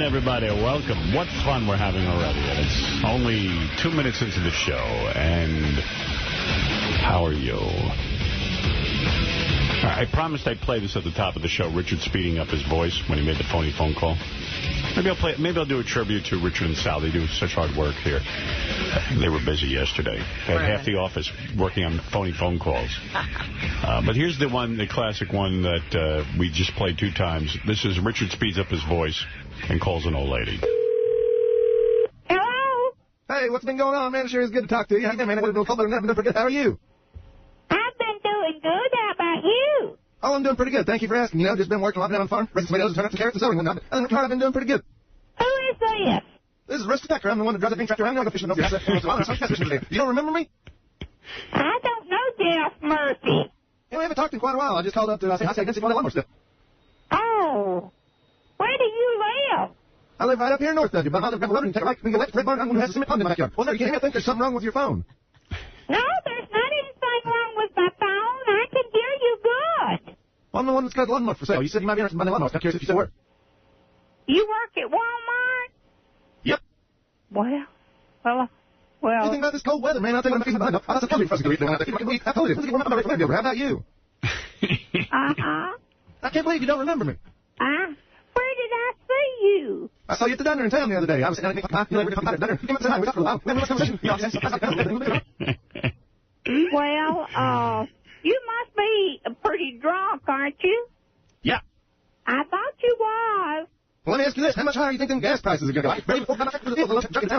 Everybody, welcome. What fun we're having already. And it's only 2 minutes into the show. And how are you? I promised I'd play this at the top of the show, Richard speeding up his voice when he made the phony phone call. Maybe I'll do a tribute to Richard and Sal. They do such hard work here. They were busy yesterday. They had half the office working on phony phone calls. But here's the classic one that we just played 2 times. This is Richard speeds up his voice and calls an old lady. Hello? Hey, what's been going on, man? It sure is good to talk to you. How are you? I've been doing good. How about you? Oh, I'm doing pretty good. Thank you for asking. You know, just been working a lot down on the farm, raising tomatoes and turnips and carrots and celery and whatnot. Other than that, I've been doing pretty good. Who is this? This is Rusty Tucker. I'm the one that drives the green tractor around. I go fishing over there. You don't remember me? I don't know Jeff Murphy. Yeah, we haven't talked in quite a while. I just called up to say hi, I guess you want that lawnmower stuff. Oh. Where do you live? I live right up here north of you, but I'll grab a load and take a right. We can get Red Barn. I'm going to have a cement pond in my backyard. Well, no, you can't hear me. I think there's something wrong with your phone. No, there's not anything wrong with my phone. I can hear you good. Well, I'm the one that's got a lawnmower for sale. You said you might be interested in buying a lawnmower. I'm curious if you still work. You work at Walmart? Yep. Well. Anything about this cold weather, man? I'll tell you what I'm fixing behind. I'll have some coffee for us to eat. I told you. Let's get warm up my radio. How about you? Uh-huh. I can't believe you don't remember me. Where did I see you? I saw you at the diner in town the other day. I was sitting down at the dinner. You came up to say hi. We talked for a while. We had a conversation. Well, you must be pretty drunk, aren't you? Yeah. I thought you was. Well, let me ask you this. How much higher do you think them gas prices are going to go?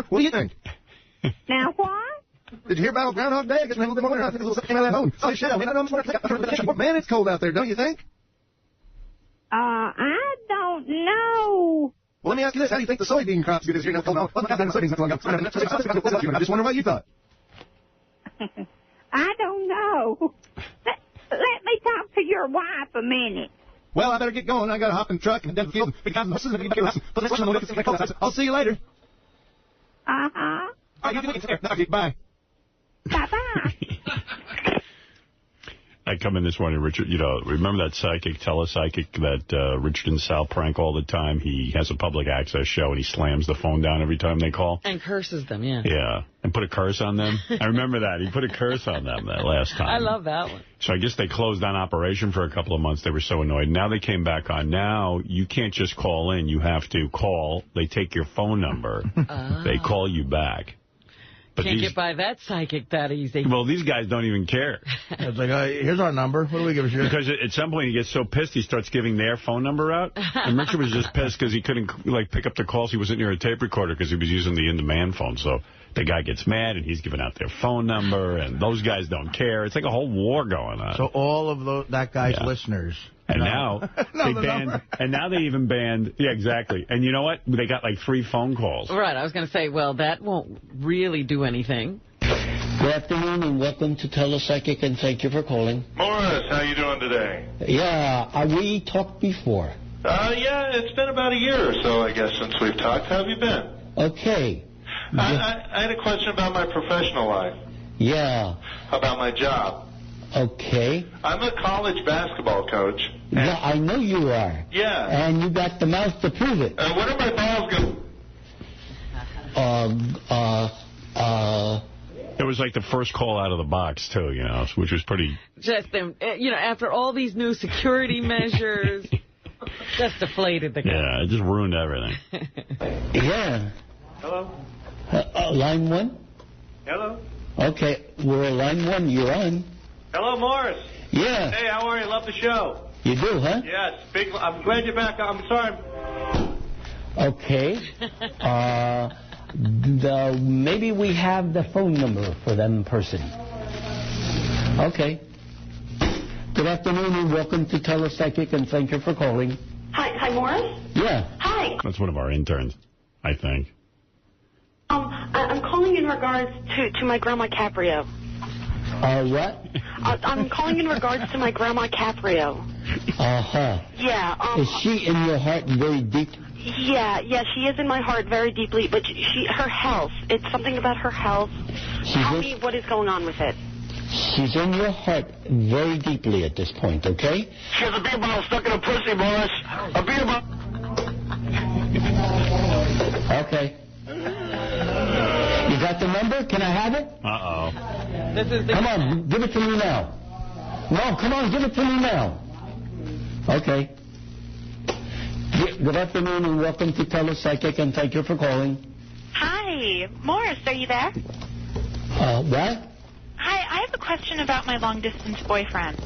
What do you think? Now, what? Did you hear about Groundhog Day? I guess a little bit more. I think a little something came out of that home. Oh, shit. I mean, I know I'm just wondering. Man, it's cold out there, don't you think? I don't know. Well, let me ask you this. How do you think the soybean crop's good this year? I just wonder what you thought. I don't know. Let me talk to your wife a minute. Well, I better get going. I got to hop in the truck and down the field and pick out the horses and I'll see you later. Uh-huh. All right, you can okay, bye. Bye-bye. I come in this morning, Richard, you know, remember that psychic, telepsychic that Richard and Sal prank all the time? He has a public access show, and he slams the phone down every time they call. And curses them, yeah. Yeah, and put a curse on them. I remember that. He put a curse on them that last time. I love that one. So I guess they closed down operation for a couple of months. They were so annoyed. Now they came back on. Now you can't just call in. You have to call. They take your phone number. They call you back. But can't get by that psychic that easy. Well, these guys don't even care. It's like, here's our number. What do we give a shit? Because at some point he gets so pissed he starts giving their phone number out. And Richard was just pissed because he couldn't like pick up the calls. He wasn't near a tape recorder because he was using the in-demand phone. So the guy gets mad and he's giving out their phone number. And those guys don't care. It's like a whole war going on. So all of that guy's listeners. And now they banned, and now they even banned, yeah, exactly. And you know what? They got like 3 phone calls. Right, I was going to say, well, that won't really do anything. Good afternoon and welcome to Telepsychic, and thank you for calling. Morris, how you doing today? Yeah, we talked before. Yeah, it's been about a year or so, I guess, since we've talked. How have you been? Okay. I had a question about my professional life. Yeah. About my job. Okay. I'm a college basketball coach. Yeah, I know you are. Yeah. And you got the mouth to prove it. When are my balls going? It was like the first call out of the box, too, you know, which was pretty... Just them, you know, after all these new security measures, just deflated the guy. Yeah, it just ruined everything. Yeah. Hello? Line 1? Hello? Okay, we're line 1. You're on. Hello, Morris. Yeah. Hey, how are you? Love the show. You do, huh? Yes. I'm glad you're back. I'm sorry. Okay. Maybe we have the phone number for them person. Okay. Good afternoon and welcome to Telepsychic, and thank you for calling. Hi, Morris? Yeah. Hi. That's one of our interns, I think. I'm calling in regards to my Grandma Caprio. What? I'm calling in regards to my Grandma Caprio. Uh-huh. Yeah. Is she in your heart very deep? Yeah, she is in my heart very deeply, but her health, it's something about her health. Tell me what is going on with it. She's in your heart very deeply at this point, okay? She has a beer bottle stuck in her pussy, Morris. A beer bottle. Okay. You got the number? Can I have it? Uh-oh. Come on, give it to me now. No, come on, give it to me now. Okay. Good afternoon and welcome to Telepsychic, and thank you for calling. Hi, Morris, are you there? What? Hi, I have a question about my long-distance boyfriend.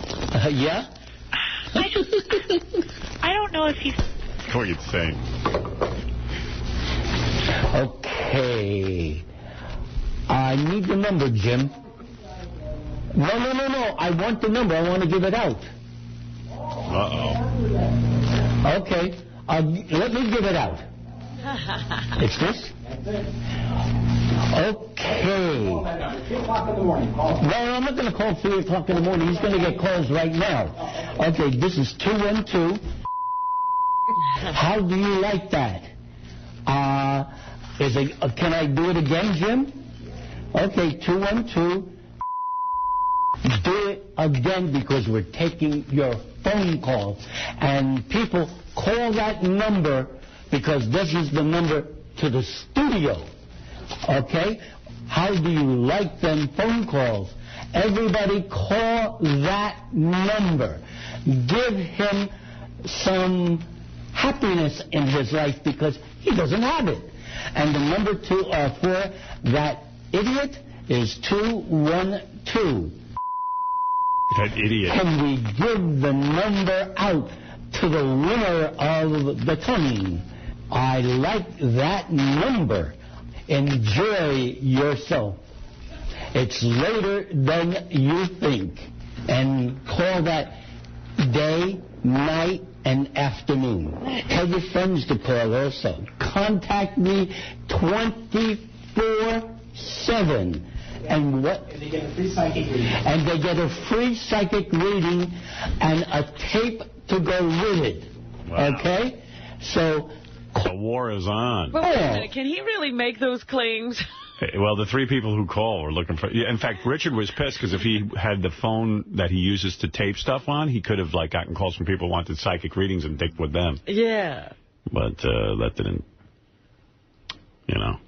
Yeah? I don't know if he's... What are you saying? Okay. I need the number, Jim. No. I want the number. I want to give it out. Uh-oh. Okay. Let me give it out. It's this? Okay. No, I'm not going to call 3 o'clock in the morning. He's going to get calls right now. Okay, this is 212. How do you like that? Can I do it again, Jim? Okay, 212. Do it again because we're taking your phone call. And people call that number because this is the number to the studio. Okay? How do you like them phone calls? Everybody call that number. Give him some happiness in his life because he doesn't have it. And the number for that idiot is 212. That idiot. Can we give the number out to the winner of the Tony? I like that number. Enjoy yourself. It's later than you think. And call that day, night, and afternoon. Tell your friends to call also. Contact me 24/7. And what? And they get a free psychic reading. And they get a free psychic reading and a tape to go with it. Wow. Okay? So the war is on. But wait a minute, can he really make those claims? Well, the 3 people who call were looking for... In fact, Richard was pissed because if he had the phone that he uses to tape stuff on, he could have gotten calls from people who wanted psychic readings and dick with them. Yeah. But that didn't, that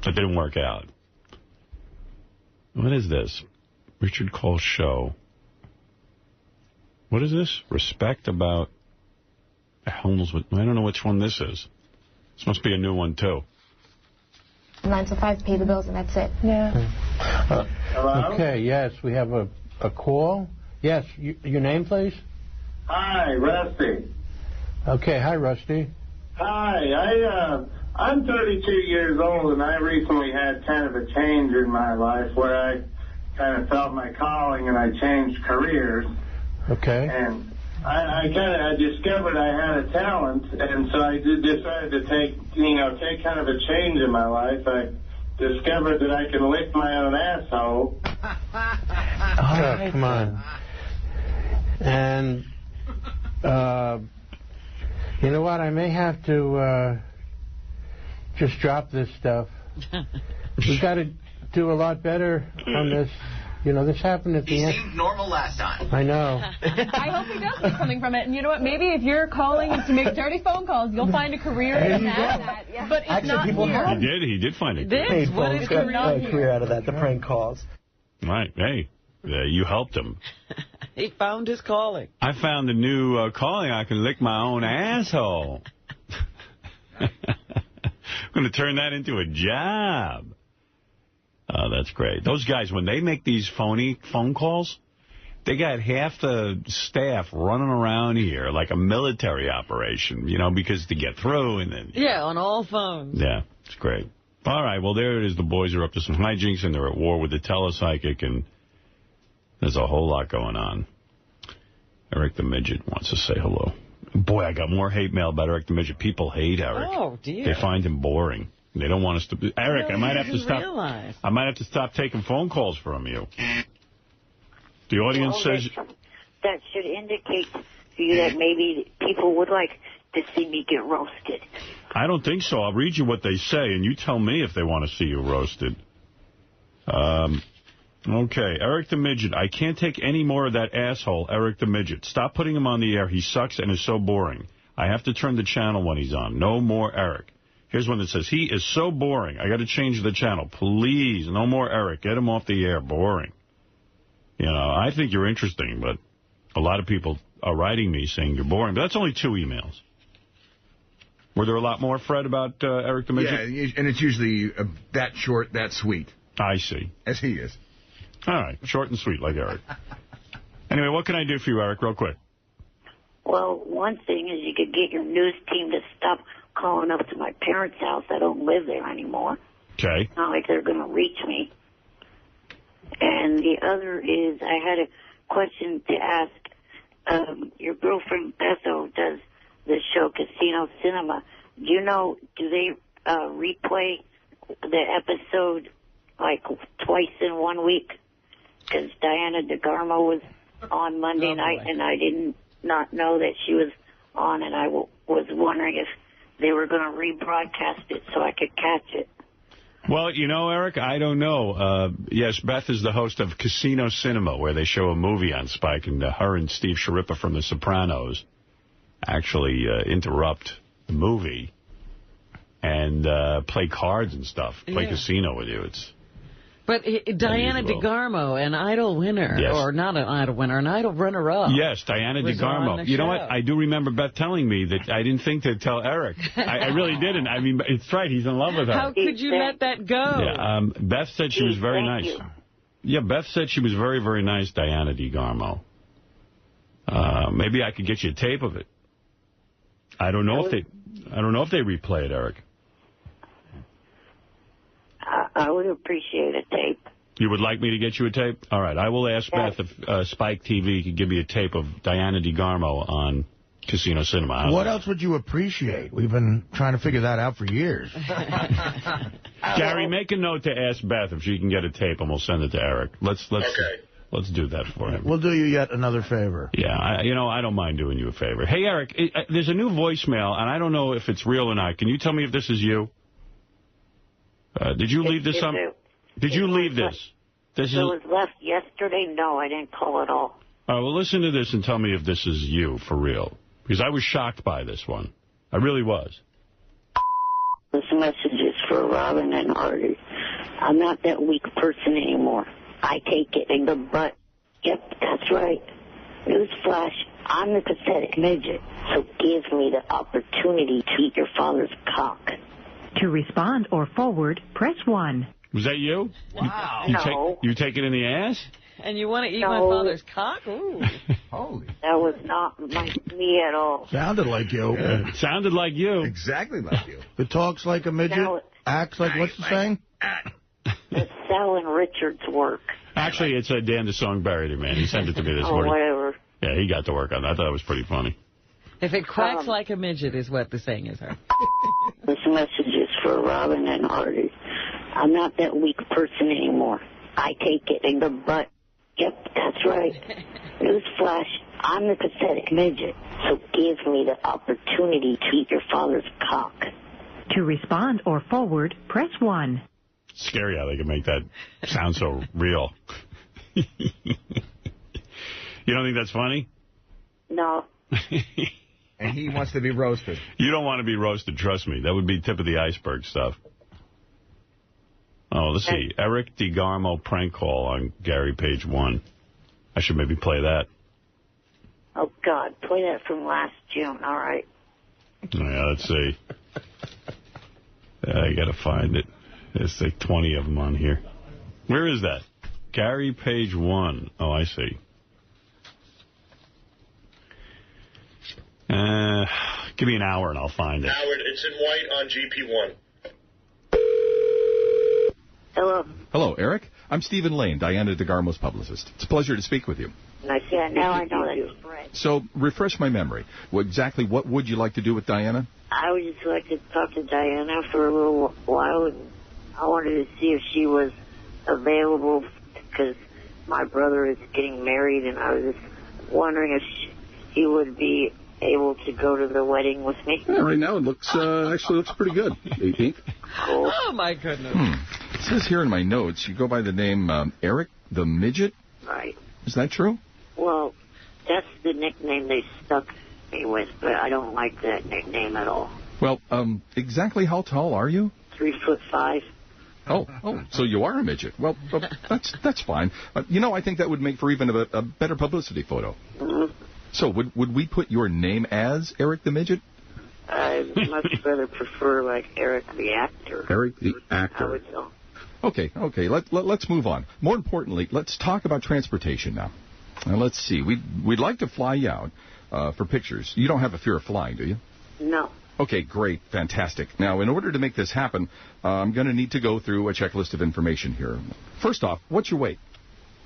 didn't work out. What is this? Richard calls show. What is this? Respect about... I don't know which one this is. This must be a new one, too. 9 to 5, pay the bills, and that's it. Yeah. Hello? Okay, yes, we have a call. Yes, your name, please? Hi, Rusty. Okay, hi, Rusty. Hi, I'm 32 years old, and I recently had kind of a change in my life where I kind of felt my calling, and I changed careers. Okay. And I discovered I had a talent, and so I decided to take kind of a change in my life. I discovered that I can lick my own asshole. Oh, come on. And, you know what? I may have to just drop this stuff. We've got to do a lot better on this. This happened at the end. He seemed normal last time. I know. I hope he does get something from it. And you know what? Maybe if you're calling to make dirty phone calls, you'll find a career in that. Yeah. But it's not here. He did find a career. What is career out of that, the prank calls. Right. Hey, you helped him. He found his calling. I found a new calling. I can lick my own asshole. I'm going to turn that into a job. Oh, that's great. Those guys, when they make these phony phone calls, they got half the staff running around here like a military operation, because to get through and then... Yeah, on all phones. Yeah, it's great. All right, well, there it is. The boys are up to some hijinks, and they're at war with the telepsychic, and there's a whole lot going on. Eric the Midget wants to say hello. Boy, I got more hate mail about Eric the Midget. People hate Eric. Oh, dear. They find him boring. They don't want us to... Eric, I might have to stop... Realize. I might have to stop taking phone calls from you. The audience says... That should indicate to you that maybe people would like to see me get roasted. I don't think so. I'll read you what they say, and you tell me if they want to see you roasted. Okay, Eric the Midget. I can't take any more of that asshole, Eric the Midget. Stop putting him on the air. He sucks and is so boring. I have to turn the channel when he's on. No more Eric. Here's one that says, he is so boring. I got to change the channel. Please, no more Eric. Get him off the air. Boring. You know, I think you're interesting, but a lot of people are writing me saying you're boring. But that's only 2 emails. Were there a lot more, Fred, about Eric the Midget? Yeah, and it's usually that short, that sweet. I see. As he is. All right, short and sweet like Eric. Anyway, what can I do for you, Eric, real quick? Well, one thing is you could get your news team to stop calling up to my parents' house. I don't live there anymore. Okay. Not like they're going to reach me. And the other is I had a question to ask. Your girlfriend Bethel does the show Casino Cinema. Do you know, do they replay the episode like twice in 1 week? Because Diana DeGarmo was on Monday night, and I did not know that she was on, and I was wondering if they were going to rebroadcast it so I could catch it. Well, you know, Eric, I don't know. Yes, Beth is the host of Casino Cinema, where they show a movie on Spike, and her and Steve Sciarippa from The Sopranos actually interrupt the movie and play cards and stuff, play casino with you. It's But Diana DeGarmo, an Idol winner, or not an Idol winner, an Idol runner-up. Yes, Diana DeGarmo. You know what? I do remember Beth telling me that I didn't think to tell Eric. I really didn't. I mean, it's right. He's in love with her. How could you let that go? Yeah, Beth said she was very nice. Yeah, Beth said she was very, very nice, Diana DeGarmo. Maybe I could get you a tape of it. I don't know if they replay it, Eric. I would appreciate a tape. You would like me to get you a tape? All right. I will ask Beth if Spike TV could give me a tape of Diana DeGarmo on Casino Cinema. What else would you appreciate? We've been trying to figure that out for years. Gary, make a note to ask Beth if she can get a tape, and we'll send it to Eric. Let's do that for him. We'll do you yet another favor. Yeah, I don't mind doing you a favor. Hey, Eric, there's a new voicemail, and I don't know if it's real or not. Can you tell me if this is you? Did you leave this on? Did you leave this? It was left yesterday. No, I didn't call at all. All right, well, listen to this and tell me if this is you for real. Because I was shocked by this one. I really was. This message is for Robin and Artie. I'm not that weak person anymore. I take it in the butt. Yep, that's right. Newsflash, I'm the pathetic midget. So give me the opportunity to eat your father's cock. To respond or forward, press 1. Was that you? Wow. You take it in the ass? And you want to eat my father's cock? Ooh. Holy. That was not me at all. Sounded like you. It sounded like you. Exactly like you. It talks like a midget, acts like, what's the saying? It's Sal and Richard's work. Actually, it's Dan the Songbarrier, man. He sent it to me this morning. Whatever. Yeah, he got to work on that. I thought it was pretty funny. If it quacks like a midget is what the saying is, her. This message is for Robin and Artie. I'm not that weak person anymore. I take it in the butt. Yep, that's right. Newsflash, I'm the pathetic midget. So give me the opportunity to eat your father's cock. To respond or forward, press 1. Scary how they can make that sound so real. You don't think that's funny? No. And he wants to be roasted. You don't want to be roasted, trust me. That would be tip of the iceberg stuff. Oh, let's see. Eric DeGarmo prank call on Gary page 1. I should maybe play that. Oh, God. Play that from last June. All right. Yeah, let's see. I got to find it. There's like 20 of them on here. Where is that? Gary page 1. Oh, I see. Give me an hour and I'll find it. Howard, it's in white on GP1. Hello. Hello, Eric. I'm Stephen Lane, Diana DeGarmo's publicist. It's a pleasure to speak with you. Yeah, now I know that's Fred. So, refresh my memory. What would you like to do with Diana? I would just like to talk to Diana for a little while, and I wanted to see if she was available, because my brother is getting married, and I was just wondering if she would be able to go to the wedding with me. Yeah, right now it looks actually looks pretty good. 18th. Cool. Oh, my goodness. It says here in my notes, you go by the name Eric the Midget? Right. Is that true? Well, that's the nickname they stuck me with, but I don't like that nickname at all. Well, exactly how tall are you? 3'5". Oh, so you are a midget. Well, that's fine. I think that would make for even a better publicity photo. Mm-hmm. So would we put your name as Eric the Midget? I much rather prefer, like, Eric the actor. Eric the actor. I would know. Okay. Let's move on. More importantly, let's talk about transportation now. Let's see. We'd like to fly you out for pictures. You don't have a fear of flying, do you? No. Okay, great. Fantastic. Now, in order to make this happen, I'm going to need to go through a checklist of information here. First off, what's your weight?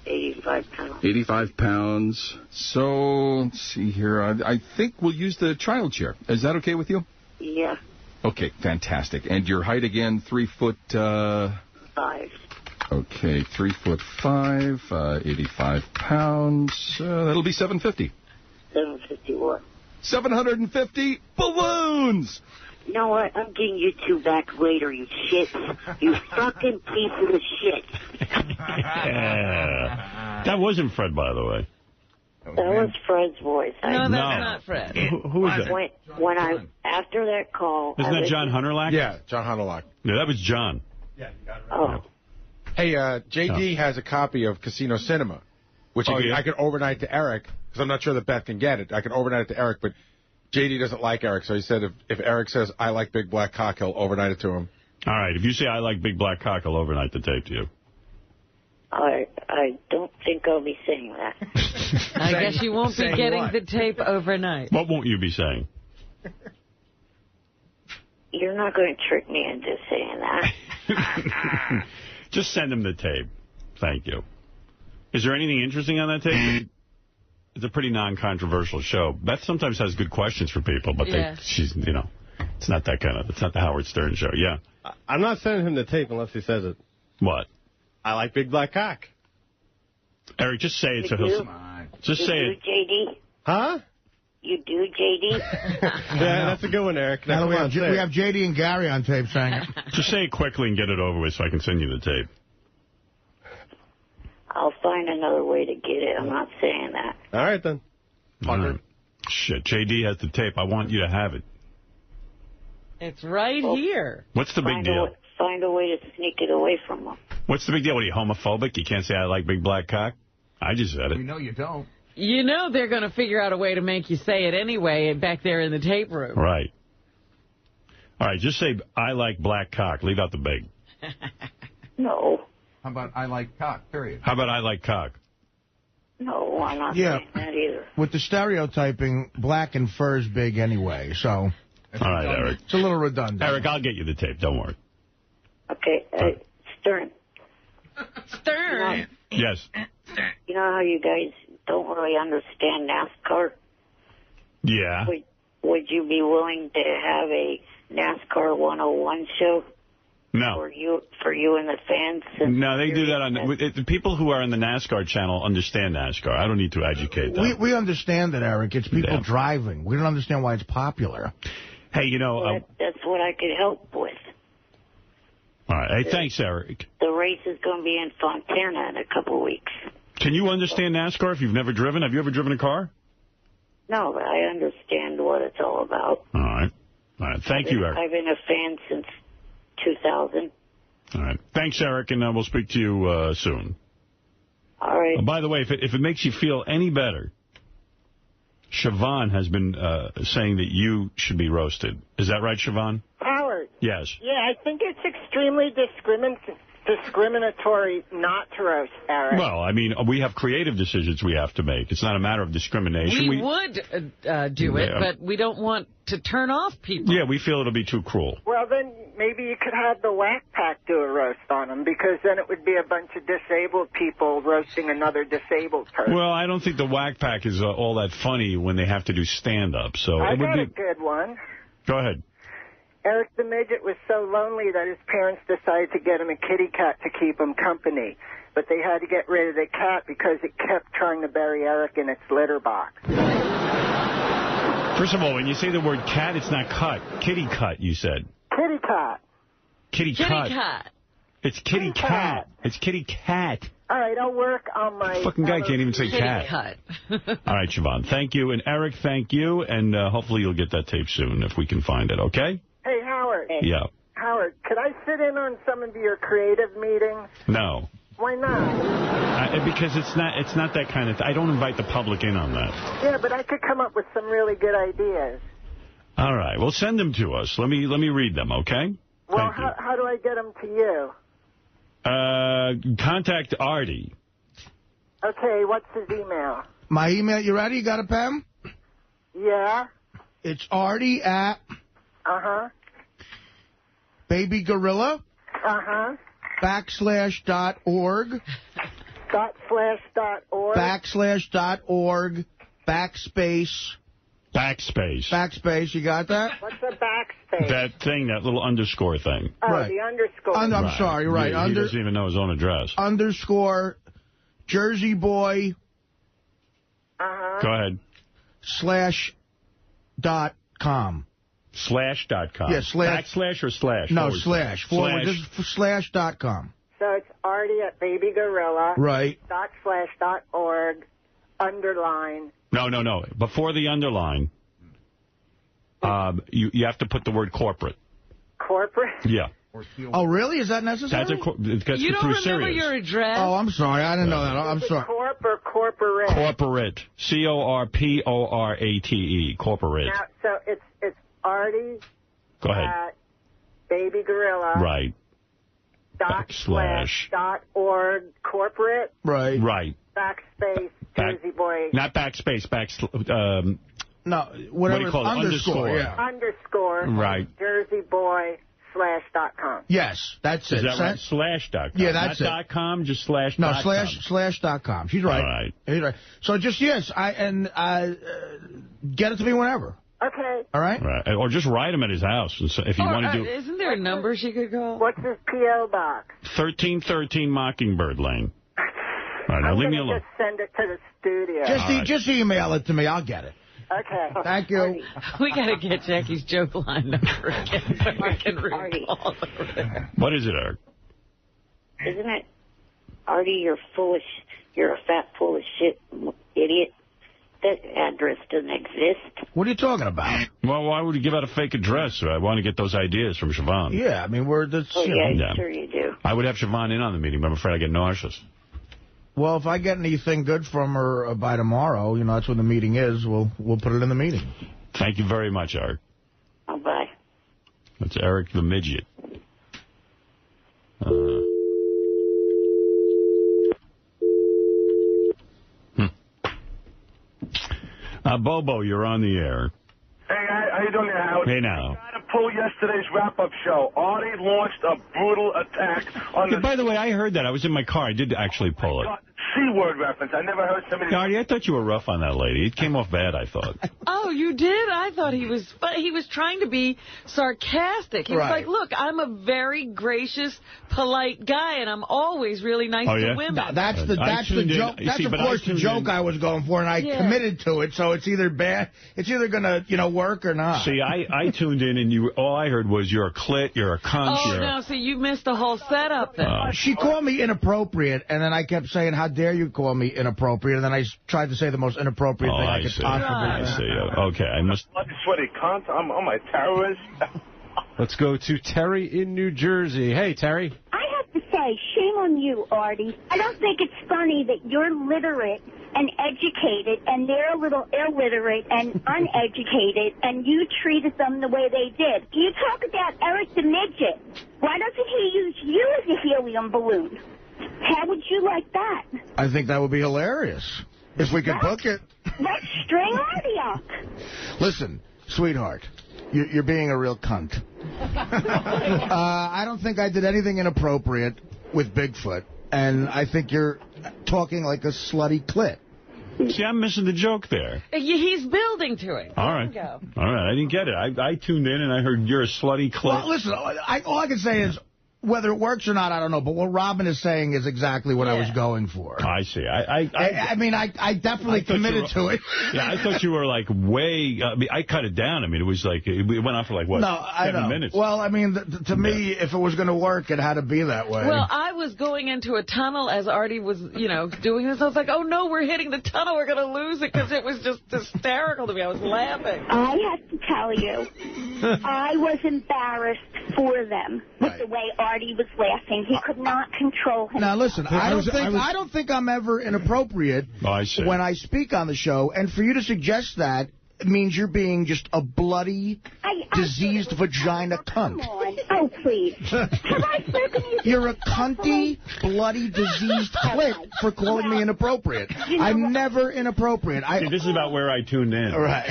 85 pounds. 85 pounds. So, let's see here. I think we'll use the child chair. Is that okay with you? Yeah. Okay, fantastic. And your height again, 3'5". Okay, 3'5", 85 pounds. That'll be 750. 750 what? 750 balloons! You know what? I'm getting you two back later, you shit. You fucking piece of shit. That wasn't Fred, by the way. That was Fred's voice. No, that's not Fred. Who is that? When after that call... Isn't that John Hunterlock? Yeah, John Hunterlock. Yeah, that was John. Yeah, you got it right. Oh. Hey, JD has a copy of Casino Cinema, which I could overnight to Eric, because I'm not sure that Beth can get it. I can overnight it to Eric, but JD doesn't like Eric, so he said if Eric says, I like Big Black Cock, he'll overnight it to him. All right, if you say I like Big Black Cock, I'll overnight the tape to you. I don't think I'll be saying that. I guess you won't be getting the tape overnight. What won't you be saying? You're not going to trick me into saying that. Just send him the tape. Thank you. Is there anything interesting on that tape? It's a pretty non-controversial show. Beth sometimes has good questions for people, but she's, it's not that it's not the Howard Stern show. Yeah. I'm not sending him the tape unless he says it. What? I like Big Black Cock. Eric, just say it so he'll... Just say it. JD? Huh? You do, JD? Yeah, that's a good one, Eric. We have JD and Gary on tape saying it. Just say it quickly and get it over with so I can send you the tape. I'll find another way to get it. I'm not saying that. All right, then. Right. Shit, JD has the tape. I want you to have it. It's right here. What's the big deal? Find a way to sneak it away from them. What's the big deal? What, are you homophobic? You can't say I like Big Black Cock? I just said it. We know you don't. You know they're going to figure out a way to make you say it anyway back there in the tape room. Right. All right, just say, I like black cock. Leave out the big. No. How about I like cock, period? How about I like cock? No, I'm not saying that either. With the stereotyping, black and fur's big anyway, so... All right, Eric. It's a little redundant. Eric, I'll get you the tape. Don't worry. Okay, Stern. Stern? Yes. You know how you guys don't really understand NASCAR? Yeah. Would you be willing to have a NASCAR 101 show? No. For you and the fans? No, they do that on... The people who are on the NASCAR channel understand NASCAR. I don't need to educate them. We understand it, Eric. It's people driving. We don't understand why it's popular. Hey, that's what I could help with. All right. Hey, thanks, Eric. The race is going to be in Fontana in a couple of weeks. Can you understand NASCAR if you've never driven? Have you ever driven a car? No, but I understand what it's all about. All right. Thank you, Eric. I've been a fan since 2000. All right. Thanks, Eric, and we'll speak to you soon. All right. By the way, if it makes you feel any better, Siobhan has been saying that you should be roasted. Is that right, Siobhan? Howard. Yes. Yeah, I think it's extremely discriminatory not to roast Eric. Well, I mean, we have creative decisions we have to make. It's not a matter of discrimination. We would do it, but we don't want to turn off people. Yeah, we feel it'll be too cruel. Well, then maybe you could have the Whack Pack do a roast on him, because then it would be a bunch of disabled people roasting another disabled person. Well, I don't think the Whack Pack is all that funny when they have to do stand-up. So I got a good one. Go ahead. Eric the Midget was so lonely that his parents decided to get him a kitty cat to keep him company. But they had to get rid of the cat because it kept trying to bury Eric in its litter box. First of all, when you say the word cat, it's not cut. Kitty cut, you said. Kitty cat. Kitty cat. It's kitty cat. It's kitty cat. All right, I'll work on my... Fucking guy can't even say cat. All right, Siobhan, thank you. And Eric, thank you. And hopefully you'll get that tape soon if we can find it, okay? Hey, Howard. Yeah. Howard, could I sit in on some of your creative meetings? No. Why not? Because it's not that kind of... I don't invite the public in on that. Yeah, but I could come up with some really good ideas. All right. Well, send them to us. Let me read them, okay? Well, how do I get them to you? Contact Artie. Okay, what's his email? My email, you ready? You got a pen? Yeah. It's Artie at... Uh-huh. Baby Gorilla. Uh-huh. /.org. /.org. /.org. Backspace. You got that? What's a backspace? That thing, that little underscore thing. Oh, right. The underscore. I'm sorry, right. He doesn't even know his own address. _ Jersey Boy. Uh-huh. Go ahead. /.com. /.com. Yeah, Backslash or slash? No, slash. Forward. This is /.com. So it's Artie at Baby Gorilla. Right. // underline. No. Before the underline, you have to put the word corporate. Corporate? Yeah. Oh, really? Is that necessary? You don't remember your address? Oh, I'm sorry. I didn't know that. I'm sorry. Corp or corporate? Corporate. CORPORATE. Corporate. Now, so it's Artie. Go ahead. At Baby Gorilla. Right. .org corporate. Right. Backspace. Jersey Boy. Not backspace. No, whatever. What do you call it? Underscore. Yeah. Underscore. Right. Jersey Boy /.com. Yes, that's it. Is that right? /.com. Yeah, that's not it. .com, just /. No, /.com. She's right. All right. He's right. So just yes, get it to me whenever. Okay. All right. Right. Or just write him at his house if you want to do. Isn't there a number she could call? What's his P.O. box? 1313 Mockingbird Lane. All right, now leave me alone. Just send it to the studio. Just email it to me. I'll get it. Okay. Thank you. We got to get Jackie's joke line number again so we can recall it. What is it, Eric? Isn't it, Artie, you're a fat full of shit idiot? That address doesn't exist. What are you talking about? Well, why would you give out a fake address? I want to get those ideas from Siobhan. Yeah, I mean, Sure you do. I would have Siobhan in on the meeting, but I'm afraid I get nauseous. Well, if I get anything good from her by tomorrow, that's when the meeting is, we'll put it in the meeting. Thank you very much, Eric. Oh, bye. That's Eric the Midget. Bobo, you're on the air. Hey, how you doing there, Howard? Hey, now. I got to pull yesterday's wrap-up show. Artie launched a brutal attack on the... By the way, I heard that. I was in my car. I did actually pull it. C-word reference. I never heard somebody... Artie, I thought you were rough on that lady. It came off bad, I thought. Oh, you did? I thought he was... But he was trying to be sarcastic. He was like, look, I'm a very gracious, polite guy, and I'm always really nice to women. No, that's the joke. That's, of course, the joke I was going for, and I committed to it, so it's either bad... It's either going to, work or not. See, I tuned in, and all I heard was, you're a clit, you're a cunt, Oh, no, see, you missed the whole setup then. She called me inappropriate, and then I kept saying, how dare you call me inappropriate, and then I tried to say the most inappropriate thing I could possibly say. Okay, I must... Sweaty cunt. I'm a terrorist. Let's go to Terry in New Jersey. Hey, Terry. I have to say, shame on you, Artie. I don't think it's funny that you're literate and educated, and they're a little illiterate and uneducated, and you treated them the way they did. You talk about Eric the Midget. Why doesn't he use you as a helium balloon? How would you like that? I think that would be hilarious. If we could book it. Let's string Artie up. Listen, sweetheart, you're being a real cunt. I don't think I did anything inappropriate with Bigfoot, and I think you're talking like a slutty clit. See, I'm missing the joke there. He's building to it. All right. I didn't get it. I tuned in and I heard you're a slutty clit. Well, listen, all I can say is, whether it works or not, I don't know. But what Robin is saying is exactly what I was going for. I see. I mean, I definitely committed to it. Yeah, I thought you were like way... I cut it down. I mean, it was like... It went on for like, what, 7 minutes? Well, I mean, to me, if it was going to work, it had to be that way. Well, I I was going into a tunnel as Artie was, doing this. I was like, oh, no, we're hitting the tunnel. We're going to lose it, because it was just hysterical to me. I was laughing. I have to tell you, I was embarrassed for them with the way Artie was laughing. He could not control himself. Now, listen, I don't think I'm ever inappropriate when I speak on the show, and for you to suggest that, it means you're being just a bloody, diseased vagina cunt. Come on. Oh, please. Have I spoken to you? You're a cunty, bloody, diseased clit for calling me inappropriate. I'm never inappropriate. See, this is about where I tuned in. Right.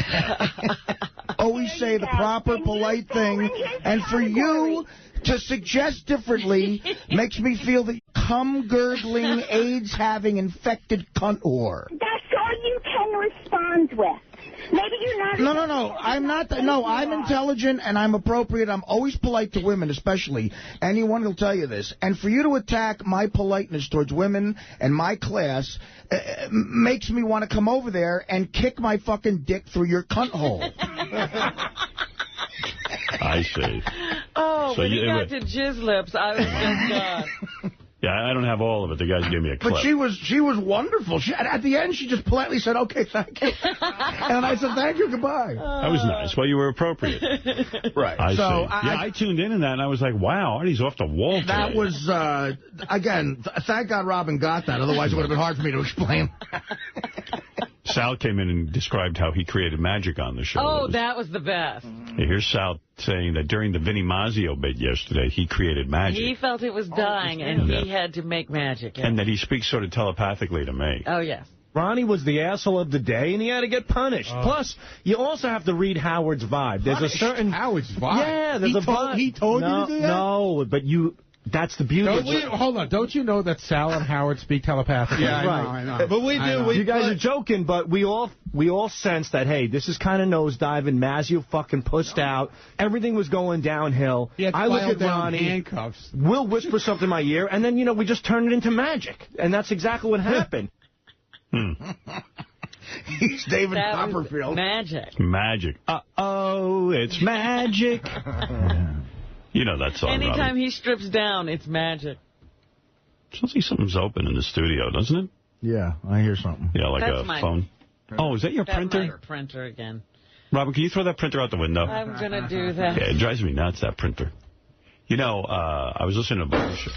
Always say the proper, polite thing. And for you to suggest differently makes me feel the cum-gurgling, AIDS-having, infected cunt whore. That's all you can respond with. Maybe you're not... No. I'm not... No, I'm intelligent and I'm appropriate. I'm always polite to women, especially. Anyone will tell you this. And for you to attack my politeness towards women and my class makes me want to come over there and kick my fucking dick through your cunt hole. I see. Oh, so when he got to jizz lips, I was just gone. Yeah, I don't have all of it. The guys gave me a clip. But she was wonderful. At the end, she just politely said, okay, thank you. And I said, thank you, goodbye. That was nice. Well, you were appropriate. Right. I see. I tuned in that, and I was like, wow, Artie's off the wall today. That was, again, thank God Robin got that. Otherwise, it would have been hard for me to explain. Sal came in and described how he created magic on the show. Oh, that was the best. Here's Sal saying that during the Vinnie Mazzio bit yesterday, he created magic. He felt it was dying, and he had to make magic. And that he speaks sort of telepathically to me. Oh, yes. Ronnie was the asshole of the day, and he had to get punished. Plus, you also have to read Howard's vibe. There's a certain... Howard's vibe? Yeah, there's a vibe. He told you to do that? No, but you... That's the beauty of it. Hold on. Don't you know that Sal and Howard speak telepathically? Yeah, I know. But we do. You guys are joking, but we all sense that, hey, this is kind of nosediving. Mazzio fucking pushed out. Everything was going downhill. I look at Ronnie. Handcuffs. We'll whisper something in my ear, and then, we just turn it into magic. And that's exactly what happened. He's David Copperfield. Magic. Magic. Uh-oh, it's magic. You know that song, Anytime Robbie. he strips down, it's magic. Sounds like something's open in the studio, doesn't it? Yeah, I hear something. Yeah, like a phone. Oh, is that your printer? That's my printer again. Robin, can you throw that printer out the window? I'm going to do that. Yeah, it drives me nuts, that printer. I was listening to Bubba's show.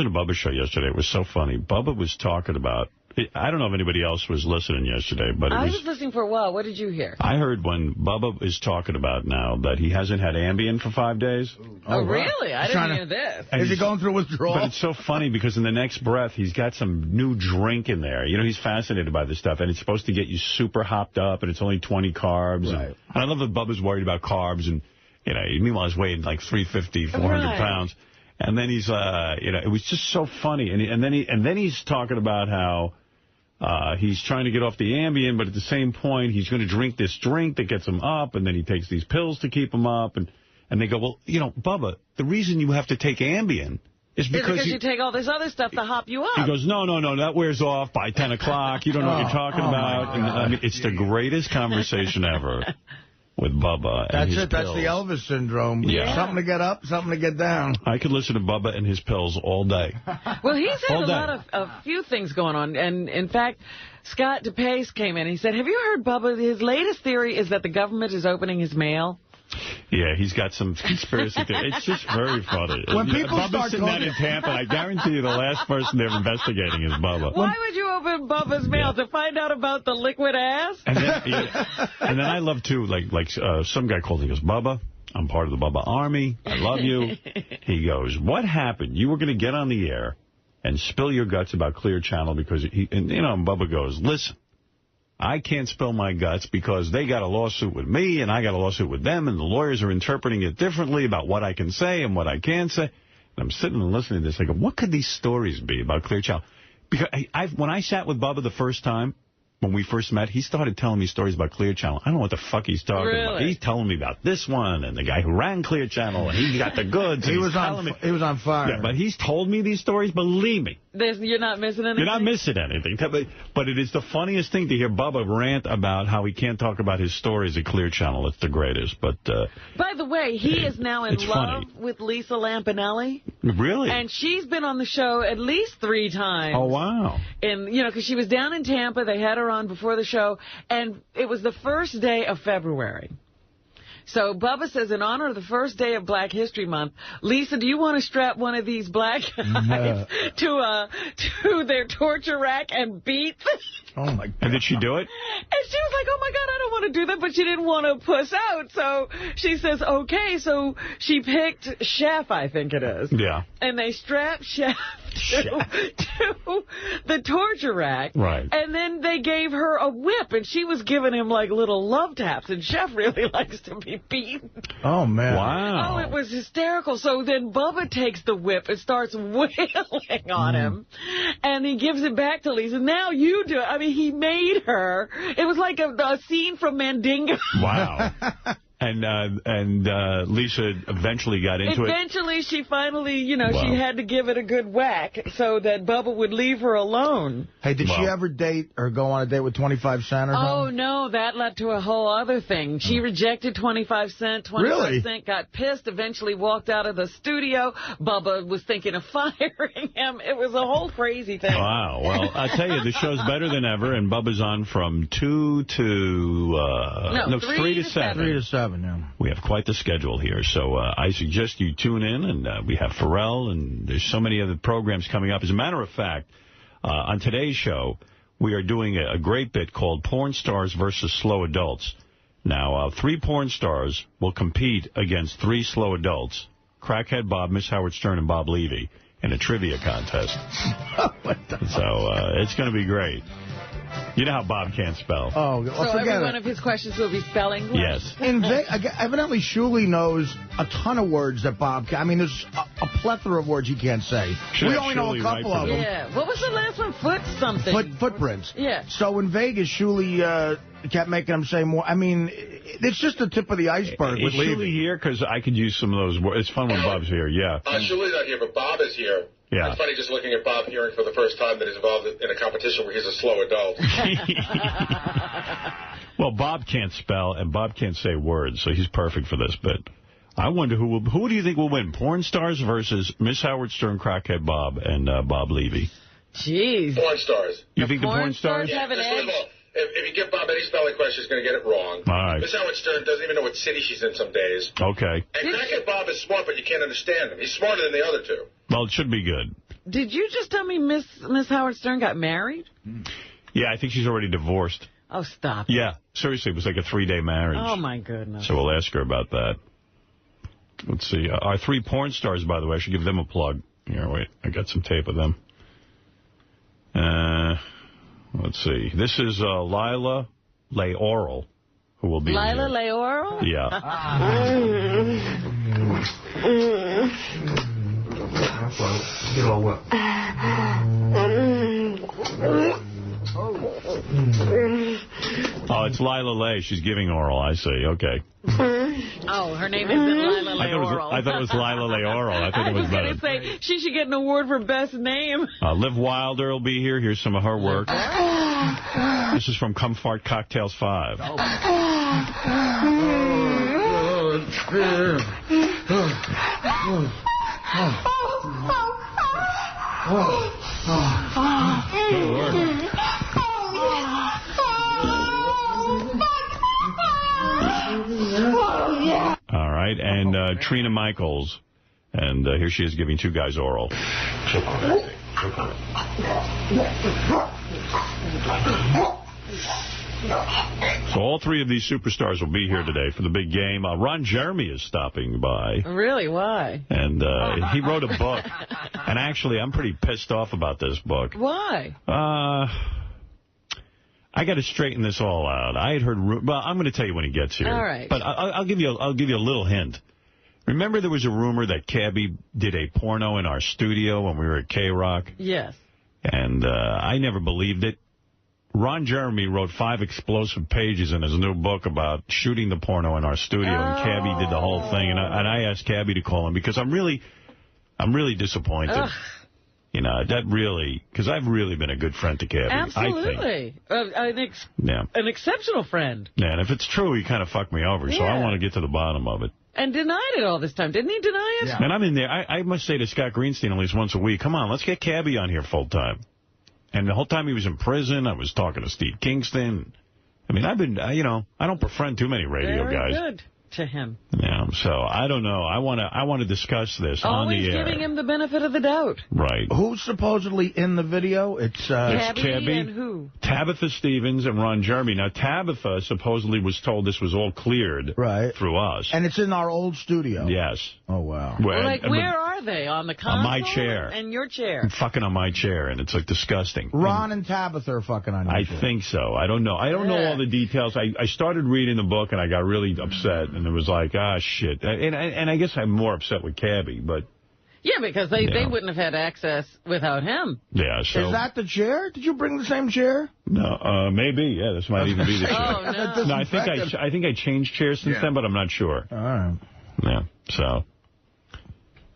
Bubba's show yesterday. It was so funny. Bubba was talking about... I don't know if anybody else was listening yesterday, but I was listening for a while. What did you hear? I heard when Bubba is talking about now that he hasn't had Ambien for 5 days. Oh, really? I didn't hear this. Is he going through withdrawal? But it's so funny because in the next breath, he's got some new drink in there. He's fascinated by this stuff, and it's supposed to get you super hopped up, and it's only 20 carbs. Right. And I love that Bubba's worried about carbs, and, meanwhile he's weighing like 350, 400 pounds. And then he's, it was just so funny. And then he's talking about how... he's trying to get off the Ambien, but at the same point, he's going to drink this drink that gets him up, and then he takes these pills to keep him up. And they go, well, Bubba, the reason you have to take Ambien is because you take all this other stuff to hop you up. He goes, no, that wears off by 10 o'clock. You don't know what you're talking about. And, it's the greatest conversation ever with Bubba and his pills. That's the Elvis syndrome. Yeah. Something to get up, something to get down. I could listen to Bubba and his pills all day. Well, he's had a few things going on. And, in fact, Scott DePace came in. He said, have you heard Bubba? His latest theory is that the government is opening his mail. Yeah, he's got some conspiracy theory. It's just very funny. When people Bubba's sitting out in Tampa, I guarantee you the last person they're investigating is Bubba. Why would you open Bubba's mail? To find out about the liquid ass? And then I love, too, like some guy called and goes, Bubba, I'm part of the Bubba Army. I love you. He goes, what happened? You were going to get on the air and spill your guts about Clear Channel because, and Bubba goes, listen. I can't spill my guts because they got a lawsuit with me and I got a lawsuit with them and the lawyers are interpreting it differently about what I can say and what I can't say. And I'm sitting and listening to this. I go, what could these stories be about Clear Channel? Because when I sat with Bubba the first time, when we first met, he started telling me stories about Clear Channel. I don't know what the fuck he's talking about. He's telling me about this one and the guy who ran Clear Channel, and he got the goods. He was on fire. Yeah, but he's told me these stories. Believe me. You're not missing anything? You're not missing anything. But it is the funniest thing to hear Bubba rant about how he can't talk about his stories at Clear Channel. It's the greatest. But by the way, he is now in love with Lisa Lampanelli. Really? And she's been on the show at least 3 times. Oh, wow. And, because she was down in Tampa. They had her on before the show. And it was the first day of February. So Bubba says, in honor of the first day of Black History Month, Lisa, do you want to strap one of these black guys to their torture rack and beat them? Oh, my God. And did she do it? And she was like, oh, my God, I don't want to do that. But she didn't want to puss out. So she says, okay. So she picked Chef, I think it is. Yeah. And they strapped Chef to the torture rack. Right. And then they gave her a whip. And she was giving him, like, little love taps. And Chef really likes to be beaten. Oh, man. Wow. Oh, it was hysterical. So then Bubba takes the whip and starts wailing on him. And he gives it back to Lisa. Now you do it. I mean, he made her. It was like a scene from Mandingo. Wow. And Lisa eventually got into it. Eventually, she finally, she had to give it a good whack so that Bubba would leave her alone. Hey, did she ever date or go on a date with 25 Cent or something? Oh, no, that led to a whole other thing. She rejected 25 Cent. 25 Cent got pissed, eventually walked out of the studio. Bubba was thinking of firing him. It was a whole crazy thing. Wow. Well, I tell you, the show's better than ever, and Bubba's on from 2 to... 3 to 7. 3 to 7. Yeah. We have quite the schedule here, so I suggest you tune in, and we have Pharrell, and there's so many other programs coming up. As a matter of fact, on today's show, we are doing a great bit called Porn Stars versus Slow Adults. Now, 3 porn stars will compete against 3 slow adults, Crackhead Bob, Miss Howard Stern, and Bob Levy, in a trivia contest. So it's going to be great. You know how Bob can't spell. Oh, so every one of his questions will be spelling questions? Yes. Evidently, Shuli knows a ton of words that Bob can. I mean, there's a plethora of words he can't say. We only know a couple of them. Yeah. What was the last one? Foot something. Footprints. Yeah. So in Vegas, Shuli kept making him say more. I mean, it's just the tip of the iceberg. Is Shuli here? Because I could use some of those words. It's fun when Bob's here, yeah. Shuli's not here, but Bob is here. Yeah. It's funny just looking at Bob hearing for the first time that he's involved in a competition where he's a slow adult. Well, Bob can't spell, and Bob can't say words, so he's perfect for this. But I wonder who do you think will win? Porn Stars versus Miss Howard Stern, Crackhead Bob, and Bob Levy? Jeez. Porn Stars. You think the porn stars have an edge? If you give Bob any spelling question, he's going to get it wrong. All right. Miss Howard Stern doesn't even know what city she's in some days. Okay. And Crackhead Bob is smart, but you can't understand him. He's smarter than the other 2. Well, it should be good. Did you just tell me Miss Howard Stern got married? Yeah, I think she's already divorced. Oh, stop. Yeah, seriously, it was like a 3-day marriage. Oh, my goodness. So we'll ask her about that. Let's see. Our 3 porn stars, by the way, I should give them a plug. Here, wait, I got some tape of them. Let's see. This is Lila Layoral, who will be Lila here. Layoral? Yeah. Get all wet. Oh, it's Lila Lay. She's giving oral. I see. Okay. Oh, her name isn't Lila Layoral. I thought it was Lila Layoral. I think it was better. I was going to say, she should get an award for best name. Liv Wilder will be here. Here's some of her work. This is from Comfort Cocktails 5. Good work. All right, and Trina Michaels. And here she is giving 2 guys oral. So all 3 of these superstars will be here today for the big game. Ron Jeremy is stopping by. Really? Why? And he wrote a book. And actually, I'm pretty pissed off about this book. Why? I got to straighten this all out. I had heard... Well, I'm going to tell you when he gets here. All right. But I'll give you a little hint. Remember there was a rumor that Cabby did a porno in our studio when we were at K-Rock? Yes. And I never believed it. Ron Jeremy wrote 5 explosive pages in his new book about shooting the porno in our studio, and Cabby did the whole thing. And I asked Cabby to call him because I'm really disappointed. Ugh. You know, that really, because I've really been a good friend to Cabby. Absolutely. I think. An exceptional friend. Yeah, and if it's true, he kind of fucked me over, so I want to get to the bottom of it. And denied it all this time. Didn't he deny it? Yeah. And I'm in there. I must say to Scott Greenstein at least once a week, come on, let's get Cabby on here full time. And the whole time he was in prison, I was talking to Steve Kingston. I mean, I've been, I don't befriend too many radio guys. Very good to him. Yeah, so I don't know. I want to discuss this on the air. Always giving him the benefit of the doubt. Right. Who's supposedly in the video? It's Cabby and who? Tabitha Stevens and Ron Jeremy. Now, Tabitha supposedly was told this was all cleared through us. And it's in our old studio. Yes. Oh, wow. Where are they? On the console? On my chair. And your chair. I'm fucking on my chair, and it's, like, disgusting. Ron and Tabitha are fucking on your chair. I think so. I don't know. I don't know all the details. I started reading the book, and I got really upset, and it was like, shit. And I guess I'm more upset with Cabby, but... Yeah, because they wouldn't have had access without him. Yeah, so... Is that the chair? Did you bring the same chair? No, maybe. Yeah, this might even be the chair. Oh, no. No, I think I changed chairs since then, but I'm not sure. All right. Yeah, so...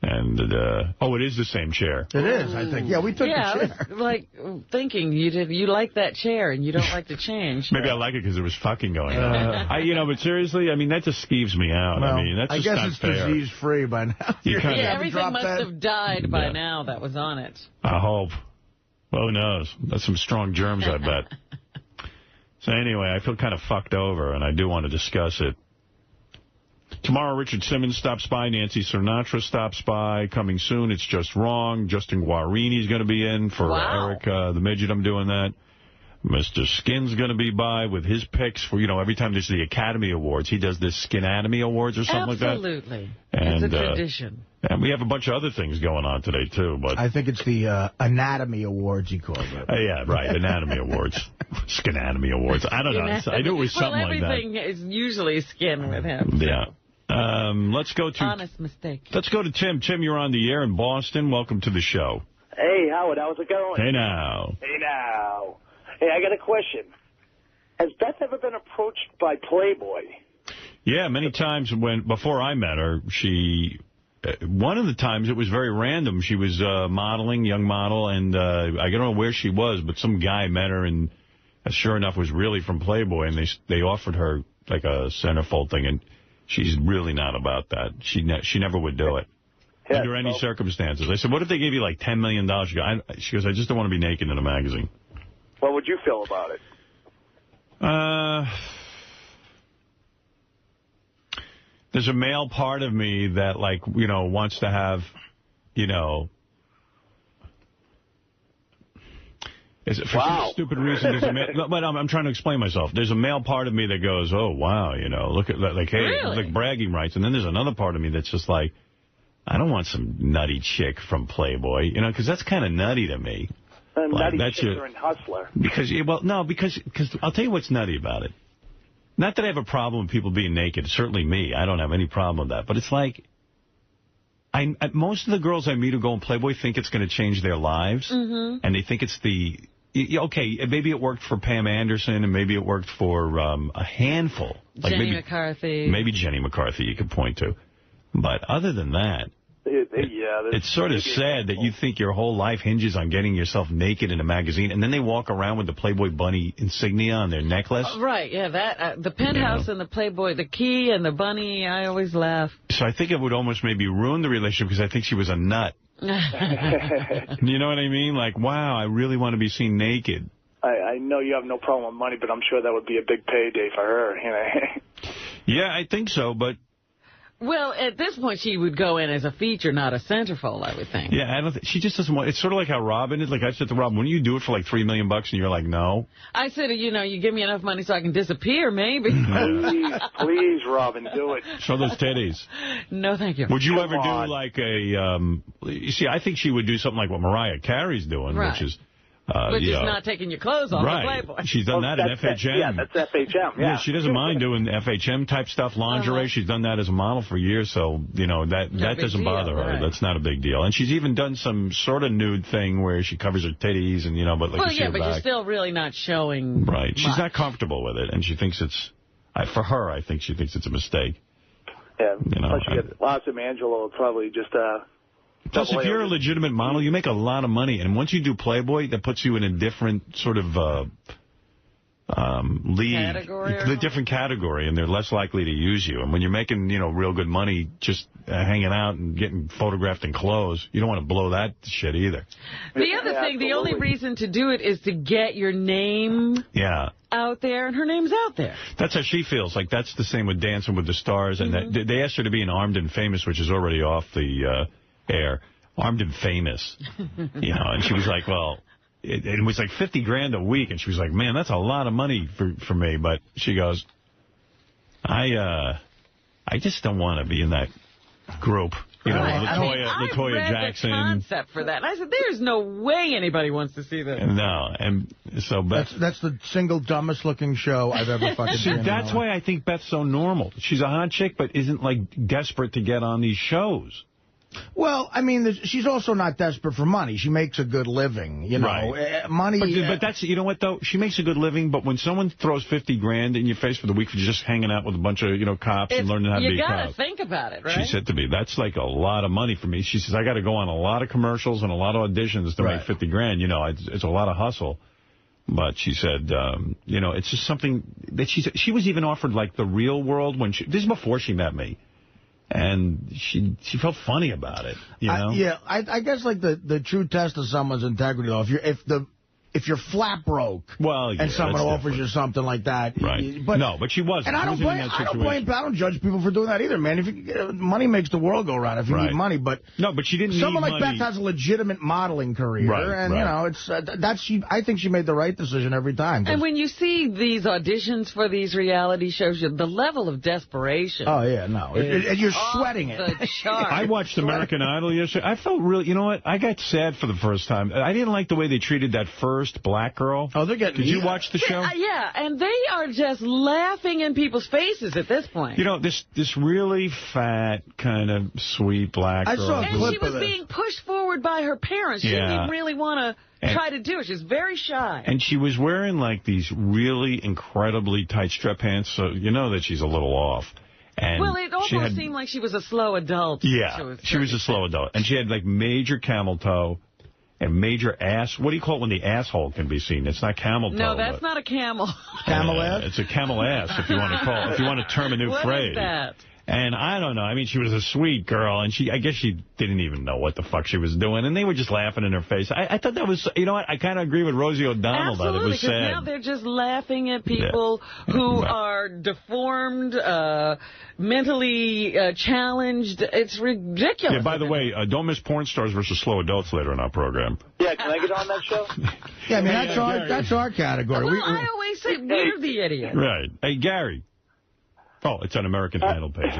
And, it is the same chair. It is, I think. Yeah, we took the chair. I was, like, thinking you like that chair and you don't like to change. Maybe I like it because there was fucking going on. But seriously, I mean, that just skeeves me out. Well, I mean, that's just not fair. I guess it's disease-free by now. Everything must have died by now that was on it. I hope. Who knows? That's some strong germs, I bet. So anyway, I feel kind of fucked over, and I do want to discuss it. Tomorrow, Richard Simmons stops by. Nancy Sinatra stops by. Coming soon, It's Just Wrong. Justin Guarini's going to be in for Eric the Midget. I'm doing that. Mr. Skin's going to be by with his picks for, every time there's the Academy Awards, he does this Skinatomy Awards or something like that. Absolutely. And, it's a tradition. And we have a bunch of other things going on today, too. But I think it's the Anatomy Awards, he called it. Yeah, right, Anatomy Awards. Skinatomy Awards. I don't know. I knew it was something like that. Everything is usually skin with him. Yeah. Let's go to... Honest mistake. Let's go to Tim. Tim, you're on the air in Boston. Welcome to the show. Hey, Howard, how's it going? Hey, now. Hey, now. Hey, I got a question. Has Beth ever been approached by Playboy? Yeah, many times before I met her, one of the times it was very random. She was modeling, young model, and I don't know where she was, but some guy met her and sure enough was really from Playboy, and they offered her like a centerfold thing, and she's really not about that. She never would do it. Yeah, under any circumstances. I said, what if they gave you like $10 million? She goes, I just don't want to be naked in a magazine. What would you feel about it? There's a male part of me that, like, wants to have, for some stupid reason, but I'm trying to explain myself. There's a male part of me that goes, oh, wow, look at that, like, hey, it's like bragging rights. And then there's another part of me that's just like, I don't want some nutty chick from Playboy, because that's kind of nutty to me. Nutty chicks are in Hustler. Because I'll tell you what's nutty about it. Not that I have a problem with people being naked. Certainly me. I don't have any problem with that. But it's like, most of the girls I meet who go on Playboy think it's going to change their lives. Mm-hmm. And they think it's okay, maybe it worked for Pam Anderson, and maybe it worked for a handful. Like Jenny McCarthy. Maybe Jenny McCarthy you could point to. But other than that, it's sort of sad that you think your whole life hinges on getting yourself naked in a magazine, and then they walk around with the Playboy bunny insignia on their necklace. Right, yeah, that the penthouse and the Playboy, the key and the bunny, I always laugh. So I think it would almost maybe ruin the relationship because I think she was a nut. You know what I mean? Like, wow, I really want to be seen naked. I know you have no problem with money, but I'm sure that would be a big payday for her. Yeah, I think so, but... Well, at this point, she would go in as a feature, not a centerfold, I would think. Yeah, I don't. She just doesn't want. It's sort of like how Robin is. Like I said to Robin, wouldn't you do it for like $3 million? And you're like, no. I said, you give me enough money so I can disappear, maybe. Please, Robin, do it. Show those titties. No, thank you. Would you ever do like a? You see, I think she would do something like what Mariah Carey's doing, which is Which is you know, not taking your clothes off right. the Playboy. She's done that in FHM. Yeah, that's FHM. Yeah, she doesn't mind doing FHM type stuff, lingerie. She's done that as a model for years, so you know that doesn't bother her. Right. That's not a big deal. And she's even done some sort of nude thing where she covers her titties and but like you see her but back. you're still really not showing. Right. Much. She's not comfortable with it, and she thinks it's for her. I think she thinks it's a mistake. Yeah. Plus, you get Los Angelo probably just. Plus, if you're a legitimate model, you make a lot of money. And once you do Playboy, that puts you in a different sort of league. A different category, and they're less likely to use you. And when you're making, real good money just hanging out and getting photographed in clothes, you don't want to blow that shit either. The other thing, the only reason to do it is to get your name out there, and her name's out there. That's how she feels. Like, that's the same with Dancing with the Stars. And they asked her to be in Armed and Famous, which is already off the... air, Armed and Famous, and she was like, well, it was like $50,000 a week, and she was like, man, that's a lot of money for me, but she goes, I just don't want to be in that group, Latoya Jackson. The concept for that, and I said, there's no way anybody wants to see this. No, and so Beth... That's the single dumbest looking show I've ever fucking seen. See, that's why I think Beth's so normal. She's a hot chick, but isn't, like, desperate to get on these shows. Well, I mean, she's also not desperate for money. She makes a good living, Right. Money. But that's, you know what, though? She makes a good living, but when someone throws $50,000 in your face for the week for just hanging out with a bunch of, cops and learning how to be a cop. You got to think about it, right? She said to me, that's like a lot of money for me. She says, I got to go on a lot of commercials and a lot of auditions to make $50,000. It's a lot of hustle. But she said, it's just something that she was even offered, like, the Real World when this is before she met me. And she felt funny about it, I guess like the true test of someone's integrity, though, if you're flat broke, and someone offers you something like that, right? But she wasn't. And I don't judge people for doing that either, man. If money makes the world go round. If you need money, but she didn't. Someone need like money. Beth has a legitimate modeling career, I think she made the right decision every time. And when you see these auditions for these reality shows, the level of desperation. Oh yeah, no, you're sweating it. I watched American Idol yesterday. I felt really, I got sad for the first time. I didn't like the way they treated that first black girl. Oh, they're getting... Did you watch the show? Yeah, and they are just laughing in people's faces at this point. This really fat, kind of sweet black girl. I saw a clip and she was being pushed forward by her parents. She didn't even really want to try to do it. She was very shy. And she was wearing, like, these really incredibly tight strap pants, so you know that she's a little off. And it almost seemed like she was a slow adult. Yeah, she was a slow adult. And she had, like, major camel toe. And major ass. What do you call it when the asshole can be seen? It's not camel toe. No, that's not a camel. Camel ass? It's a camel ass, if you want to call it. If you want to term a new phrase. What is that? And I don't know. I mean, she was a sweet girl, and I guess she didn't even know what the fuck she was doing, and they were just laughing in her face. I thought that was, you know what? I kind of agree with Rosie O'Donnell that it was sad. Absolutely, because now they're just laughing at people who are deformed, mentally challenged. It's ridiculous. Yeah, by the way, don't miss Porn Stars versus Slow Adults later in our program. Yeah, can I get on that show? Yeah, I mean, that's our category. Well, I always say we're the idiot. Right. Hey, Gary. Oh, it's on American Idol page.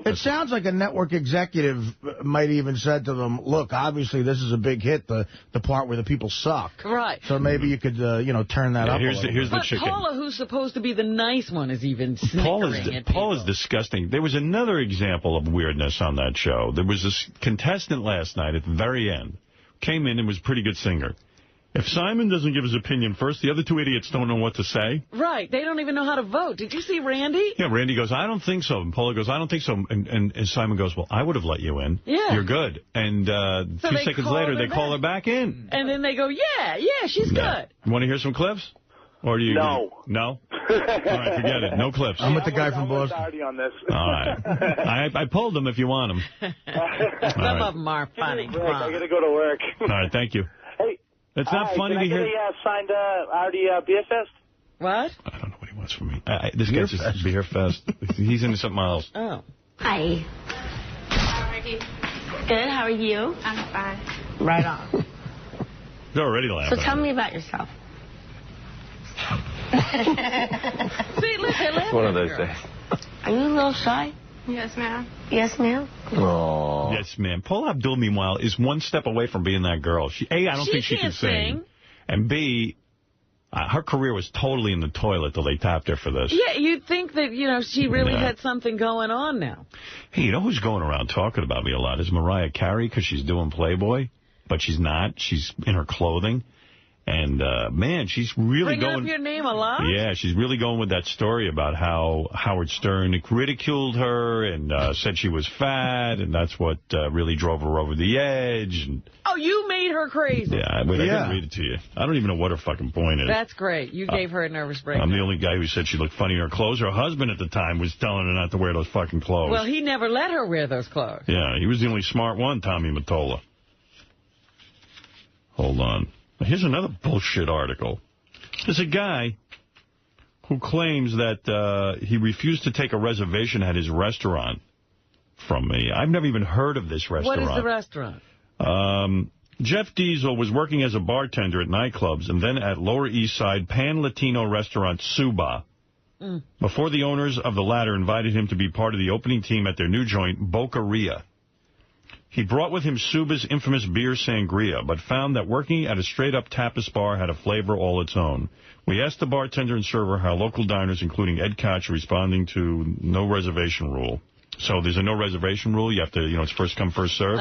It sounds like a network executive might even said to them, look, obviously this is a big hit, the part where the people suck. Right. So maybe you could, turn that up a little bit. But Paula, who's supposed to be the nice one, is even snickering at people. Paula's disgusting. There was another example of weirdness on that show. There was this contestant last night at the very end. Came in and was a pretty good singer. If Simon doesn't give his opinion first, the other two idiots don't know what to say. Right. They don't even know how to vote. Did you see Randy? Yeah, Randy goes, I don't think so. And Paula goes, I don't think so. And Simon goes, well, I would have let you in. Yeah. You're good. And 2 seconds later, they call her back in. And then they go, yeah, she's good. You want to hear some clips? Or do you? No. No? All right, forget it. No clips. I'm with the guy from Boston. On this. All right. I pulled them if you want them. Some of them are funny. I got to go to work. All right, thank you. Hey. It's not funny to hear. Signed Artie Beer Fest? What? I don't know what he wants from me. This guy's just Beer Fest. He's into something else. Oh. Hi. How are you? Good. How are you? I'm fine. Right on. They're already laughing. So tell me about yourself. See, listen. One of those days. Are you a little shy? Yes, ma'am. Yes, ma'am. Oh. Yes, ma'am. Paula Abdul, meanwhile, is one step away from being that girl. I don't think she can sing. And B, her career was totally in the toilet till they tapped her for this. Yeah, you'd think that, she really had something going on now. Hey, you know who's going around talking about me a lot is Mariah Carey, because she's doing Playboy, but she's not. She's in her clothing. And, man, she's really Bringing up your name a lot? Yeah, she's really going with that story about how Howard Stern ridiculed her and said she was fat, and that's what really drove her over the edge. And, oh, you made her crazy. Yeah, wait, I can read it to you. I don't even know what her fucking point is. That's great. You gave her a nervous breakdown. I'm the only guy who said she looked funny in her clothes. Her husband at the time was telling her not to wear those fucking clothes. Well, he never let her wear those clothes. Yeah, he was the only smart one, Tommy Mottola. Hold on. Here's another bullshit article. There's a guy who claims that he refused to take a reservation at his restaurant from me. I've never even heard of this restaurant. What is the restaurant? Jeff Diesel was working as a bartender at nightclubs and then at Lower East Side Pan-Latino restaurant Suba. Before the owners of the latter invited him to be part of the opening team at their new joint, Boqueria. He brought with him Suba's infamous beer sangria, but found that working at a straight-up tapas bar had a flavor all its own. We asked the bartender and server how local diners, including Ed Koch, are responding to no reservation rule. So there's a no reservation rule. You have to, it's first come, first serve.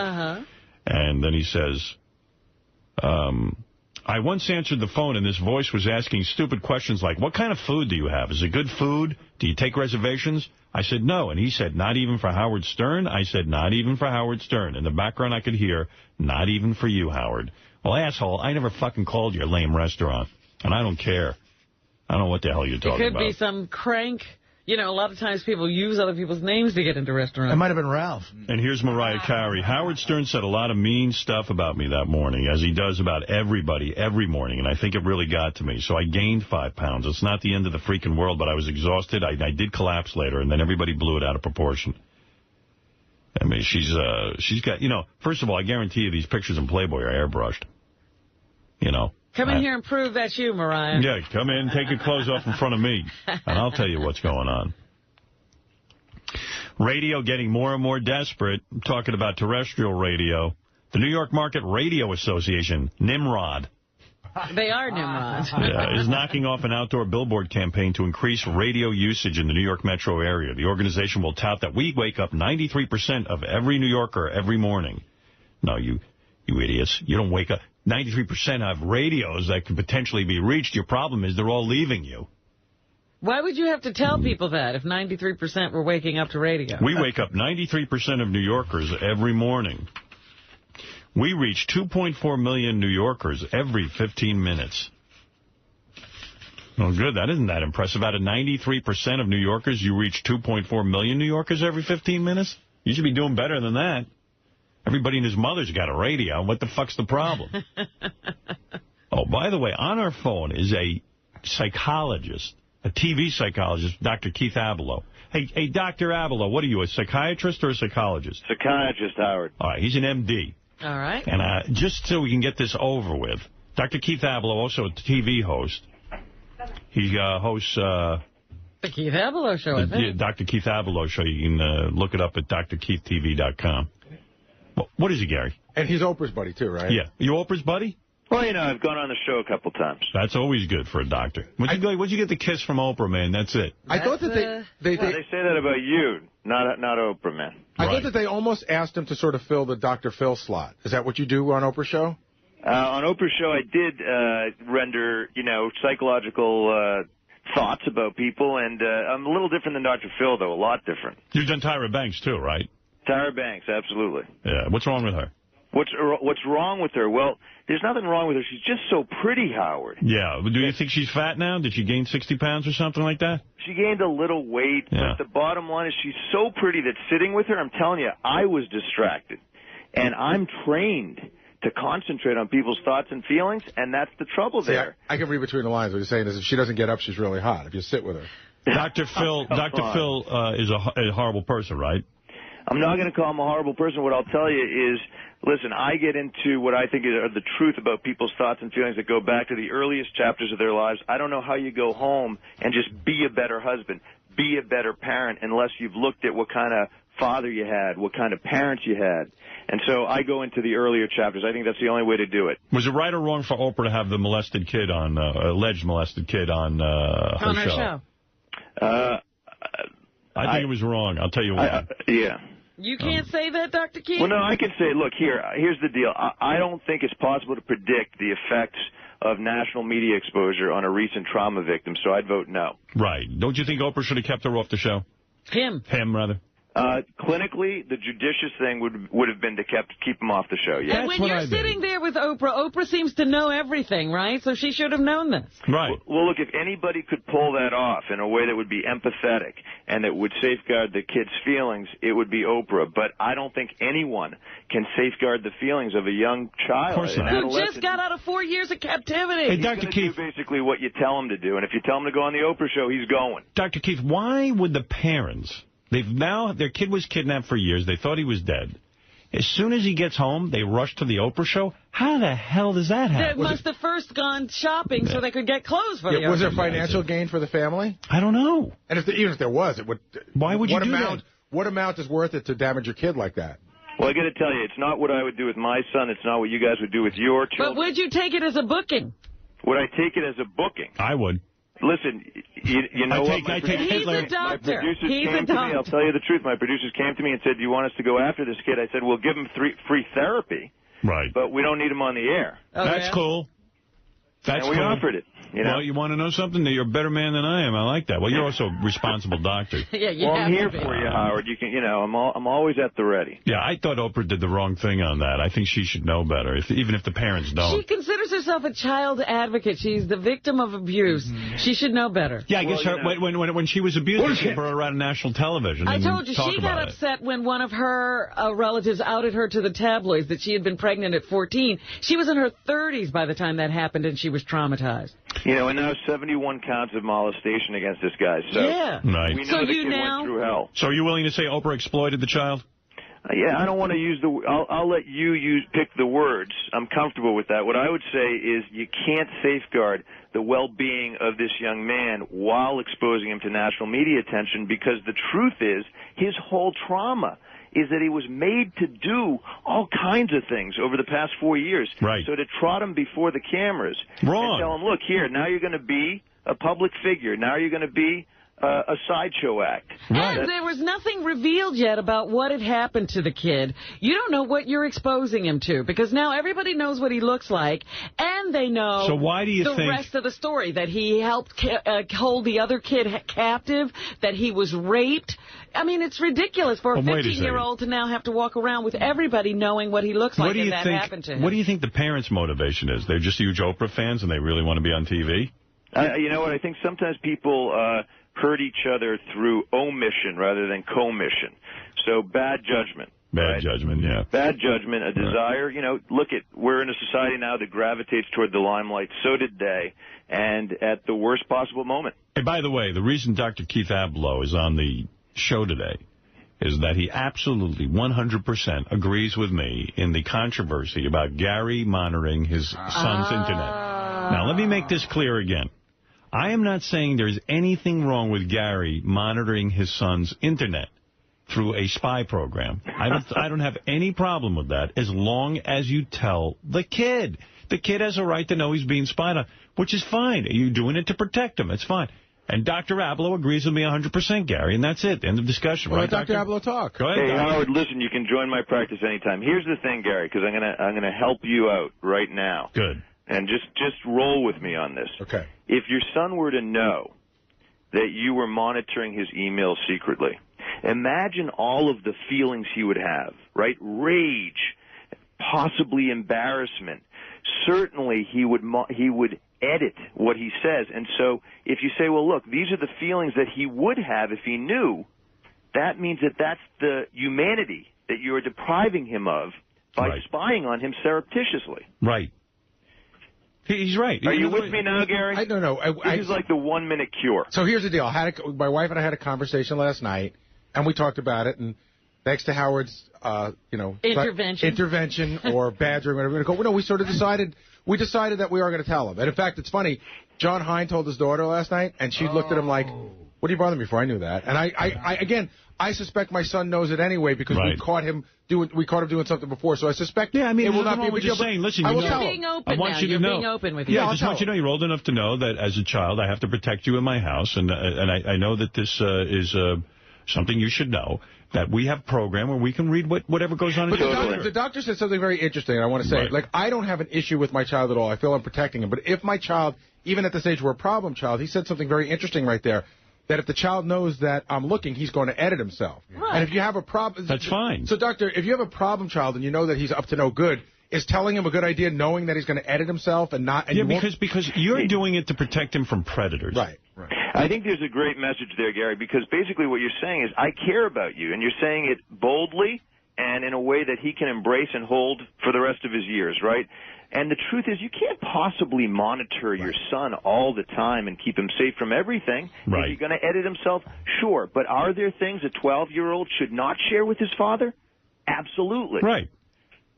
And then he says, I once answered the phone, and this voice was asking stupid questions like, what kind of food do you have? Is it good food? Do you take reservations? I said, no. And he said, not even for Howard Stern? I said, not even for Howard Stern. In the background, I could hear, not even for you, Howard. Well, asshole, I never fucking called your lame restaurant. And I don't care. I don't know what the hell you're talking about. It could be some crank. A lot of times people use other people's names to get into restaurants. It might have been Ralph. And here's Mariah Carey. Howard Stern said a lot of mean stuff about me that morning, as he does about everybody every morning, and I think it really got to me. So I gained 5 pounds. It's not the end of the freaking world, but I was exhausted. I did collapse later, and then everybody blew it out of proportion. I mean, she's got, first of all, I guarantee you these pictures in Playboy are airbrushed. Come in here and prove that's you, Mariah. Yeah, come in, take your clothes off in front of me, and I'll tell you what's going on. Radio getting more and more desperate. I'm talking about terrestrial radio. The New York Market Radio Association, Nimrod. They are Nimrod. Is knocking off an outdoor billboard campaign to increase radio usage in the New York metro area. The organization will tout that we wake up 93% of every New Yorker every morning. No, you idiots. You don't wake up. 93% have radios that could potentially be reached. Your problem is they're all leaving you. Why would you have to tell people that if 93% were waking up to radio? We wake up 93% of New Yorkers every morning. We reach 2.4 million New Yorkers every 15 minutes. Oh, good. That isn't that impressive. Out of 93% of New Yorkers, you reach 2.4 million New Yorkers every 15 minutes? You should be doing better than that. Everybody and his mother's got a radio. What the fuck's the problem? Oh, by the way, on our phone is a psychologist, a TV psychologist, Dr. Keith Abelo. Hey, Dr. Abelo, what are you, a psychiatrist or a psychologist? Psychiatrist, Howard. All right, he's an MD. All right. And just so we can get this over with, Dr. Keith Abelo, also a TV host. He hosts... the Keith Abelo Show, I think. Dr. Keith Abelo Show. You can look it up at drkeithtv.com. What is he, Gary? And he's Oprah's buddy, too, right? Yeah. You Oprah's buddy? Well, I've gone on the show a couple times. That's always good for a doctor. When'd you get the kiss from Oprah, man? That's it. I thought that they say that about you, not Oprah, man. I thought that they almost asked him to sort of fill the Dr. Phil slot. Is that what you do on Oprah's show? On Oprah's show, I did render, psychological thoughts about people, and I'm a little different than Dr. Phil, though, a lot different. You've done Tyra Banks, too, right? Tyra Banks, absolutely. Yeah. What's wrong with her? What's wrong with her? Well, there's nothing wrong with her. She's just so pretty, Howard. Yeah. Do you think she's fat now? Did she gain 60 pounds or something like that? She gained a little weight, but the bottom line is she's so pretty that sitting with her, I'm telling you, I was distracted. And I'm trained to concentrate on people's thoughts and feelings, and that's the trouble there. I can read between the lines. What you're saying is if she doesn't get up, she's really hot, if you sit with her. Dr. Phil is a horrible person, right? I'm not going to call him a horrible person. What I'll tell you is, listen, I get into what I think are the truth about people's thoughts and feelings that go back to the earliest chapters of their lives. I don't know how you go home and just be a better husband, be a better parent, unless you've looked at what kind of father you had, what kind of parents you had. And so I go into the earlier chapters. I think that's the only way to do it. Was it right or wrong for Oprah to have the molested kid on, alleged molested kid on her show? I think it was wrong. I'll tell you why. Yeah. You can't say that, Dr. Keith? Well, no, I can say, look, here's the deal. I don't think it's possible to predict the effects of national media exposure on a recent trauma victim, so I'd vote no. Right. Don't you think Oprah should have kept her off the show? Him, rather. Clinically, the judicious thing would have been to keep him off the show. Yeah. And when you're sitting there with Oprah seems to know everything, right? So she should have known this. Right. Well, look, if anybody could pull that off in a way that would be empathetic and that would safeguard the kid's feelings, it would be Oprah. But I don't think anyone can safeguard the feelings of a young child. Of course not. Who just got out of 4 years of captivity. Hey, Dr. Keith. Do basically what you tell him to do. And if you tell him to go on the Oprah show, he's going. Dr. Keith, why would the parents... Their kid was kidnapped for years. They thought he was dead. As soon as he gets home, they rush to the Oprah show. How the hell does that happen? They must have first gone shopping so they could get clothes for the Oprah. Was there financial gain for the family? I don't know. And even if there was, it would. Why would you do that? What amount is worth it to damage your kid like that? Well, I got to tell you, it's not what I would do with my son. It's not what you guys would do with your children. But would you take it as a booking? Would I take it as a booking? I would. Listen, you know what? He's a doctor. He's a doctor. I'll tell you the truth. My producers came to me and said, do you want us to go after this kid? I said, we'll give him free therapy. Right. But we don't need him on the air. That's cool. And we offered it. You know? Well, you want to know something? You're a better man than I am. I like that. Well, you're also a responsible doctor. Well, I'm here for you, Howard. You can, I'm always at the ready. Yeah, I thought Oprah did the wrong thing on that. I think she should know better, even if the parents don't. She considers herself a child advocate. She's the victim of abuse. She should know better. Yeah, I guess when she was abused, she brought her out on national television. I told you, she got upset when one of her relatives outed her to the tabloids that she had been pregnant at 14. She was in her 30s by the time that happened, and she was traumatized. And now 71 counts of molestation against this guy. So yeah. Right. We know the kid went through hell. So are you willing to say Oprah exploited the child? Yeah, I don't want to use I'll let you pick the words. I'm comfortable with that. What I would say is you can't safeguard the well-being of this young man while exposing him to national media attention, because the truth is his whole trauma is that he was made to do all kinds of things over the past 4 years. Right. So to trot him before the cameras and tell him, look, here, now you're going to be a public figure. Now you're going to be a sideshow act. Right. And there was nothing revealed yet about what had happened to the kid. You don't know what you're exposing him to, because now everybody knows what he looks like, and they know the rest of the story, that he helped hold the other kid captive, that he was raped. I mean, it's ridiculous for a 15-year-old to now have to walk around with everybody knowing what he looks like and that happened to him. What do you think the parents' motivation is? They're just huge Oprah fans and they really want to be on TV? You know what? I think sometimes people hurt each other through omission rather than commission. So bad judgment. Bad judgment, yeah. Bad judgment, a desire. We're in a society now that gravitates toward the limelight. So did they, and at the worst possible moment. Hey, by the way, the reason Dr. Keith Ablow is on the show today is that he absolutely 100% agrees with me in the controversy about Gary monitoring his son's internet. Now, let me make this clear again. I am not saying there's anything wrong with Gary monitoring his son's internet through a spy program. I don't have any problem with that, as long as you tell the kid. The kid has a right to know he's being spied on, which is fine. You're doing it to protect him. It's fine. And Dr. Ablow agrees with me 100%, Gary, and that's it. End of discussion. Well, right, Dr. Ablow, talk. Go ahead, Hey, Howard, listen, you can join my practice anytime. Here's the thing, Gary, because I'm gonna help you out right now. Good. And just roll with me on this. Okay. If your son were to know that you were monitoring his emails secretly, imagine all of the feelings he would have, right? Rage, possibly embarrassment. Certainly he would edit what he says. And so if you say, well, look, these are the feelings that he would have if he knew, that means that that's the humanity that you are depriving him of by spying on him surreptitiously. Right. He's right. Are you with me now, Gary? I don't know. This is like the 1-minute cure. So here's the deal. My wife and I had a conversation last night, and we talked about it. And thanks to Howard's, intervention or badgering, whatever we're going to go. No, we sort of decided that we are going to tell him. And in fact, it's funny. John Hein told his daughter last night, and she looked at him like, What do you bother me for? I knew that. And I suspect my son knows it anyway because we caught him doing something before. So I suspect it will not be a big deal. Saying, listen, I want you to know. Being open with you. Yeah, I just want you to know you're old enough to know that as a child I have to protect you in my house, and I know that this is something you should know. That we have a program where we can read whatever goes on. But the doctor said something very interesting, and I want to say, like, I don't have an issue with my child at all. I feel I'm protecting him. But if my child, even at the stage we're a problem child, he said something very interesting right there, that if the child knows that I'm looking, he's going to edit himself. Right. And if you have a problem... That's fine. So, doctor, if you have a problem child and you know that he's up to no good, is telling him a good idea, knowing that he's going to edit himself and not... And because you're doing it to protect him from predators. Right. I think there's a great message there, Gary, because basically what you're saying is, I care about you, and you're saying it boldly and in a way that he can embrace and hold for the rest of his years, right? And the truth is, you can't possibly monitor your son all the time and keep him safe from everything. Right. Is he going to edit himself? Sure. But are there things a 12-year-old should not share with his father? Absolutely. Right.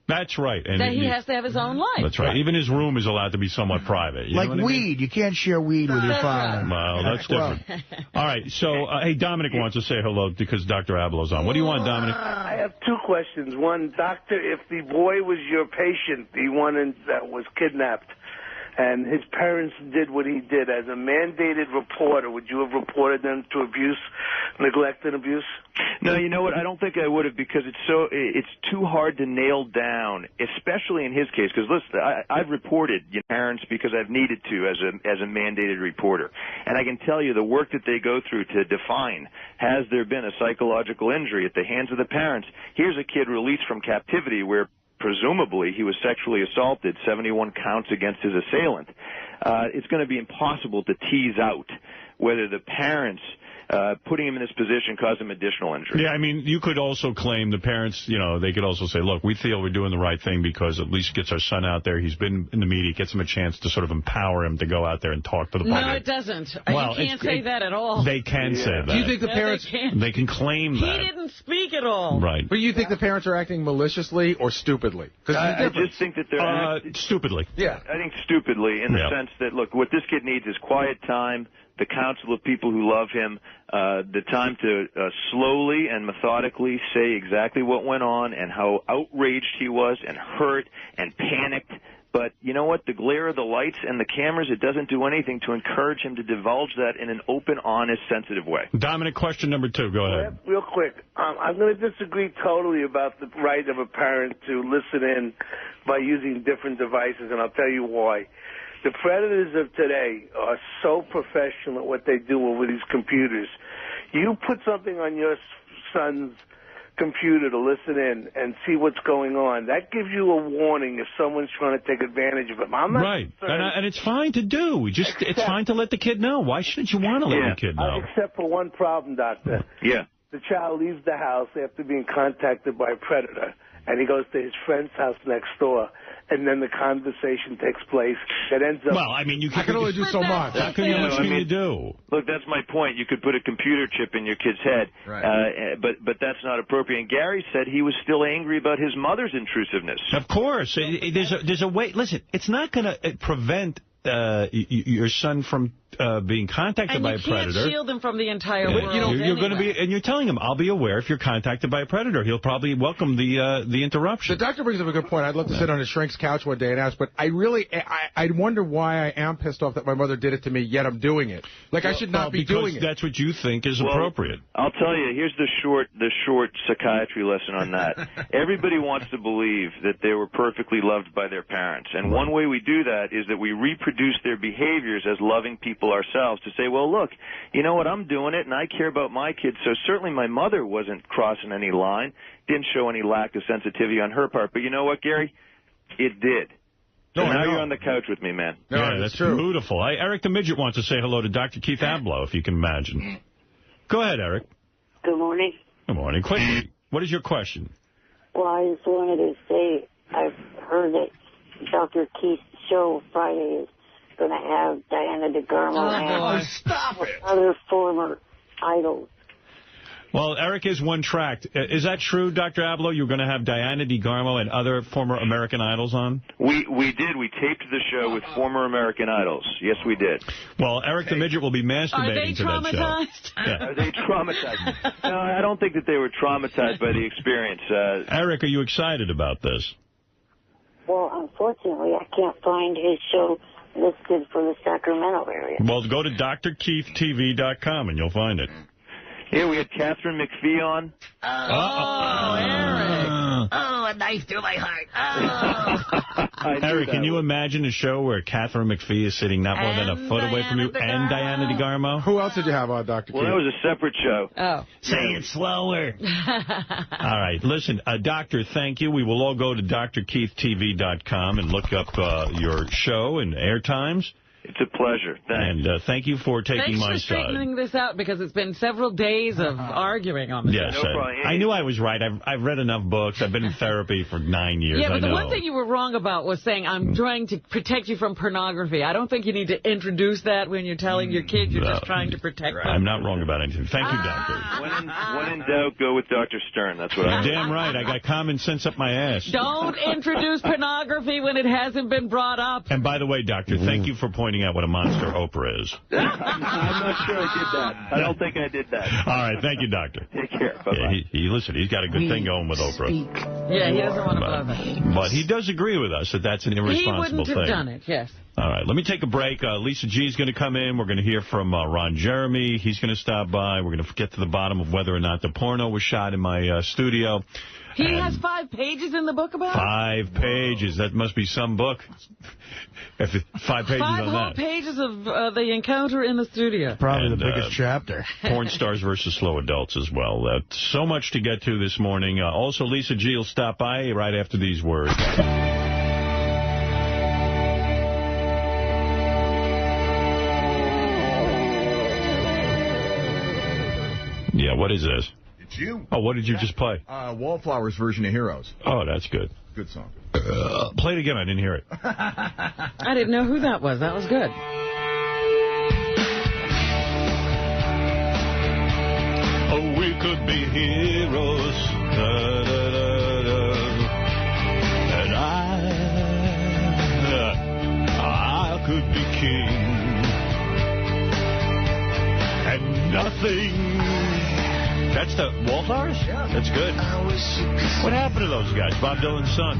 That's right. And that he has to have his own life. That's right. Even his room is allowed to be somewhat private. You like know what weed. I mean? You can't share weed with your father. Well, that's different. All right. So, hey, Dominic wants to say hello because Dr. Abelo's on. What do you want, Dominic? I have two questions. One, doctor, if the boy was your patient, the one that was kidnapped, and his parents did what he did, as a mandated reporter, would you have reported them to abuse, neglect and abuse? No, you know what? I don't think I would have, because it's too hard to nail down, especially in his case. Because listen, I've reported parents because I've needed to as a mandated reporter, and I can tell you the work that they go through to define, has there been a psychological injury at the hands of the parents? Here's a kid released from captivity where presumably he was sexually assaulted, 71 counts against his assailant. It's going to be impossible to tease out whether the parents putting him in this position caused him additional injury. Yeah, I mean, you could also claim the parents, they could also say, look, we feel we're doing the right thing because at least it gets our son out there. He's been in the media. It gets him a chance to sort of empower him to go out there and talk to the public. No, it doesn't. Well, you can't say that at all. They can say that. Do you think the parents... They can claim that. He didn't speak at all. Right. But you think the parents are acting maliciously or stupidly? I just think that they're... stupidly. Yeah. I think stupidly in the sense that, look, what this kid needs is quiet time, the counsel of people who love him, the time to slowly and methodically say exactly what went on and how outraged he was and hurt and panicked. But you know what? The glare of the lights and the cameras, it doesn't do anything to encourage him to divulge that in an open, honest, sensitive way. Dominic, question number 2. Go ahead. Real quick. I'm going to disagree totally about the right of a parent to listen in by using different devices, and I'll tell you why. The predators of today are so professional at what they do with these computers. You put something on your son's computer to listen in and see what's going on. That gives you a warning if someone's trying to take advantage of him. I'm not right. And it's fine to do. It's fine to let the kid know. Why shouldn't you want to let the kid know? Except for one problem, Doctor. Yeah. The child leaves the house after being contacted by a predator, and he goes to his friend's house next door, and then the conversation takes place that ends up... Well, I mean, I can only do so much. How can you do? Look, that's my point. You could put a computer chip in your kid's head, right. But that's not appropriate. And Gary said he was still angry about his mother's intrusiveness. Of course. There's a way... Listen, it's not going to prevent your son from being contacted by a predator. And you can't shield him from the entire world. You're going to be, and you're telling him, I'll be aware if you're contacted by a predator. He'll probably welcome the interruption. The doctor brings up a good point. I'd love to sit on his shrink's couch one day and ask, but I wonder why I am pissed off that my mother did it to me, yet I'm doing it. Like, I should not be doing it. That's what you think is appropriate. I'll tell you, here's the short psychiatry lesson on that. Everybody wants to believe that they were perfectly loved by their parents. And one way we do that is that we reproduce their behaviors as loving people ourselves to say, well, look, you know what, I'm doing it, and I care about my kids, so certainly my mother wasn't crossing any line, didn't show any lack of sensitivity on her part. But you know what, Gary? It did. So now you're on the couch with me, man. Yeah, that's true. Beautiful. Eric the Midget wants to say hello to Dr. Keith Ablow, if you can imagine. Go ahead, Eric. Good morning. Good morning. Quickly, what is your question? Well, I just wanted to say I've heard that Dr. Keith's show Friday is going to have Diana DeGarmo and stop it. other former idols. Well, Eric is one-tracked. Is that true, Dr. Abloh? You're going to have Diana DeGarmo and other former American Idols on? We did. We taped the show with former American Idols. Yes, we did. Well, Eric the Midget will be masturbating to that show. Yeah. Are they traumatized? No, I don't think that they were traumatized by the experience. Eric, are you excited about this? Well, unfortunately, I can't find his show listed for the Sacramento area. Well, go to drkeithtv.com and you'll find it. Here we had Catherine McPhee on. Oh, Eric. Oh, a knife through my heart. Oh. Eric, can you imagine a show where Catherine McPhee is sitting not more than a foot away from you and Diana DeGarmo? Who else did you have on, Dr. Well, that was a separate show. Oh. Say it slower. All right. Listen, Doctor, thank you. We will all go to drkeithtv.com and look up your show and air times. It's a pleasure. Thanks. And thank you for taking my side. Thanks for straightening this out, because it's been several days of arguing on the yes, show. I knew I was right. I've read enough books. I've been in therapy for 9 years. Yeah, but I know. The one thing you were wrong about was saying, I'm trying to protect you from pornography. I don't think you need to introduce that when you're telling your kids you're just trying to protect them. I'm not wrong about anything. Thank you, Doctor. When in doubt, go with Dr. Stern. That's what You're damn right. I got common sense up my ass. Don't introduce pornography when it hasn't been brought up. And by the way, Doctor, thank you for pointing out what a monster Oprah is. I'm not sure I did that. I don't think I did that. All right. Thank you, Doctor. Take care. Bye-bye. Yeah, listen, he's got a good thing going with Oprah. Yeah, he doesn't want to blow that. But he does agree with us that that's an irresponsible thing. He wouldn't have done it, yes. All right, let me take a break. Lisa G is going to come in. We're going to hear from Ron Jeremy. He's going to stop by. We're going to get to the bottom of whether or not the porno was shot in my studio. He has 5 pages in the book about it? 5 pages. That must be some book. 5 pages on that. 5 whole pages of the encounter in the studio. Probably the biggest chapter. Porn stars versus slow adults as well. So much to get to this morning. Also, Lisa G will stop by right after these words. Yeah, what is this? It's you. Oh, what did you just play? Wallflowers version of Heroes. Oh, that's good. Good song. Play it again. I didn't hear it. I didn't know who that was. That was good. Oh, we could be heroes. Da, da, da, da. And I could be king. And nothing. That's the Wallflowers? Yeah. That's good. What happened to those guys? Bob Dylan's son.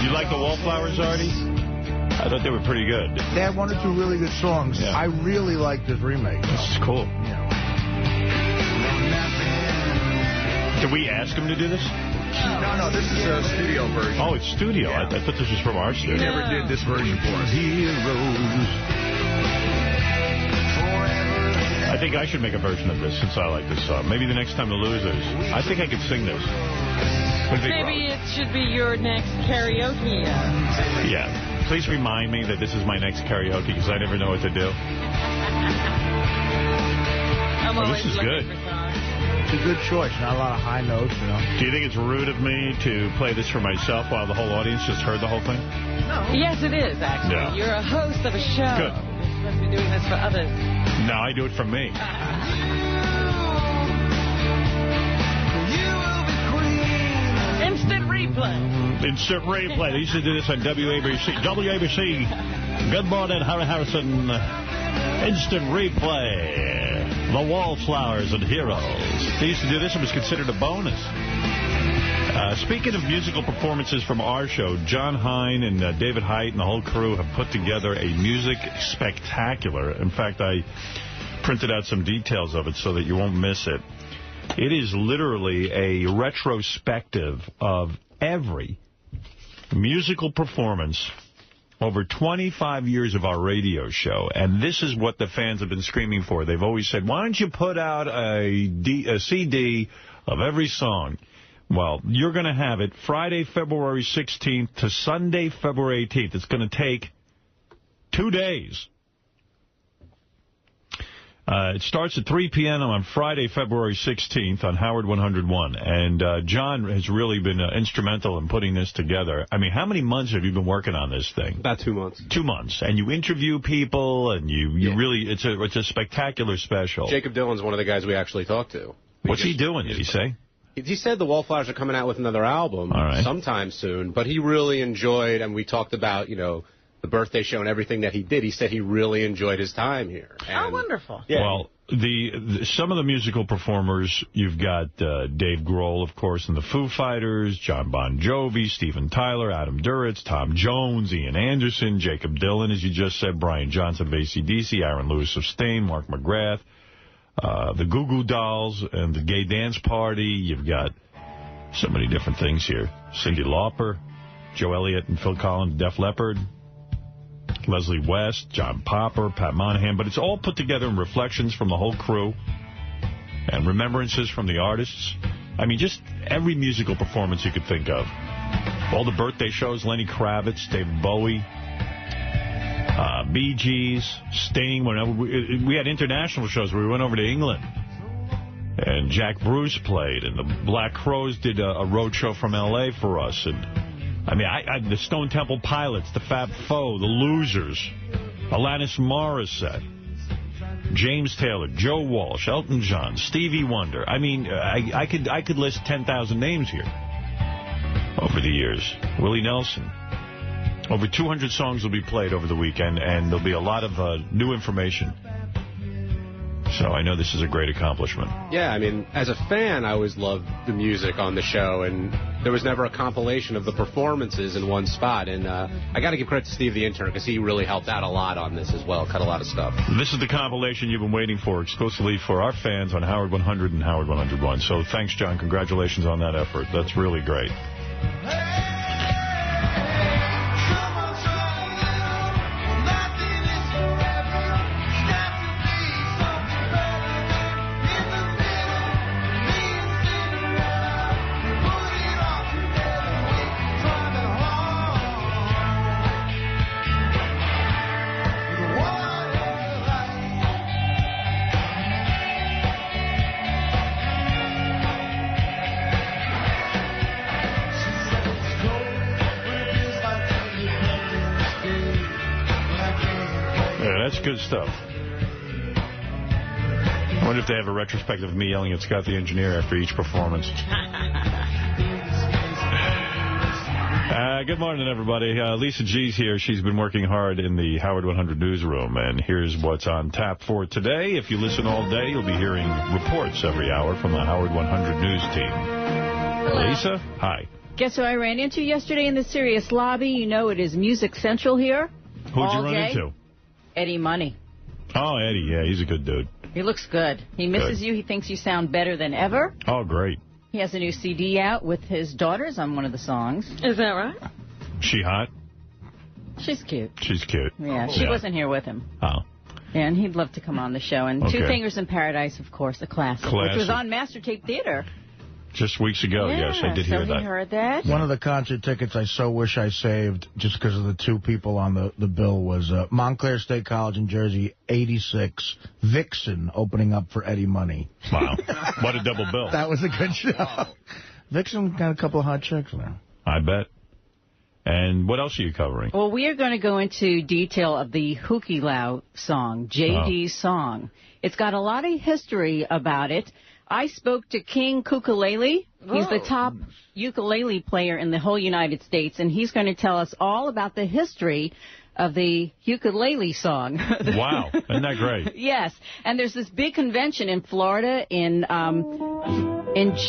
You like the Wallflowers, Artie? I thought they were pretty good. They had 1 or 2 really good songs. Yeah. I really liked this remake. This is cool. Yeah. Did we ask him to do this? No, this is a studio version. Oh, it's studio. Yeah. I thought this was from our studio. He never did this version for us. Heroes. I think I should make a version of this since I like this song. Maybe the next time the Losers. I think I could sing this. Maybe it should be your next karaoke. Yeah. Please remind me that this is my next karaoke because I never know what to do. This is good. It's a good choice. Not a lot of high notes, you know. Do you think it's rude of me to play this for myself while the whole audience just heard the whole thing? No. Yes, it is, actually. Yeah. You're a host of a show. Good. You're supposed to be doing this for others. No, I do it for me. Instant replay. Instant replay. They used to do this on WABC. WABC. Good morning, Harry Harrison. Instant replay. The Wallflowers and Heroes. They used to do this. It was considered a bonus. Speaking of musical performances from our show, John Hine and David Height and the whole crew have put together a music spectacular. In fact, I printed out some details of it so that you won't miss it. It is literally a retrospective of every musical performance over 25 years of our radio show. And this is what the fans have been screaming for. They've always said, why don't you put out a CD of every song? Well, you're going to have it Friday, February 16th to Sunday, February 18th. It's going to take 2 days. It starts at 3 p.m. on Friday, February 16th on Howard 101. And John has really been instrumental in putting this together. I mean, how many months have you been working on this thing? About 2 months. 2 months. And you interview people, and you really, it's a spectacular special. Jacob Dylan's one of the guys we actually talked to. What's he doing, did he say? He said the Wallflowers are coming out with another album sometime soon, but he really enjoyed, and we talked about, the birthday show and everything that he did. He said he really enjoyed his time here. And wonderful. Yeah. Well, some of the musical performers, you've got Dave Grohl, of course, and the Foo Fighters, John Bon Jovi, Steven Tyler, Adam Duritz, Tom Jones, Ian Anderson, Jacob Dylan, as you just said, Brian Johnson of AC/DC, Aaron Lewis of Stain, Mark McGrath, the Goo Goo Dolls, and the Gay Dance Party. You've got so many different things here. Cyndi Lauper, Joe Elliott and Phil Collins, Def Leppard, Leslie West, John Popper, Pat Monahan, but it's all put together in reflections from the whole crew and remembrances from the artists. I mean, just every musical performance you could think of. All the birthday shows, Lenny Kravitz, David Bowie, Bee Gees, Sting. We had international shows where we went over to England. And Jack Bruce played, and the Black Crowes did a road show from L.A. for us. And I mean, the Stone Temple Pilots, the Fab Four, the Losers, Alanis Morissette, James Taylor, Joe Walsh, Elton John, Stevie Wonder. I mean, I could list 10,000 names here over the years. Willie Nelson. Over 200 songs will be played over the weekend, and there'll be a lot of new information. So I know this is a great accomplishment. Yeah, I mean, as a fan, I always loved the music on the show, and there was never a compilation of the performances in one spot. And I got to give credit to Steve the intern, because he really helped out a lot on this as well, cut a lot of stuff. This is the compilation you've been waiting for, exclusively for our fans on Howard 100 and Howard 101. So thanks, John. Congratulations on that effort. That's really great. Good stuff. I wonder if they have a retrospective of me yelling at Scott the engineer after each performance. Good morning, everybody. Lisa G's here. She's been working hard in the Howard 100 newsroom, and here's what's on tap for today. If you listen all day, you'll be hearing reports every hour from the Howard 100 news team. Hello. Lisa, hi. Guess who I ran into yesterday in the Sirius lobby? You know it is Music Central here. Who'd you run into? Eddie Money. Oh, Eddie, yeah, he's a good dude. He looks good. He misses you. He thinks you sound better than ever. Oh, great. He has a new CD out with his daughters on one of the songs. Is that right? She hot? She's cute. She's cute. Yeah, she wasn't here with him. Oh. And he'd love to come on the show. And Two Fingers in Paradise, of course, a classic, which was on Master Tape Theater. Just weeks ago, yes, I did hear that. Heard that. One of the concert tickets I so wish I saved, just because of the two people on the bill, was Montclair State College in Jersey, 86, Vixen, opening up for Eddie Money. Wow. What a double bill. That was a good show. Vixen got a couple of hot chicks there. I bet. And what else are you covering? Well, we are going to go into detail of the Hukilau song, JD's song. It's got a lot of history about it. I spoke to King Kukulele. He's the top ukulele player in the whole United States, and he's going to tell us all about the history of the ukulele song. Wow. Isn't that great? Yes. And there's this big convention in Florida in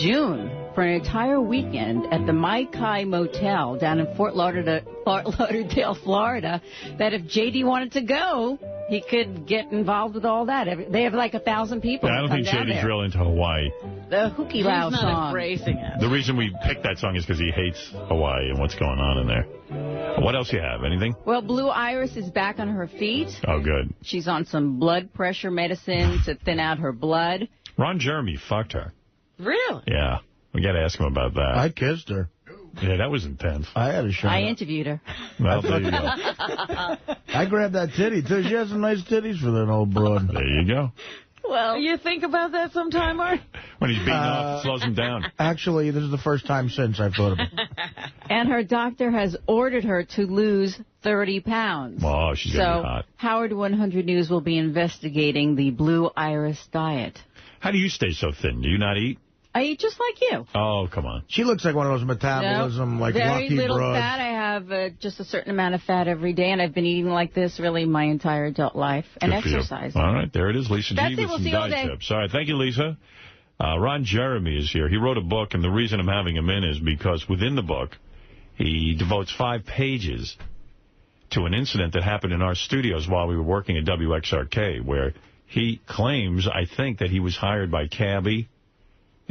June for an entire weekend at the Mai Kai Motel down in Fort Lauderdale, Florida, that if J.D. wanted to go, he could get involved with all that. They have like 1,000 people. Yeah, I don't think J.D.'s real into Hawaii. The Hukilau song. He's not embracing it. The reason we picked that song is because he hates Hawaii and what's going on in there. What else you have? Anything? Well, Blue Iris is back on her feet. Oh, good. She's on some blood pressure medicine to thin out her blood. Ron Jeremy fucked her. Really? Yeah. We got to ask him about that. I kissed her. Yeah, that was intense. I had a shot. I interviewed her. Well, there you go. I grabbed that titty, too. She has some nice titties for that old broad. There you go. Well, you think about that sometime, Art? When he's beaten off, it slows him down. Actually, this is the first time since I've thought of it. And her doctor has ordered her to lose 30 pounds. Oh, she's going to be hot. Howard 100 News will be investigating the Blue Iris diet. How do you stay so thin? Do you not eat? I eat just like you. Oh, come on. She looks like one of those metabolism, like very lucky little broads. fat. I have just a certain amount of fat every day, and I've been eating like this really my entire adult life and Good for you. exercise. All right, there it is, Lisa That's G. it. with We'll some see you all diet day. tips. All right, thank you, Lisa. Ron Jeremy is here. He wrote a book, and the reason I'm having him in is because within the book, he devotes 5 pages to an incident that happened in our studios while we were working at WXRK, where he claims, I think, that he was hired by Cabby.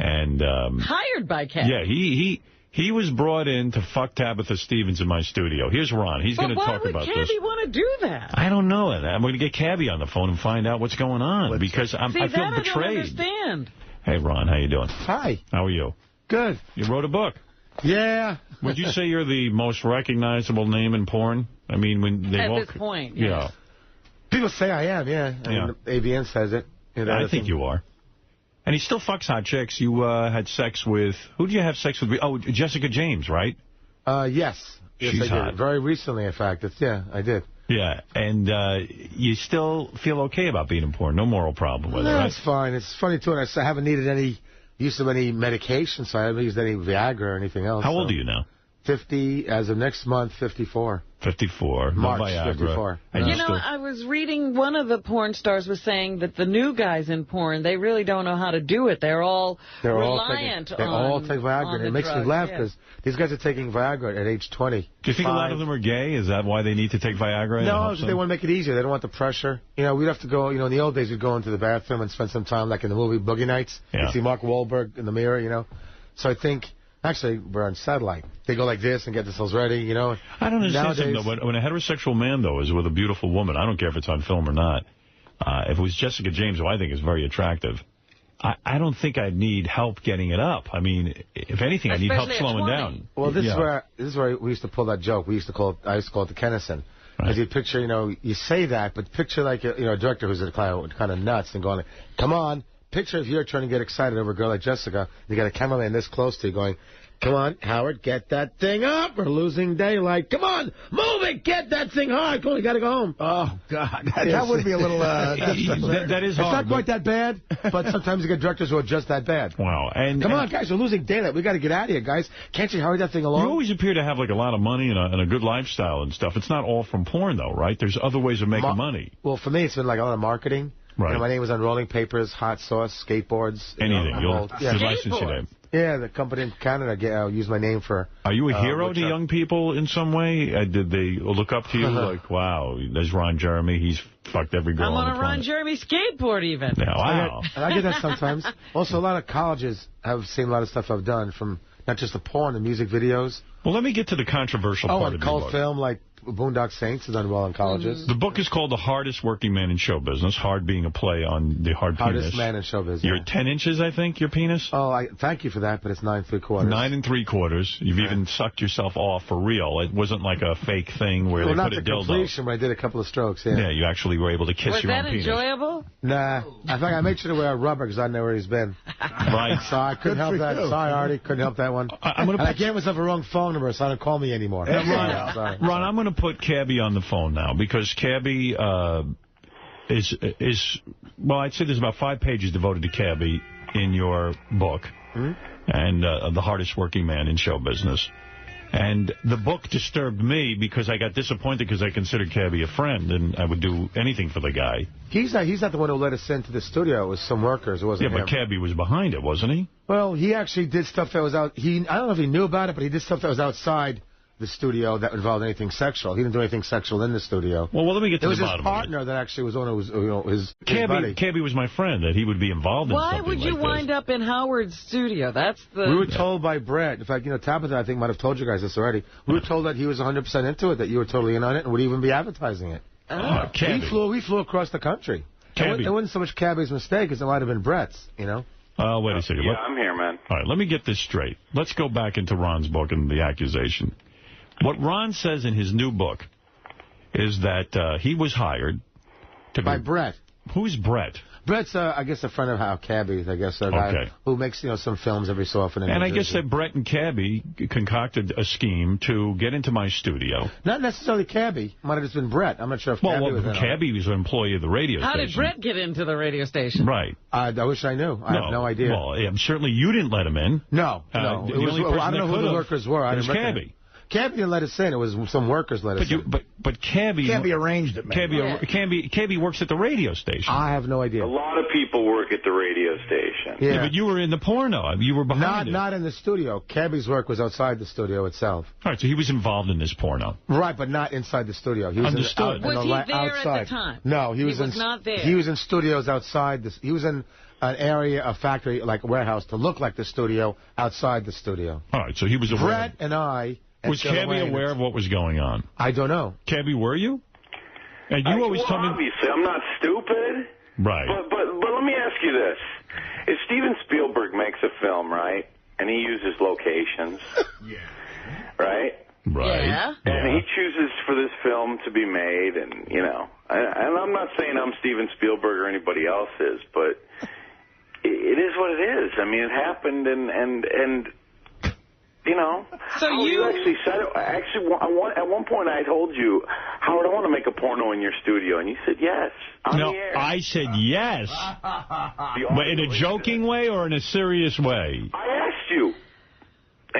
And hired by Cabby? Yeah, he was brought in to fuck Tabitha Stevens in my studio. Here's Ron. He's going to talk about this. Why would Cabby want to do that? I don't know. I'm going to get Cabby on the phone and find out what's going on because I feel betrayed. I don't understand. Hey, Ron, how you doing? Hi. How are you? Good. You wrote a book. Yeah. Would you say you're the most recognizable name in porn? I mean, when they at this point, yeah. yes. People say I am, yeah. I mean, AVN says it. I think you are. And he still fucks hot chicks. You had sex with... Who did you have sex with? Oh, Jessica James, right? Yes. Yes, She's I did. hot. Very recently, in fact. I did. Yeah, and you still feel okay about being in porn. No moral problem with it, right? That's fine. It's funny, too, and I haven't needed any use of any medication, so I haven't used any Viagra or anything else. How old are you now? 50, as of next month, 54. 54. March, no Viagra. 54. And You know, I was reading one of the porn stars was saying that the new guys in porn, they really don't know how to do it. They're all reliant They all on take Viagra. on And it the makes me drugs, laugh yes. because these guys are taking Viagra at age 20. Do you think a lot of them are gay? Is that why they need to take Viagra? No, they want to make it easier. They don't want the pressure. You know, we'd have to go, in the old days, we'd go into the bathroom and spend some time, like in the movie Boogie Nights. Yeah. You'd see Mark Wahlberg in the mirror, So I think... Actually, we're on satellite. They go like this and get themselves ready, I don't understand something, though. When a heterosexual man, though, is with a beautiful woman, I don't care if it's on film or not. If it was Jessica James, who I think is very attractive, I don't think I'd need help getting it up. I mean, if anything, I need help slowing down. Well, this is where we used to pull that joke. I used to call it the Kennison. Because you picture, you say that, but picture like a director who's kind of nuts and going, come on. Picture if you're trying to get excited over a girl like Jessica, you got a cameraman this close to you going, come on, Howard, get that thing up. We're losing daylight. Come on, move it. Get that thing hard. Come on, you got to go home. Oh, God. That would be a little... that is hard. It's not quite that bad, but sometimes you get directors who are just that bad. Wow. Come on, guys, we're losing daylight. We got to get out of here, guys. Can't you hurry that thing along? You always appear to have like a lot of money and a good lifestyle and stuff. It's not all from porn, though, right? There's other ways of making money. Well, for me, it's been like a lot of marketing. Right. My name was on rolling papers, hot sauce, skateboards. Anything. You'll license your name. Yeah, the company in Canada I'll use my name for... Are you a hero to young people in some way? Did they look up to you like, wow, there's Ron Jeremy. He's fucked every girl I'm on on a Ron Jeremy skateboard even. Yeah, wow. I get that sometimes. Also, a lot of colleges have seen a lot of stuff I've done, from not just the porn, the music videos. Well, let me get to the controversial part of and your cult book. film like Boondock Saints has done well in colleges. The book is called The Hardest Working Man in Show Business, hard being a play on the hard penis. Hardest man in show business. You're 10 inches, I think, your penis? Oh, thank you for that, but it's 9 3/4. 9 3/4. You've even sucked yourself off for real. It wasn't like a fake thing where they put a dildo. Not the completion, but I did a couple of strokes, yeah. Yeah, you actually were able to kiss your own penis. Was that enjoyable? Nah. In fact, I made sure to wear a rubber because I know where he's been. Right. So I couldn't help that. Sorry, Artie. Couldn't help that one. I gave myself a wrong phone number, so I don't call me anymore. Ron, I'm going to put Cabby on the phone now because Cabby is well, I'd say there's about 5 pages devoted to Cabby in your book, and The Hardest Working Man in Show Business. And the book disturbed me because I got disappointed because I considered Cabby a friend, and I would do anything for the guy. He's not the one who let us into the studio. It was some workers. It wasn't him. Yeah, but Cabby was behind it, wasn't he? Well, he actually did stuff that was out. I don't know if he knew about it, but he did stuff that was outside the studio that involved anything sexual. He didn't do anything sexual in the studio. Well, let me get to the bottom of it. It was his partner that actually was on his buddy. Cabby was my friend, that he would be involved in something like this. Why would you wind up in Howard's studio? That's the... We were told by Brett. In fact, Tabitha, I think, might have told you guys this already. We were told that he was 100% into it, that you were totally in on it, and would even be advertising it. We flew across the country. It wasn't so much Cabby's mistake as it might have been Brett's, Wait a second. Yeah, I'm here, man. All right, let me get this straight. Let's go back into Ron's book and the accusation. What Ron says in his new book is that he was hired to by Brett. Who's Brett? Brett's, I guess, a friend of Hal Cabby's, I guess, a guy who makes, some films every so often. And I guess that Brett and Cabby concocted a scheme to get into my studio. Not necessarily Cabby. Might have just been Brett. I'm not sure if Cabby was in. Cabby was an employee of the radio station. How did Brett get into the radio station? Right. I wish I knew. I have no idea. Well, certainly you didn't let him in. No. The only person I don't know who the workers were. It was Cabby. Cabby didn't let us in. It was some workers let us in. But Cabby... Cabby arranged it, man. Cabby works at the radio station. I have no idea. A lot of people work at the radio station. Yeah, but you were in the porno. You were behind it. Not in the studio. Cabby's work was outside the studio itself. All right, so he was involved in this porno. Right, but not inside the studio. He was Understood. Was he there outside. at the time? No, he was not there. He was in studios outside. He was in an area, a factory, like a warehouse, to look like the studio outside the studio. All right, so he was aware. Brett and I... Was Cabby aware of what was going on? I don't know. Cabby, were you? And you always tell me... Obviously, I'm not stupid. Right. But let me ask you this. If Steven Spielberg makes a film, right, and he uses locations, right? Right. Yeah. And he chooses for this film to be made, and, and I'm not saying I'm Steven Spielberg or anybody else is, but it is what it is. I mean, it happened, and So you actually said it. Actually, at one point I told you, Howard, I want to make a porno in your studio, and you said yes. No, I said yes. But in a joking way or in a serious way? I asked you.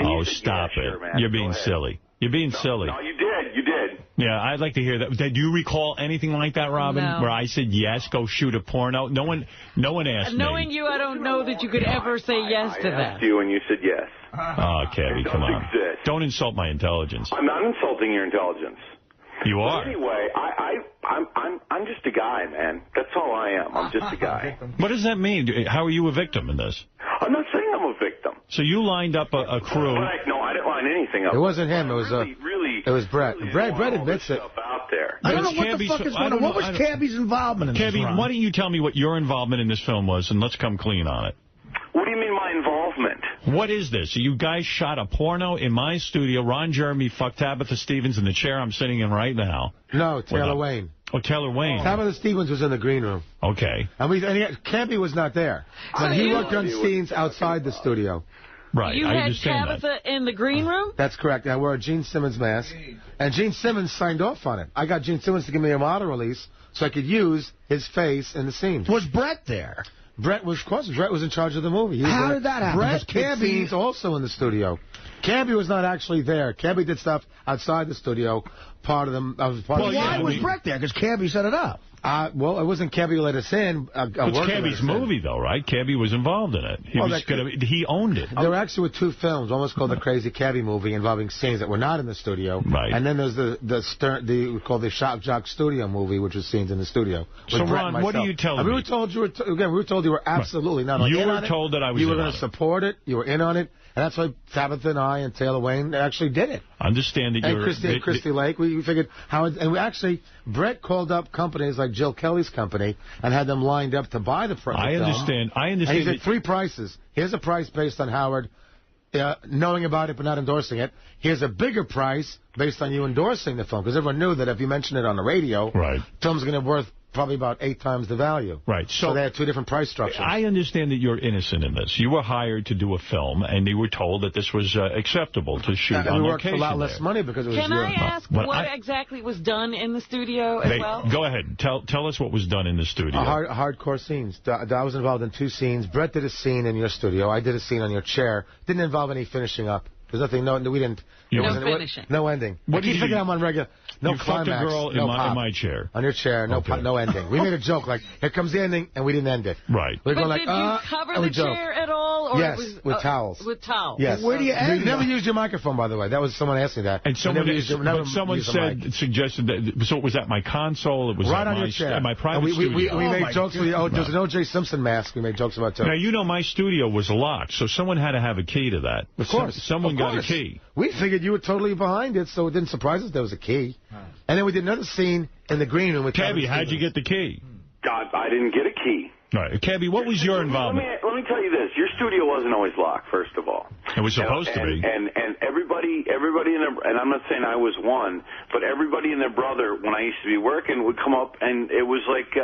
Oh, stop it. Sure, man. You're being silly. You're being silly. No, you did. You did. Yeah, I'd like to hear that. Do you recall anything like that, Robin? No. Where I said, yes, go shoot a porno? No one asked me. Knowing you, I don't know that you could ever say yes to that. I asked you, and you said yes. Oh, Cabby, come on. Exist. Don't insult my intelligence. I'm not insulting your intelligence. You are. But anyway, I'm just a guy, man. That's all I am. I'm just a guy. What does that mean? How are you a victim in this? I'm not saying I'm a victim. So you lined up a crew. No, I didn't line anything up. It wasn't him. It was it was Brett. Brett admits it. Out there. I don't know what the fuck is going on. What was Cabby's involvement in this? Cabby, why don't you tell me what your involvement in this film was, and let's come clean on it. What do you mean my involvement? What is this? You guys shot a porno in my studio. Ron Jeremy fucked Tabitha Stevens in the chair I'm sitting in right now. No, Taylor Wayne. Oh, Taylor Wayne. Tabitha Stevens was in the green room. Okay. And Cabby was not there. But he worked on scenes outside the studio. Right, you had Tabitha in the green room? That's correct. I wore a Gene Simmons mask. And Gene Simmons signed off on it. I got Gene Simmons to give me a model release so I could use his face in the scenes. Was Brett there? Brett was in charge of the movie. How did that happen? Brett did scenes also in the studio. Cabby was not actually there. Cabby did stuff outside the studio. Why was Brett there? Because Cabby set it up. Well, it wasn't Cabby who let us in. It's Cabby's movie, though, right? Cabby was involved in it. He owned it. There actually were two films. One was called The Crazy Cabby Movie, involving scenes that were not in the studio. Right. And then there's called the Shock Jock Studio Movie, which was scenes in the studio. So, Ron, what are you telling me? We were told you were absolutely not on it. You were told that I was You were going to support it. You were in on it. And that's why Tabitha and I and Taylor Wayne actually did it. Understand that you're... And Christy Lake. We figured Howard... And Brett called up companies like Jill Kelly's company and had them lined up to buy the product. I understand. And he said three prices. Here's a price based on Howard knowing about it but not endorsing it. Here's a bigger price based on you endorsing the film. Because everyone knew that if you mention it on the radio, the film's going to be worth probably about 8 times the value. Right. So they had two different price structures. I understand that you're innocent in this. You were hired to do a film, and you were told that this was acceptable to shoot on location. We worked for a lot less money because it was Can I ask what exactly was done in the studio as well? Go ahead. Tell us what was done in the studio. Hardcore scenes. I was involved in 2 scenes. Brett did a scene in your studio. I did a scene on your chair. Didn't involve any finishing up. There's nothing. We didn't. No finishing. No ending. I keep thinking I'm on regular. No climax. You fucked a girl in my chair. On your chair. No ending. We made a joke like, here comes the ending, and we didn't end it. Right. We're but going did you cover the chair at all? Or yes, it was, with towels. With towels. Yes. Where do you end? You never used your microphone, by the way. That was someone asked me that. And someone suggested that. So it was at my console. It was right on your chair. At my private studio. We made jokes. There's an O.J. Simpson mask. We made jokes about too. Now you know my studio was locked, so someone had to have a key to that. Of course. Someone got a key. We figured you were totally behind it, so it didn't surprise us there was a key. And then we did another scene in the green room with Cabby, how'd you get the key? God, I didn't get a key. All right. Cabby, what was your involvement? Let me me tell you this. Your studio wasn't always locked, first of all. It was supposed to be. And everybody in their, and I'm not saying I was one, but everybody and their brother, when I used to be working, would come up, and it was like,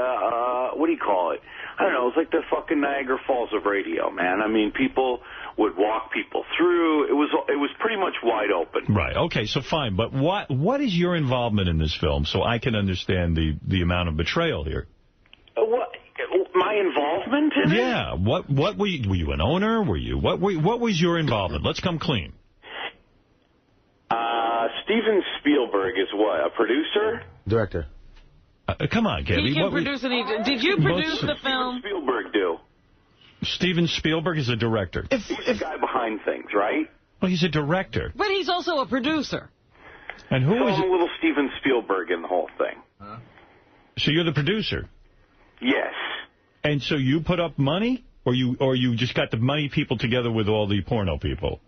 what do you call it? I don't know. It was like the fucking Niagara Falls of radio, man. I mean, people would walk people through. It was pretty much wide open. Right. Okay, so fine. But what is your involvement in this film so I can understand the amount of betrayal here? What? My involvement in it? Yeah. What were you an owner? What was your involvement? Let's come clean. Steven Spielberg is what? A producer? Director. Come on, Gabby. He can produce any. Did you produce the film? Spielberg do. Steven Spielberg is a director. He's the guy behind things, right? Well, he's a director. But he's also a producer. And who is a little Steven Spielberg in the whole thing. So you're the producer? Yes. And so you put up money, or you just got the money people together with all the porno people?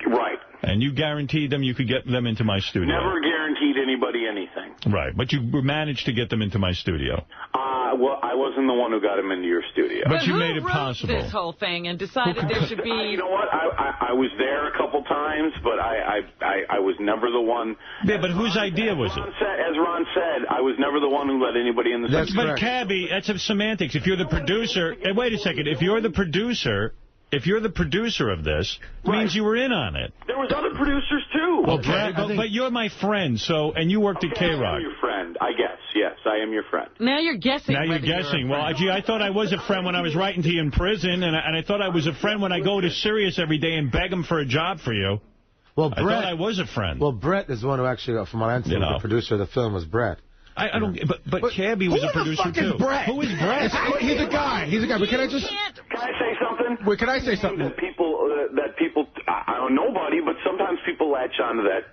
Right. And you guaranteed them you could get them into my studio? Never guaranteed anybody anything. Right, but you managed to get them into my studio. Well, I wasn't the one who got them into your studio. But you made it possible. This whole thing and decided there should be. You know what? I was there a couple times, but I was never the one. Yeah, but whose idea was it? As Ron said, I was never the one who let anybody in the studio. But Cabby, that's a semantics. If you're the producer, wait a second. If you're the producer of this, it means you were in on it. There was other producers too. Well, Brad, but you're my friend, and you worked at K-Rock. I am your friend, I guess. Yes, I am your friend. Now you're guessing. Now you're guessing. Well, gee, I thought I was a friend when I was writing to you in prison, and I thought I was a friend when I go to Sirius every day and beg him for a job for you. Well, I thought I was a friend. Well, Brett is the one who actually, from what I understand, the producer of the film was Brett. I don't. But Cabby was a producer too. Who is Brett? Who is Brett? He's a guy. He's a guy. But can I say something? Wait, can I say something? That people, I don't know nobody, but sometimes people latch on to that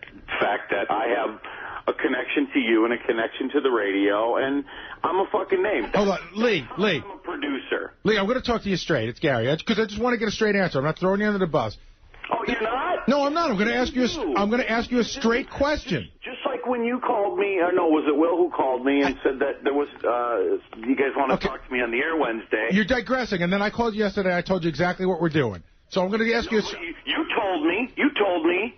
fact that I have a connection to you and a connection to the radio, and I'm a fucking name. Hold on, Lee. I'm a producer. Lee, I'm going to talk to you straight. It's Gary. Because I just want to get a straight answer. I'm not throwing you under the bus. Oh, you're not? No, I'm not. I'm going to ask you a straight question. Just like when you called me, or no, was it Will who called me and said that there was, you guys want to talk to me on the air Wednesday? You're digressing, and then I called you yesterday. I told you exactly what we're doing. So I'm going to ask you. You told me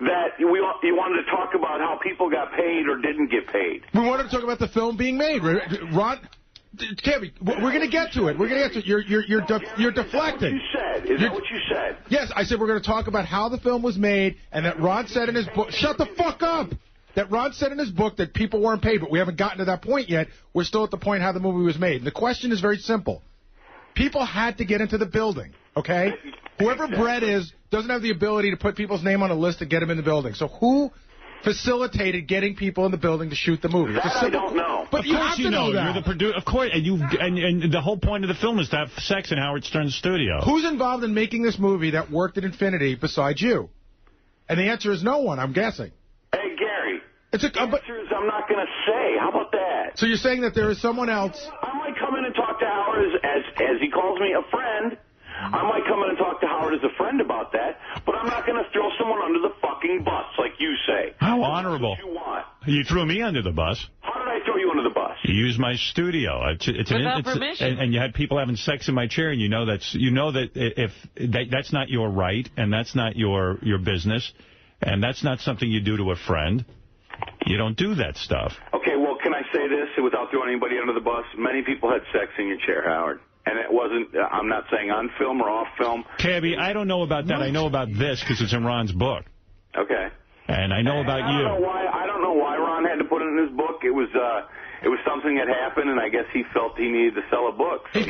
that you wanted to talk about how people got paid or didn't get paid. We wanted to talk about the film being made. Ron, Cabby, we're going to get to it. We're going to get to it. You're deflecting. Is that what you said? Yes, I said we're going to talk about how the film was made, and that Ron said in his book. Shut the fuck up. That Ron said in his book that people weren't paid, but we haven't gotten to that point yet. We're still at the point how the movie was made. And the question is very simple. People had to get into the building, okay? Whoever Brett is doesn't have the ability to put people's name on a list and get them in the building. So who facilitated getting people in the building to shoot the movie? I don't know. But of course you know. You're the producer. Of course, and the whole point of the film is to have sex in Howard Stern's studio. Who's involved in making this movie that worked at Infinity besides you? And the answer is no one, I'm guessing. Hey, Gary. The answer is I'm not going to say. How about that? So you're saying that there is someone else. I might come in and talk to Howard as he calls me a friend. I might come in and talk to Howard as a friend about that, but I'm not going to throw someone under the fucking bus like you say. How honorable. What you want. You threw me under the bus. How did I throw you under the bus? You used my studio. Without permission. And you had people having sex in my chair, and you know that if that's not your right, and that's not your business, and that's not something you do to a friend. You don't do that stuff. Okay, well, can I say this without throwing anybody under the bus? Many people had sex in your chair, Howard. And it wasn't, I'm not saying on film or off film. Cabby, I don't know about that. I know about this because it's in Ron's book. Okay. And I know about you. I don't know why Ron had to put it in his book. It was something that happened, and I guess he felt he needed to sell a book. So he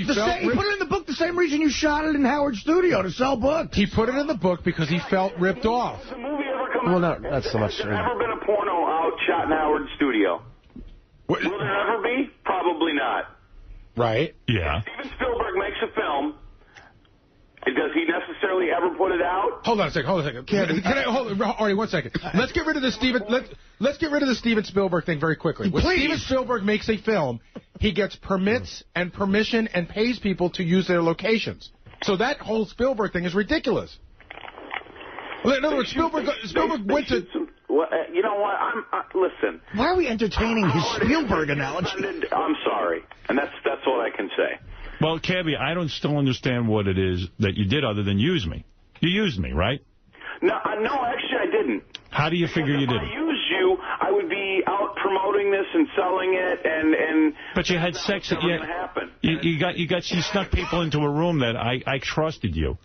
put it in the book the same reason you shot it in Howard's studio, to sell books. He put it in the book because he felt ripped off. Has the movie ever come out? Not so much. Has there ever been a porno out shot in Howard's studio? Will there ever be? Probably not. Right. Yeah. Steven Spielberg makes a film. Does he necessarily ever put it out? Hold on a second. Can I hold on, Artie, 1 second. Let's get rid of the Steven Spielberg thing very quickly. When Steven Spielberg makes a film, he gets permits and permission and pays people to use their locations. So that whole Spielberg thing is ridiculous. In other words, Spielberg went to... Well, you know what? Listen. Why are we entertaining his Spielberg analogy? I'm sorry, and that's what I can say. Well, Cabby, I don't still understand what it is that you did other than use me. You used me, right? No, actually I didn't. How do you figure you didn't? If I used you, I would be out promoting this and selling it, and but you had sex. You snuck people into a room that I trusted you.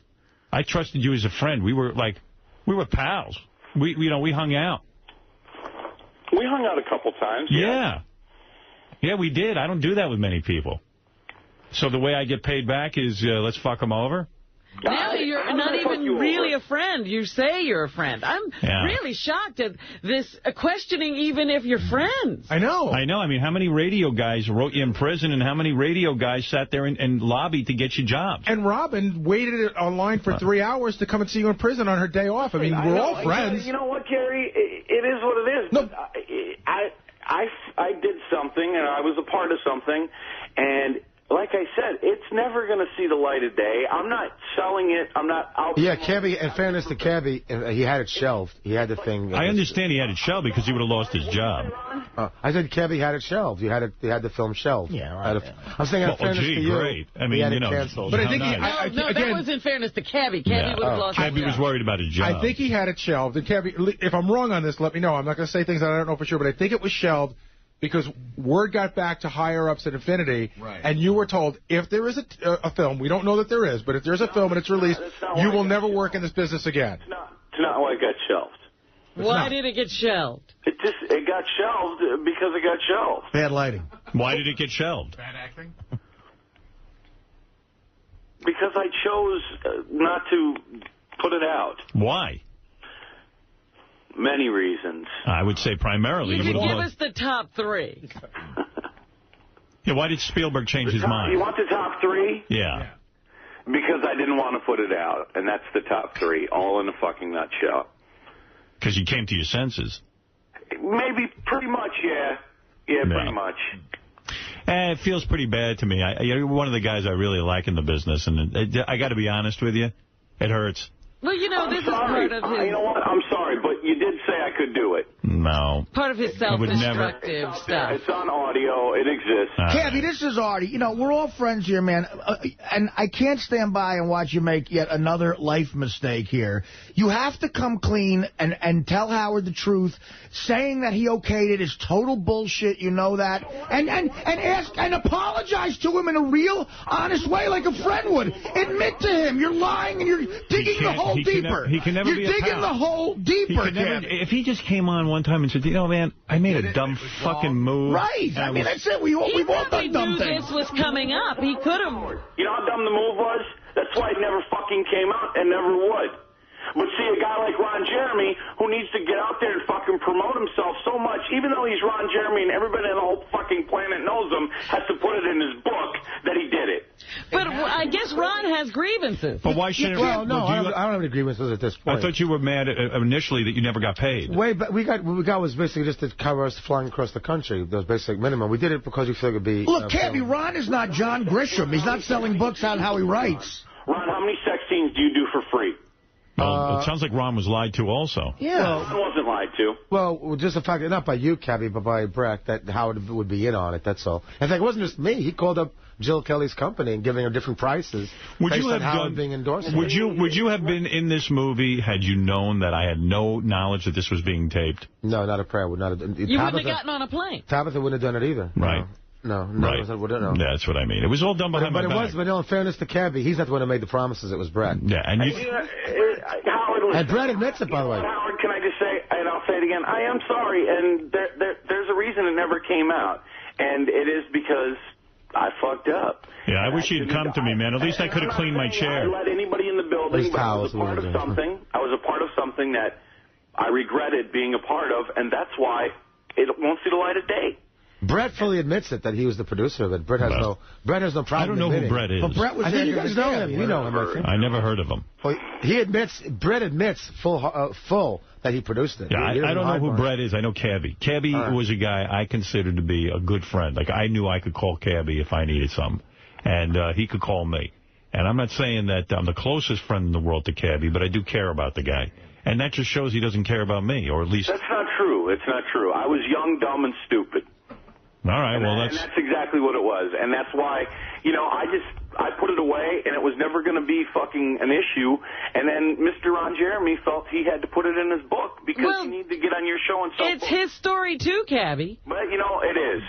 I trusted you as a friend. We were pals. We hung out. We hung out a couple times. Yeah, we did. I don't do that with many people. So the way I get paid back is let's fuck them over? Now you're not even really a friend. You say you're a friend. I'm really shocked at this questioning even if you're friends. I know. I mean, how many radio guys wrote you in prison and how many radio guys sat there and lobbied to get you jobs? And Robin waited online for 3 hours to come and see you in prison on her day off. I mean, we're all friends. You know what, Gary? It is what it is. No. I did something, and I was a part of something, and like I said, it's never going to see the light of day. I'm not selling it. I'm not out. Yeah, Cabby, in fairness to Cabby, he had it shelved. He had the thing. I understand he had it shelved because he would have lost his job. I said Cabby had it shelved. He had the film shelved. Yeah, right. I'm saying in fairness to you, great. I mean, you know, canceled. But I think that was in fairness to Cabby. Cabby would have lost his job. Cabby was worried about his job. I think he had it shelved. And Cabby, if I'm wrong on this, let me know. I'm not going to say things that I don't know for sure, but I think it was shelved because word got back to higher-ups at Infinity, and you were told, if there is a film, we don't know that there is, but if there's a film and it's released, you will never work in this business again. It's not why it got shelved. Why did it get shelved? It got shelved because it got shelved. Bad lighting. Why did it get shelved? Bad acting? Because I chose not to put it out. Why? Many reasons. I would say primarily. You can give us the top three. Yeah, why did Spielberg change his mind? You want the top three? Yeah. Because I didn't want to put it out, and that's the top three, all in a fucking nutshell. Because you came to your senses. Maybe, pretty much, yeah. Yeah, pretty much. It feels pretty bad to me. You're one of the guys I really like in the business, and I got to be honest with you, it hurts. Well, you know, this is part of his... You know what? I'm sorry, but you did say I could do it. No. Part of his self-destructive stuff. It's on audio. It exists. Cabby, this is Artie. You know, we're all friends here, man. And I can't stand by and watch you make yet another life mistake here. You have to come clean and tell Howard the truth. Saying that he okayed it is total bullshit. You know that. And ask and apologize to him in a real, honest way like a friend would. Admit to him. You're lying and you're digging the hole deeper. He can never You're be a digging pal. the hole deeper, If he just came on one time and said, you know, man, I made a dumb fucking move. Right. I mean, that's it. We've all done dumb things. This was coming up. He could have. You know how dumb the move was? That's why it never fucking came out and never would. But see, a guy like Ron Jeremy, who needs to get out there and fucking promote himself so much, even though he's Ron Jeremy and everybody on the whole fucking planet knows him, has to put it in his book that he did it. But I guess Ron has grievances. But why shouldn't... Well, no, I don't have any grievances at this point. I thought you were mad initially that you never got paid. But what we got was basically just to cover us flying across the country. That was basic minimum. We did it because we figured it'd be... Look, Cabby, Ron is not John Grisham. He's not selling books on how he writes. Ron, how many sex scenes do you do for free? It sounds like Ron was lied to also. Yeah. I wasn't lied to. Well, just the fact that, not by you, Cabby, but by Breck, that Howard would be in on it, that's all. In fact, it wasn't just me. He called up Jill Kelly's company and giving her different prices based on Howard being endorsed. Would you have been in this movie had you known that I had no knowledge that this was being taped? No, not a prayer. Would not have, you wouldn't have gotten on a plane. Tabitha wouldn't have done it either. Right. No. Right. That's what I mean. It was all done behind my back. But in fairness to Cabby, he's not the one who made the promises. It was Brett. Yeah, and Howard, and Brett admits it, by the way. Howard, can I just say, and I'll say it again, I am sorry, and there's a reason it never came out, and it is because I fucked up. Yeah, I wish you'd come to me, man. At least I could have cleaned my chair. I let anybody in the building, but I was a part of something. I was a part of something that I regretted being a part of, and that's why it won't see the light of day. Brett fully admits it, that he was the producer of it. Brett has no problem. I don't know who Brett is. But Brett was there. You guys know him. You know him, I think. I never heard of him. Well, Brett admits full that he produced it. Yeah, I don't know who Brett is. I know Cabby. Cabby was a guy I considered to be a good friend. Like, I knew I could call Cabby if I needed something. And he could call me. And I'm not saying that I'm the closest friend in the world to Cabby, but I do care about the guy. And that just shows he doesn't care about me, or at least... That's not true. It's not true. I was young, dumb, and stupid. All right, well, that's exactly what it was. And that's why, you know, I put it away, and it was never going to be fucking an issue. And then Mr. Ron Jeremy felt he had to put it in his book because he needed to get on your show and so forth. It's his story, too, Cabby. But, you know, it is.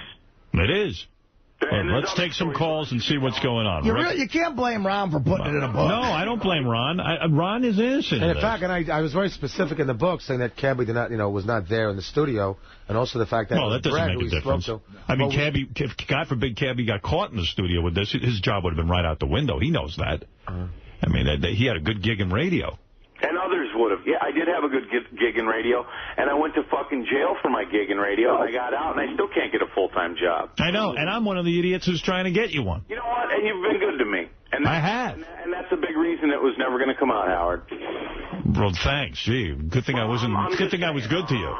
It is. Let's take some calls and see what's going on. You can't blame Ron for putting it in a book. No, I don't blame Ron. Ron is innocent. And in fact, I was very specific in the book saying that Cabby did not, was not there in the studio, and also the fact that that doesn't make a difference. I mean, Cabby, if God forbid Cabby got caught in the studio with this, his job would have been right out the window. He knows that. I mean, he had a good gig in radio. And others would have. Yeah, I did have a good gig in radio, and I went to fucking jail for my gig in radio, and I got out, and I still can't get a full-time job. I know, and I'm one of the idiots who's trying to get you one. You know what? And you've been good to me. And I have. And that's a big reason it was never going to come out, Howard. Well, thanks. Gee, good thing I wasn't. Good thing I was good to you.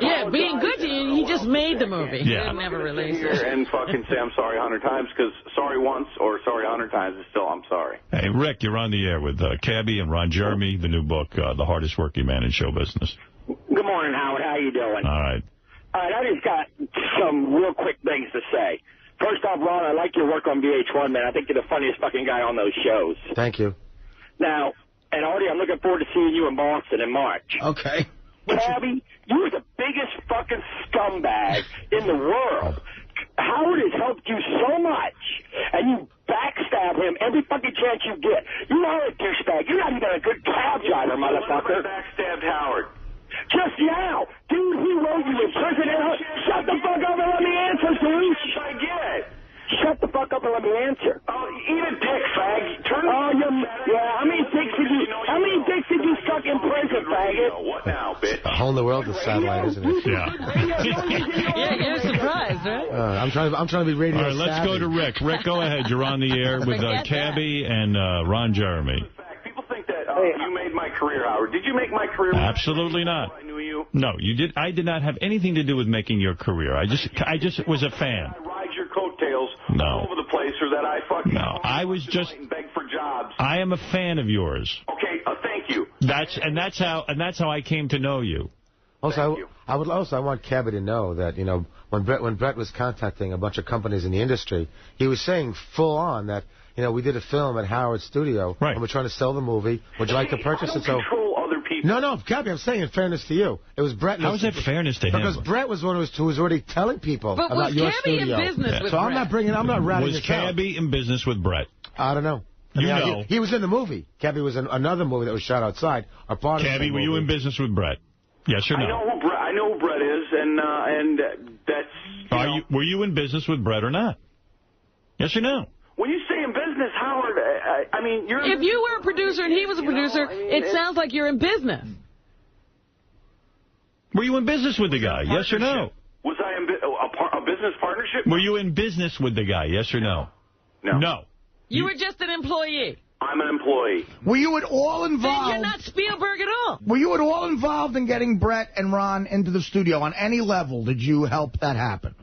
Yeah, being good to you, he just made the movie. Yeah. He never released it. And fucking say I'm sorry 100 times, because sorry once or sorry 100 times is still I'm sorry. Hey, Rick, you're on the air with Cabby and Ron Jeremy, the new book, The Hardest Working Man in Show Business. Good morning, Howard. How you doing? All right. All right, I just got some real quick things to say. First off, Ron, I like your work on VH1, man. I think you're the funniest fucking guy on those shows. Thank you. Now, and Artie, I'm looking forward to seeing you in Boston in March. Okay. Cabby, you're the biggest fucking scumbag in the world. Howard has helped you so much, and you backstab him every fucking chance you get. You are a douchebag. You're not even a good cab driver, motherfucker. I backstabbed Howard. Just now. Dude, he wrote you in prison. Shut the fuck up and let me answer, dude. I get. Shut the fuck up and let me answer. Oh, eat a dick, fag. How many dicks did you suck in prison, faggot? What now, bitch? The whole in the world is satellite, isn't it? Yeah. Yeah, you're surprised, right? I'm trying to be radio. All right, let's go to Rick. Rick, go ahead. You're on the air with Cabby and Ron Jeremy. People think that you made my career, Howard. Did you make my career? Absolutely not. I knew you. No, you did. I did not have anything to do with making your career. I just was a fan. I ride your coattails all over the place, or that I fucking I was just beg for jobs. I am a fan of yours. Okay, thank you. That's how I came to know you. Also, I want Cabby to know that when Brett was contacting a bunch of companies in the industry, he was saying full on that we did a film at Howard's studio, and we're trying to sell the movie. Would you like to purchase it? So control other people. No, Cabby, I'm saying in fairness to you, it was Brett. How is that fairness to him? Because Brett was one who was already telling people about your studio. But was Cabby in business with So Brett? I'm not ratting Was Cabby in business with Brett? I don't know. He was in the movie. Cabby was in another movie that was shot outside. Cabby, were you in business with Brett? Yes or no? I know who Brett is, and that's... Were you in business with Brett or not? Yes or no? When you say in business, Howard, I mean, you're... If you were a producer and he was a producer, it sounds like you're in business. Were you in business with the guy? Yes or no? Was I in a business partnership? Were you in business with the guy? Yes or no? No. You were just an employee. I'm an employee. Were you at all involved? Then you're not Spielberg at all. Were you at all involved in getting Brett and Ron into the studio on any level? Did you help that happen?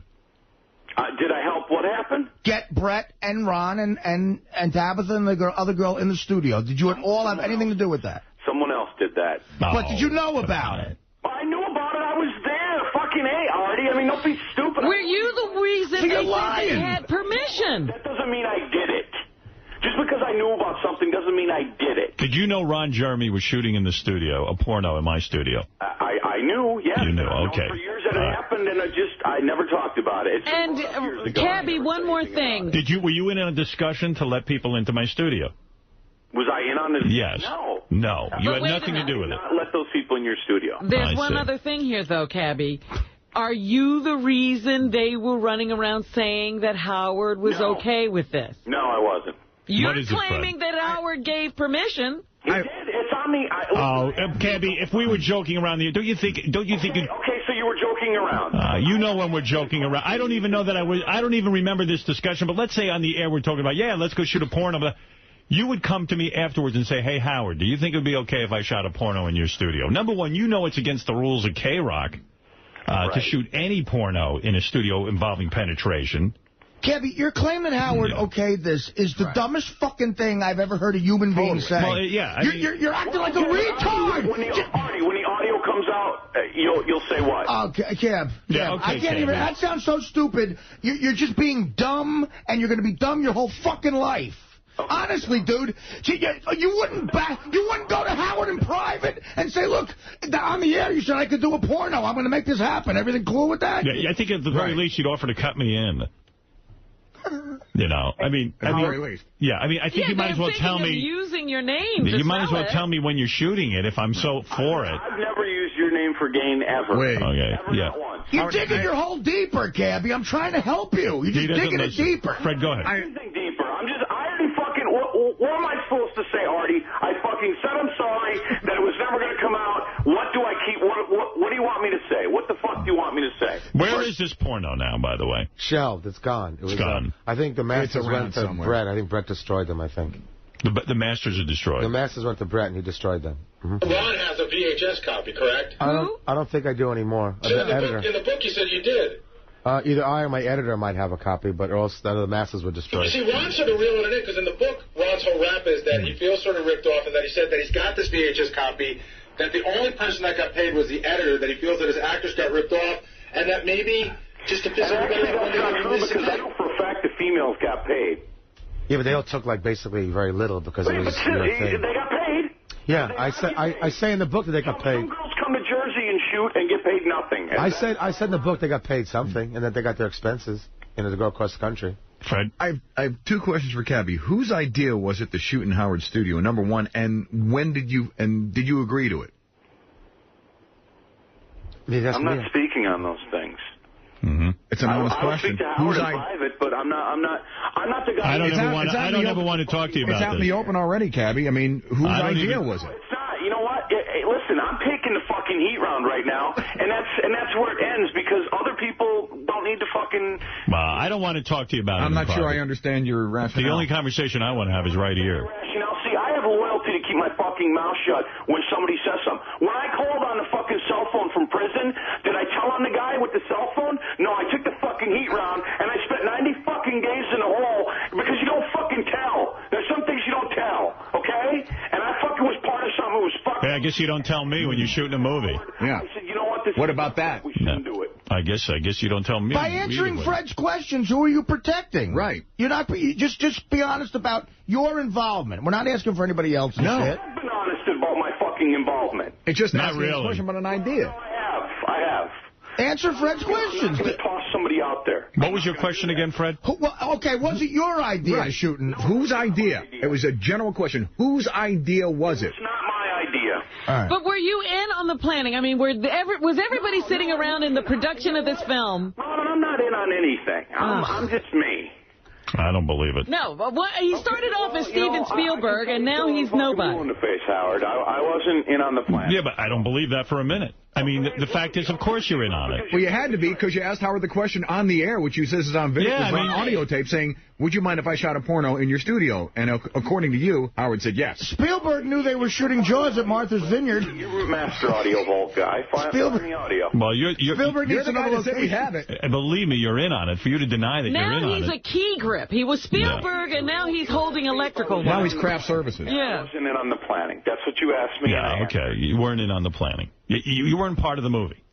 Did I help what happened? Get Brett and Ron and Tabitha and the other girl in the studio. Did you at all have anything to do with that? Someone else did that. But did you know about it? I knew about it. I was there. Fucking A, Artie. I mean, don't be stupid. Were you the reason they said they had permission? That doesn't mean I did it. Just because I knew about something doesn't mean I did it. Did you know Ron Jeremy was shooting in the studio, a porno in my studio? I knew, yes. You knew, okay. For years that it happened, and I never talked about it. And, Cabby, one more thing. Were you in a discussion to let people into my studio? Was I in on this? Yes. No. You had nothing to do with it. Let those people in your studio. There's one other thing here, though, Cabby. Are you the reason they were running around saying that Howard was okay with this? No, I wasn't. You're claiming that Howard gave permission. He did. It's on me. Cabby, if we were joking around the... Don't you think... Okay, so you were joking around. You know when we're joking around. I don't even know that I don't even remember this discussion, but let's say on the air we're talking about, let's go shoot a porno. You would come to me afterwards and say, hey, Howard, do you think it would be okay if I shot a porno in your studio? Number one, you know it's against the rules of K-Rock to shoot any porno in a studio involving penetration. Cabby, your claim that Howard okayed this is the dumbest fucking thing I've ever heard a human being say. Well, yeah. You're acting like a retard. When the audio comes out, you'll say what? Oh, Cab. Yeah, okay, I can't even. That sounds so stupid. You're just being dumb, and you're going to be dumb your whole fucking life. Honestly, dude, you wouldn't go to Howard in private and say, look, on the air you said I could do a porno. I'm going to make this happen. Everything cool with that? Yeah, I think at the very least you'd offer to cut me in. You know, I mean, yeah, I mean, I think you might as well tell me. Using your name. You might as well tell me when you're shooting it if I'm so for it. I've never used your name for gain ever. Okay, ever, yeah. not once. You're digging your hole deeper, Cabby. I'm trying to help you. You're just digging it deeper. Fred, go ahead. I didn't think deeper. I already fucking. What am I supposed to say, Artie? I fucking said I'm sorry that it was never going to come out. What do I keep? What do you want me to say? What the fuck do you want me to say? Where is this porno now, by the way? Shelved. It's gone. It's gone. I think the masters went to somewhere. Brett. I think Brett destroyed them, I think. The masters are destroyed. The masters went to Brett, and he destroyed them. Mm-hmm. Ron has a VHS copy, correct? I don't think I do anymore. In the book, you said you did. Either I or my editor might have a copy, but or else none of the masters were destroyed. You see, Ron's sort of reeling it in, because in the book, Ron's whole rap is that he feels sort of ripped off, and that he said that he's got this VHS copy, that the only person that got paid was the editor, that he feels that his actors got ripped off, and that maybe just to piss everybody off. Because I know for a fact the females got paid. Yeah, but they all took, like, basically very little because it was your thing. They got paid. Yeah, I say in the book that they got paid. Some girls come to Jersey and shoot and get paid nothing. I said in the book they got paid something, and that they got their expenses, to go across the country. Fred? I have two questions for Cabby. Whose idea was it to shoot in Howard's studio, number one, and when did you agree to it? I'm not speaking on those things. Mm-hmm. It's an honest question. I speak to Howard in private, but I'm not the guy. I don't ever want to talk to you about this. It's out in the open already, Cabby. I mean, whose idea was it? It's not. You know what? Listen, I'm taking the fucking heat round right now, and that's where it ends because other people don't need to fucking. I don't want to talk to you about it. I'm not sure I understand your rationale. The only conversation I want to have is right here. See, I have a loyalty to keep my fucking mouth shut when somebody says something. When I called on the fucking cell phone from prison, did I tell on the guy with the cell phone? No, I took the fucking heat round, and I spent 90 fucking days in the hole because you don't fucking tell. There's some things you don't tell, okay? And I fucking was part of something who was fucking... Hey, I guess you don't tell me when you're shooting a movie. Yeah. I said, you know what? What about that? We shouldn't do it. I guess you don't tell me. By answering Fred's questions, who are you protecting? Right. You're not. Just be honest about your involvement. We're not asking for anybody else's shit. I've been honest about my fucking involvement. It's just not really a question about an idea. No, I have. Answer Fred's questions. I'm going to toss somebody out there. What was your question again, Fred? Okay, was it your idea shooting? Whose idea? It was a general question. Whose idea was it? It's not my idea. Right. But were you in on the planning? I mean, was everybody sitting around in the production of this film? Robin, I'm not in on anything. I'm just me. I don't believe it. No, but he started off as Steven Spielberg, and now he's nobody. In the face, Howard. I wasn't in on the plan. Yeah, but I don't believe that for a minute. I mean, the fact is, of course you're in on it. Well, you had to be because you asked Howard the question on the air, which you says is on video, on audio tape, saying, would you mind if I shot a porno in your studio? And according to you, Howard said yes. Spielberg knew they were shooting Jaws at Martha's Vineyard. You're a master audio vault guy. Find the audio. Well, Spielberg needs another location. We have it. And believe me, you're in on it. For you to deny that you're in on it. Now he's a key grip. He was Spielberg, and now he's holding electrical. Now he's craft services. I wasn't in on the planning. That's what you asked me. Yeah, okay. You weren't in on the planning. You weren't part of the movie.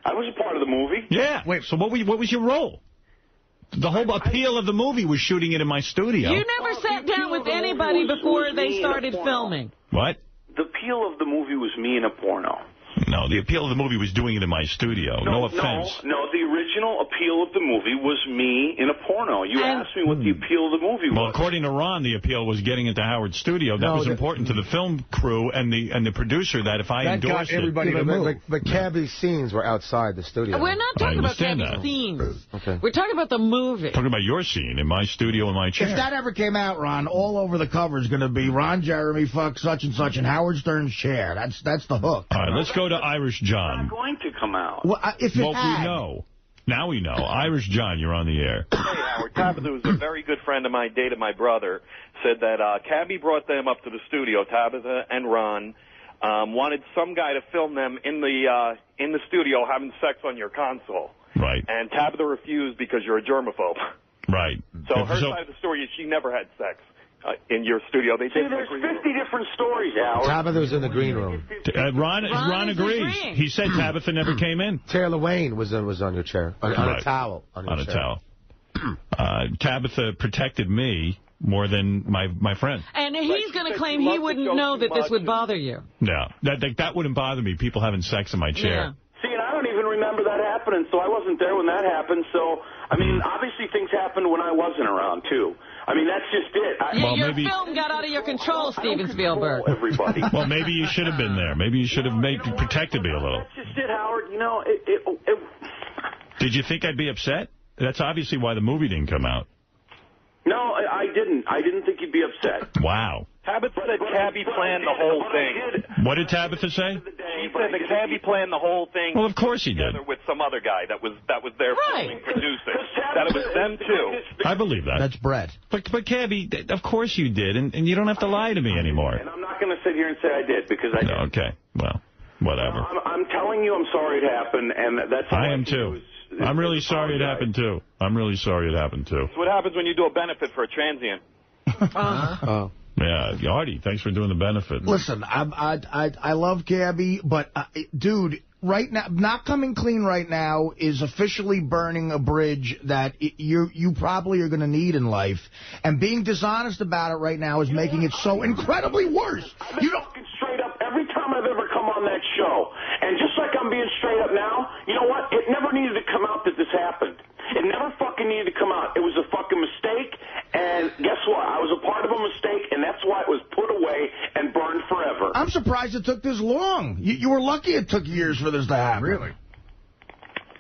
I was a part of the movie. Yeah. Wait, so what was your role? The whole appeal of the movie was shooting it in my studio. You never sat down with anybody before they started filming. What? The appeal of the movie was me in a porno. No, the appeal of the movie was doing it in my studio. No offense. No, the original appeal of the movie was me in a porno. You asked me what the appeal of the movie was. Well, according to Ron, the appeal was getting into Howard's studio. That was important to the film crew and the producer that if I endorsed everybody to move. But Cabby's scenes were outside the studio. We're not talking about Cabby's scenes. Okay. We're talking about the movie. Talking about your scene in my studio in my chair. If that ever came out, Ron, all over the cover is going to be Ron Jeremy fuck such and such in Howard Stern's chair. That's the hook. All right, let's go to Irish John. It's not going to come out. Well, if it we know. Now we know. Irish John, you're on the air. Hey, Howard. Tabitha, who's a very good friend of mine, dated my brother, said that Cabby brought them up to the studio, Tabitha and Ron, wanted some guy to film them in the studio having sex on your console. Right. And Tabitha refused because you're a germaphobe. Right. So her side of the story is she never had sex in your studio. They did. There's 50 different stories, Howard. Tabitha was in the green room. Ron agrees. He said Tabitha never came in. Taylor Wayne was on your chair. On a towel. On a towel. Tabitha protected me more than my friend. And he's going to claim he wouldn't know that this would bother you. No, that wouldn't bother me, people having sex in my chair. Yeah. See, and I don't even remember that happening, so I wasn't there when that happened. So, I mean, obviously things happened when I wasn't around, too. I mean, that's just it. Your film got out of your control, Steven Spielberg. Everybody. Well, maybe you should have been there. Maybe you should have protected me a little. That's just it, Howard. You know, Did you think I'd be upset? That's obviously why the movie didn't come out. No, I didn't. I didn't think you'd be upset. Wow. Tabitha said Cabby planned the whole thing. What did Tabitha say? She said that Cabby planned the whole thing. Well, of course he did. With some other guy that was there producing. That it was them too. I believe that. That's Brett. But Cabby, of course you did, and you don't have to lie to me anymore. And I'm not going to sit here and say I did, because I didn't. Okay, well, whatever. I'm telling you I'm sorry it happened, and that's... I am too. I'm really sorry it happened too. I'm really sorry it happened too. That's what happens when you do a benefit for a transient. Yeah, Artie, thanks for doing the benefit. Listen, I love Cabby, but, dude, right now, not coming clean right now is officially burning a bridge that you probably are going to need in life. And being dishonest about it right now is making it so incredibly worse. You don't straight up every time I've ever come on that show. And just like I'm being straight up now, you know what? It never needed to come out that this happened. It never fucking needed to come out. It was a fucking mistake, and guess what? I was a part of a mistake, and that's why it was put away and burned forever. I'm surprised it took this long. You were lucky it took years for this to happen. Really?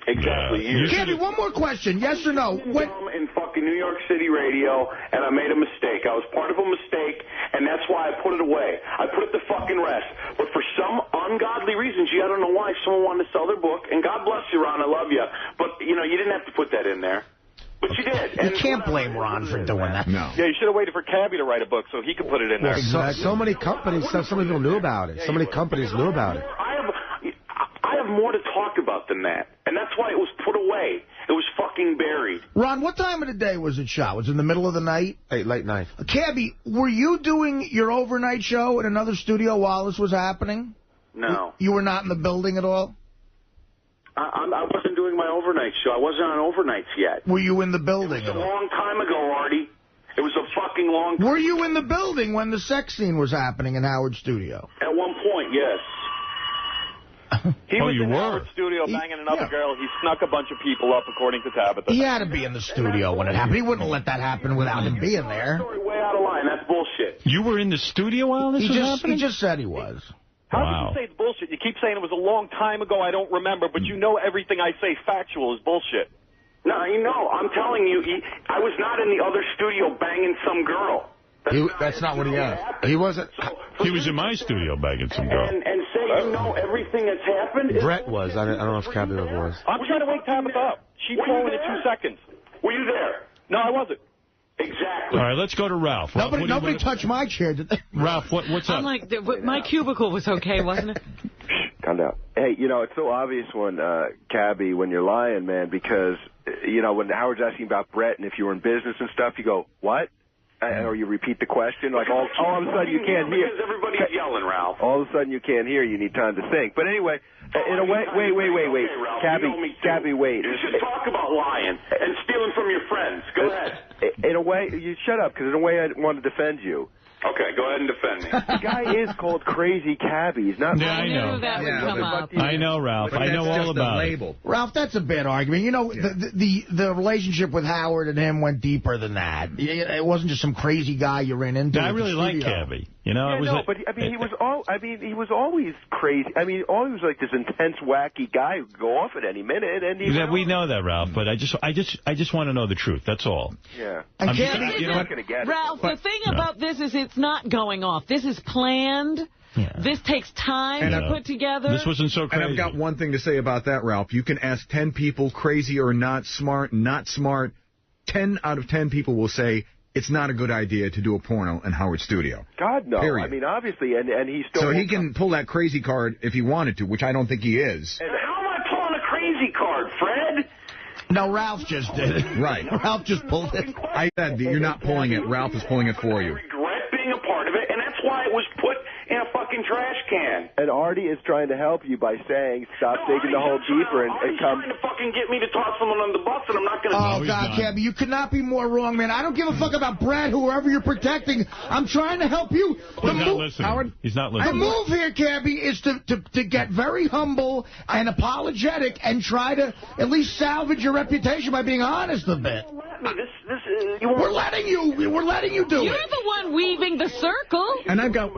Exactly. Cabby, one more question. Yes or no? In fucking New York City radio, and I made a mistake. I was part of a mistake, and that's why I put it away. I put it to fucking rest. But for some ungodly reason, I don't know why, someone wanted to sell their book, and God bless you, Ron, I love you. But, you know, you didn't have to put that in there. But you did. You can't blame Ron for doing that. No. Yeah, you should have waited for Cabby to write a book so he could put it in there. So many companies, so many people knew about it. So many companies knew about it. I have more to talk about than that. And that's why it was put away. It was fucking buried. Ron, what time of the day was it shot? Was it in the middle of the night? Late night. Cabby, were you doing your overnight show in another studio while this was happening? No. You were not in the building at all? I wasn't doing my overnight show. I wasn't on overnights yet. Were you in the building at all? It was a long time ago, Artie. It was a fucking long time. Were you in the building when the sex scene was happening in Howard's studio? At one point, yes. He was in Howard's studio banging another girl. He snuck a bunch of people up, according to Tabitha. He had to be in the studio when it happened. He wouldn't let that happen without him being there. Way out of line. That's bullshit. You were in the studio while this was happening? He just said he was. How can you say it's bullshit? You keep saying it was a long time ago, I don't remember, but you know everything I say factual is bullshit. No, you know, I'm telling you, I was not in the other studio banging some girl. That's not what he asked. He wasn't. He was in my studio banging some girl. And say you know everything that's happened? Brett was. I don't know if Cabby was. I'm trying to wake Tabitha up. She'd call in 2 seconds. Were you there? No, I wasn't. Exactly. All right, let's go to Ralph. Nobody touched my chair, did they? Ralph, what's up? I'm like, my cubicle was okay, wasn't it? Calm down. Hey, you know, it's so obvious when, Cabby, when you're lying, man, because, you know, when Howard's asking about Brett and if you were in business and stuff, you go, what? Or you repeat the question, like all of a sudden you can't hear. Because everybody's yelling, Ralph. All of a sudden you can't hear, you need time to think. But anyway, in a way, wait. Cabby, wait. You should talk about lying and stealing from your friends. Go ahead. In a way, you shut up, because in a way I want to defend you. Okay, go ahead and defend me. The guy is called Crazy Cabby. He's not. Yeah, I know. That would come up. I know, Ralph. I know all about it. Ralph, that's a bad argument. You know, the relationship with Howard and him went deeper than that. It wasn't just some crazy guy you ran into. I really like Cabby. You know, but I mean, he was always crazy. I mean, always like this intense, wacky guy who could go off at any minute. And we know that, Ralph. But I just want to know the truth. That's all. Yeah. And Cabby, you're not going to get it. Ralph, the thing about this is it's not going off. This is planned. Yeah. This takes time to put together. This wasn't so crazy. And I've got one thing to say about that, Ralph. You can ask 10 people, crazy or not smart. 10 out of 10 people will say it's not a good idea to do a porno in Howard's studio. God, no. Period. I mean, obviously, and he's still... So he can pull that crazy card if he wanted to, which I don't think he is. And how am I pulling a crazy card, Fred? No, Ralph just did it. Right. Ralph just pulled it. I said that you're not pulling it. Ralph is pulling it for you. trash can. And Artie is trying to help you by saying, stop digging the hole deeper and come. He's trying to fucking get me to toss someone on the bus, and I'm not going to. Oh, God, Cabby, you could not be more wrong, man. I don't give a fuck about Brad, whoever you're protecting. I'm trying to help you. He's not listening. Howard, he's not listening. The move here, Cabby, is to get very humble and apologetic and try to at least salvage your reputation by being honest a bit. We're letting you do it. You're the one weaving the circle. And I've got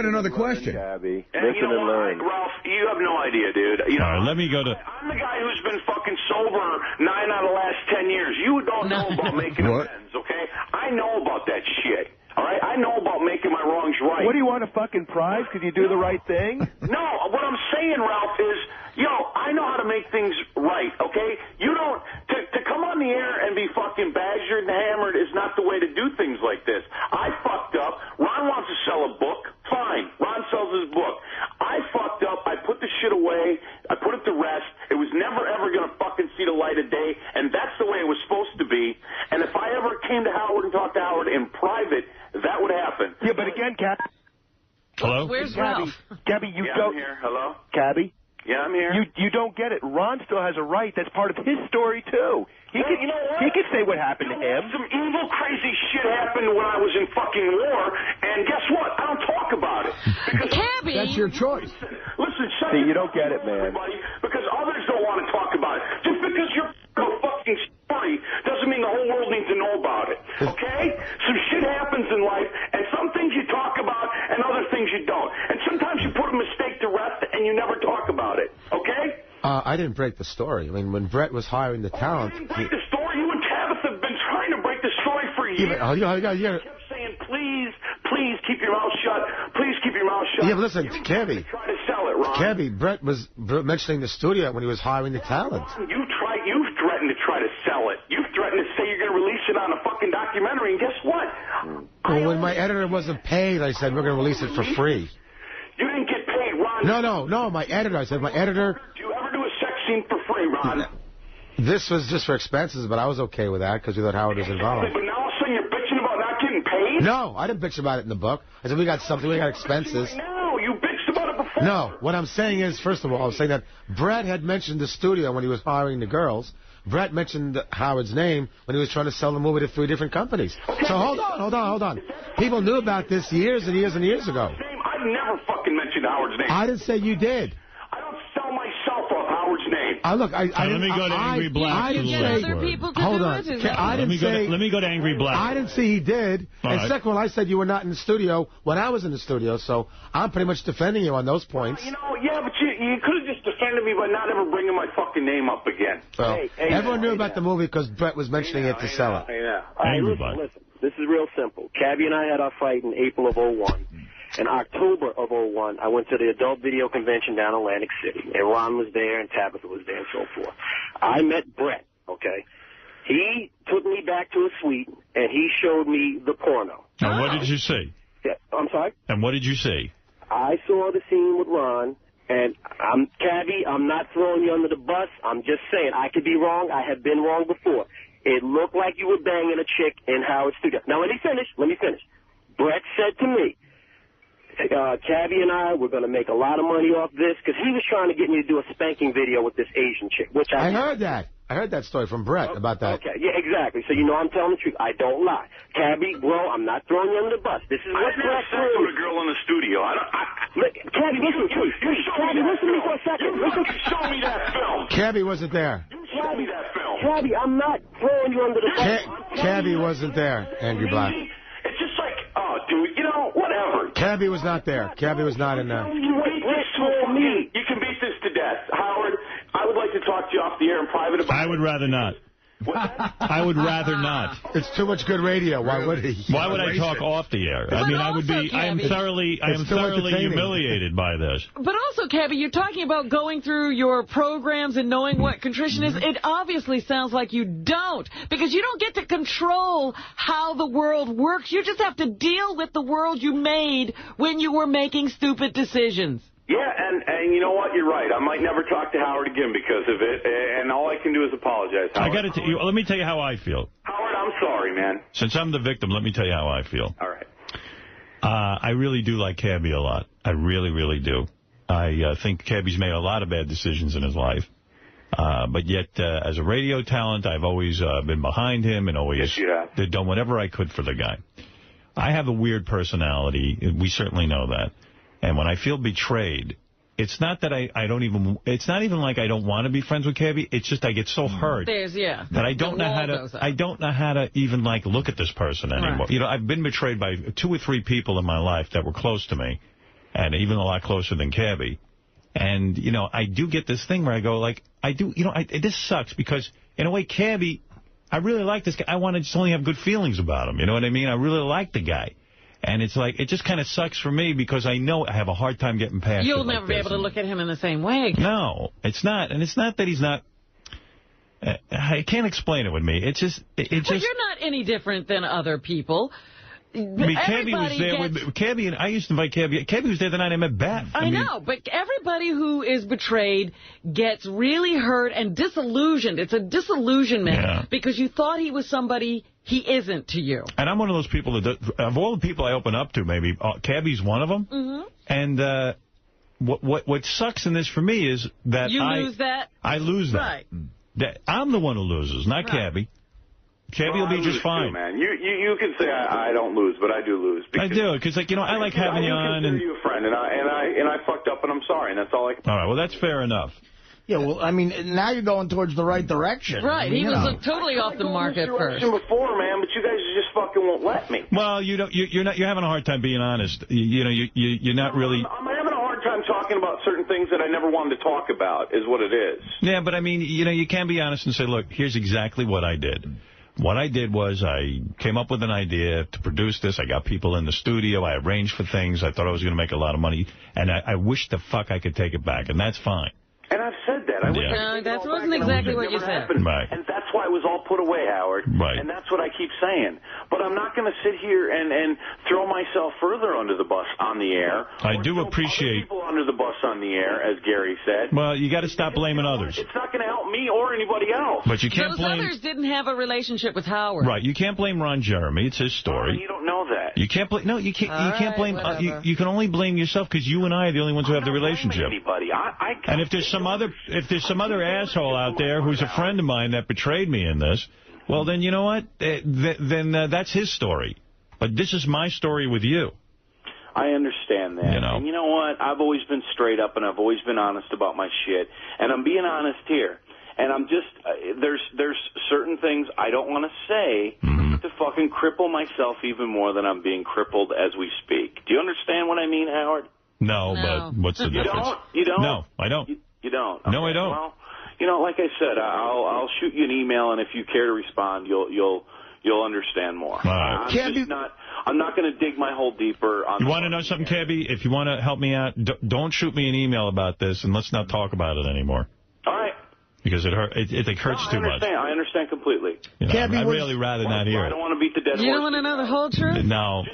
another question. Cabby, listen and learn. Ralph, you have no idea, dude. You know, all right, let me go to... I'm the guy who's been fucking sober 9 out of the last 10 years. You don't know about making amends, okay? I know about that shit. All right? I know about making my wrongs right. What do you want, a fucking prize? Could you do the right thing? No, what I'm saying, Ralph, is, I know how to make things right, okay? You don't, to come on the air and be fucking badgered and hammered is not the way to do things like this. I fucked up. Ron wants to sell a book. Fine. Ron sells his book. I fucked up. I put the shit away. I put it to rest. It was never, ever going to fucking see the light of day, and that's the way it was supposed to be. And if I ever came to Howard and talked to Howard in private, that would happen. Yeah, but again, Cabby. Hello? Where's Ralph? Cabby, you don't... I'm here. Hello? Cabby? Yeah, I'm here. You don't get it. Ron still has a right. That's part of his story, too. He could say what happened to him. Some evil, crazy shit happened when I was in fucking war, and guess what? I don't talk about it. Cabby! That's your choice. Listen, See, you don't get it, man. Because others don't want to talk about it. Just because you're a fucking story doesn't mean the whole world needs to know about it. Okay? Some shit happens in life, and some things you talk about, and other things you don't. And sometimes you put a mistake to rest, and you never talk about it. Okay? I didn't break the story. I mean, when Brett was hiring the talent... You didn't break the story. You and Tabitha have been trying to break the story for years. Yeah. You kept saying, please keep your mouth shut. Please keep your mouth shut. Yeah, but listen, Cabby. Try to sell it, Ron. Cabby, Brett was mentioning the studio when he was hiring the talent. You've threatened to try to sell it. You've threatened to say you're going to release it on a fucking documentary, and guess what? Well, when my editor wasn't paid, I said we're going to release it for free. You didn't get paid, Ron. No, my editor. I said my editor... Do you ever do a sex scene for free, Ron? This was just for expenses, but I was okay with that because we thought Howard was involved. But now all of a sudden you're bitching about not getting paid? No, I didn't bitch about it in the book. I said we got expenses. No, you bitched about it before. No, what I'm saying is, first of all, I'm saying that Brett had mentioned the studio when he was hiring the girls. Brett mentioned Howard's name when he was trying to sell the movie to 3 different companies. Okay. So hold on. People knew about this years and years and years ago. I've never fucking mentioned Howard's name. I didn't say you did. I don't sell myself off Howard's name. Look, let me go to Angry Black. I didn't say other people to hold do on. it. Let me go to Angry Black. I didn't say he did. All and right. second of all, I said you were not in the studio when I was in the studio, so I'm pretty much defending you on those points. Yeah, but you could have just defended me by not ever bringing my fucking name up again. Well, everyone knew about the movie because Brett was mentioning it to sell it. Yeah. All right, listen. This is real simple. Cabby and I had our fight in April of '01. In October of '01, I went to the Adult Video Convention down in Atlantic City, and Ron was there, and Tabitha was there, and so forth. I met Brett, okay? He took me back to a suite, and he showed me the porno. And what did you see? Yeah, I'm sorry? And what did you see? I saw the scene with Ron, and Cabby, I'm not throwing you under the bus. I'm just saying, I could be wrong. I have been wrong before. It looked like you were banging a chick in Howard's studio. Now, let me finish. Brett said to me, Cabby and I were going to make a lot of money off this because he was trying to get me to do a spanking video with this Asian chick, which I heard that. I heard that story from Brett about that. Okay, yeah, exactly. So I'm telling the truth. I don't lie. Cabby, bro, I'm not throwing you under the bus. This is what Brett sex with a girl in the studio. Cabby, listen to me. Cabby, listen to me for a second. Show me that film. Cabby wasn't there. Show me that film. Cabby, I'm not throwing you under the bus. Cabby wasn't there, Angry Black. It's just like, oh, dude, whatever. Cabby was not there. Cabby was not in there. You can beat this to death. Howard, I would like to talk to you off the air in private about I would rather not. I would rather not. It's too much good radio. Why would he? Why would I talk off the air? I mean, I am thoroughly humiliated by this. But also, Cabby, you're talking about going through your programs and knowing what contrition is. It obviously sounds like you don't, because you don't get to control how the world works. You just have to deal with the world you made when you were making stupid decisions. Yeah, and you know what? You're right. I might never talk to Howard again because of it, and all I can do is apologize. Howard. Let me tell you how I feel. Howard, I'm sorry, man. Since I'm the victim, let me tell you how I feel. All right. I really do like Cabby a lot. I really, really do. I think Cabby's made a lot of bad decisions in his life. But yet, as a radio talent, I've always been behind him and always done whatever I could for the guy. I have a weird personality. We certainly know that. And when I feel betrayed, it's not that I don't even, it's not even like I don't want to be friends with Cabby. It's just I get so hurt that I don't know how to even like look at this person anymore. Right. You know, I've been betrayed by 2 or 3 people in my life that were close to me, and even a lot closer than Cabby. And, you know, I do get this thing where I go, like, this sucks because, in a way, Cabby, I really like this guy. I want to just only have good feelings about him. You know what I mean? I really like the guy. And it's like, it just kind of sucks for me because I know I have a hard time getting past it. You'll never be able to look at him in the same way again. No, it's not. And it's not that he's not. I can't explain it with me. It's just. Well, you're not any different than other people. I mean, Cabby was there with Cabby, and I used to invite Cabby. Cabby was there the night I met Beth. I know, but everybody who is betrayed gets really hurt and disillusioned. It's a disillusionment because you thought he was somebody he isn't to you. And I'm one of those people that, of all the people I open up to, maybe Cabby's one of them. Mm-hmm. And what sucks in this for me is that you lose that. I lose that. Right. That I'm the one who loses, not Cabby. Cabby will be just fine. Too, man. You can say I don't lose, but I do lose. I do, because like I like having you on. And you a friend, and I fucked up, and I'm sorry, and that's all I can. All right, well that's fair enough. Yeah, well, I mean, now you're going towards the right direction. Right, I mean, he was totally off the market first. Before, man, but you guys just fucking won't let me. Well, you're having a hard time being honest. You're not really. I'm having a hard time talking about certain things that I never wanted to talk about. Is what it is. Yeah, but I mean, you can be honest and say, look, here's exactly what I did. What I did was I came up with an idea to produce this. I got people in the studio. I arranged for things. I thought I was going to make a lot of money. And I wish the fuck I could take it back. And that's fine. And I've said that. That wasn't exactly what you said. Right. And that's why it was all put away, Howard. Right. And that's what I keep saying. But I'm not going to sit here and throw myself further under the bus on the air. I do appreciate people under the bus on the air, as Gary said. Well, you got to stop blaming others. It's not going to help me or anybody else. But you can't blame. Those others didn't have a relationship with Howard. Right. You can't blame Ron Jeremy. It's his story. You don't know that. You can't blame. No, you can't. You can't blame. You can only blame yourself because you and I are the only ones who have the relationship. Anybody. And if there's some other asshole out there who's a friend of mine that betrayed me in this, well, then you know what? Then that's his story. But this is my story with you. I understand that. And you know what? I've always been straight up, and I've always been honest about my shit. And I'm being honest here. And I'm just, there's certain things I don't want to say to fucking cripple myself even more than I'm being crippled as we speak. Do you understand what I mean, Howard? No, but what's the difference? You don't? No, I don't. You don't? Okay. No, I don't. Well, like I said, I'll shoot you an email, and if you care to respond, you'll understand more. I'm not going to dig my hole deeper. You want to know something, Cabby? If you want to help me out, don't shoot me an email about this, and let's not talk about it anymore. All right. Because it hurts too much. I understand completely. I'd really rather not hear it. I don't want to beat the dead horse. You don't want to know the whole truth? No.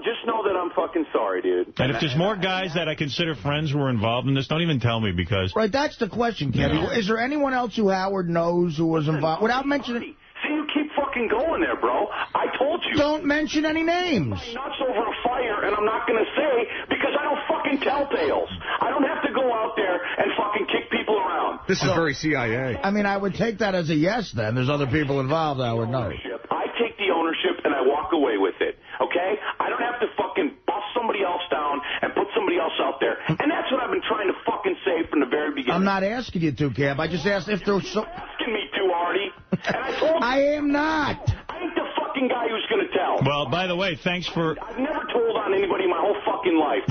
Just know that I'm fucking sorry, dude. And if there's more guys that I consider friends who are involved in this, don't even tell me because... Right, that's the question, Cabby. Is there anyone else who Howard knows who was involved? Without mentioning... See, you keep fucking going there, bro. I told you. Don't mention any names. My nuts over a fire, and I'm not going to say because I don't fucking tell tales. I don't have to go out there and fucking kick people around. This is very CIA. I mean, I would take that as a yes, then. There's other people involved, Howard knows. I take the ownership, and I walk away with it, okay? I don't have to fucking bust somebody else down and put somebody else out there. And that's what I've been trying to fucking say from the very beginning. I'm not asking you to, Cab. I just asked if there's so... asking me to, Artie. And I told you. I am not. I ain't the fucking guy who's going to tell. Well, by the way, thanks for... I've never told on anybody my whole fucking life.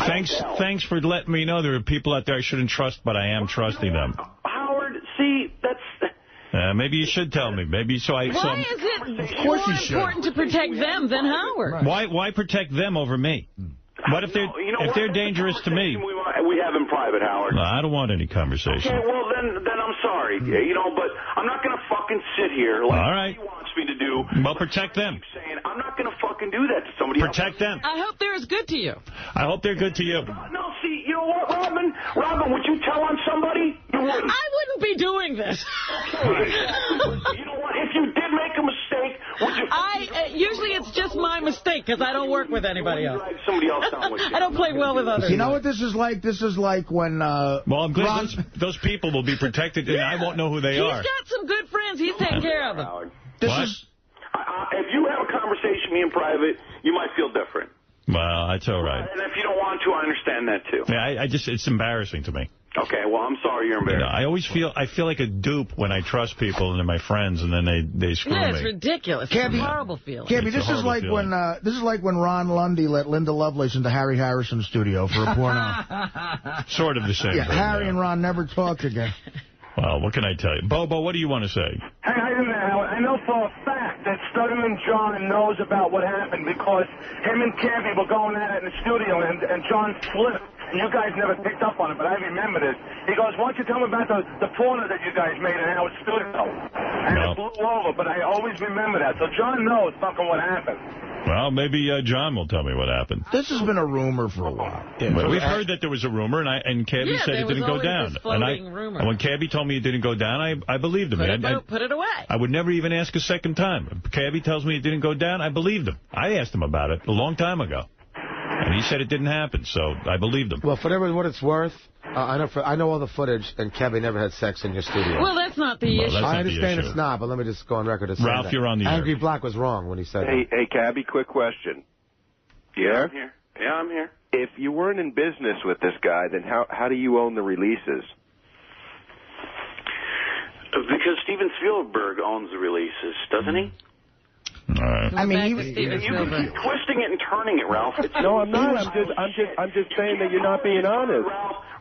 Thanks for letting me know there are people out there I shouldn't trust, but I am trusting them. Howard, see, that's... Maybe you should tell me. Maybe so I... Why is it more important to protect them than Howard? Why protect them over me? What if they're dangerous to me? We have in private, Howard. No, I don't want any conversation. Okay, well then I'm sorry, but I'm not going to fucking sit here like all right. he wants me to do. Well, protect them. I'm not going to fucking do that to somebody else. Protect them. I hope they're as good to you. I hope they're good to you. No, see, you know what, Robin? Robin, would you tell on somebody? You wouldn't. I wouldn't be doing this. Okay, you know what? If you did make a mistake, Usually it's just my mistake because I don't work with anybody else. Somebody else down with you. I don't play well with others. You know what this is like? This is like when... well, I'm glad those people will be protected, and I won't know who they are. He's got some good friends. He's taking care of them. What? If you have a conversation with me in private, you might feel different. Well, that's all right. And if you don't want to, I understand that, too. Yeah, it's embarrassing to me. Okay, well, I'm sorry you're embarrassed. I feel like a dupe when I trust people and they're my friends, and then they screw me. Yeah, it's ridiculous. It's a horrible feeling. Cabby, this is like when Ron Lundy let Linda Lovelace into Harry Harrison's studio for a porno. Sort of the same thing. Harry and Ron never talked again. Well, what can I tell you? Bobo, what do you want to say? Hey, I know for a fact that Stutterman John knows about what happened because him and Cabby were going at it in the studio, and John slipped. And you guys never picked up on it, but I remember this. He goes, why don't you tell me about the porno that you guys made in Howard's studio? And it blew over, but I always remember that. So John knows fucking what happened. Well, maybe John will tell me what happened. This has been a rumor for a while. Yeah, well, we've heard that there was a rumor, and Cabby said it didn't go down. And when Cabby told me it didn't go down, I believed him. Put it away. I would never even ask a second time. If Cabby tells me it didn't go down, I believed him. I asked him about it a long time ago. And he said it didn't happen, so I believed him. Well, for what it's worth, I know all the footage, and Cabby never had sex in your studio. Well, that's not the issue. I understand it's not, but let me just go on record as saying Ralph, that. you're on the air. Angry Black was wrong when he said that. Hey, Cabby, quick question. Yeah, I'm here. Yeah, I'm here. If you weren't in business with this guy, then how do you own the releases? Because Steven Spielberg owns the releases, doesn't he? All right. I mean, you can keep twisting it and turning it, Ralph. No, I'm not. I'm just saying that you're not being honest.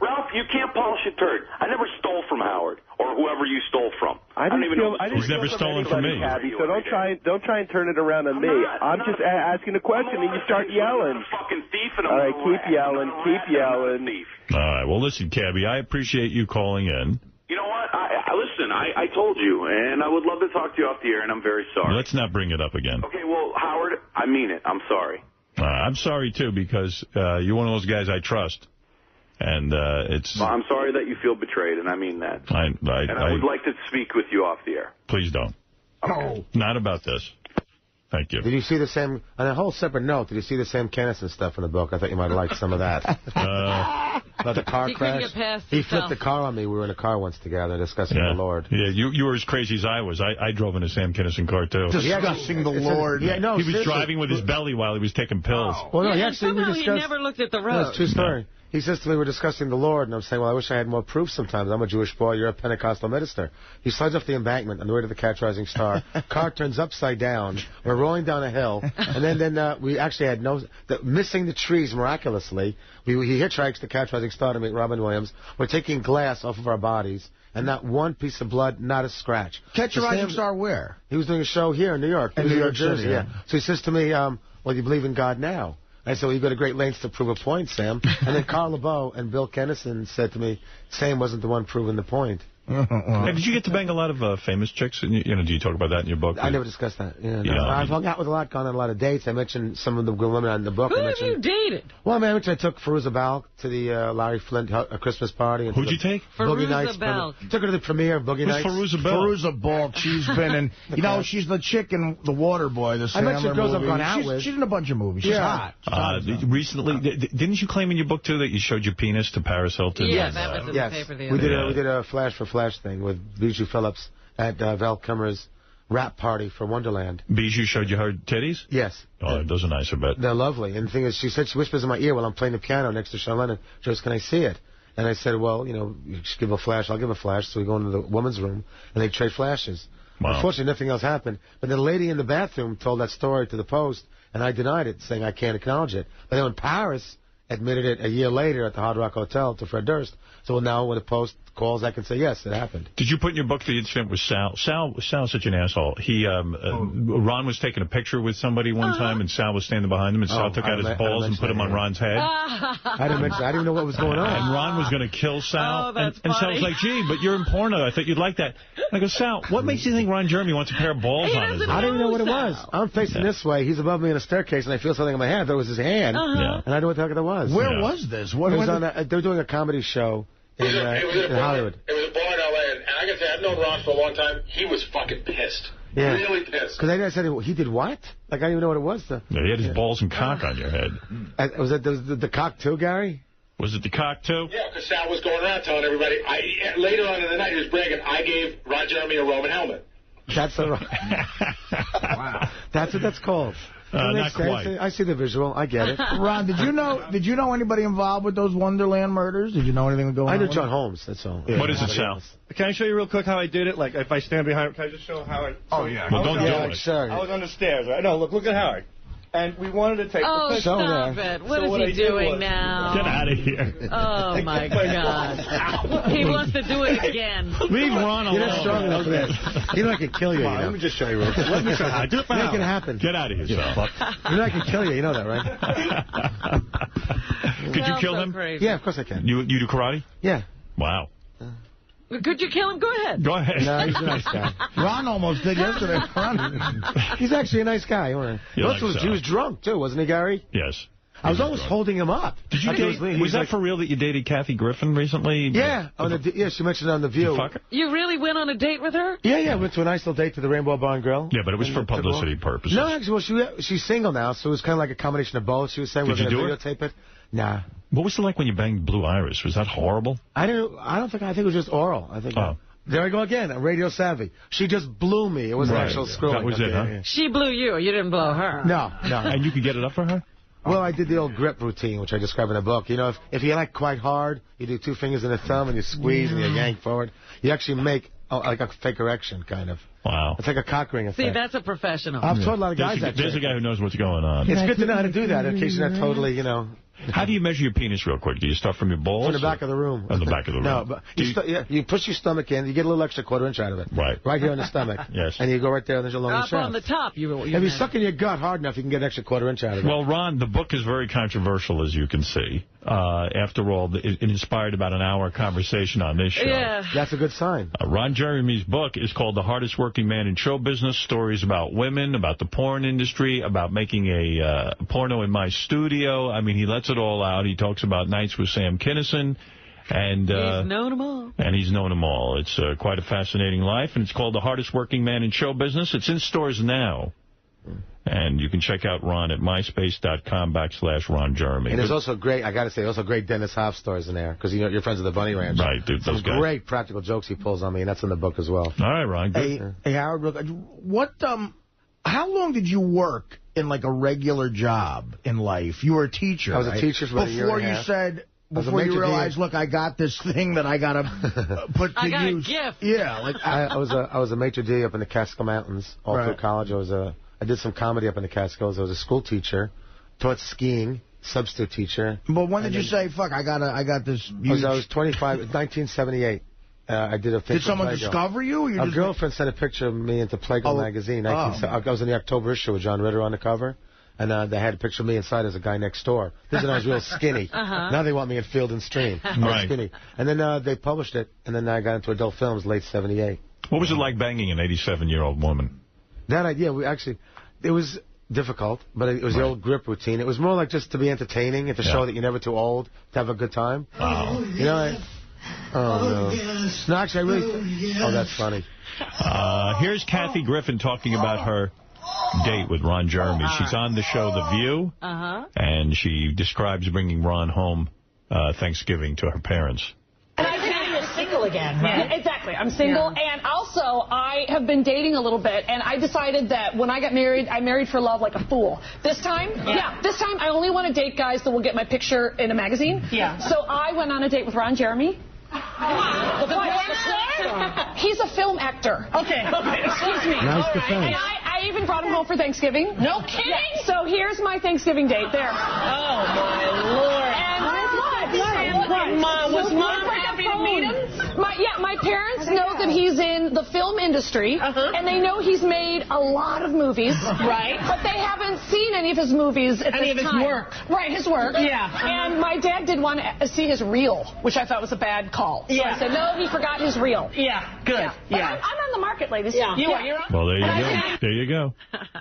Ralph, you can't polish a turd. I never stole from Howard or whoever you stole from. I don't even know. He's never stolen from me. Cabby, so don't try and turn it around on me. I'm just asking a question, and you start yelling. Fucking thief. All right, keep yelling. All right. Well, listen, Cabby, I appreciate you calling in. You know what? Listen, I told you, and I would love to talk to you off the air, and I'm very sorry. Let's not bring it up again. Okay, well, Howard, I mean it. I'm sorry. I'm sorry, too, because you're one of those guys I trust. And it's... Well, I'm sorry that you feel betrayed, and I mean that. I would like to speak with you off the air. Please don't. Okay. Not about this. Thank you. Did you see the same, on a whole separate note, did you see the Sam Kinison stuff in the book? I thought you might like some of that. About the car crash. He flipped the car on me. We were in a car once together discussing the Lord. Yeah, you were as crazy as I was. I drove in a Sam Kinison car, too. Discussing the Lord. Yeah, no, he was driving with his belly while he was taking pills. Oh. Well, no, he never looked at the road. No, it's a true story. He says to me, we're discussing the Lord, and I'm saying, well, I wish I had more proof sometimes. I'm a Jewish boy. You're a Pentecostal minister. He slides off the embankment on the way to the Catch Rising Star. Car turns upside down. We're rolling down a hill. And then we actually had missing the trees miraculously. He hitchhikes to Catch Rising Star to meet Robin Williams. We're taking glass off of our bodies. And not one piece of blood, not a scratch. Catch a Rising Star where? He was doing a show here in New York. In New York Jersey, yeah. So he says to me, well, you believe in God now? I said, well, you go to great lengths to prove a point, Sam. And then Carl LeBeau and Bill Kennison said to me, Sam wasn't the one proving the point. Hey, did you get to bang a lot of famous chicks? Do you talk about that in your book? I never discussed that. I've hung out with gone on a lot of dates. I mentioned some of the women in the book. Who have you dated? Well, I took Fairuza Balk to the Larry Flint Christmas party. Who'd you take? Fairuza Balk. Took her to the premiere of Boogie Nights. Who's Fairuza Balk? Fairuza Balk. She's been in, she's the chick in The Water Boy, the Sandler movie. I mentioned girls I've gone out with. She's in a bunch of movies. She's hot. Recently, didn't you claim in your book, too, that you showed your penis to Paris Hilton? Yes, that was in the paper the other day. We did a flash for flash thing with Bijou Phillips at Val Kilmer's rap party for Wonderland. Bijou showed you her titties? Yes. Oh, those are nice, I bet. They're lovely. And the thing is, she said she whispers in my ear while I'm playing the piano next to Sean Lennon, she goes, can I see it? And I said, well, you just give a flash. I'll give a flash. So we go into the woman's room, and they trade flashes. Wow. Unfortunately, nothing else happened. But the lady in the bathroom told that story to the Post, and I denied it, saying I can't acknowledge it. But then when Paris admitted it a year later at the Hard Rock Hotel to Fred Durst, so now when the Post calls, I can say, yes, it happened. Did you put in your book the incident with Sal? Sal's such an asshole. Ron was taking a picture with somebody one time, and Sal was standing behind him, and Sal took out his balls and put them on Ron's head. I didn't mention that. I didn't even know what was going on. And Ron was going to kill Sal. Oh, and Sal was like, gee, but you're in porno. I thought you'd like that. I go, Sal, what makes you think Ron Jeremy wants a pair of balls on his head? I didn't know what it was. I'm facing this way. He's above me in a staircase, and I feel something in my hand. That was his hand. And I don't know what the heck that was. Where was this? They were doing a comedy show in Hollywood. It was a bar in L.A., and I can say I've known Ron for a long time. He was fucking pissed. Yeah. Really pissed. Because I said, he did what? Like, I didn't even know what it was. Yeah, he had his balls and cock on your head. Was that the cock too, Gary? Was it the cock too? Yeah, because Sal was going around telling everybody. Later on in the night, he was bragging, I gave Ron Jeremy a Roman helmet. That's a... Wow. That's what that's called. Not quite. I see the visual. I get it. Ron, did you know anybody involved with those Wonderland murders? Did you know anything going on? I knew John Holmes, that's all. Yeah. What is it, Sal? Can I show you real quick how I did it? Like, if I stand behind, can I just show how I... Oh, yeah. Well, don't do it. Sure. I was on the stairs, right? No, look at Howard. And we wanted to take the picture. Stop it. What is he doing now? Get out of here. Oh, my God. He wants to do it again. Leave Ron alone. You're not strong enough for this. You know I can kill you. Let me just show you real quick. Let me show you. Do it for Make it happen. Get out of here, Sal. You know I can kill you. You know that, right? Could you kill him? Crazy. Yeah, of course I can. You do karate? Yeah. Wow. Could you kill him? Go ahead. Go ahead. No, he's a nice guy. Ron almost did yesterday. He's actually a nice guy. He was drunk, too, wasn't he, Gary? Yes. I was almost holding him up. Did you was that for real that you dated Kathy Griffin recently? Yeah. She mentioned it on The View. Did you fuck her? You really went on a date with her? Yeah. Went to a nice little date to the Rainbow Bar and Grill. Yeah, but it was for publicity purposes. No, actually, well, she's single now, so it was kind of like a combination of both. She was saying we're going to videotape it. Nah. What was it like when you banged Blue Iris? Was that horrible? I think it was just oral. I think. Oh. There I go again. I'm radio savvy. She just blew me. It was an actual screw. That was it, huh? Yeah. She blew you. You didn't blow her. No. And you could get it up for her? Well, I did the old grip routine, which I describe in the book. You know, if you like quite hard, you do 2 fingers and a thumb, and you squeeze and you yank forward. You actually make like a fake erection, kind of. Wow. It's like a cock ring effect. See, that's a professional. I've taught a lot of guys that. There's a guy who knows what's going on. It's good to know how to do that in case you're not totally, you know. How do you measure your penis real quick? Do you start from your balls? From the back of the room. On the back of the room. No, but you push your stomach in. You get a little extra quarter-inch out of it. Right. Right here in the stomach. Yes. And you go right there, and there's your longer shaft. Up on the top. If you suck in your gut hard enough, you can get an extra quarter-inch out of it. Well, Ron, the book is very controversial, as you can see. After all, it inspired about an hour conversation on this show. Yeah. That's a good sign. Ron Jeremy's book is called The Hardest Working Man in Show Business, stories about women, about the porn industry, about making a porno in my studio. I mean, he lets it all out. He talks about nights with Sam Kinison. And he's known them all. And he's known them all. It's quite a fascinating life, and it's called The Hardest Working Man in Show Business. It's in stores now. And you can check out Ron at myspace.com/Ron Jeremy. And there's also great, I got to say, also great Dennis Hoff stories in there, because you know you're friends with the Bunny Ranch. Right, dude, those guys. Great practical jokes he pulls on me, and that's in the book as well. All right, Ron. Good. Hey, Howard, how long did you work in like a regular job in life? You were a teacher. I was a teacher for about a year and a half. Before you realized, look, I got this thing that I got to put to use. I got a gift. Yeah, like I was a maitre d' up in the Catskill Mountains all through college. I did some comedy up in the Catskills. I was a school teacher, taught skiing, substitute teacher. But when did you say, fuck, I got this? I was 25, 1978. I did a picture. Did someone discover you? A girlfriend sent a picture of me into Playgo magazine. I was in the October issue with John Ritter on the cover. And they had a picture of me inside as a guy next door. This is when I was real skinny. Now they want me in Field and Stream. I was skinny. And then they published it, and then I got into adult films late 78. What was it like banging an 87-year-old woman? That idea, it was difficult, but it was the old grip routine. It was more like just to be entertaining and to show that you're never too old to have a good time. Wow. You know, no. No, actually, oh, that's funny. Here's Kathy Griffin talking about her date with Ron Jeremy. She's on the show The View, and she describes bringing Ron home Thanksgiving to her parents. And I think you're single again, right? Yeah, exactly. I'm single, and also I have been dating a little bit, and I decided that when I got married, I married for love like a fool. This time, this time I only want to date guys that will get my picture in a magazine. Yeah. So I went on a date with Ron Jeremy. He's a film actor. Okay. Excuse me. Nice defense. And I even brought him home for Thanksgiving. No kidding? Yeah. So here's my Thanksgiving date. There. Oh, my Lord. And was Mom happy to meet him? My parents know that he's in the film industry, and they know he's made a lot of movies. Right. But they haven't seen any of his movies at any this of time. his work. Right, his work. Yeah. And my dad did want to see his reel, which I thought was a bad call. So I said, no, he forgot his reel. Yeah, good. Yeah. I'm on the market, ladies. Yeah. You're on. Well, there you go. There you go.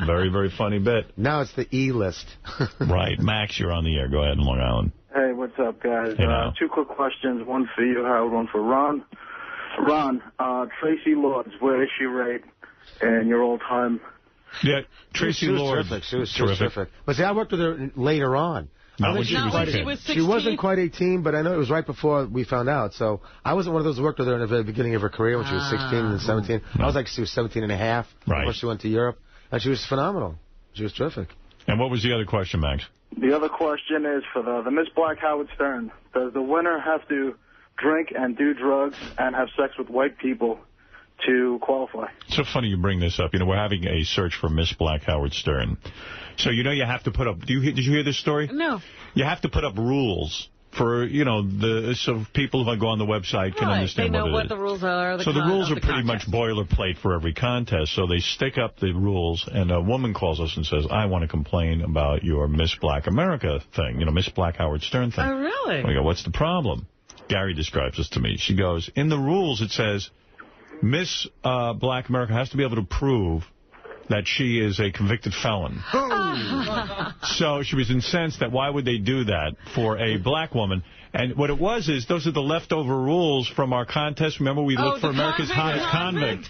Very, very funny bit. Now it's the E-list. Right. Max, you're on the air. Go ahead, Long Island. Hey, what's up, guys? Hey, now. 2 quick questions. One for you, Howard, one for Ron. Ron, Tracy Lords, where is she right and your all-time. Yeah, Tracy Lord. She was terrific. But see, I worked with her later on. Not when she was a kid. She wasn't quite 18, but I know it was right before we found out. So I wasn't one of those who worked with her in the very beginning of her career when she was 16 and 17. I was like, she was 17 and a half before she went to Europe. And she was phenomenal. She was terrific. And what was the other question, Max? The other question is for the Miss Black Howard Stern. Does the winner have to drink and do drugs and have sex with white people to qualify? It's so funny you bring this up. You know, we're having a search for Miss Black Howard Stern. So, you know, you have to put up... Did you hear this story? No. You have to put up rules for, you know, so people who go on the website can understand what it is. They know what the rules are. So the rules are pretty much boilerplate for every contest. So they stick up the rules, and a woman calls us and says, I want to complain about your Miss Black America thing, you know, Miss Black Howard Stern thing. Oh, really? We go, what's the problem? Gary describes this to me. She goes, in the rules it says, Miss Black America has to be able to prove that she is a convicted felon. So she was incensed that why would they do that for a black woman? And what it was is those are the leftover rules from our contest. Remember, we looked for America's Hottest Convict.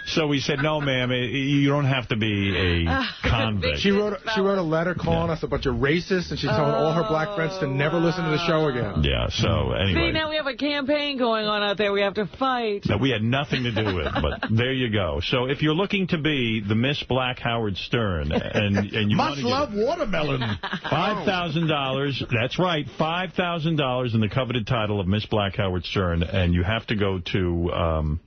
So we said, no, ma'am, you don't have to be a convict. She wrote a letter calling us a bunch of racists, and she's telling all her black friends to never listen to the show again. Yeah, so anyway. See, now we have a campaign going on out there we have to fight. That we had nothing to do with, but there you go. So if you're looking to be the Miss Black Howard Stern, and you must love watermelon. $5,000, that's right, $5,000 in the coveted title of Miss Black Howard Stern, and you have to go to...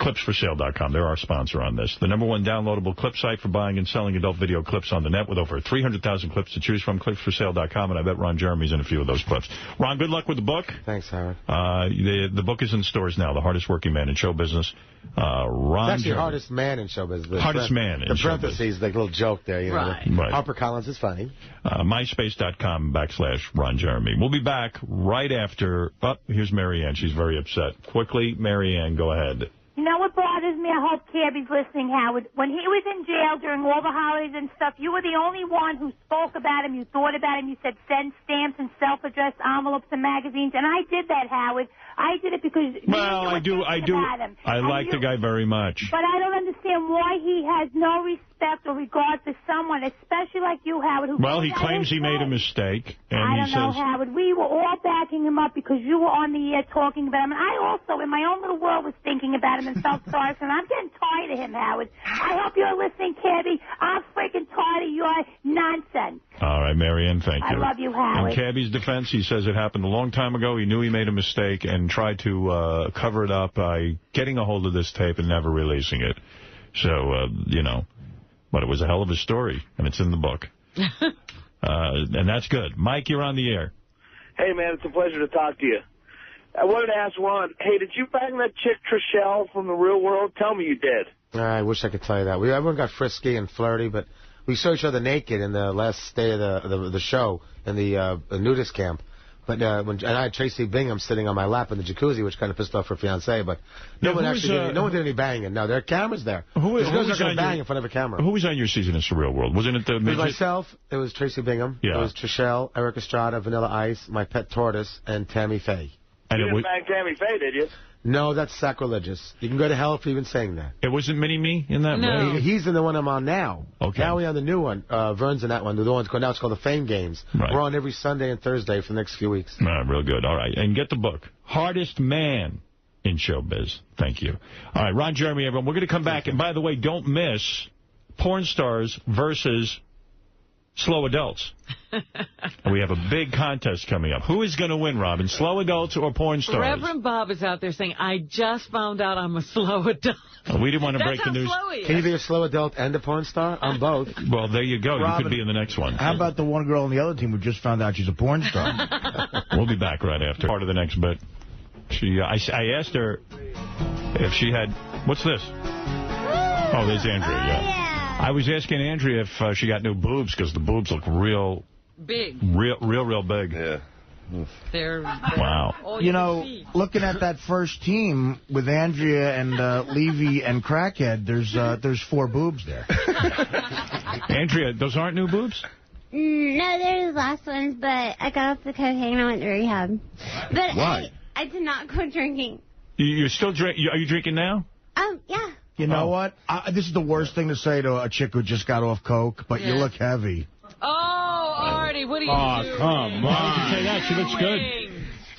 ClipsForSale.com. They're our sponsor on this. The #1 downloadable clip site for buying and selling adult video clips on the net with over 300,000 clips to choose from. ClipsForSale.com, and I bet Ron Jeremy's in a few of those clips. Ron, good luck with the book. Thanks, Howard. The book is in stores now. The hardest working man in show business. Ron It's actually Jeremy. hardest man in show business. Hardest man in the show parentheses, like a little joke there. You know, Right. Harper Collins is funny. MySpace.com/Ron Jeremy. We'll be back right after. Oh, here's Marianne. She's very upset. Quickly, Marianne, go ahead. You know what bothers me? I hope Cabby's listening, Howard. When he was in jail during all the holidays and stuff, you were the only one who spoke about him. You thought about him. You said send stamps and self-addressed envelopes and magazines. And I did that, Howard. I did it because... Well, I do. I like the guy very much. But I don't understand why he has no respect or regard for someone, especially like you, Howard. Well, he claims he made a mistake. And I don't know, Howard. We were all backing him up because you were on the air talking about him. And I also, in my own little world, was thinking about him and felt sorry for him. I'm getting tired of him, Howard. I hope you're listening, Cabby. I'm freaking tired of your nonsense. All right, Marianne, thank you. I love you, Howard. In Cabby's defense, he says it happened a long time ago. He knew he made a mistake and tried to cover it up by getting a hold of this tape and never releasing it. So, you know, but it was a hell of a story, and it's in the book. And that's good. Mike, you're on the air. Hey, man, it's a pleasure to talk to you. I wanted to ask Ron, hey, did you bang that chick Trishelle from The Real World? Tell me you did. I wish I could tell you that. Everyone got frisky and flirty, but we saw each other naked in the last day of the show in the nudist camp. But and I had Tracy Bingham sitting on my lap in the jacuzzi, which kind of pissed off her fiance. But no one did any banging. No, there are cameras there. Who was going to bang in front of a camera? Who was on your season of Surreal World? Wasn't it the midget? It was myself. It was Tracy Bingham. Yeah. It was Trishelle, Eric Estrada, Vanilla Ice, my pet tortoise, and Tammy Faye. You didn't bang Tammy Faye, did you? No, that's sacrilegious. You can go to hell for even saying that. It wasn't Mini-Me in that? No. He's in the one I'm on now. Okay. Now we're on the new one. Vern's in that one. The one's now it's called the Fame Games. Right. We're on every Sunday and Thursday for the next few weeks. Real good. All right. And get the book. Hardest Man in Showbiz. Thank you. All right, Ron Jeremy, everyone. We're going to come back. And by the way, don't miss Porn Stars versus Slow Adults. We have a big contest coming up. Who is going to win, Robin? Slow Adults or Porn Stars? Reverend Bob is out there saying, I just found out I'm a slow adult. We didn't want to break the news. Slow he is. Can you be a slow adult and a porn star? I'm both. Well, there you go. Robin, you could be in the next one. How about the one girl on the other team who just found out she's a porn star? We'll be back right after. Part of the next bit. I asked her if she had... What's this? Oh, there's Andrea, yeah. I was asking Andrea if she got new boobs, because the boobs look real... Big. Real big. Yeah. They're wow. You know, looking at that first team with Andrea and Levy and Crackhead, there's 4 boobs there. Andrea, those aren't new boobs? No, they're the last ones, but I got off the cocaine and I went to rehab. But why? I did not go drinking. You're still drinking? Are you drinking now? Yeah. You know what? This is the worst thing to say to a chick who just got off coke, but you look heavy. Oh, Artie, what are you doing? Oh, come on. Why would you say that? She looks good.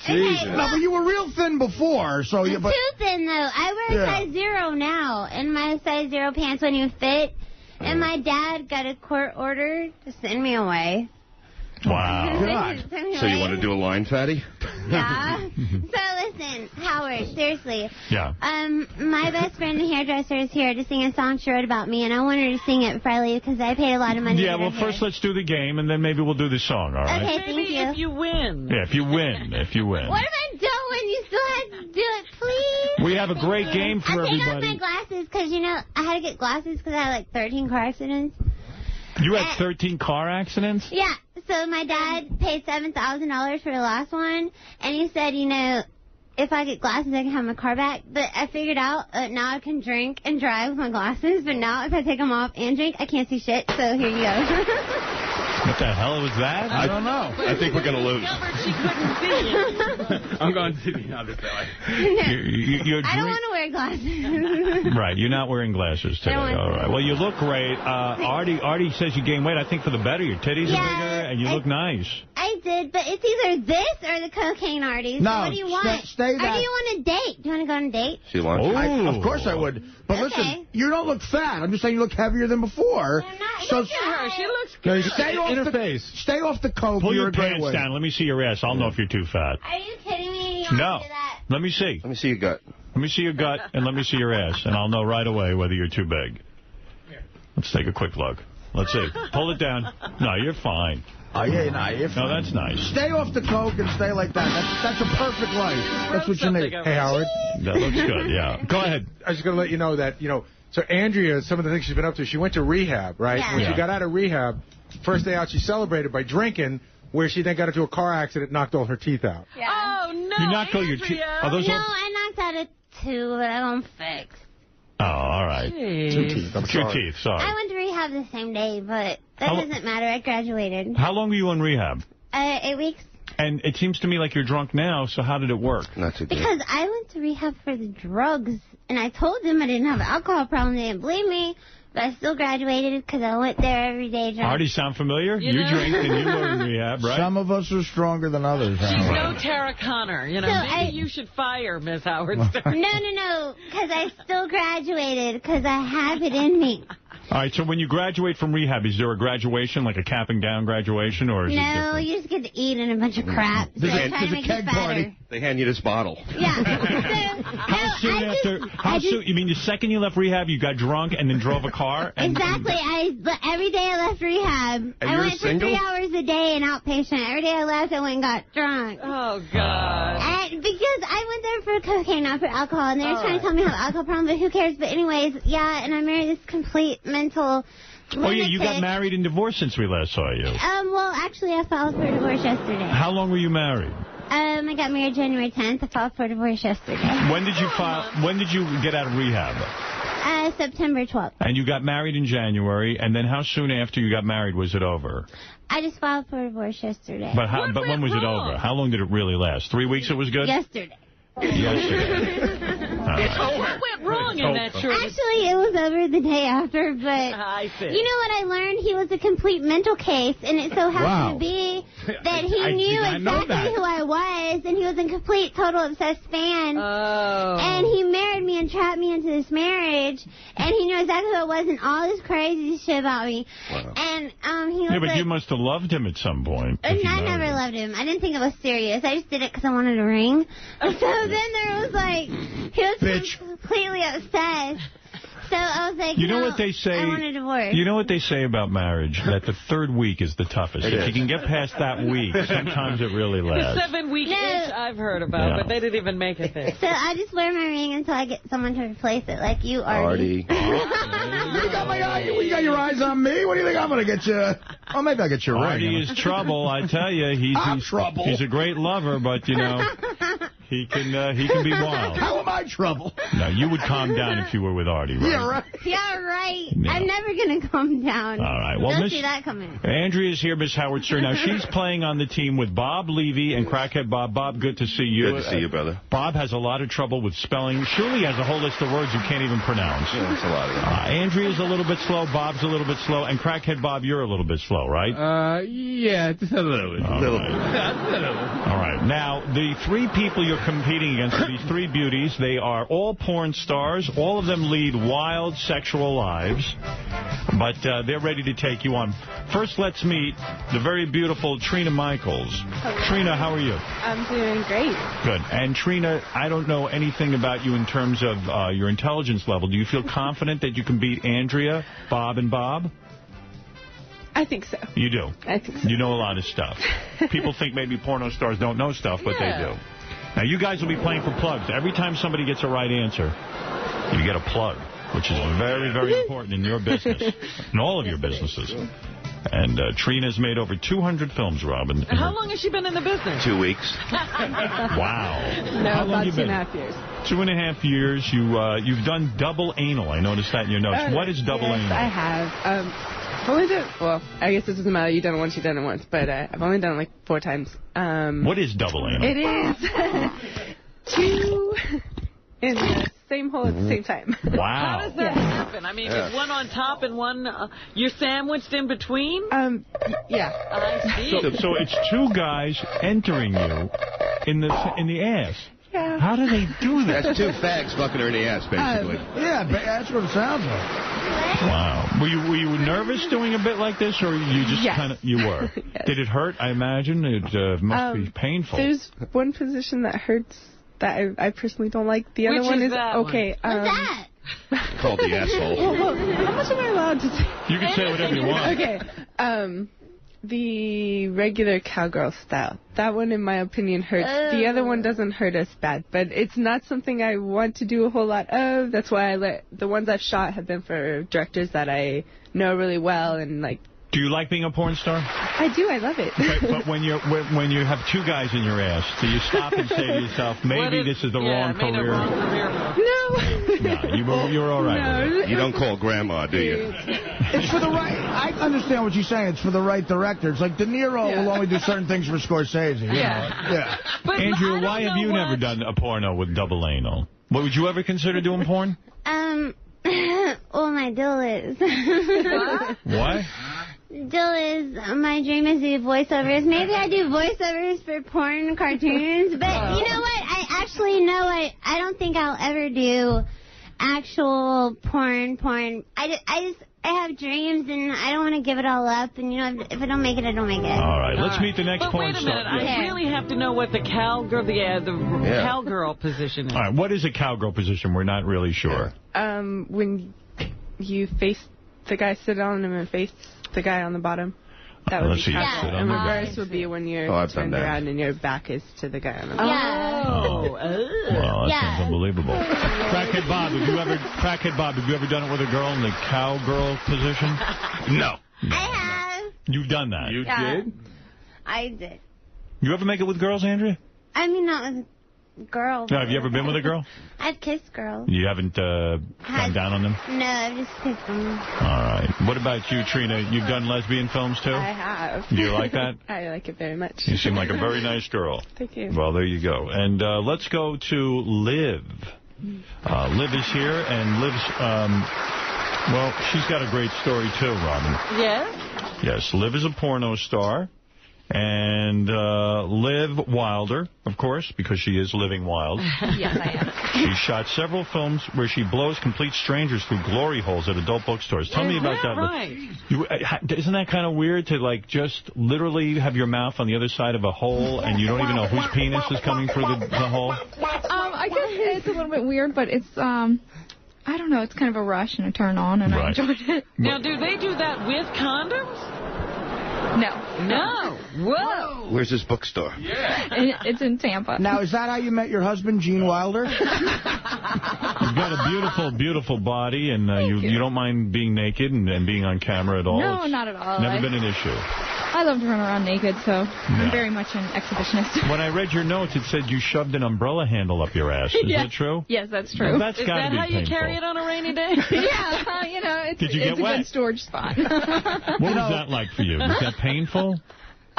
Jesus. No, but you were real thin before, so you. Too thin though. I wear a size 0 now, and my size 0 pants won't even fit. And my dad got a court order to send me away. Wow. So you want to do a line, Fatty? Yeah. So listen, Howard, seriously. Yeah. My best friend, the hairdresser, is here to sing a song she wrote about me, and I want her to sing it before I leave because I paid a lot of money. Yeah, well, first let's do the game, and then maybe we'll do the song, all right? Okay, thank you. If you win. Yeah, if you win. If you win. What if I don't win? You still have to do it, please? We have a great game for everybody. everybody. I take off my glasses because, you know, I had to get glasses because I had like 13 car accidents. You had 13 car accidents? Yeah. So my dad paid $7,000 for the last one, and he said, you know, if I get glasses, I can have my car back. But I figured out now I can drink and drive with my glasses, but now if I take them off and drink, I can't see shit. So here you go. What the hell was that? I don't know. I think we're going to lose. She couldn't see. I'm going to the other side. I don't want to wear glasses. Right, you're not wearing glasses today. All right. Well, you look great. Artie says you gained weight. I think for the better. Your titties are bigger, and you look nice. I did, but it's either this or the cocaine, Artie. So No, what do you want? stay that. Or do you want a date? Do you want to go on a date? She wants Of course I would. But listen, you don't look fat. I'm just saying you look heavier than before. So Look at her. She looks no, good. stay off the coke. Pull You're your a great pants way. down. Let me see your ass. I'll know if you're too fat. Are you kidding me? You No. want to do that? Let me see. Let me see your gut. Let me see your gut, and let me see your ass, and I'll know right away whether you're too big. Let's take a quick look. Let's see. Pull it down. No, you're fine. Oh, yeah, no, you're fine. No, that's nice. Stay off the coke and stay like that. That's a perfect life. That's what you need. Hey, Howard. That looks good, yeah. Go ahead. I was going to let you know that, so Andrea, some of the things she's been up to, she went to rehab, right? Yeah. When she got out of rehab, first day out, she celebrated by drinking, where she then got into a car accident, knocked all her teeth out. Yeah. Oh, no, You knocked all your teeth. Are those No, all... I knocked out a 2, but I don't fix. Oh, all right. Jeez. 2 teeth. I'm Two sorry. teeth, sorry. I went to rehab the same day, but that doesn't matter. I graduated. How long were you in rehab? 8 weeks. And it seems to me like you're drunk now, so how did it work? Not too good. Because I went to rehab for the drugs, and I told them I didn't have an alcohol problem. They didn't believe me, but I still graduated because I went there every day drunk. Artie, sound familiar? You know? drink and you were in rehab, right? Some of us are stronger than others. She's Howard. no Tara Connor. You know, So maybe you should fire Miss Howard Stern. No, because I still graduated because I have it in me. All right, so when you graduate from rehab, is there a graduation, like a capping down graduation, or is it No, different? you just get to eat and a bunch of crap. So There's try to make it fatter. They hand you this bottle. Yeah. How soon after? How soon? You mean the second you left rehab, you got drunk and then drove a car? And, Exactly. Every day I left rehab. I you're went for single? 3 hours a day in outpatient. Every day I left, I went and got drunk. Oh, God. And because I went there for cocaine, not for alcohol, and they were trying to tell me I have an alcohol problem, but who cares? But anyways, yeah, and I married this complete mental Oh, yeah, you got lunatic. married and divorced since we last saw you. Well, actually, I filed for divorce yesterday. How long were you married? I got married January 10th. I filed for divorce yesterday. When did you file? When did you get out of rehab? September 12th. And you got married in January, and then how soon after you got married was it over? I just filed for divorce yesterday. But when was it over? How long did it really last? 3 weeks it was good? Yesterday. Yesterday. What went wrong in that short? Actually, it was over the day after, but I see. you know what I learned? He was a complete mental case, and it so happened to be that he I knew did not know exactly that. who I was, and he was a complete, total obsessed fan. Oh. And he married me and trapped me into this marriage, and he knew exactly who I was and all this crazy shit about me. Wow. And he was Yeah, but like, you must have loved him at some point. I never loved him. I didn't think it was serious. I just did it because I wanted a ring. So then there was like, he was completely obsessed. So I was like, You know what they say? I want a divorce. You know what they say about marriage? That the third week is the toughest. If you can get past that week, sometimes it really The lasts. 7-week itch I've heard about, Yeah. but they didn't even make it there. So I just wear my ring until I get someone to replace it, like you, Artie. You got your eyes on me? What do you think I'm going to get you? Oh, maybe I'll get your ring. Artie is trouble, I tell you. I'm trouble. He's a great lover, but, you know, He can be wild. How am I trouble? No, you would calm down if you were with Artie, right? Yeah, right. Yeah, right. Yeah. I'm never going to calm down. All right. Well, Don't see that coming. Andrea's here, Miss Howard Stern. Now, she's playing on the team with Bob Levy and Crackhead Bob. Bob, good to see you. Good to see you, brother. Bob has a lot of trouble with spelling. Shirley has a whole list of words you can't even pronounce. Yeah, that's a lot of them. Andrea's a little bit slow. Bob's a little bit slow. And Crackhead Bob, you're a little bit slow, right? Yeah, just a little bit. All right. Now, the three people you're competing against are these three beauties. They are all porn stars. All of them lead wild sexual lives. But they're ready to take you on. First, let's meet the very beautiful Trina Michaels. Hello. Trina, how are you? I'm doing great. Good. And Trina, I don't know anything about you in terms of your intelligence level. Do you feel confident that you can beat Andrea, Bob, and Bob? I think so. You do? I think so. You know a lot of stuff. People think maybe porno stars don't know stuff, but they do. Now, you guys will be playing for plugs. Every time somebody gets a right answer, you get a plug, which is very, very important in your business, in all of your businesses. And Trina's made over 200 films, Robin. How long has she been in the business? 2 weeks. Wow. No, How long about you been? 2.5 years. 2.5 years. You've done double anal. I noticed that in your notes. What is double yes, anal? I have. Only done, well, I guess it doesn't matter. You've done it once, you've done it once. But I've only done it like 4 times. What is double anal? It is 2 in the same hole at the same time. Wow. How does that happen? I mean, is one on top and one you're sandwiched in between? Yeah. I see. So it's 2 guys entering you in the ass. Yeah. How do they do that? That's 2 fags fucking her in the ass, basically. Yeah, that's what it sounds like. Wow. Were you nervous doing a bit like this, or you just kind of you were? Yes. Did it hurt? I imagine it must be painful. There's one position that hurts that I personally don't like. The other one is okay. What's that? Called the asshole. Well, how much am I allowed to say? You can say whatever you want. Okay. The regular cowgirl style. That one, in my opinion, hurts. The other one doesn't hurt as bad, but it's not something I want to do a whole lot of. That's why the ones I've shot have been for directors that I know really well and like. Do you like being a porn star? I do. I love it. But when you have 2 guys in your ass, do you stop and say to yourself, maybe this is the wrong career? No, you're all right. No. You don't call grandma, do you? It's for the right. I understand what you're saying. It's for the right director. It's like De Niro will only do certain things for Scorsese. You know? Yeah. But Andrew, why have you never done a porno with double anal? What, would you ever consider doing porn? Well, my deal is. What? Deal is, my dream is to do voiceovers. Maybe I do voiceovers for porn cartoons, but you know what? I actually know I don't think I'll ever do actual porn. I have dreams, and I don't want to give it all up, and, you know, if I don't make it, I don't make it. All right, let's meet the next porn star. star. Wait a minute, I really have to know what the cowgirl, cowgirl position is. All right, what is a cowgirl position? We're not really sure. When you face the guy, sit on him and face the guy on the bottom. That would be cowgirl. And reverse would be when you're turned around and your back is to the guy on the bottom. Well, that sounds unbelievable. Crackhead Bob, have you ever done it with a girl in the cowgirl position? No. I have. You've done that? You did? I did. You ever make it with girls, Andrea? I mean, not with girls. No, have you ever been with a girl? I've kissed girls. You haven't gone down on them? No, I've just kissed them. All right. What about you, Trina? You've done lesbian films, too? I have. Do you like that? I like it very much. You seem like a very nice girl. Thank you. Well, there you go. And let's go to Liv. Liv is here, and Liv's, well, she's got a great story, too, Robin. Yes? Yes, Liv is a porno star. And Liv Wilder, of course, because she is living wild. Yes, I am. She shot several films where she blows complete strangers through glory holes at adult bookstores. Tell me about that. Right. Isn't that kind of weird to, like, just literally have your mouth on the other side of a hole and you don't even know whose penis is coming through the hole? I guess it's a little bit weird, but it's, I don't know, it's kind of a rush and a turn on, and I enjoyed it. Now, do they do that with condoms? No. Whoa. Where's this bookstore? It's in Tampa. Now, is that how you met your husband, Gene Wilder? You've got a beautiful, beautiful body, and you don't mind being naked and being on camera at all? No, It's not at all. Never been an issue. I love to run around naked, so I'm very much an exhibitionist. When I read your notes, it said you shoved an umbrella handle up your ass. Is that true? Yes, that's true. Well, that's Is gotta that be how you painful. carry it on a rainy day? Yeah, you know, it's Did you get a wet? good storage spot. What was that like for you? Was that painful?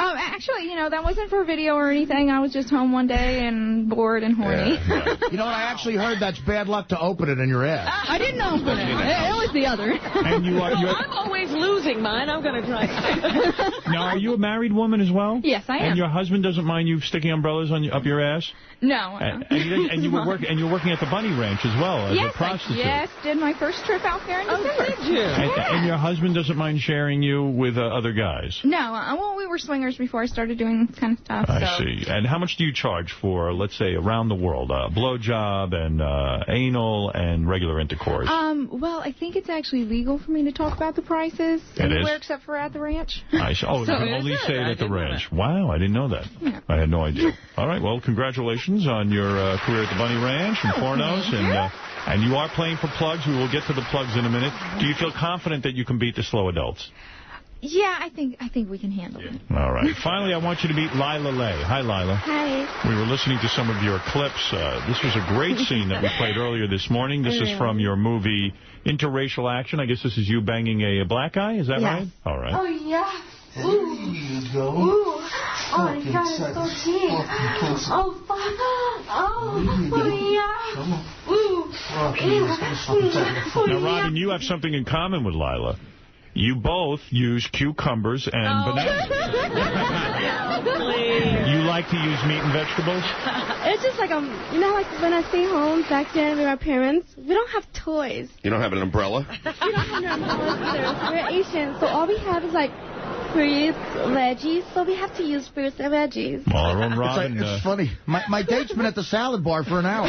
Actually, that wasn't for video or anything. I was just home one day and bored and horny. You know what? I actually heard that's bad luck to open it in your ass. I didn't open it. It was the other. And I'm always losing mine. I'm going to try. Now, are you a married woman as well? Yes, I am. And your husband doesn't mind you sticking umbrellas up your ass? No. And you were working at the Bunny Ranch as well as a prostitute. Yes, did my first trip out there in December. Did you? And your husband doesn't mind sharing you with other guys? No, well, we were swingers before I started doing this kind of stuff. I see. And how much do you charge for, let's say, around the world, blowjob and anal and regular intercourse? Well, I think it's actually legal for me to talk about the prices anywhere except for at the ranch. I see. Oh, So you can only say it at the ranch. Wow, I didn't know that. Yeah. I had no idea. All right, well, congratulations on your career at the Bunny Ranch and pornos. And you are playing for plugs. We will get to the plugs in a minute. Do you feel confident that you can beat the slow adults? Yeah, I think we can handle it. All right. Finally, I want you to meet Lila Lay. Hi, Lila. Hi. We were listening to some of your clips. This was a great scene that we played earlier this morning. This is from your movie Interracial Action. I guess this is you banging a black guy. Is that right? All right. Oh, yeah. Ooh. There you go. Ooh. Oh, my God, it's so cheap. Oh, fuck. Oh, yeah. Ooh. Now, Robin, you have something in common with Lila. You both use cucumbers and bananas. You like to use meat and vegetables? It's just like, like when I stay home back then with my parents, we don't have toys. You don't have an umbrella? We don't have no umbrellas either. We're Asian, so all we have is like fruits, veggies, so we have to use fruits and veggies. Well, our own Robin, it's funny. My date's been at the salad bar for an hour.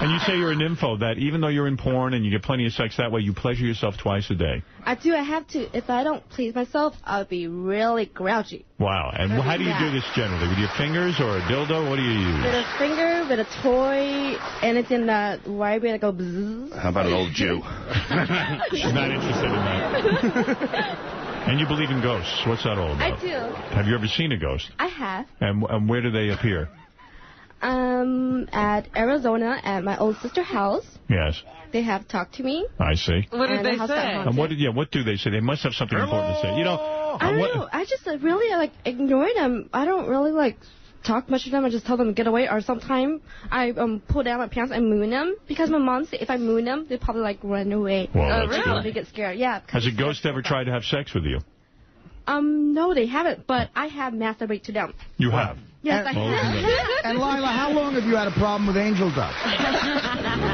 And you say you're a nympho, that even though you're in porn and you get plenty of sex that way, you pleasure yourself twice a day. I do. I have to. If I don't please myself, I'll be really grouchy. Wow. And how do you do this generally? With your fingers or a dildo? What do you use? With a finger, with a toy, anything that vibrates, I go bzzz. How about an old Jew? She's not interested in that. And you believe in ghosts. What's that all about? I do. Have you ever seen a ghost? I have. And where do they appear? At Arizona, at my old sister's house. Yes. They have talked to me. I see. What did they say? And what do they say? They must have something important to say. You know, I don't know. I just really ignore them. I don't really talk much to them. I just tell them to get away. Or sometimes I pull down my pants and moon them because my mom said if I moon them, they probably run away. Well, that's really? good. They get scared. Yeah. Has a ghost ever tried to have sex with you? No, they haven't. But I have masturbated to them. You have. Yes, I have. And Lila, how long have you had a problem with angel dust?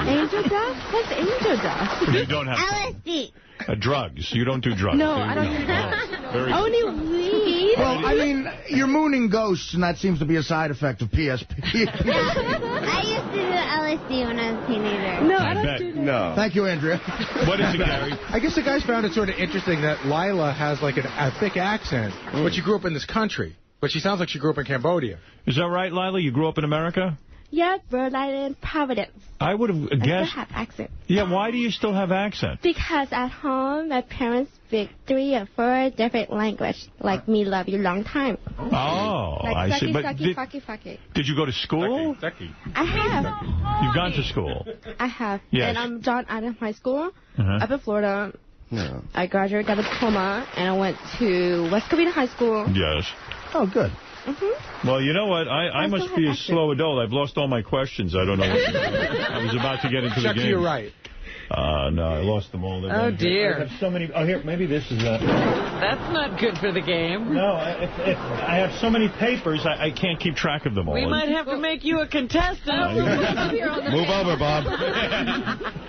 Angel dust? What's angel dust? You don't have LSD. drugs. You don't do drugs. No, do you? I don't do Oh, very good. Only weed. Well, I mean, you're mooning ghosts, and that seems to be a side effect of PSP. I used to do LSD when I was a teenager. No, I don't do that. No. Thank you, Andrea. What is it, Gary? I guess the guys found it sort of interesting that Lila has like a thick accent, but she grew up in this country. But she sounds like she grew up in Cambodia. Is that right, Lila? You grew up in America? Yeah, Rhode Island, Providence. I would have I guessed. still have accent. Yeah, why do you still have accent? Because at home, my parents speak 3 or 4 different languages, like me love you long time. Oh, Like I see. sucky, But sucky, fucky, fucky. did you go to school? I have. You've gone to school. I have. Yes. And I'm John Adams High School Uh-huh. up in Florida. No. I graduated, got a diploma, and I went to West Covina High School. Yes. Oh, good. Well, you know what? I must be a slow adult. I've lost all my questions. I don't know what to do. I was about to get into the Chuck, game. you're right. No, I lost them all. Oh, dear. I have so many. Oh, here, maybe this is a... That's not good for the game. No, I have so many papers, I can't keep track of them all. We might have to make you a contestant. Move over, Bob.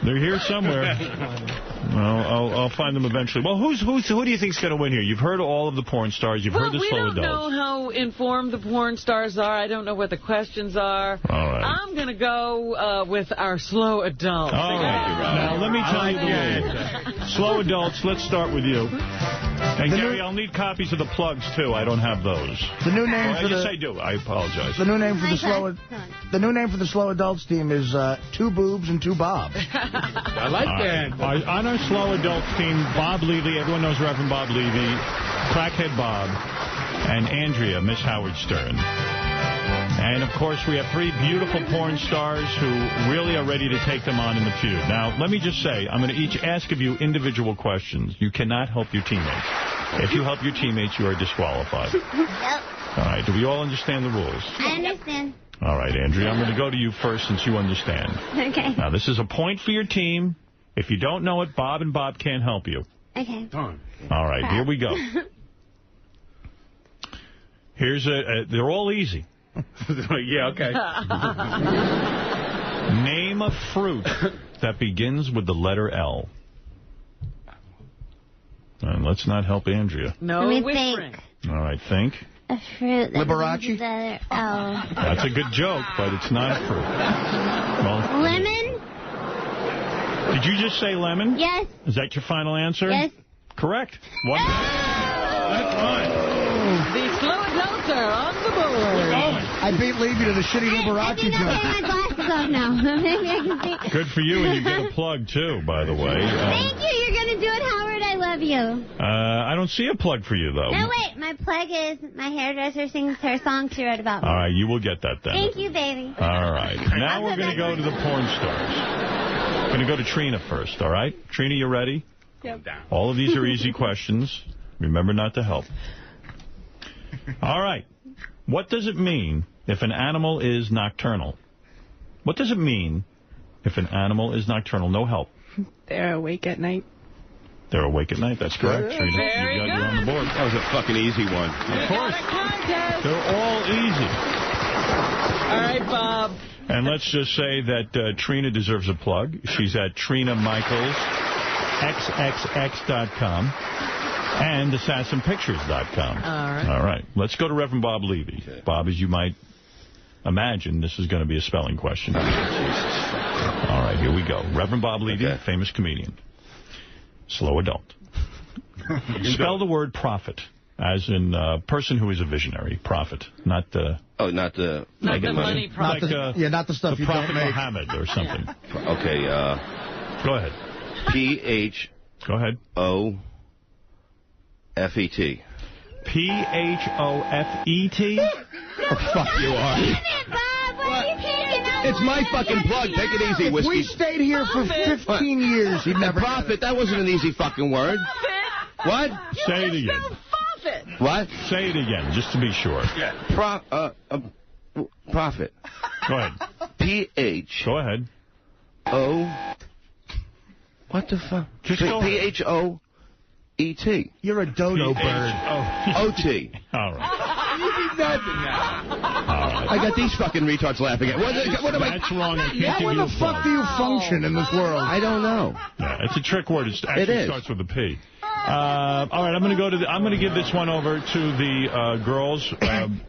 They're here somewhere. Well, I'll find them eventually. Well, who do you think's going to win here? You've heard all of the porn stars. You've heard the slow adults. We don't know how informed the porn stars are. I don't know what the questions are. All right. I'm going to go with our slow adults. All right. Now, let me tell you the rules. Slow adults, let's start with you. And Gary, I'll need copies of the plugs, too. I don't have those. The new name for yes, I do. I apologize. The new name for the slow adults team is Two Boobs and Two Bobs. I like that. On our slow adults team, Bob Levy, everyone knows Reverend Bob Levy, Crackhead Bob, and Andrea, Miss Howard Stern. And, of course, we have 3 beautiful porn stars who really are ready to take them on in the feud. Now, let me just say, I'm going to each ask of you individual questions. You cannot help your teammates. If you help your teammates, you are disqualified. Yep. All right. Do we all understand the rules? I understand. All right, Andrea, I'm going to go to you first since you understand. Okay. Now, this is a point for your team. If you don't know it, Bob and Bob can't help you. Okay. All right, here we go. Here's they're all easy. Yeah, okay. Name a fruit that begins with the letter L. And let's not help Andrea. No whispering. All right, think. A fruit. Liberace? That's a good joke, but it's not a fruit. Well, lemon? Did you just say lemon? Yes. Is that your final answer? Yes. Correct. One. That's fine. The slow adults are on the board. I beat Levy to the shitty Liberace joke. I my glasses off now. Maybe I can see. Good for you, and you get a plug, too, by the way. Thank you. You're going to do it, Howard. I love you. I don't see a plug for you, though. No, wait. My plug is my hairdresser sings her song she wrote about me. All right, you will get that then. Thank you, baby. All right. Now we're going to go to the porn stars. We're going to go to Trina first, all right? Trina, you ready? Yep. All of these are easy questions. Remember not to help. All right. What does it mean if an animal is nocturnal? What does it mean if an animal is nocturnal? No help. They're awake at night. They're awake at night. That's correct. Trina, Very you're on the board. That was a fucking easy one. Of course. They're all easy. All right, Bob. And let's just say that Trina deserves a plug. She's at Trina Michaels, XXX.com, and AssassinPictures.com. All right. Let's go to Reverend Bob Levy. Okay. Bob, as you might imagine, this is going to be a spelling question. All right, here we go. Reverend Bob Levy, famous comedian. Slow adult. Spell the word prophet, as in person who is a visionary. Prophet, not the... Oh, not the... Not the money prophet. Not the stuff you Prophet don't make. Muhammad or something. Yeah. Okay, go ahead. P-H... Go ahead. O-F-E-T. P-H-O-F-E-T? Oh, fuck you are. It's my fucking plug. Take it easy, Whiskey. We stayed here for 15 years. He'd never Prophet, that wasn't an easy fucking word. What? Say it again. What? Say it again, just to be sure. Yeah. Prophet. Go ahead. P-H. Go ahead. O. What the fuck? P-H-O-E-T. You're a dodo bird. O-T. All right. I got these fucking retards laughing at. What am I? That's wrong. I can't give When you the a fuck do you function in this world? I don't know. Yeah, it's a trick word. It actually starts with a P. All right, I'm going to go to. I'm going to give this one over to the girls.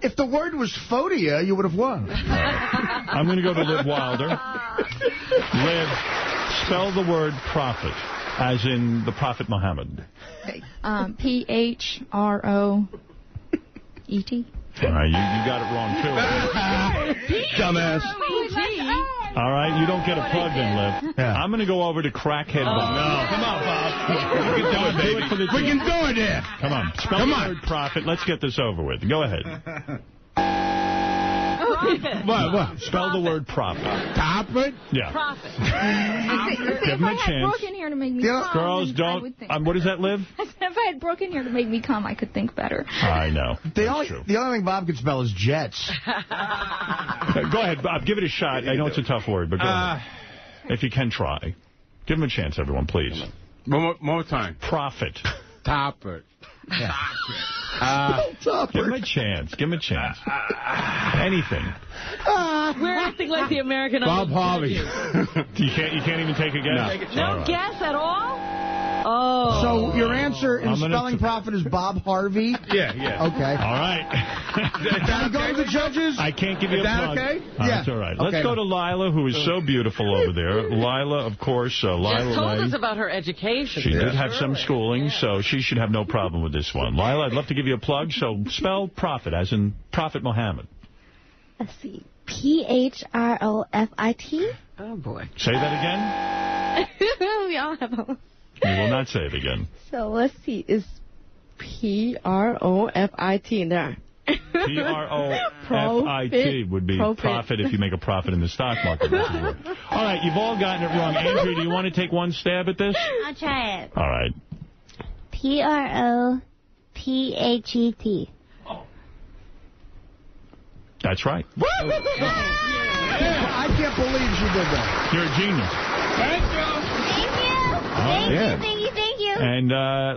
If the word was phobia, you would have won. Right. I'm going to go to Liv Wilder. Liv, spell the word prophet, as in the Prophet Muhammad. P-H-R-O-E-T. All right, you got it wrong, too. Dumbass. All right, you don't get a plug then, Liv. Yeah. I'm going to go over to Crackhead Bob. No, come on, Bob. We can do it, baby. We can do it there. Come on, spell the word prophet. Let's get this over with. Go ahead. What? Spell the word prophet. Prophet? Yeah. Prophet. Give him a chance. If I had Brooke in here to make me come, girls, don't. What does that, Liv? If I had Brooke in here to make me come, I could think better. I know. The only thing Bob can spell is jets. Go ahead, Bob. Give it a shot. I know it's a tough word, but go ahead. If you can try. Give him a chance, everyone, please. One more time. Prophet. Topper. Yeah. Give him a chance. Give him a chance. Anything. We're acting like the American Bob Idol Harvey. You can't even take a guess? No guess at all? Oh. So your answer in Spelling Prophet is Bob Harvey? Yeah. Okay. All right. Can we go to the judges? I can't give you a plug. Okay? That's all right. Let's go to Lila, who is so beautiful over there. Lila, of course. Lila Just told Ray. us about her education. She did have some schooling, so she should have no problem with this one. Lila, I'd love to give you a plug, so spell Prophet, as in Prophet Muhammad. Let's see. P-H-R-O-F-I-T. Oh, boy. Say that again? We all have a... You will not say it again. So let's see. Is P-R-O-F-I-T in there? P-R-O-F-I-T would be profit if you make a profit in the stock market. All right, you've all gotten it wrong. Andrea, do you want to take one stab at this? I'll try it. All right. P-R-O-P-H-E-T. That's right. I can't believe she did that. You're a genius. Thank you. Thank you. And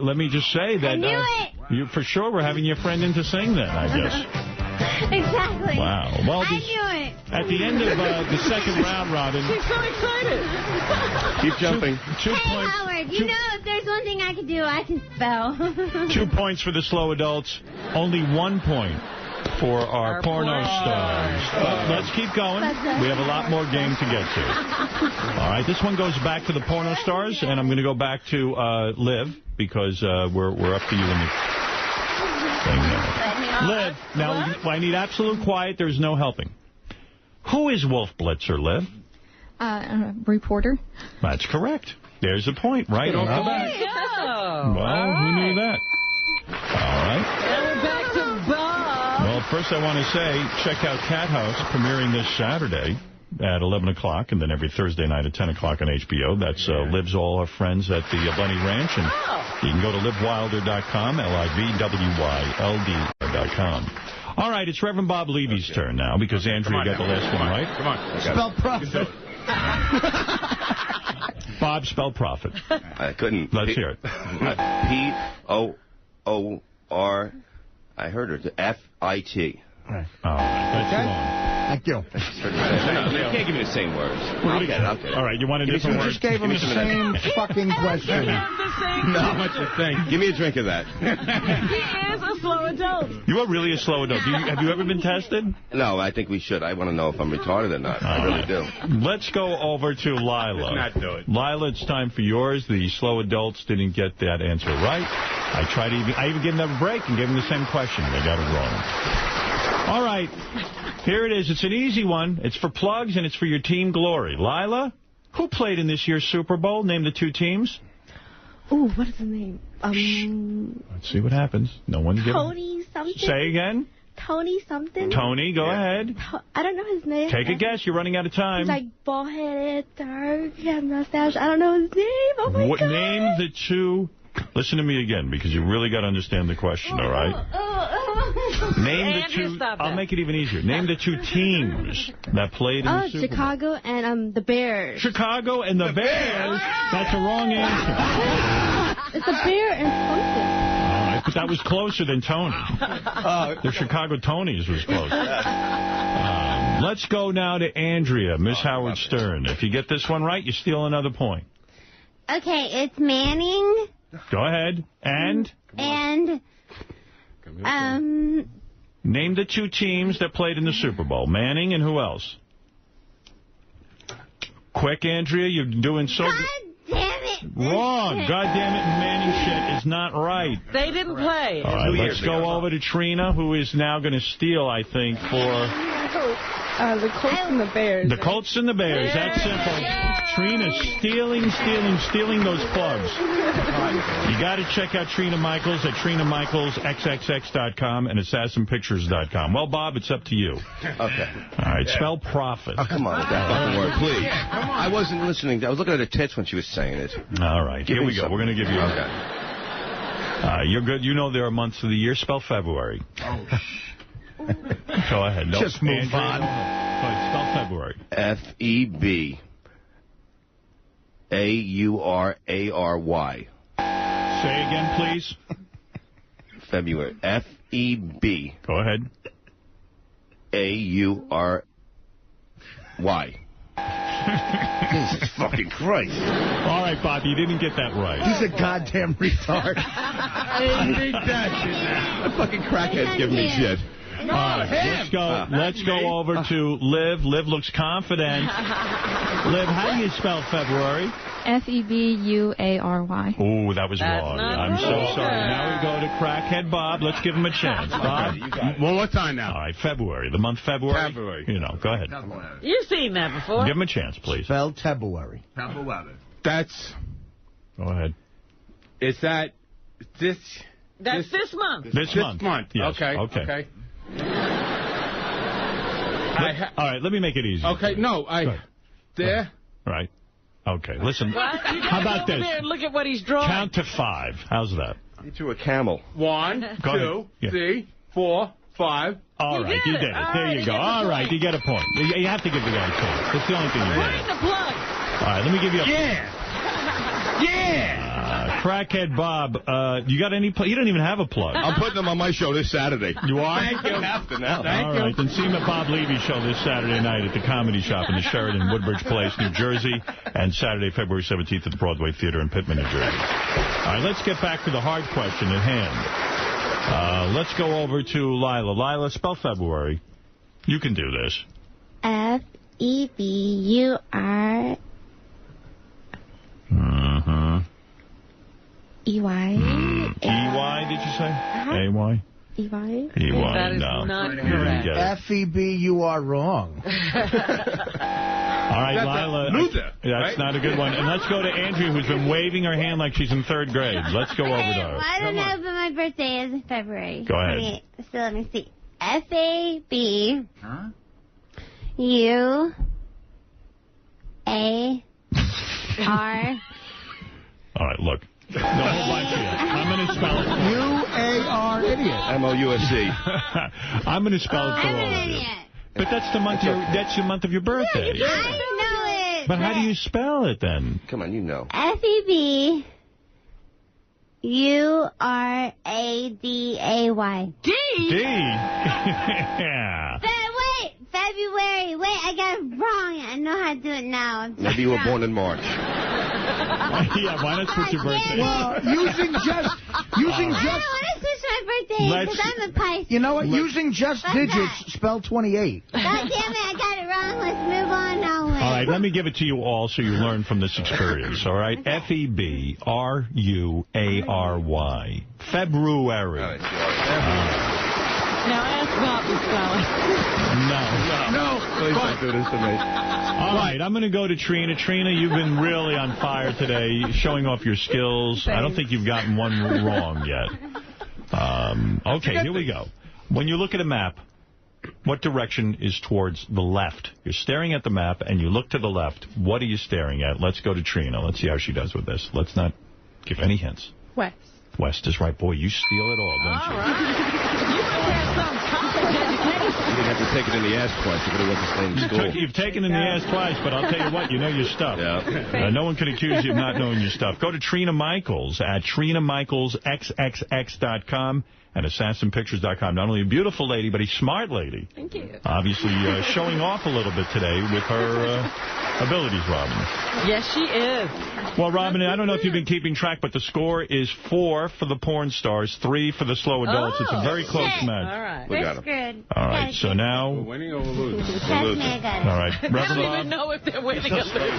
let me just say that I knew it. You for sure were having your friend in to sing then, I guess. Exactly. Wow. Well, I knew it. At the end of the second round, Robin. She's so excited. Keep jumping. Hey, Howard, you know if there's one thing I can do, I can spell. 2 points for the slow adults. Only 1 point for our porno stars. But let's keep going. We have a lot more game to get to. All right, this one goes back to the porno stars, and I'm going to go back to Liv, because we're up to you in the thing there. Liv, now I need absolute quiet. There's no helping. Who is Wolf Blitzer, Liv? Reporter. That's correct. There's a point right off the bat. Well, who knew that? All right. And we're back to Bob. Well, first I want to say, check out Cat House, premiering this Saturday at 11 o'clock, and then every Thursday night at 10 o'clock on HBO. That's Liv's all our friends at the Bunny Ranch, and you can go to livwilder.com, LIVWYLD.com. All right, it's Reverend Bob Levy's turn now, because Andrea got the last one right. Come on. Spell Prophet. Bob, spell Prophet. I couldn't. Let's hear it. P-O-O-R, I heard it, F-I-T. All right, that's wrong. Thank you. You can't give me the same words. I'll get it. All right, you want a different word? You just gave him the same fucking question. No, what you think? Give me a drink of that. He is a slow adult. You are really a slow adult. Have you ever been tested? No, I think we should. I want to know if I'm retarded or not. I really do. Let's go over to Lila. Let's not do it. Lila, it's time for yours. The slow adults didn't get that answer right. I even gave them a break and gave them the same question. They got it wrong. All right. Here it is. It's an easy one. It's for plugs, and it's for your team glory. Lila, who played in this year's Super Bowl? Name the two teams. Ooh, what is the name? Let's see what happens. No one give Tony something. Say again. Tony something. Tony, go ahead. I don't know his name. Take a guess. You're running out of time. He's like bald-headed, dark, he has a mustache. I don't know his name. Oh, my God. Name the two. Listen to me again, because you really got to understand the question, all right? Name the two. I'll make it even easier. Name the two teams that played in the Super Bowl. Chicago and the Bears. Chicago and the Bears? That's a wrong answer. It's the Bear and something. All right, but that was closer than Tony. The Chicago Tonys was close. Let's go now to Andrea, Miss Howard Stern. If you get this one right, you steal another point. Okay, it's Manning. Go ahead. And? Name the two teams that played in the Super Bowl. Manning and who else? Quick, Andrea, you're doing so good. Damn it. Wrong. God damn it, Manning shit is not right. They didn't play. All right, let's go over to Trina, who is now going to steal, I think, for... The Colts and the Bears. The Colts and the Bears. That's simple. Trina stealing those plugs. You got to check out Trina Michaels at TrinaMichaelsXXX.com and AssassinPictures.com. Well, Bob, it's up to you. Okay. All right, spell profit. Oh, come on with that fucking word, please. I wasn't listening. I was looking at her tits when she was saying it. All right, here we go. We're going to give you Okay. You're good. You know there are months of the year. Spell February. Go ahead. No, just move on. Go ahead, spell February. F-E-B-A-U-R-A-R-Y. Say again, please. February. F-E-B. Go ahead. A-U-R-Y. Jesus fucking Christ. All right, Bob, you didn't get that right. He's a goddamn retard. I think that shit now. The fucking crackhead's giving me shit. All right, let's go over to Liv. Liv looks confident. Liv, how do you spell February? Febuary. Oh, that was wrong. I'm so sorry. Now we go to Crackhead Bob. Let's give him a chance. Bob? One more time now. All right, February. The month February. February. You know, go ahead. You've seen that before. Give him a chance, please. Spell February. That's... Go ahead. Is that this... That's this month. This month. Yes. Okay. All right, let me make it easy. Okay, no, there. Right. Okay, listen. How about this? There and look at what he's drawing. Count to 5. How's that? He drew a camel. 1, 2, 3, 4, 5. All right, you did it. There you go. All right, you get a point. You have to give the guy a chance. That's the only thing you Bring the plug. All right, let me give you a... Yeah! Crackhead Bob, you got any... You don't even have a plug. I'm putting them on my show this Saturday. You are? Thank you. Have to now. All right, then see him at Bob Levy show this Saturday night at the Comedy Shop in the Sheraton, Woodbridge Place, New Jersey, and Saturday, February 17th at the Broadway Theater in Pitman, New Jersey. All right, let's get back to the hard question at hand. Let's go over to Lila. Lila, spell February. You can do this. F-E-B-U-R... E-Y. E-Y, did you say? A-Y? E-Y. E-Y, that is no. not correct. F-E-B, you are wrong. All right, Lila. That's not a good one. And let's go to Andrea, who's been waving her hand like she's in 3rd grade. Let's go over to her. Well, I don't know, but my birthday is in February. Go ahead. 28th. So let me see. F-A-B-U-A-R... All right, look. The whole bunch of you. I'm going to spell it. U-A-R, idiot. M-O-U-S-C. I'm going to spell it for all of you. But that's the month. That's the month of your birthday. I know it. But how do you spell it then? Come on, you know. F-E-B-U-R-A-D-A-Y. D? Yeah. Wait, February. Wait, I got it wrong. I know how to do it now. Maybe you were born in March. Yeah, why not switch your birthday? Well, using just... I don't want to switch my birthday because I'm a Pisces. You know what? Using just digits, spell 28. God damn it, I got it wrong. Let's move on now. All right, let me give it to you all so you learn from this experience, all right? Okay. F-E-B-R-U-A-R-Y. February. Now ask Bob to spell it. No. Please don't do this to me. All right, I'm going to go to Trina. Trina, you've been really on fire today, showing off your skills. Thanks. I don't think you've gotten one wrong yet. Okay, here we go. When you look at a map, what direction is towards the left? You're staring at the map, and you look to the left. What are you staring at? Let's go to Trina. Let's see how she does with this. Let's not give any hints. West. West is right. Boy, you steal it all, don't you? All right. You must have some college education. You didn't have to take it in the ass twice. You could have went to same school. You've taken in the ass twice, but I'll tell you what, you know your stuff. Yeah. No one can accuse you of not knowing your stuff. Go to Trina Michaels at TrinaMichaelsXXX.com and AssassinPictures.com. Not only a beautiful lady, but a smart lady. Thank you. Obviously showing off a little bit today with her abilities, Robin. Yes, she is. Well, Robin, I don't know if you've been keeping track, but the score is 4 for the porn stars, 3 for the slow adults. It's a very close match. All right. We're screwed. All right, so now... We're winning or we're losing? Trust me, I got it. All right. I don't even know if they're winning or losing.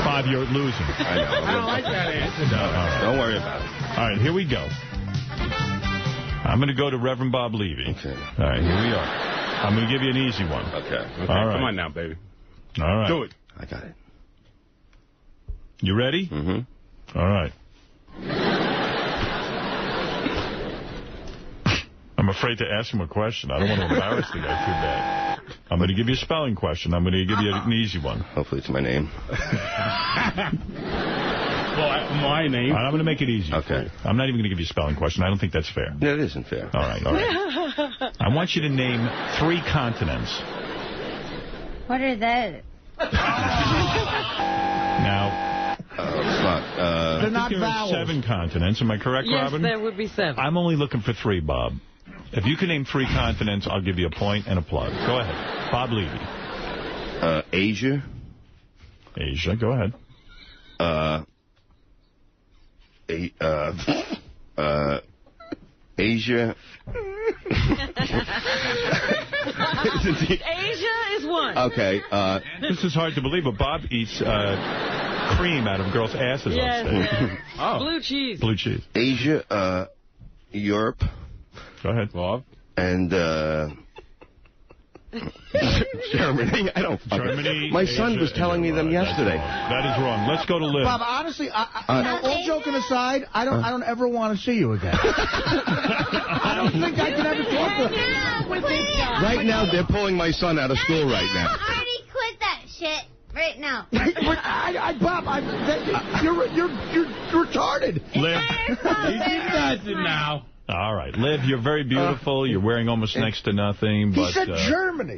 Bob, you're losing. I know. I don't like that answer. No, all right. Don't worry about it. All right, here we go. I'm going to go to Reverend Bob Levy. Okay. All right, here we are. I'm going to give you an easy one. Okay. All right. Come on now, baby. All right. Do it. I got it. You ready? Mm-hmm. All right. I'm afraid to ask him a question. I don't want to embarrass the guy too bad. I'm going to give you a spelling question. I'm going to give you an easy one. Hopefully it's my name. My name. I'm going to make it easy. Okay. I'm not even going to give you a spelling question. I don't think that's fair. No, it isn't fair. All right, all right. I want you to name 3 continents. What are those? Now, they're not there vowels. are 7 continents. Am I correct, yes, Robin? Yes, there would be 7. I'm only looking for 3, Bob. If you can name 3 continents, I'll give you a point and a plug. Go ahead. Bob Levy. Asia. Asia, go ahead. Asia. Asia is one. Okay. This is hard to believe, but Bob eats cream out of girls' asses on stage. Blue cheese. Blue cheese. Asia, Europe. Go ahead, Bob. And Germany. I don't fucking... Germany. My son was telling me them yesterday. That is wrong. Let's go to Liv. Bob, honestly, all joking aside, I don't ever want to see you again. I don't think I can ever talk to you. Right now, they're pulling my son out of school right now. I already quit that shit right now. Bob, you're retarded. Liv. He's nothing now. All right. Liv, you're very beautiful. You're wearing almost next to nothing. But, he said Germany.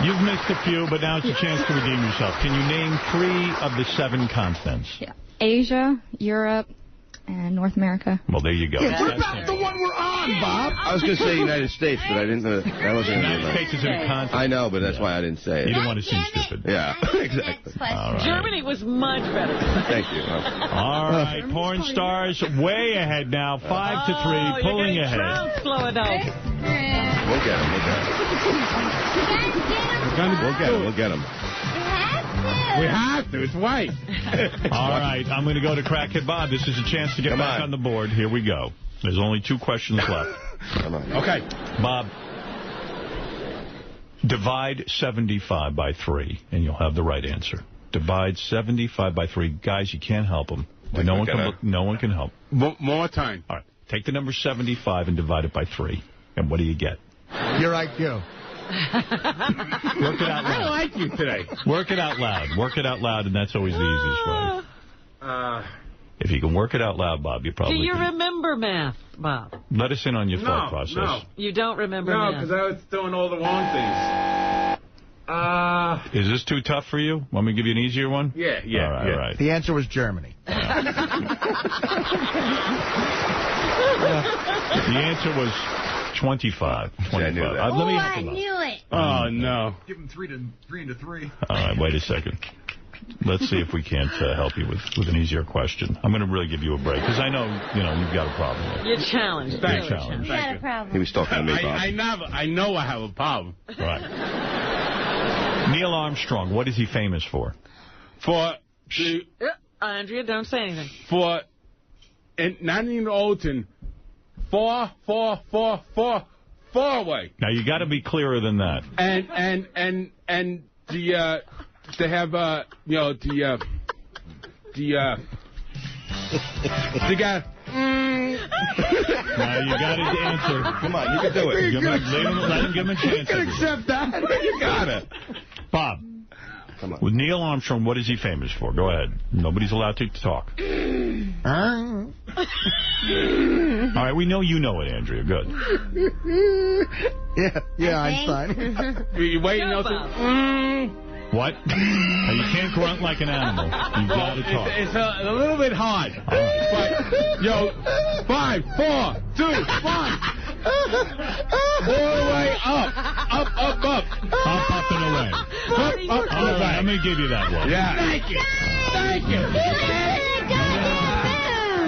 You've missed a few, but now it's a chance to redeem yourself. Can you name 3 of the 7 continents? Yeah. Asia, Europe, and North America. Well, there you go. Yeah, what about the one we're on, Bob? I was going to say United States, but I didn't know that wasn't the United States is in a continent. I know, but that's why I didn't say it. You didn't want to seem stupid. Yeah, exactly. All right. Germany was much better. Thank you. All right, porn stars way ahead now, 5-3, pulling ahead. Slow adults. We'll get him. We'll get him. We have to. It's white. All right, I'm going to go to Crackhead Bob. This is a chance to get back on the board. Here we go. There's only 2 questions left. Come on. Okay. Bob, divide 75 by 3, and you'll have the right answer. Divide 75 by 3. Guys, you can't help them. No one can help. More time. All right. Take the number 75 and divide it by 3. And what do you get? Your IQ. Work it out loud. I don't like you today. Work it out loud. Work it out loud, and that's always the easiest way. If you can work it out loud, Bob, you probably Do you can. remember math, Bob? Let us in on your thought process. No. You don't remember No, math? because I was doing all the wrong things. Is this too tough for you? Want me to give you an easier one? Yeah. All right. The answer was Germany. The answer was 25. 25. I knew that. Let me help I him out. knew it. Oh, no. Give him 3 into 3. All right, wait a second. Let's see if we can't help you with an easier question. I'm going to really give you a break, because I know, you've got a problem. You're challenged. You're challenged. You got a problem. He was talking to me, Bob. I know I have a problem. Right. Neil Armstrong, what is he famous for? Andrea, don't say anything. Not even Olton. 4 away. Now, you got to be clearer than that. And they have the guy. Now, you got his answer. Come on, you can do it. Let him give him a chance. You can accept that. You got it. Bob. Come on. With Neil Armstrong, what is he famous for? Go ahead. Nobody's allowed to talk. All right, we know you know it, Andrea. Good. Yeah, Einstein. You waiting Go, to... What? Now, you can't grunt like an animal. You've got to talk. It's a little bit hard. All right. But, 5, 4, 2, 1. All the way up. Up. Up and away. Up All right, I'm going to give you that one. Yeah. Thank you.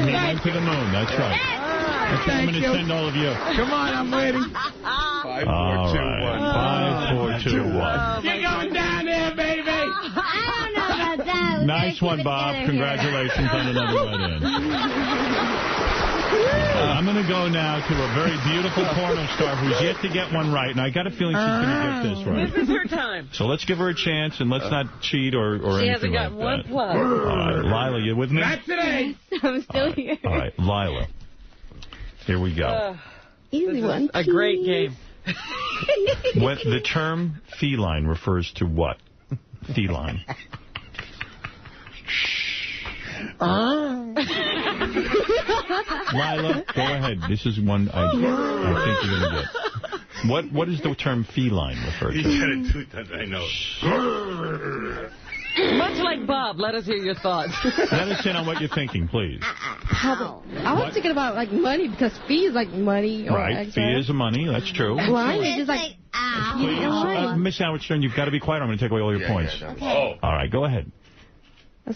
Moving to the moon, that's right. That's where I'm going to send all of you. Come on, I'm waiting. 5, 4, 2, 1. 5, 4, 2, 1. You're going down there, baby. I don't know about that. Nice one, Bob. Congratulations on another right in. I'm going to go now to a very beautiful porno star who's yet to get one right, and I got a feeling she's going to get this right. This is her time. So let's give her a chance, and let's not cheat or She anything hasn't got like one that. plug. All right, Lila, you with me? Not today. I'm still here. All right, Lila. Here we go. Easy one. A great game. The term feline refers to what? Feline. Lila, go ahead. This is one I think you're going to get. What does the term feline refer to? You got to do that, I know. Much like Bob, let us hear your thoughts. Let us in on what you're thinking, please. I was thinking about money because fee is like money or right, extra. fee is money, that's true. Line is just like Wow. Miss Howard Stern, you've got to be quiet. I'm going to take away all your points. Okay. All right, go ahead.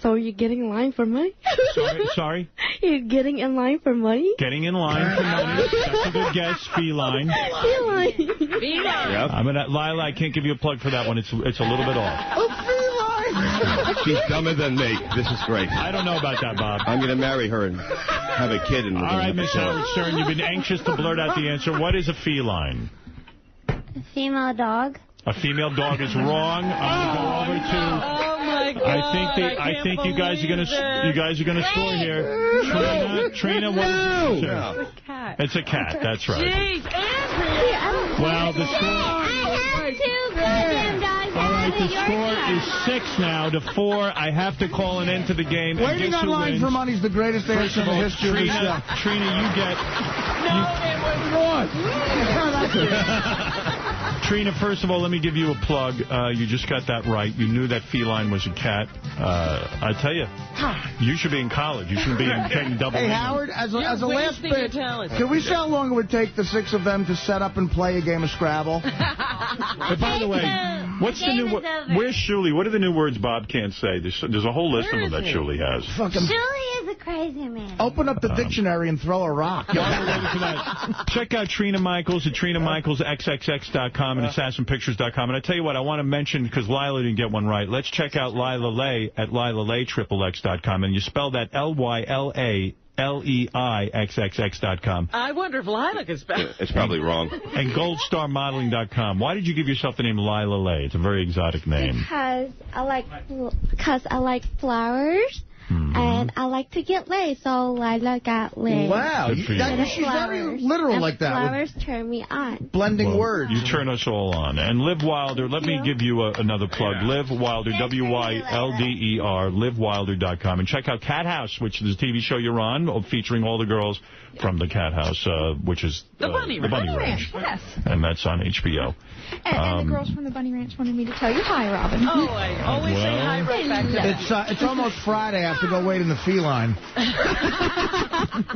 So you're getting in line for money? Sorry? You're getting in line for money? Getting in line for money. That's a good guess. Feline. Feline. Yep. Lila, I can't give you a plug for that one. It's a little bit off. She's dumber than me. This is great. I don't know about that, Bob. I'm going to marry her and have a kid. And all right, Miss Howard Stern, you've been anxious to blurt out the answer. What is a feline? A female dog. A female dog is wrong. I'm going to go over to. Oh my God! I think you guys are going to score here. Trina, what is it? It's a cat. It's a cat. That's right. Jeez, Andrea. Well, the score. I have 2 goddamn dogs. All right, the score is 6 now to 4. I have to call an end to the game. Waiting on line for money is the greatest answer in the history of the show. Trina, you get. No, it was wrong. Trina, first of all, let me give you a plug. You just got that right. You knew that feline was a cat. I tell you, you should be in college. You shouldn't be getting double. Hey, Howard, as a last bit, can we see how long it would take the 6 of them to set up and play a game of Scrabble? But by the way, what's the new? Where's Shuli? What are the new words Bob can't say? There's a whole list of them that Shuli has. Shuli is a crazy man. Open up the dictionary and throw a rock. Check out Trina Michaels at TrinaMichaelsXXX.com and AssassinPictures.com. And I tell you what, I want to mention, because Lila didn't get one right, let's check out Lila Lay at LilaLayXXX.com. And you spell that LYLALEIXXX.com. I wonder if Lila can spell. It's probably wrong. And GoldStarModeling.com. Why did you give yourself the name Lila Lay? It's a very exotic name. Because I like flowers. And I like to get laid, so Lila got laid. Wow, she's very literal like that. Flowers turn me on. Blending words. You turn us all on. And Liv Wilder, let me give you another plug. Liv Wilder, WYLDER, LivWilder.com. And check out Cat House, which is the TV show you're on, featuring all the girls from the Cat House, which is the Bunny Ranch. Yes. And that's on HBO. And the girls from the Bunny Ranch wanted me to tell you hi, Robin. Oh, I always say hi right back there. It's almost Friday. I have to go wait in the feline.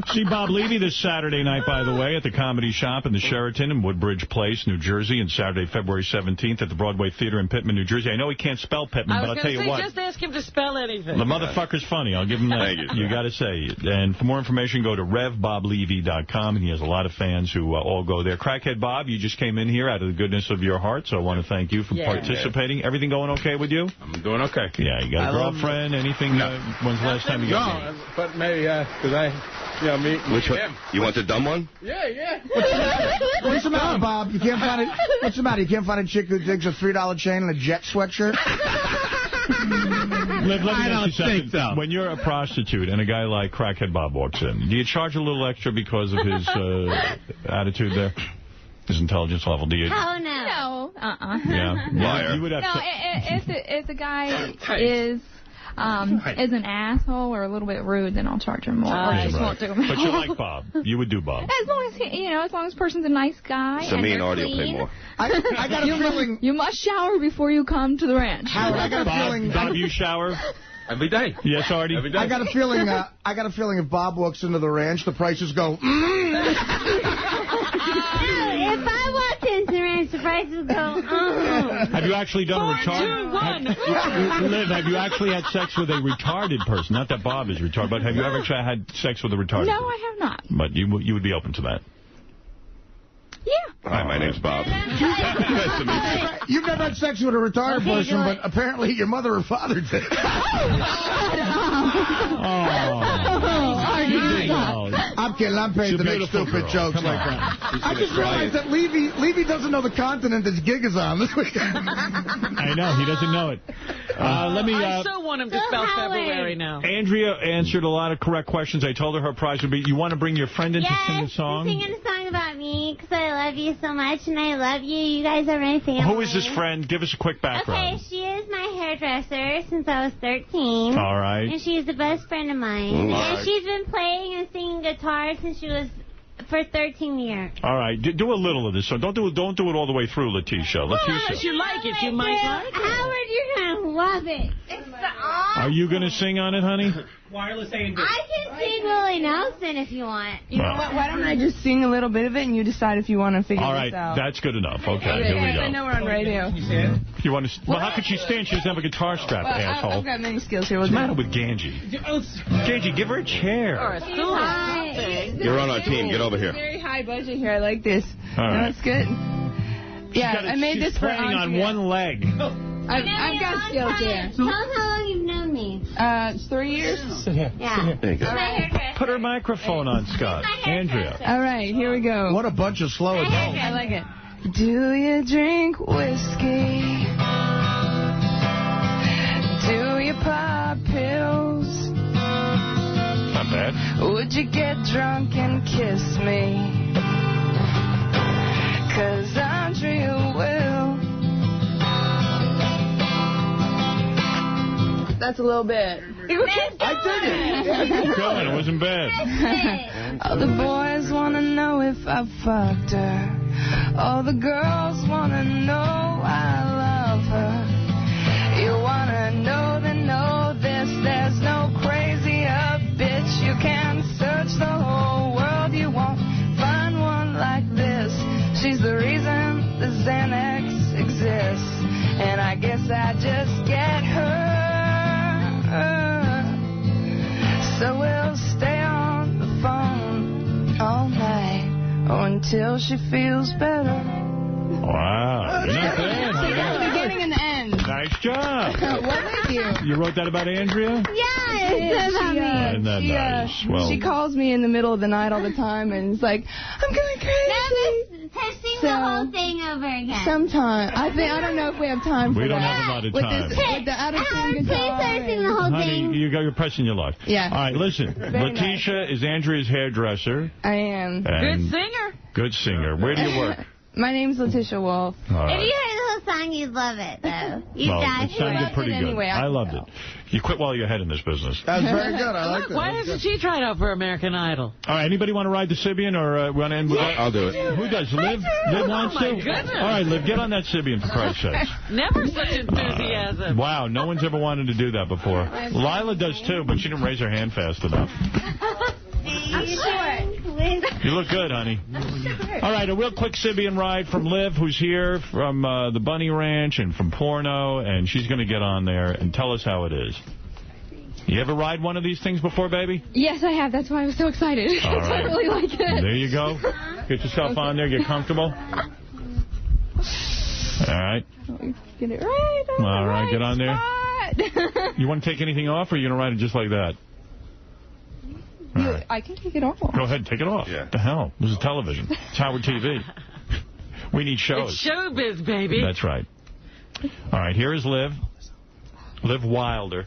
See Bob Levy this Saturday night, by the way, at the Comedy Shop in the Sheraton in Woodbridge Place, New Jersey, and Saturday, February 17th at the Broadway Theater in Pittman, New Jersey. I know he can't spell Pittman, but I'll tell you what. Just ask him to spell anything. The motherfucker's funny. I'll give him that. You got to say. And for more information, go to RevBobLevy.com, and he has a lot of fans who all go there. Crackhead Bob, you just came in here out of the goodness of your heart, so I want to thank you for participating. Everything going okay with you? I'm doing okay. Yeah, you got a girlfriend? Anything? No. When's the last time you got married? No, but maybe, because me. Which one? You want the dumb one? Yeah. What's the matter, Bob? You can't find it. What's the matter? You can't find a chick who digs a $3 chain and a Jet sweatshirt? Liv, let me ask you something. So. When you're a prostitute and a guy like Crackhead Bob walks in, do you charge a little extra because of his attitude there? His intelligence level? Do you? Oh, no. No. Yeah. Liar. You would have if the guy is an asshole or a little bit rude, then I'll charge him more. Or I just won't do him. But you like Bob. You would do Bob. As long as as long as the person's a nice guy. So and me and they're Artie will pay clean. more. I got a feeling. You must shower before you come to the ranch. Howard, I got a feeling. Bob, you shower? Every day. Yes, Artie? Every day. I got a feeling if Bob walks into the ranch, the prices go, If I walked into the ranch, the prices go, Have you actually done a retarded... Liv, have you actually had sex with a retarded person? Not that Bob is retarded, but have you ever actually had sex with a retarded person? No, I have not. But you would be open to that? Yeah. Hi, my name's Bob. You've never had sex with a retarded person, but apparently your mother or father did. I'm kidding. I'm paid to make stupid jokes like that. I just realized that Levy doesn't know the continent this gig is on this weekend. I know. He doesn't know it. I so want him to spell February now. Andrea answered a lot of correct questions. I told her prize would be, you want to bring your friend in to sing a song? Singing a song about me because I love you so much and I love you. You guys are my family. Who is this friend? Give us a quick background. Okay, she is my hairdresser since I was 13. All right. And she's the best friend of mine. And she's been playing and singing guitar since she was for 13 years. All right. Do a little of this. So don't do it all the way through, Letitia. Well, if you like it, you might like it. Howard, you're going to love it. It's the Are you going to sing on it, honey? Wireless A&D. I can sing Willie Nelson if you want. You know what? Why don't I just sing a little bit of it and you decide if you want to figure All this right, out? that's good enough. Okay, here we go. I know we're on radio. You want to? Well, how could she stand? She doesn't have a guitar strap, asshole. I've got many skills here. What's the matter with Ganji? Ganji, give her a chair. Or a stool or something. You're on our team. Get over here. Very high budget here. I like this. All right. That's good. Yeah, I made this for playing on one leg. I've got skills here. Tell them how long you've known me. 3 years. Yeah. There you go. All right. Put her microphone on, Scott. Andrea. All right, here we go. What a bunch of slow adults. I like it. Do you drink whiskey? Do you pop pills? Not bad. Would you get drunk and kiss me? 'Cause Andrea will. That's a little bit. I dig it. Keep going. It wasn't bad. All the boys want to know if I fucked her. All the girls want to know I love her. You want to know this. There's no crazier bitch. You can search the whole world. You won't find one like this. She's the reason the Xanax exists. And I guess I just get her. So we'll stay on the phone all night or until she feels better. Wow. You're not bad, honey. The beginning and the end. Nice job. What with you? You wrote that about Andrea? Yeah, it's about me. Isn't that nice? Well, She calls me in the middle of the night all the time and it's like, I'm going crazy. Sing the whole thing over again. Sometime. I don't know if we have time for that. we don't have a lot of time. With the out-of-tune guitar. Please sing the whole Honey, thing. you're pressing your luck. Yeah. All right, listen. Letitia is Andrea's hairdresser. I am. And Good singer. Good singer. Where do you work? My name's Letitia Wolf. All right. If you heard the whole song, you'd love it, though. You'd die it for sounded it. pretty good. Anyway, I loved it. You quit while you're ahead in this business. That's very good. I like that. Why hasn't she tried out for American Idol? All right, anybody want to ride the Sybian or want to end with that? I'll do it. Who does? Liv? Liv wants Oh, my to? goodness. All right, Liv, get on that Sybian, for Christ's sakes. Never such enthusiasm. Wow, no one's ever wanted to do that before. Lila does, too, but she didn't raise her hand fast enough. I'm short. You look good, honey. All right, a real quick Sybian ride from Liv, who's here from the Bunny Ranch and from Porno, and she's going to get on there and tell us how it is. You ever ride one of these things before, baby? Yes, I have. That's why I was so excited. All right. I really like it. There you go. Get yourself on there. Get comfortable. All right. Get it right. All right, get on there. You want to take anything off, or are you going to ride it just like that? All right. I can take it off. Go ahead, take it off. Yeah. What the hell? This is television. It's Howard TV. We need shows. It's showbiz, baby. That's right. All right, here is Liv. Liv Wilder.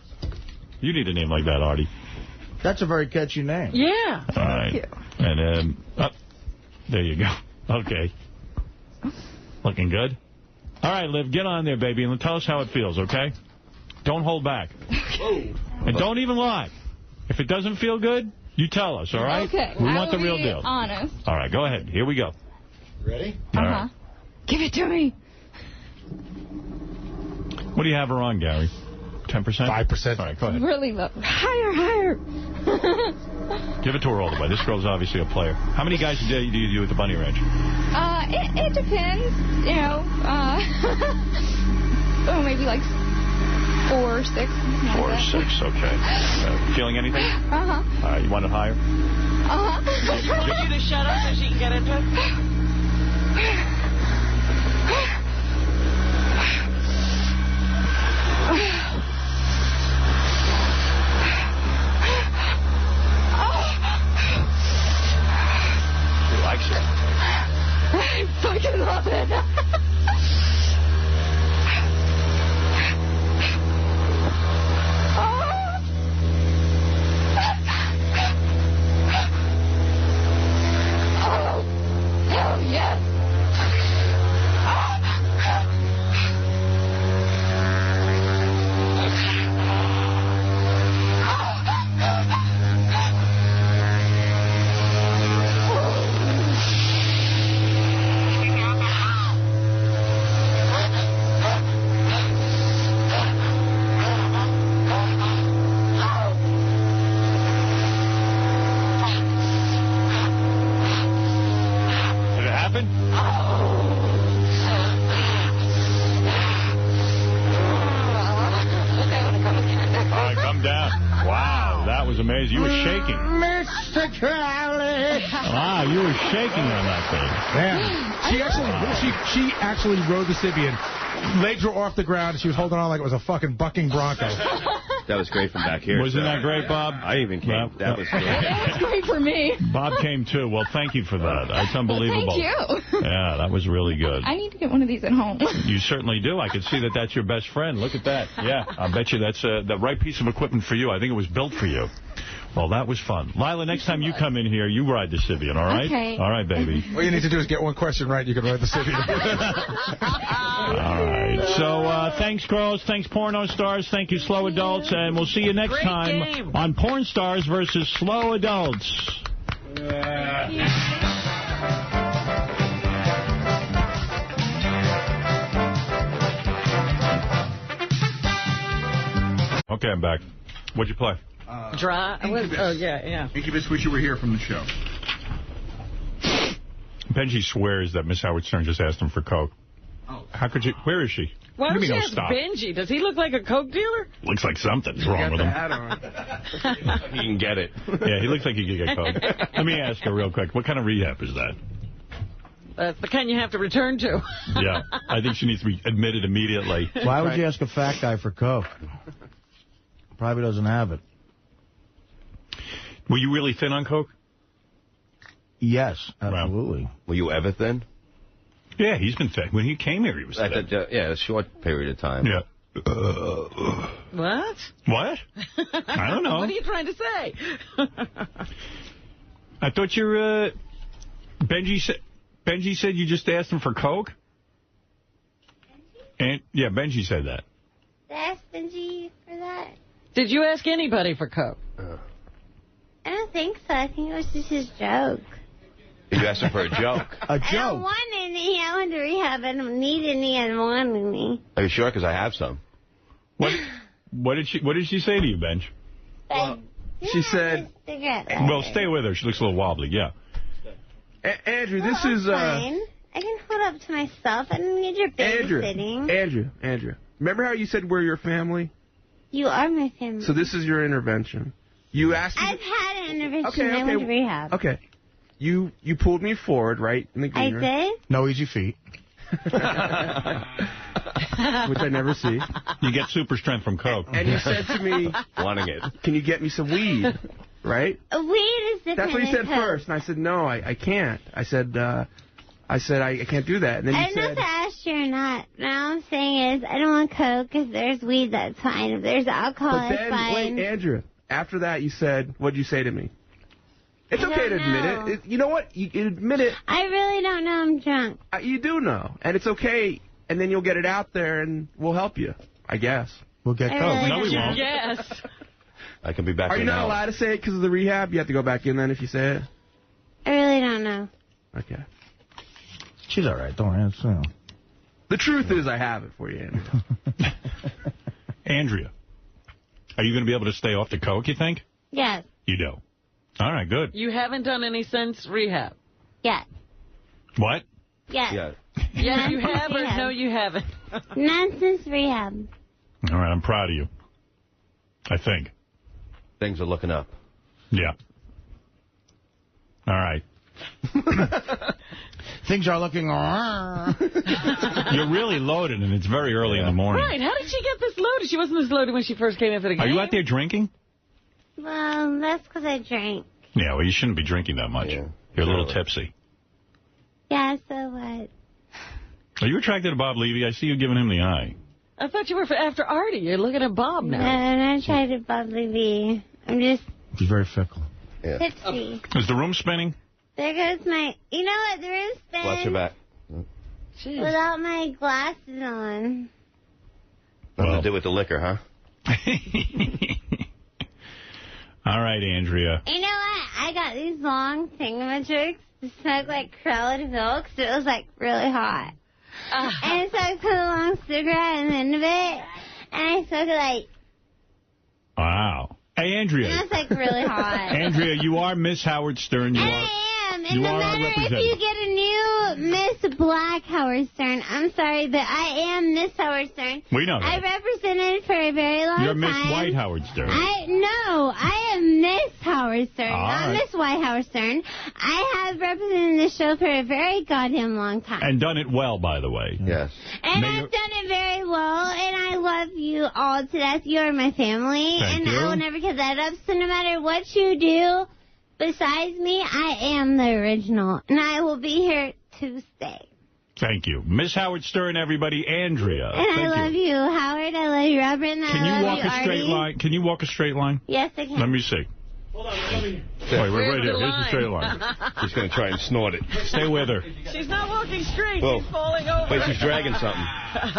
You need a name like that, Artie. That's a very catchy name. Yeah. All right. And there you go. Okay. Looking good. All right, Liv, get on there, baby, and tell us how it feels, okay? Don't hold back. And don't even lie. If it doesn't feel good, you tell us, all right? Okay. We want the real deal. Honest. All right, go ahead. Here we go. Ready? All right. Give it to me. What do you have her on, Gary? 10%? 5%. All right, go ahead. Really low. Higher. Give it to her all the way. This girl's obviously a player. How many guys a day do you do at the Bunny Ranch? It depends. You know, maybe like 4 or 6. 4 or 6, okay. Feeling anything? Uh-huh. All right, you want it higher? Uh-huh. Want you to shut up so she can get into it? She likes it. I fucking love it. Oh, hell yes. Robin? All right, come down. Wow, that was amazing. You were shaking. Mr. Crowley. Wow, you were shaking on that thing. Yeah. She actually rode the Sibian. Legs were off the ground, and she was holding on like it was a fucking bucking bronco. That was great from back here. Wasn't that great, Bob? I even came. That was great. That's great for me. Bob came, too. Well, thank you for that. That's unbelievable. Well, thank you. Yeah, that was really good. I need to get one of these at home. You certainly do. I can see that that's your best friend. Look at that. Yeah, I bet you that's the right piece of equipment for you. I think it was built for you. Well, that was fun. Lila, next time you come in here, you ride the Sibian, all right? Okay. All right, baby. All you need to do is get one question right, you can ride the Sibian. All right. So, thanks, girls. Thanks, porno stars. Thank you, slow adults. And we'll see you next time on Porn Stars versus Slow Adults. Okay, I'm back. What'd you play? Incubus. Oh, yeah. Incubus, wish you were here from the show. Benji swears that Miss Howard Stern just asked him for coke. Oh. How could you? Where is she? Why don't you ask stop? Benji? Does he look like a coke dealer? Looks like something's wrong with him. He can get it. Yeah, he looks like he could get coke. Let me ask her real quick. What kind of rehab is that? That's the kind you have to return to. Yeah, I think she needs to be admitted immediately. Why would you ask a fat guy for coke? Probably doesn't have it. Were you really thin on coke? Yes, absolutely. Wow. Were you ever thin? Yeah, he's been thin. When he came here, he was thin. Yeah, a short period of time. Yeah. What? What? I don't know. What are you trying to say? I thought you're... Benji said you just asked him for coke? And yeah, Benji said that. Ask Benji for that? Did you ask anybody for coke? I don't think so. I think it was just his joke. You asked him for a joke. A joke? I don't want any. I went to rehab. I don't need any. I don't want any. Are you sure? Because I have some. What did she say to you, Benj? Well, she said... Well, stay with her. She looks a little wobbly. Yeah. Andrew, this is... fine. I can hold up to myself. I don't need your babysitting. Andrew. Remember how you said we're your family? You are my family. So this is your intervention. You asked me... I've had an intervention. I went to rehab. Okay. You pulled me forward, right? In the green room. I did? No easy feet. Which I never see. You get super strength from coke. And you said to me... Wanting it. Can you get me some weed? Right? Weed is different. That's what you said first. And I said, no, I can't. I said, I can't do that. And then you said... I don't know if I asked you or not. Now I'm saying is, I don't want coke. If there's weed, that's fine. If there's alcohol, that's fine. Wait, Andrew. After that, you said, what'd you say to me? It's okay to admit it. You know what? You can admit it. I really don't know. I'm drunk. You do know. And it's okay. And then you'll get it out there, and we'll help you, I guess. We'll get coke. No, we won't. Yes. I can be back in. Are you not allowed to say it because of the rehab? You have to go back in then if you say it? I really don't know. Okay. She's all right. Don't worry. The truth is I have it for you, Andrea. Andrea, are you going to be able to stay off the coke, you think? Yes. You do. All right, good. You haven't done any since rehab? Yes. What? Yes. Yeah. Yes, you have, or no, you haven't? None since rehab. All right, I'm proud of you. I think. Things are looking up. Yeah. All right. Things are looking... You're really loaded, and it's very early in the morning. Right. How did she get this loaded? She wasn't this loaded when she first came in for the game. Are you out there drinking? Well, that's because I drank. Yeah, well, you shouldn't be drinking that much. Yeah. You're a little tipsy. Yeah, so what? Are you attracted to Bob Levy? I see you giving him the eye. I thought you were after Artie. You're looking at Bob now. No, I'm not attracted to Bob Levy. I'm just... He's very fickle. Yeah. Tipsy. Is the room spinning? There goes my... You know what? The room spins... Watch your back. Without my glasses on. Nothing to do with the liquor, huh? All right, Andrea. You know what? I got these long thingamajigs to smoke like Krella milk, so it was like really hot. And so I put a long cigarette in the end of it, and I smoked it like... Wow. Hey, Andrea. And that's like really hot. Andrea, you are Miss Howard Stern. I am. And no matter if you get a new about Miss Black Howard Stern. I'm sorry, but I am Miss Howard Stern. We know that. I represented for a very long time. You're Miss White Howard Stern. I am Miss Howard Stern, not Miss White Howard Stern. I have represented this show for a very goddamn long time. And done it well, by the way. Yes. And I've done it very well, and I love you all to death. You are my family, Thank you. I will never give that up. So no matter what you do besides me, I am the original, and I will be here to stay. Thank you. Miss Howard Stern, everybody. Andrea. And I love you, Howard. I love you, Robert. And Can you walk a straight Artie. line? Can you walk a straight line? Yes, I can. Let me see. Hold on, Wait, we're right here. Here's the straight line. She's going to try and snort it. Stay with her. She's not walking straight. Whoa. She's falling over. Wait, she's dragging something.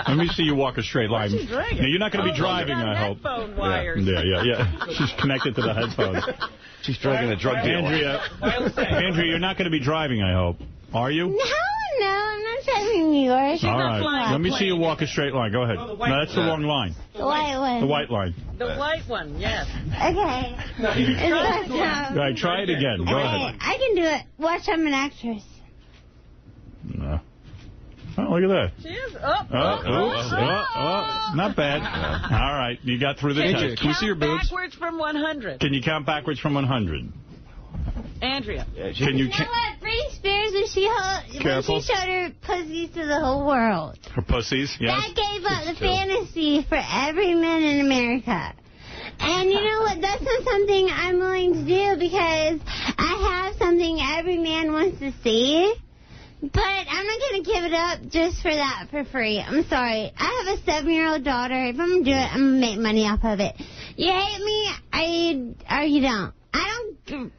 Let me see you walk a straight line. She's dragging. Now, you're not going to be driving, I hope. Headphone wires. Yeah. She's connected to the headphones. She's dragging a drug dealer. Andrea, you're not going to be driving, I hope. Are you? No, I'm not driving New York. All right. Let me see you walk a straight line. Go ahead. No, that's the wrong line. The white one. The white line. The white one, yes. Okay. All right, try it again. Go ahead. I can do it. Watch, I'm an actress. No. Oh, look at that. She is. Not bad. All right, you got through the test. Can you see your boobs? Backwards from 100. Can you count backwards from 100? Andrea. Can you know what? Britney Spears, when she showed her pussies to the whole world. Her pussies, yes. That gave up the fantasy for every man in America. And you know what? That's not something I'm willing to do because I have something every man wants to see. But I'm not going to give it up just for that for free. I'm sorry. I have a 7-year-old daughter. If I'm going to do it, I'm going to make money off of it. You hate me or you don't. I don't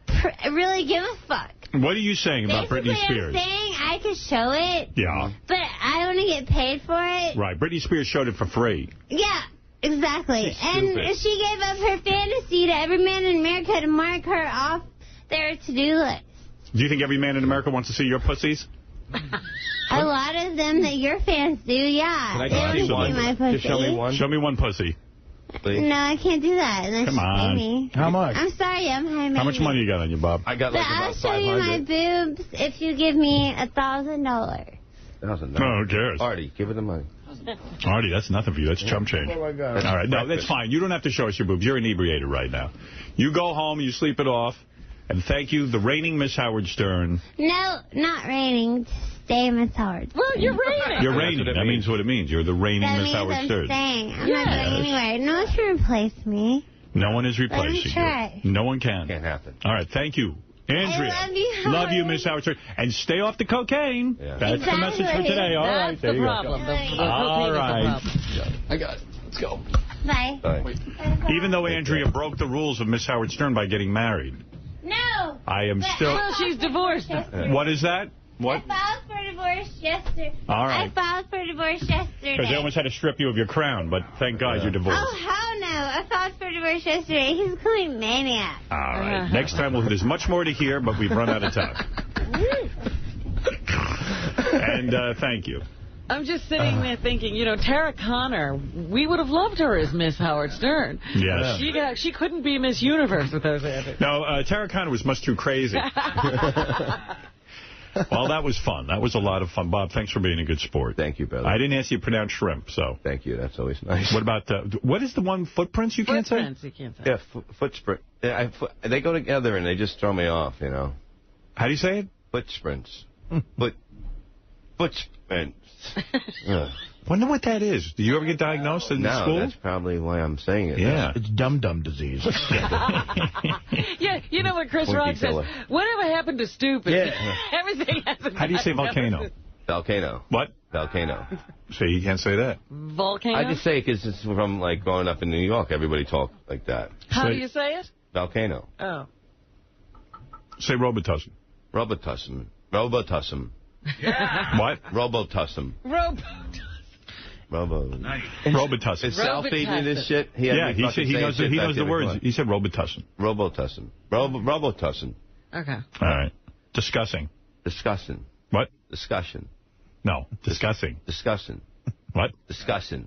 really give a fuck. What are you saying about Britney Spears? I'm saying I could show it. Yeah. But I want to get paid for it. Right. Britney Spears showed it for free. Yeah, exactly. And she gave up her fantasy to every man in America to mark her off their to-do list. Do you think every man in America wants to see your pussies? A lot of them that your fans do, yeah. Can I they want to see my pussy. Just show me one. Show me one pussy. Please. No, I can't do that. Unless Come you on. pay me. How much? I'm sorry, I'm high maintenance. How much money you got on you, Bob? I got But like I'll about show you my 500. boobs if you give me $1,000. $1,000. No, who cares? Artie, give her the money. Artie, that's nothing for you. That's chump change. Oh, my God. All right, no, that's fine. You don't have to show us your boobs. You're inebriated right now. You go home, you sleep it off, and thank you, the reigning Miss Howard Stern. No, not raining. Stay Miss Howard. Well, you're reigning. You're reigning. That means what it means. You're the reigning That Miss means Howard I'm Stern. staying. I'm not going anywhere. No one can replace me. No one is Let me replacing try. you. No one can. Can't happen. All right, thank you. Andrea. I love you, Howard. Love you, Miss Howard Stern. And stay off the cocaine. Yeah. That's the message for today. All right, That's there the you problem. go. The All right. I got it. Let's go. Bye. Even though Andrea broke the rules of Miss Howard Stern by getting married, No. I am still... Well, she's divorced. What is that? What? I filed for divorce yesterday. All right. I filed for divorce yesterday. Because they almost had to strip you of your crown, but thank God you're divorced. Oh, hell no. I filed for divorce yesterday. He's a complete maniac. All right. Next time, there's much more to hear, but we've run out of time. And thank you. I'm just sitting there thinking, you know, Tara Conner, we would have loved her as Miss Howard Stern. Yes. She couldn't be Miss Universe with those answers. No, Tara Conner was much too crazy. Well, that was fun. That was a lot of fun. Bob, thanks for being a good sport. Thank you, brother. I didn't ask you to pronounce shrimp, so. Thank you. That's always nice. What about, what is the one, footprints you can't say? Footprints you can't say. Yeah, foot sprint. Yeah, they go together and they just throw me off, you know. How do you say it? Foot sprints. Foot sprints. Wonder what that is. Do you ever get diagnosed in school? No, that's probably why I'm saying it. Yeah. It's dum-dum disease. Yeah, you know what Chris Rock says? Whatever happened to stupid? Yeah. Everything has a How do you say volcano? Volcano. What? Volcano. So you can't say that. Volcano? I just say it because it's from, like, growing up in New York. Everybody talked like that. How do you say it? Volcano. Oh. Say Robitussin. Robitussin. Robitussin. Yeah. What? Robitussin. Robitussin. Is Sal feeding me this shit? He knows the words. He said Robitussin. Robitussin. Robitussin. Okay. All right. Discussing. Discussing. What? Discussion. No. Discussing. Discussing. What? Discussing.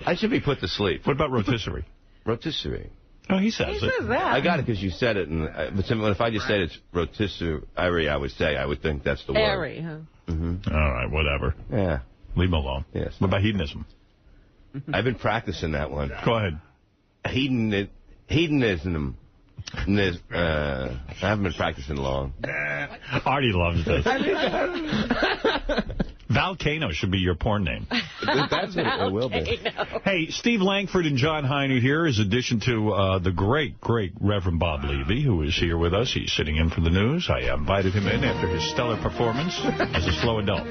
I should be put to sleep. What about rotisserie? Rotisserie. Oh, he says it. Says that. I got it because you said it. And but if I just said it's rotisserie, I would think that's the word. Airy, huh? Mm-hmm. All right, whatever. Yeah. Leave him alone. Yes. What about hedonism? I've been practicing that one. Go ahead. Hedonism. I haven't been practicing long. Artie loves this. Volcano should be your porn name. That's what it will be. Hey, Steve Langford and John Hein are here, in addition to the great Reverend Bob Levy, who is here with us. He's sitting in for the news. I invited him in after his stellar performance as a slow adult.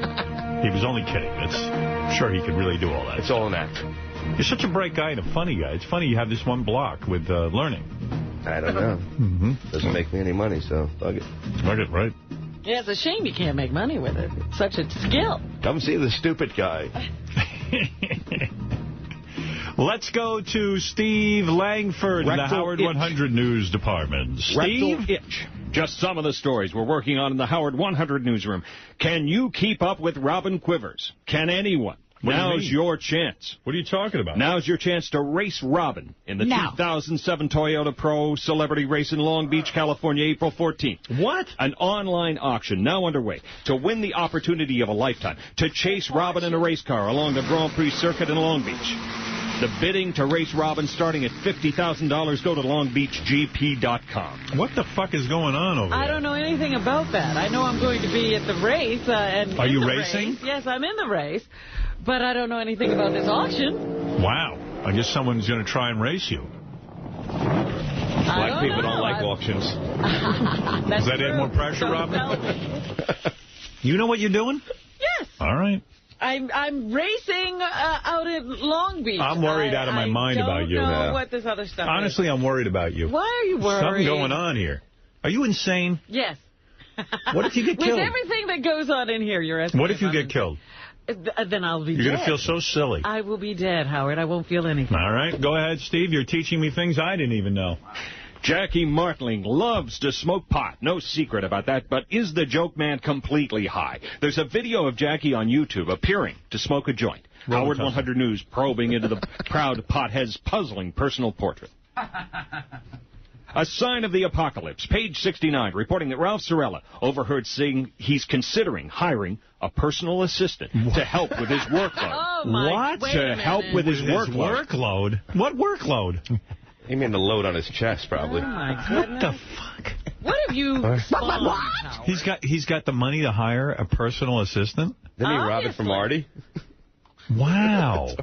He was only kidding. I'm sure he could really do all that. It's all an act. You're such a bright guy and a funny guy. It's funny you have this one block with learning. I don't know. Mm-hmm. Doesn't make me any money, so fuck it. Fuck it, right? Yeah, it's a shame you can't make money with it. It's such a skill. Come see the stupid guy. Let's go to Steve Langford in the Howard 100 News Department. Steve? Rectal itch. Just some of the stories we're working on in the Howard 100 newsroom. Can you keep up with Robin Quivers? Can anyone? Now's your chance. What are you talking about? Now's your chance to race Robin in the 2007 Toyota Pro Celebrity Race in Long Beach, California, April 14th. What? An online auction now underway to win the opportunity of a lifetime to chase Robin in a race car along the Grand Prix circuit in Long Beach. The bidding to race Robin starting at $50,000. Go to longbeachgp.com. What the fuck is going on over there? I don't know anything about that. I know I'm going to be at the race. Are you racing? Yes, I'm in the race. But I don't know anything about this auction. Wow. I guess someone's going to try and race you. Black people don't like auctions. Does that add more pressure, Robin? You know what you're doing? Yes. All right. I'm racing out at Long Beach. I'm worried out of my mind about you. I don't know what this other stuff Honestly, is. I'm worried about you. Why are you worried? Something going on here. Are you insane? Yes. What if you get killed? With everything that goes on in here, you're asking. What if you get killed? Then I'll be dead. You're going to feel so silly. I will be dead, Howard. I won't feel anything. All right. Go ahead, Steve. You're teaching me things I didn't even know. Jackie Martling loves to smoke pot. No secret about that. But is the joke man completely high? There's a video of Jackie on YouTube appearing to smoke a joint. Howard 100 News probing into the proud pothead's puzzling personal portrait. A sign of the apocalypse. Page 69, reporting that Ralph Cirella overheard saying he's considering hiring a personal assistant to help with his workload. Oh, my. What? To help with his workload? What workload? You mean the load on his chest, probably. Oh, my goodness. What the fuck? What have you spawned, He's got the money to hire a personal assistant? Didn't he rob it from Artie? Wow.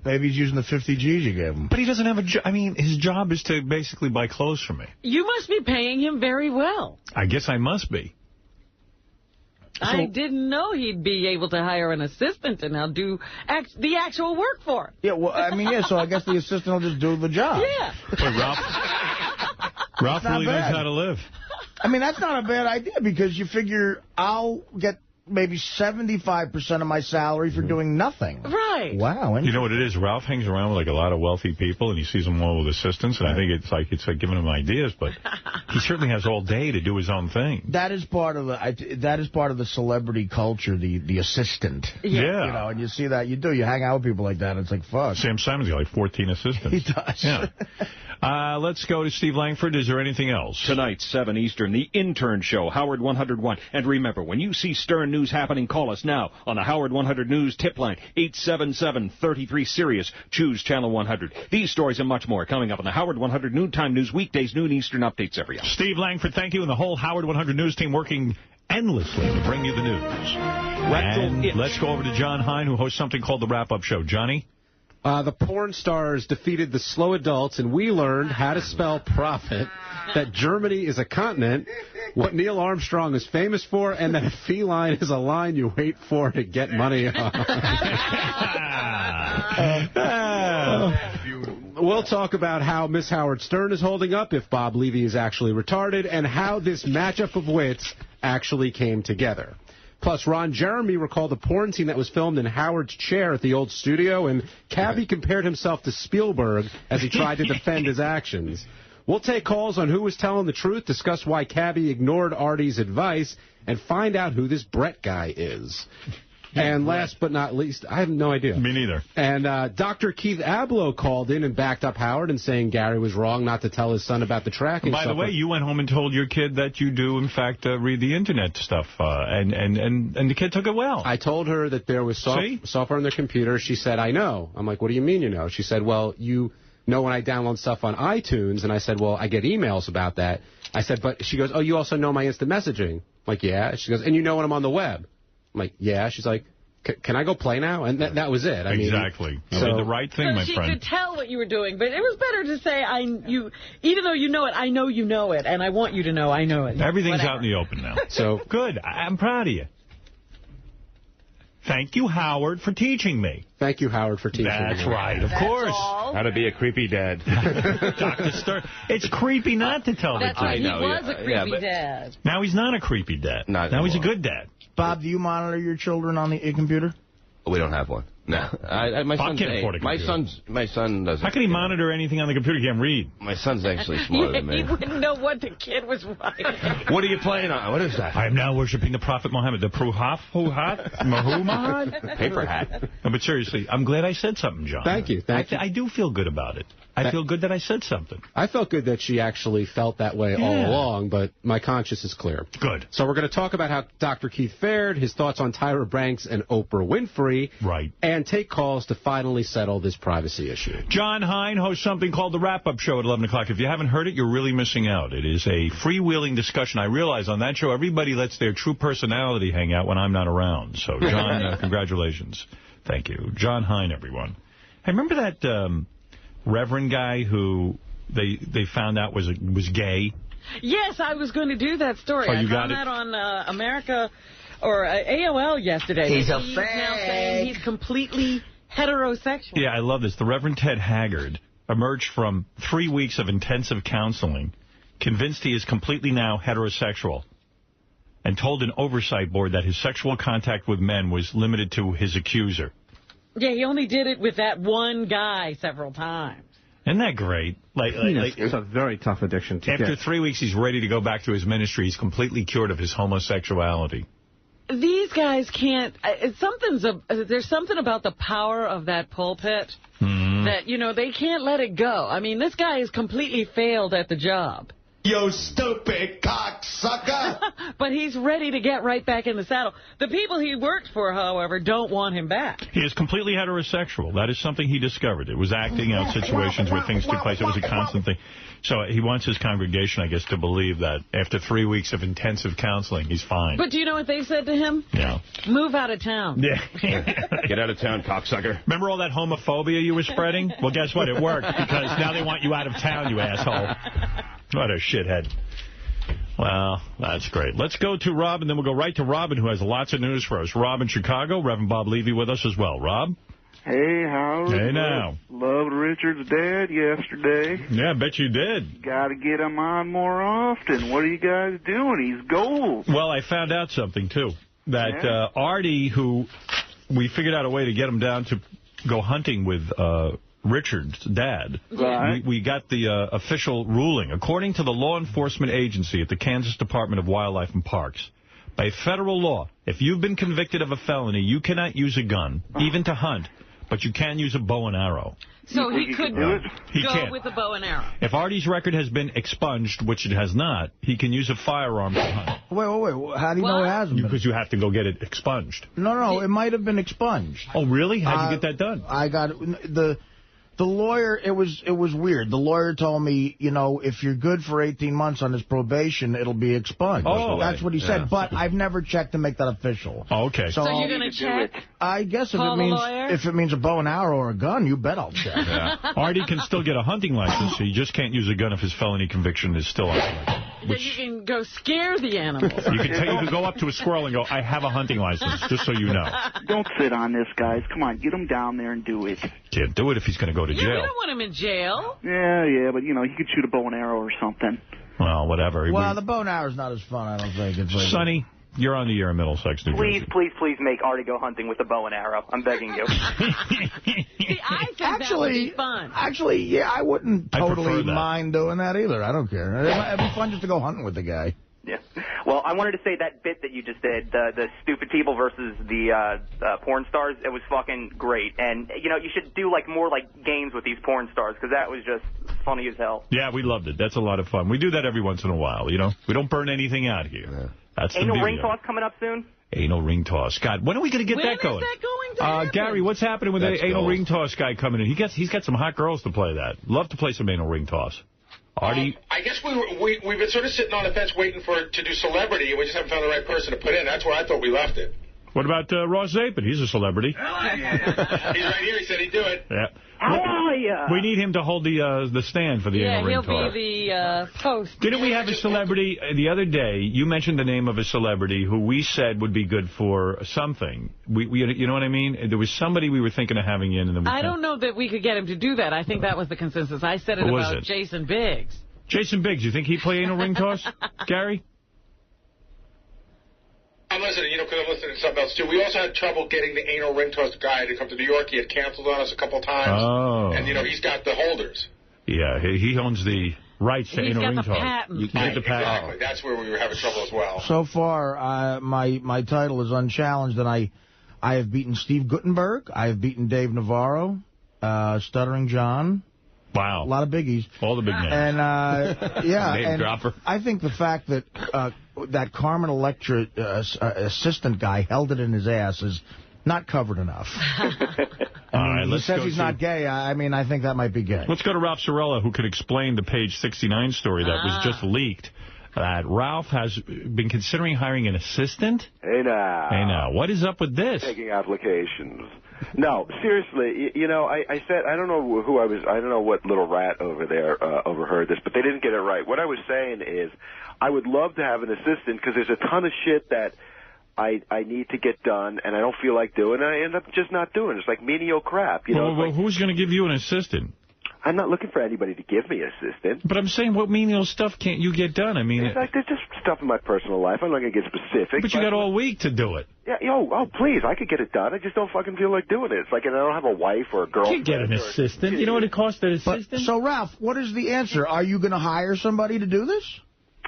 Maybe he's using the 50 G's you gave him. But he doesn't have a job. I mean, his job is to basically buy clothes for me. You must be paying him very well. I guess I must be. I didn't know he'd be able to hire an assistant and now do the actual work for him. Yeah, well, I mean, yeah, so I guess the assistant will just do the job. Yeah. But Ralph really knows how to live. I mean, that's not a bad idea because you figure I'll get maybe 75% of my salary for doing nothing. Right. Wow. You know what it is? Ralph hangs around with like a lot of wealthy people, and he sees them all with assistants, and I think it's like giving him ideas, but he certainly has all day to do his own thing. That is part of the celebrity culture, the assistant. Yeah. You know, and you see that you hang out with people like that, and it's like fuck. Sam Simon's got like 14 assistants. He does. Yeah. Let's go to Steve Langford. Is there anything else? Tonight, 7 Eastern, The Intern Show, Howard 101. And remember, when you see Stern News happening, call us now on the Howard 100 News tip line, 877-33-SIRIUS. Choose Channel 100. These stories and much more coming up on the Howard 100 Noontime News, weekdays, noon Eastern, updates every hour. Steve Langford, thank you, and the whole Howard 100 News team working endlessly to bring you the news. And let's go over to John Hein, who hosts something called The Wrap-Up Show. Johnny? The porn stars defeated the slow adults, and we learned how to spell profit, that Germany is a continent, what Neil Armstrong is famous for, and that a feline is a line you wait for to get money on. We'll talk about how Miss Howard Stern is holding up, if Bob Levy is actually retarded, and how this matchup of wits actually came together. Plus, Ron Jeremy recalled a porn scene that was filmed in Howard's chair at the old studio, and Cabby compared himself to Spielberg as he tried to defend his actions. We'll take calls on who was telling the truth, discuss why Cabby ignored Artie's advice, and find out who this Brett guy is. And last but not least, I have no idea. Me neither. And Dr. Keith Abloh called in and backed up Howard and saying Gary was wrong not to tell his son about the tracking. By the way, you went home and told your kid that you do, in fact, read the Internet stuff, and the kid took it well. I told her that there was software on their computer. She said, I know. I'm like, what do you mean you know? She said, well, you know when I download stuff on iTunes. And I said, well, I get emails about that. I said, but she goes, oh, you also know my instant messaging. I'm like, yeah. She goes, and you know when I'm on the web. I'm like, yeah. She's like, can I go play now? And that was it. Exactly. You did the right thing, my friend. So she could tell what you were doing, but it was better to say, even though you know it, I know you know it, and I want you to know I know it. Everything's out in the open now. So good. I'm proud of you. Thank you, Howard, for teaching me. Thank you, Howard, for teaching me. That's right, of course. How to be a creepy dad. Dr. Stern. It's creepy not to tell the truth. That's right, he was a creepy dad. Now he's not a creepy dad. Now he's a good dad. Bob, do you monitor your children on the computer? We don't have one. No. My son doesn't. How can he monitor anything on the computer he can't read? My son's actually smarter than me. He wouldn't know what the kid was writing. What are you playing on? What is that? I am now worshiping the Prophet Muhammad, the Muhammad? Paper hat. No, but seriously, I'm glad I said something, John. Thank you. I do feel good about it. I feel good that I said something. I felt good that she actually felt that way all along, but my conscience is clear. Good. So we're going to talk about how Dr. Keith fared, his thoughts on Tyra Banks and Oprah Winfrey. Right. And take calls to finally settle this privacy issue. John Hein hosts something called The Wrap-Up Show at 11 o'clock. If you haven't heard it, you're really missing out. It is a freewheeling discussion. I realize on that show, everybody lets their true personality hang out when I'm not around. So, John, congratulations. Thank you. John Hein, everyone. Hey, remember that Reverend guy who they found out was gay? Yes, I was going to do that story. Oh, you got that on America or AOL yesterday. He's a fag. Now saying he's completely heterosexual. Yeah, I love this. The Reverend Ted Haggard emerged from 3 weeks of intensive counseling, convinced he is completely now heterosexual, and told an oversight board that his sexual contact with men was limited to his accuser. Yeah, he only did it with that one guy several times. Isn't that great? It's a very tough addiction to After get. 3 weeks, he's ready to go back to his ministry. He's completely cured of his homosexuality. These guys can't... There's something about the power of that pulpit that, they can't let it go. I mean, this guy has completely failed at the job. You stupid cocksucker! But he's ready to get right back in the saddle. The people he worked for, however, don't want him back. He is completely heterosexual. That is something he discovered. It was acting out situations where things took place. It was a constant thing. So he wants his congregation, I guess, to believe that after 3 weeks of intensive counseling, he's fine. But do you know what they said to him? Yeah. Move out of town. Yeah. Get out of town, cocksucker. Remember all that homophobia you were spreading? Well, guess what? It worked, because now they want you out of town, you asshole. What a shithead. Well, that's great. Let's go to Rob, and then we'll go right to Robin, who has lots of news for us. Rob in Chicago, Reverend Bob Levy with us as well. Rob? Hey, Howard. Hey, now. Loved Richard's dad yesterday. Yeah, I bet you did. Got to get him on more often. What are you guys doing? He's gold. Well, I found out something, too. That Artie, who we figured out a way to get him down to go hunting with Richard's dad. Right. We got the official ruling. According to the law enforcement agency at the Kansas Department of Wildlife and Parks, by federal law, if you've been convicted of a felony, you cannot use a gun, even to hunt, but you can use a bow and arrow. So he could go with a bow and arrow. If Artie's record has been expunged, which it has not, he can use a firearm to hunt. Wait. How do you know it hasn't been? Because you have to go get it expunged. No, it might have been expunged. Oh, really? How'd you get that done? I got the lawyer, it was weird. The lawyer told me, if you're good for 18 months on his probation, it'll be expunged. Oh, that's what he said. But I've never checked to make that official. Oh, okay. So you're going to check? I guess if it means a bow and arrow or a gun, you bet I'll check. Yeah. Artie can still get a hunting license. He just can't use a gun if his felony conviction is still on. Then you can go scare the animals. You can go up to a squirrel and go, I have a hunting license, just so you know. Don't sit on this, guys. Come on, get him down there and do it. Can't do it if he's going to go to jail. Yeah, we don't want him in jail. Yeah, but, he could shoot a bow and arrow or something. Well, whatever. Well, the bow and arrow's not as fun, I don't think. Sonny, you're on the air in Middlesex, New Jersey. Please make Artie go hunting with a bow and arrow. I'm begging you. See, I think that would be fun. Actually, yeah, I wouldn't totally mind doing that either. I don't care. It'd be fun just to go hunting with the guy. Yeah. Well, Well, I wanted to say that bit that you just did, the stupid people versus the porn stars, it was fucking great. And, you know, you should do, like, more, like, games with these porn stars, because that was just funny as hell. Yeah, we loved it. That's a lot of fun. We do that every once in a while, you know. We don't burn anything out here. Yeah. That's Ain't no ring toss coming up soon? Anal ring toss. God, when are we going to get that going? When is that going to happen? Gary, what's happening with the anal ring toss guy coming in? He's got some hot girls to play that. Love to play some anal ring toss. Artie? I guess we've been sort of sitting on the fence waiting for it to do celebrity, and we just haven't found the right person to put in. That's where I thought we left it. What about Ross Zapin? He's a celebrity. He's right here. He said he'd do it. Yeah. How are you? We need him to hold the stand for the anal ring toss. Yeah, he'll be the host. Didn't we have a celebrity the other day? You mentioned the name of a celebrity who we said would be good for something. We you know what I mean? There was somebody we were thinking of having in. And then I don't know that we could get him to do that. I think that was the consensus. I said it about Jason Biggs. Jason Biggs, you think he'd play anal ring toss? Gary? I'm listening, you know, because I'm listening to something else, too. We also had trouble getting the anal ring toss guy to come to New York. He had canceled on us a couple times. Oh. And, you know, he's got the holders. Yeah, he owns the rights to anal ring toss. He's got the patent. You can get the patent. Exactly. That's where we were having trouble as well. So far, my title is unchallenged, and I have beaten Steve Guttenberg. I have beaten Dave Navarro, Stuttering John. Wow. A lot of biggies. All the big names. And, yeah. Name dropper. I think the fact that that Carmen Electra assistant guy held it in his ass is not covered enough. All right, he says he's not gay. I mean, I think that might be gay. Let's go to Ralph Cirella, who could explain the Page 69 story that was just leaked. That Ralph has been considering hiring an assistant. Hey, now. Hey, now. What is up with this? Taking applications. No, seriously, you know, I said, I don't know who I was, I don't know what little rat over there overheard this, but they didn't get it right. What I was saying is, I would love to have an assistant because there's a ton of shit that I need to get done, and I don't feel like doing, and I end up just not doing it. It's like menial crap, you know. Well, who's going to give you an assistant? I'm not looking for anybody to give me an assistant. But I'm saying, what menial stuff can't you get done? I mean, it's like, there's just stuff in my personal life. I'm not going to get specific. But you got all week to do it. Yeah, oh, please, I could get it done. I just don't fucking feel like doing it. It's like, and I don't have a wife or a girlfriend. You get an assistant. You know what it costs an assistant? So, Ralph, what is the answer? Are you going to hire somebody to do this?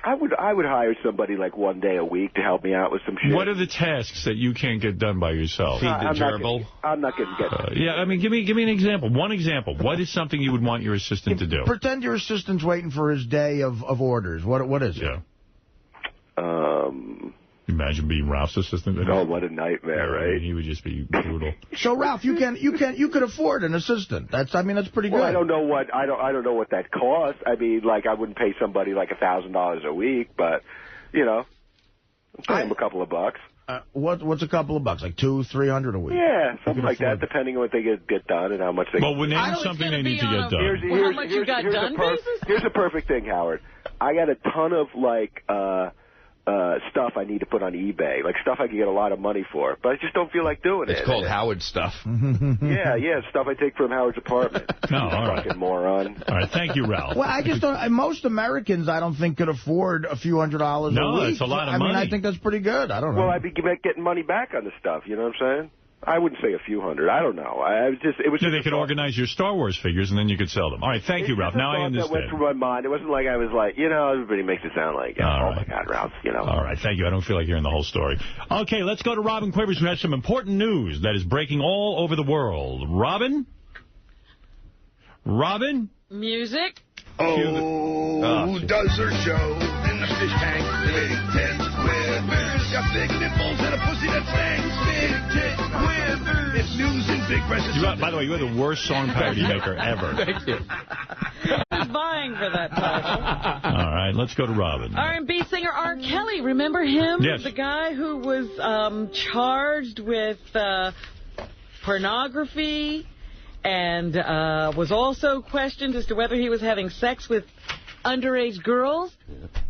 I would hire somebody like one day a week to help me out with some shit. What are the tasks that you can't get done by yourself? Feed the gerbil. I'm not going to get yeah, I mean, give me an example. One example. What is something you would want your assistant to do? Pretend your assistant's waiting for his day of orders. What is it? Yeah. Imagine being Ralph's assistant. Oh, what a nightmare, right? He would just be brutal. So, Ralph, you could afford an assistant. That's pretty good. Well, I don't know what that costs. I mean, like, I wouldn't pay somebody like $1,000 a week, but you know, pay him a couple of bucks. What's a couple of bucks? Like $200-300 a week? Yeah, something like that, depending on what they get done and how much they. Well, name something they need to get done. How much you got done? Here's a perfect thing, Howard. I got a ton of like. Stuff I need to put on eBay, like stuff I can get a lot of money for, but I just don't feel like doing it. It's called Howard stuff. Yeah, stuff I take from Howard's apartment. No, all right. Fucking moron. All right, thank you, Ralph. Well, I just don't. Most Americans, I don't think, could afford a few $100s a week. No, it's a lot of money. I mean, I think that's pretty good. I don't know. Well, I'd be getting money back on the stuff. You know what I'm saying? I wouldn't say a few hundred. I don't know. It was. So they could organize your Star Wars figures, and then you could sell them. All right, thank you, Ralph. Now I understand. That went through my mind. It wasn't like I was like, you know, everybody makes it sound like, my God, Ralph, you know. All right, thank you. I don't feel like hearing the whole story. Okay, let's go to Robin Quivers, who has some important news that is breaking all over the world. Robin? Music? Oh, does her show in the fish tank. Big tits quivers, got big nipples and a pussy that stanks. Big tit quivers. It's news and big breasts. By the way, you are the worst song parody maker ever. Thank you. I was vying for that title. All right, let's go to Robin. R&B singer R. Kelly, remember him? Yes. The guy who was charged with pornography and was also questioned as to whether he was having sex with underage girls.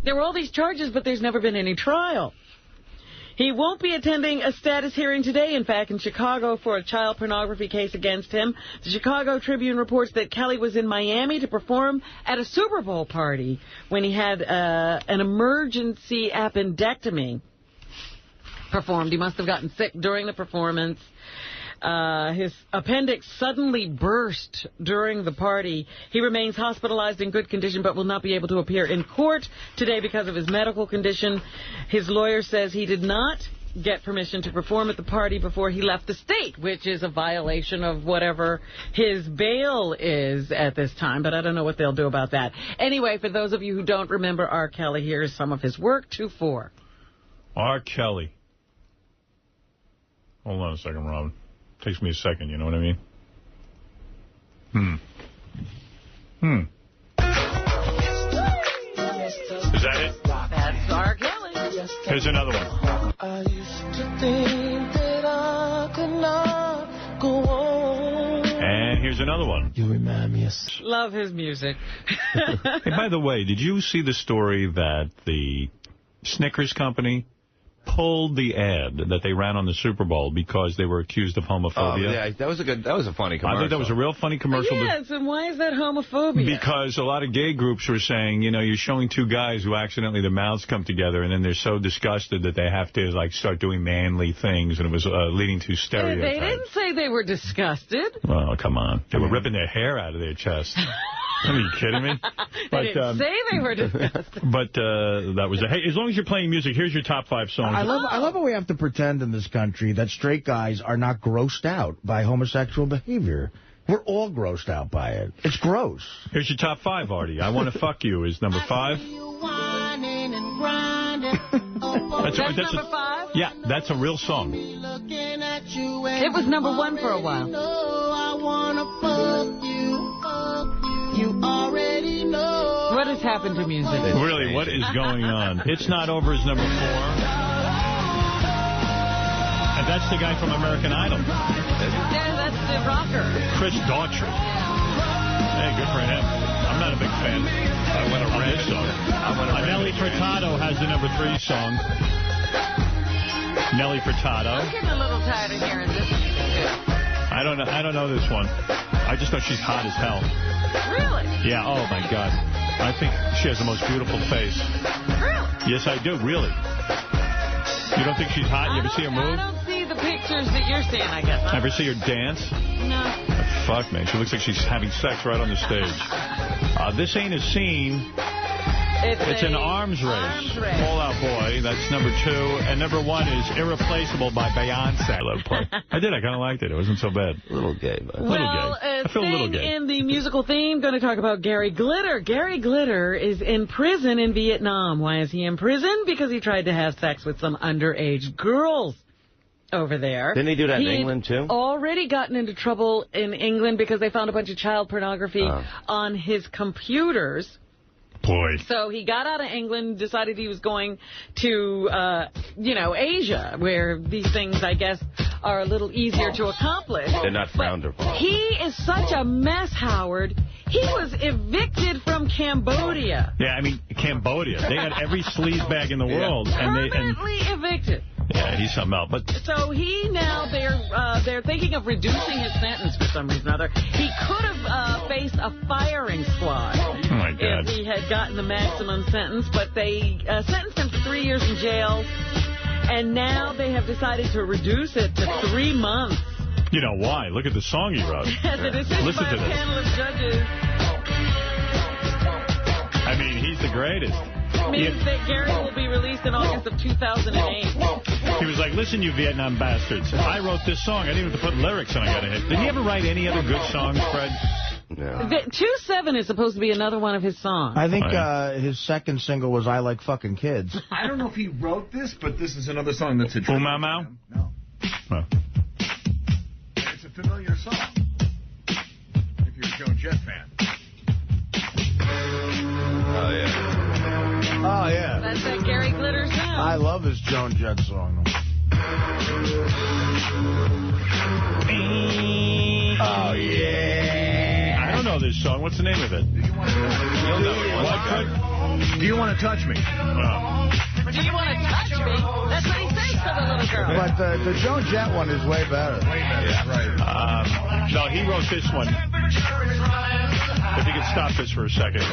There were all these charges, but there's never been any trial. He won't be attending a status hearing today, in fact, in Chicago for a child pornography case against him. The Chicago Tribune reports that Kelly was in Miami to perform at a Super Bowl party when he had an emergency appendectomy performed. He must have gotten sick during the performance. His appendix suddenly burst during the party. He remains hospitalized in good condition but will not be able to appear in court today because of his medical condition. His lawyer says he did not get permission to perform at the party before he left the state, which is a violation of whatever his bail is at this time, but I don't know what they'll do about that. Anyway, for those of you who don't remember R. Kelly, here's some of his work, 2-4. R. Kelly. Hold on a second, Robin. Takes me a second, you know what I mean? Is that it? That's R. Kelly. Here's another one. I used to think that I could not go on. And here's another one. You remind me of... Love his music. Hey, by the way, did you see the story that the Snickers company pulled the ad that they ran on the Super Bowl because they were accused of homophobia? Yeah, that was a funny commercial. I thought that was a real funny commercial. Yes, and why is that homophobia? Because a lot of gay groups were saying, you know, you're showing two guys who accidentally their mouths come together, and then they're so disgusted that they have to, like, start doing manly things, and it was leading to stereotypes. They didn't say they were disgusted. Oh, come on. They were ripping their hair out of their chest. Are you kidding me? They didn't say they were disgusted. But that was it. Hey, as long as you're playing music, here's your top 5 songs. I love how we have to pretend in this country that straight guys are not grossed out by homosexual behavior. We're all grossed out by it. It's gross. Here's your top 5, Artie. I Want to Fuck You is number 5. That's number 5? Yeah, that's a real song. It was number 1 for a while. I want to fuck you. You already know. What has happened to music? Really, what is going on? It's Not Over is number 4. And that's the guy from American Idol. Yeah, that's the rocker. Chris Daughtry. Hey, good for him. I'm not a big fan. I want to rap song. Nelly Furtado has the number 3 song. Nelly Furtado. I'm getting a little tired of hearing this one. I don't know this one. I just know she's hot as hell. Really? Yeah, oh my God. I think she has the most beautiful face. Really? Yes, I do, really. You don't think she's hot? You ever see her move? I don't see the pictures that you're seeing, I guess. Ever see her dance? No. Fuck, man. She looks like she's having sex right on the stage. This Ain't a Scene. It's an arms race. Fall Out Boy. That's number 2. And number 1 is Irreplaceable by Beyonce. I love play. I did. I kind of liked it. It wasn't so bad. A little gay, but... I feel a little gay. In the musical theme, going to talk about Gary Glitter. Gary Glitter is in prison in Vietnam. Why is he in prison? Because he tried to have sex with some underage girls over there. Didn't he do that in England, too? Already gotten into trouble in England because they found a bunch of child pornography on his computers. Boy. So he got out of England, decided he was going to, Asia, where these things, I guess, are a little easier to accomplish. They're not frowned upon. He is such a mess, Howard. He was evicted from Cambodia. Yeah, I mean, Cambodia. They had every sleazebag in the world. Permanently evicted. Yeah, he's something else. But so he now, they're thinking of reducing his sentence for some reason or other. He could have faced a firing squad if he had gotten the maximum sentence, but they sentenced him to 3 years in jail, and now they have decided to reduce it to 3 months. You know why? Look at the song he wrote. The decision Listen by to a this. panel of judges. I mean, he's the greatest. Means that Gary will be released in August of 2008. He was like, listen, you Vietnam bastards. I wrote this song. I didn't even have to put lyrics in. I got a hit. Did he ever write any other good songs, Fred? No. 2-7 is supposed to be another one of his songs. I think his second single was I Like Fucking Kids. I don't know if he wrote this, but this is another song that's a Ooh Ma Mau? No. Oh. It's a familiar song. If you're a Joan Jett fan. Oh, yeah. Oh, yeah. That's that Gary Glitter sound. I love his Joan Jett song. Oh, yeah. I don't know this song. What's the name of it? You'll know it. Do you want to touch me? Do you want to touch me? That's what he says to the little girl. But the Joan Jett one is way better. Yeah, right. No, he wrote this one. If you could stop this for a second.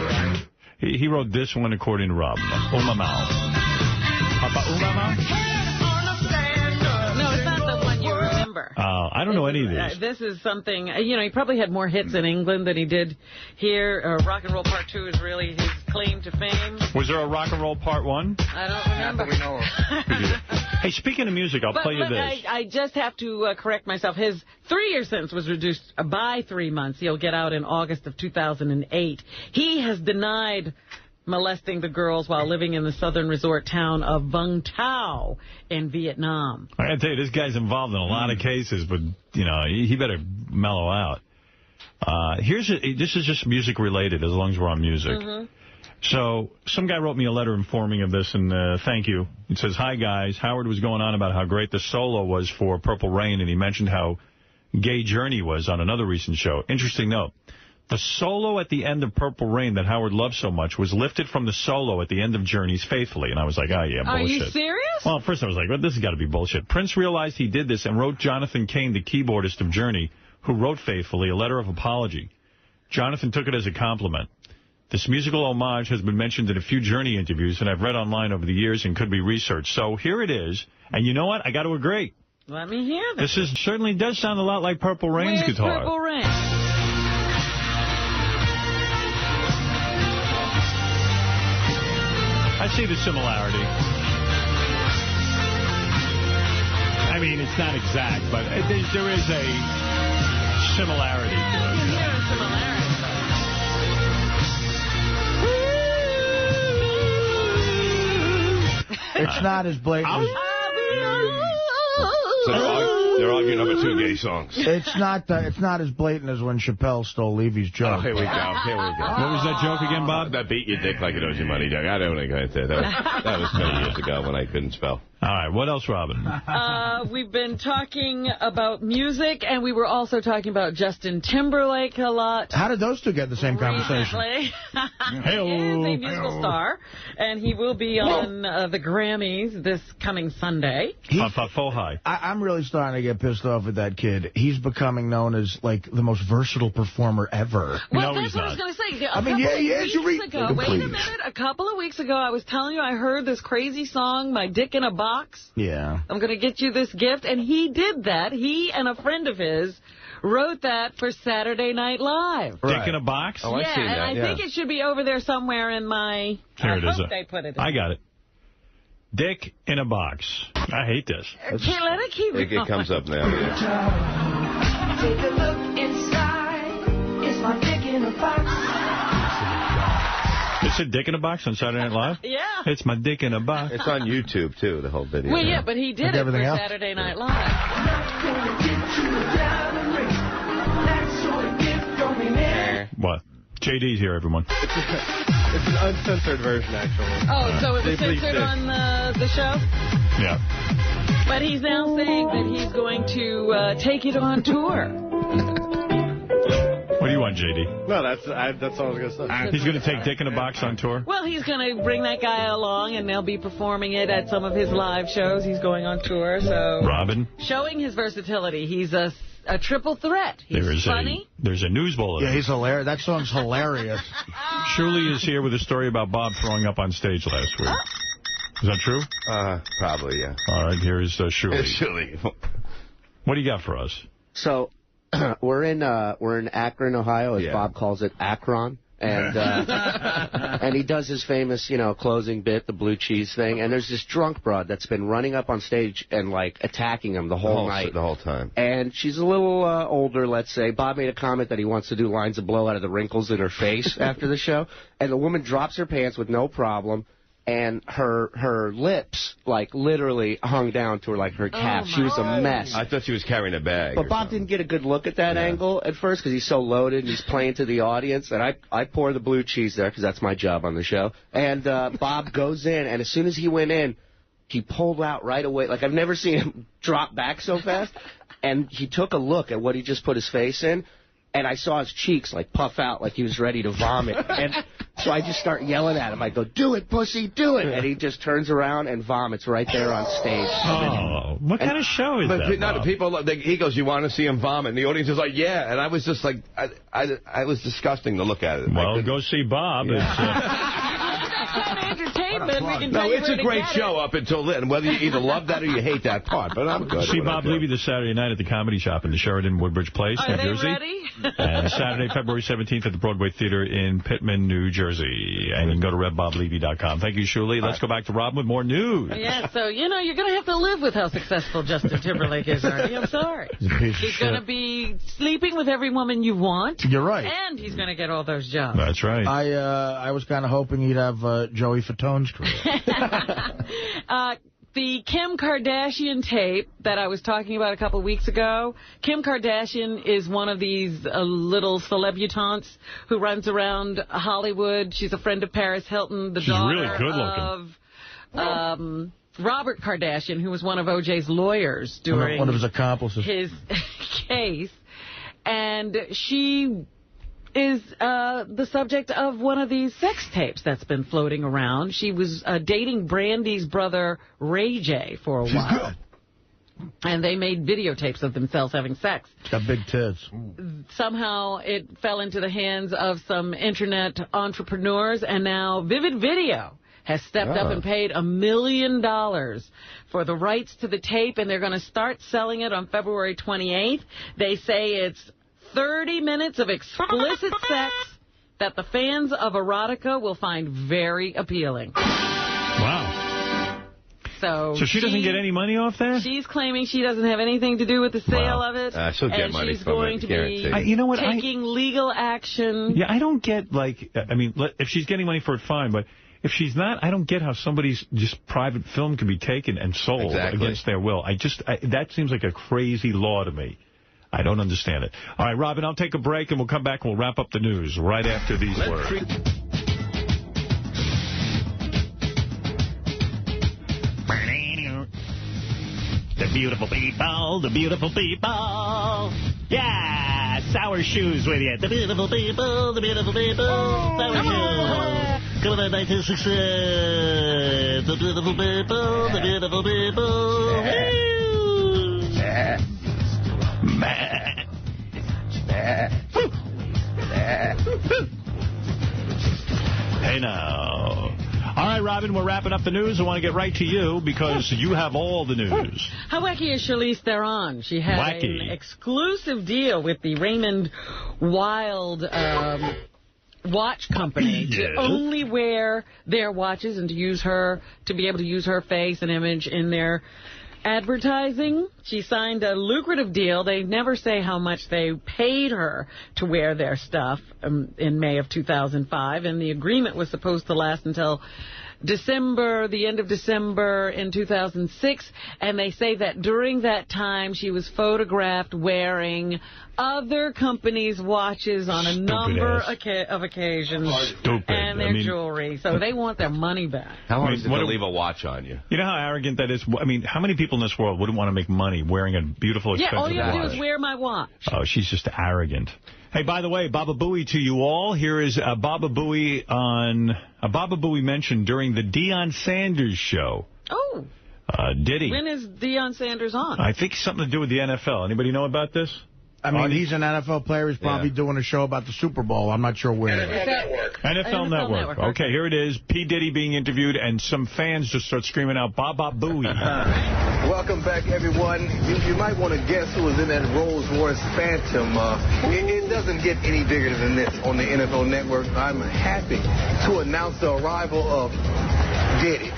He wrote this one according to Rob. Ooh Ma Mau. Ooh Ma Mau? No, it's not the one you remember. tour. I don't know any of these. This is something, he probably had more hits in England than he did here. Rock and Roll Part 2 is really his claim to fame. Was there a Rock and Roll Part 1? I don't remember. We know of. Hey, speaking of music, I'll play you this. I just have to correct myself. His 3-year sentence was reduced by 3 months. He'll get out in August of 2008. He has denied molesting the girls while living in the southern resort town of Vung Tau in Vietnam. I gotta tell you, this guy's involved in a lot of cases, but, he better mellow out. This is just music-related, as long as we're on music. Mm-hmm. So, some guy wrote me a letter informing of this, and thank you. It says, "Hi, guys. Howard was going on about how great the solo was for Purple Rain, and he mentioned how gay Journey was on another recent show. Interesting note. The solo at the end of Purple Rain that Howard loved so much was lifted from the solo at the end of Journey's Faithfully." And I was like, oh, yeah, bullshit. Are you serious? Well, at first I was like, well, this has got to be bullshit. Prince realized he did this and wrote Jonathan Cain, the keyboardist of Journey, who wrote Faithfully, a letter of apology. Jonathan took it as a compliment. This musical homage has been mentioned in a few Journey interviews, and I've read online over the years and could be researched. So here it is. And you know what? I got to agree. Let me hear this. This certainly does sound a lot like Purple Rain's guitar. Purple Rain? I see the similarity. I mean, it's not exact, but there is a similarity to it. There is similarity. It's not as blatant. So they're arguing over 2 gay songs. It's not as blatant as when Chappelle stole Levy's joke. Oh, here we go. What was that joke again, Bob? That beat your dick like it owes you money, Doug. I don't want to go into that. That was many years ago when I couldn't spell. All right, what else, Robin? We've been talking about music, and we were also talking about Justin Timberlake a lot. How did those two get the same conversation? He is a musical star, and he will be on the Grammys this coming Sunday. I'm really starting to get pissed off with that kid. He's becoming known as, like, the most versatile performer ever. Well, that's what I was going to say. Wait a minute. A couple of weeks ago, I was telling you I heard this crazy song, My Dick in a Box. Yeah. I'm going to get you this gift. And he did that. He and a friend of his wrote that for Saturday Night Live. Right. Dick in a Box? Oh, I see that, I think it should be over there somewhere in my... Here it is. They put it in. I got it. Dick in a Box. I hate this. Can't let it keep going. It comes up now. Yeah. Take a look inside. It's my dick in a box. Is it Dick in a Box on Saturday Night Live? Yeah. It's my dick in a box. It's on YouTube, too, the whole video. Well, yeah, but he did it for Saturday Night Live. What? JD's here, everyone. It's an uncensored version, actually. Oh, so it was censored on the show? Yeah. But he's now saying that he's going to take it on tour. What do you want, J.D.? No, that's all I was going to say. He's going to take Dick in a Box on tour? Well, he's going to bring that guy along, and they'll be performing it at some of his live shows. He's going on tour, so... Robin? Showing his versatility. He's a triple threat. He's funny. There's a news bulletin. Yeah, he's hilarious. That song's hilarious. Shuli is here with a story about Bob throwing up on stage last week. Is that true? Probably, yeah. All right, here is Shuli. Shuli. What do you got for us? So... we're in Akron, Ohio, as Bob calls it, Akron, and and he does his famous, closing bit, the blue cheese thing. And there's this drunk broad that's been running up on stage and like attacking him the whole night, the whole time. And she's a little older, let's say. Bob made a comment that he wants to do lines of blow out of the wrinkles in her face after the show, and the woman drops her pants with no problem. And her lips, like, literally hung down to her, like, her calf. She was a mess. I thought she was carrying a bag. But Bob didn't get a good look at that angle at first because he's so loaded and he's playing to the audience. And I pour the blue cheese there because that's my job on the show. And Bob goes in, and as soon as he went in, he pulled out right away. Like, I've never seen him drop back so fast. And he took a look at what he just put his face in. And I saw his cheeks, like, puff out like he was ready to vomit. And so I just start yelling at him. I go, do it, pussy, do it. And he just turns around and vomits right there on stage. Oh, what kind of show is that, But people, he goes, you want to see him vomit? And the audience is like, yeah. And I was just like, I was disgusting to look at it. Well, go see Bob. Yeah. kind of entertainment, we can No, tell you it's where a to great get show up until then, whether you either love that or you hate that part, but I'm good. See Bob Levy this Saturday night at the Comedy Shop in the Sheridan Woodbridge Place, Are New they Jersey. ready? And Saturday, February 17th at the Broadway Theater in Pittman, New Jersey. And you can go to RevBobLevy.com. Thank you, Shuli. Let's go back to Rob with more news. Yeah, so, you know, you're going to have to live with how successful Justin Timberlake is, Artie. I'm sorry. He's going to be sleeping with every woman you want. You're right. And he's going to get all those jobs. That's right. I was kind of hoping he'd have Joey Fatone's career. The Kim Kardashian tape that I was talking about a couple weeks ago, Kim Kardashian is one of these little celebutantes who runs around Hollywood. She's a friend of Paris Hilton, the daughter really good of Robert Kardashian, who was one of O.J.'s lawyers during one of his accomplices. His case. And she is the subject of one of these sex tapes that's been floating around. She was dating Brandy's brother, Ray J, for a while. Good. And they made videotapes of themselves having sex. Got big tits. Somehow it fell into the hands of some internet entrepreneurs, and now Vivid Video has stepped up and paid $1 million for the rights to the tape, and they're going to start selling it on February 28th. They say it's 30 minutes of explicit sex that the fans of erotica will find very appealing. Wow. So she doesn't get any money off that? She's claiming she doesn't have anything to do with the sale of it. She'll get money she's from going it, to be you know what, taking legal action. Yeah, I don't get, like, I mean, if she's getting money for it, fine, but if she's not, I don't get how somebody's just private film can be taken and sold against their will. That seems like a crazy law to me. I don't understand it. All right, Robin, I'll take a break, and we'll come back and we'll wrap up the news right after these words. The beautiful people, the beautiful people. Yeah, Sour Shoes with you. The beautiful people, the beautiful people. Sour Shoes. Coming on 1966. The beautiful people, the beautiful people. Hey now. All right, Robin, we're wrapping up the news. I want to get right to you because you have all the news. How wacky is Charlize Theron? She had an exclusive deal with the Raymond Wild watch company to only wear their watches and to use her, to be able to use her face and image in their advertising. She signed a lucrative deal. They never say how much they paid her to wear their stuff in May of 2005, and the agreement was supposed to last until the end of December in 2006, and they say that during that time she was photographed wearing other companies' watches on a number of occasions and their jewelry, so they want their money back. How hard is it to leave a watch on you? You know how arrogant that is? I mean, how many people in this world wouldn't want to make money wearing a beautiful, expensive watch? Yeah, all you have to do is wear my watch. Oh, she's just arrogant. Hey, by the way, Baba Booey to you all. Here is Baba Booey Baba Booey mentioned during the Deion Sanders show. Oh. Diddy. When is Deion Sanders on? I think something to do with the NFL. Anybody know about this? I mean, he's an NFL player. He's probably doing a show about the Super Bowl. I'm not sure where. NFL Network. Okay, here it is. P. Diddy being interviewed, and some fans just start screaming out, Baba Booey. Welcome back, everyone. You might want to guess who was in that Rolls-Royce Phantom. It doesn't get any bigger than this on the NFL Network. I'm happy to announce the arrival of Diddy.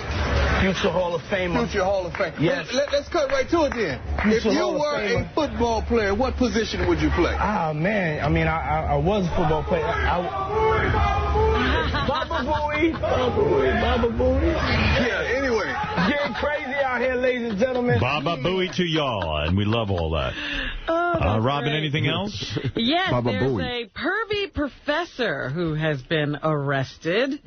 Future Hall of Famer. Future Hall of Famer. Yes. Let's cut right to it then. If you were a football player, what position would you play? Oh, man. I mean, I was a football player. Baba Booey. Baba Booey. Baba Booey. Yeah, anyway. Getting crazy out here, ladies and gentlemen. Baba Booey to y'all, and we love all that. Robin, anything else? Yes, Baba there's Booey. a pervy professor who has been arrested.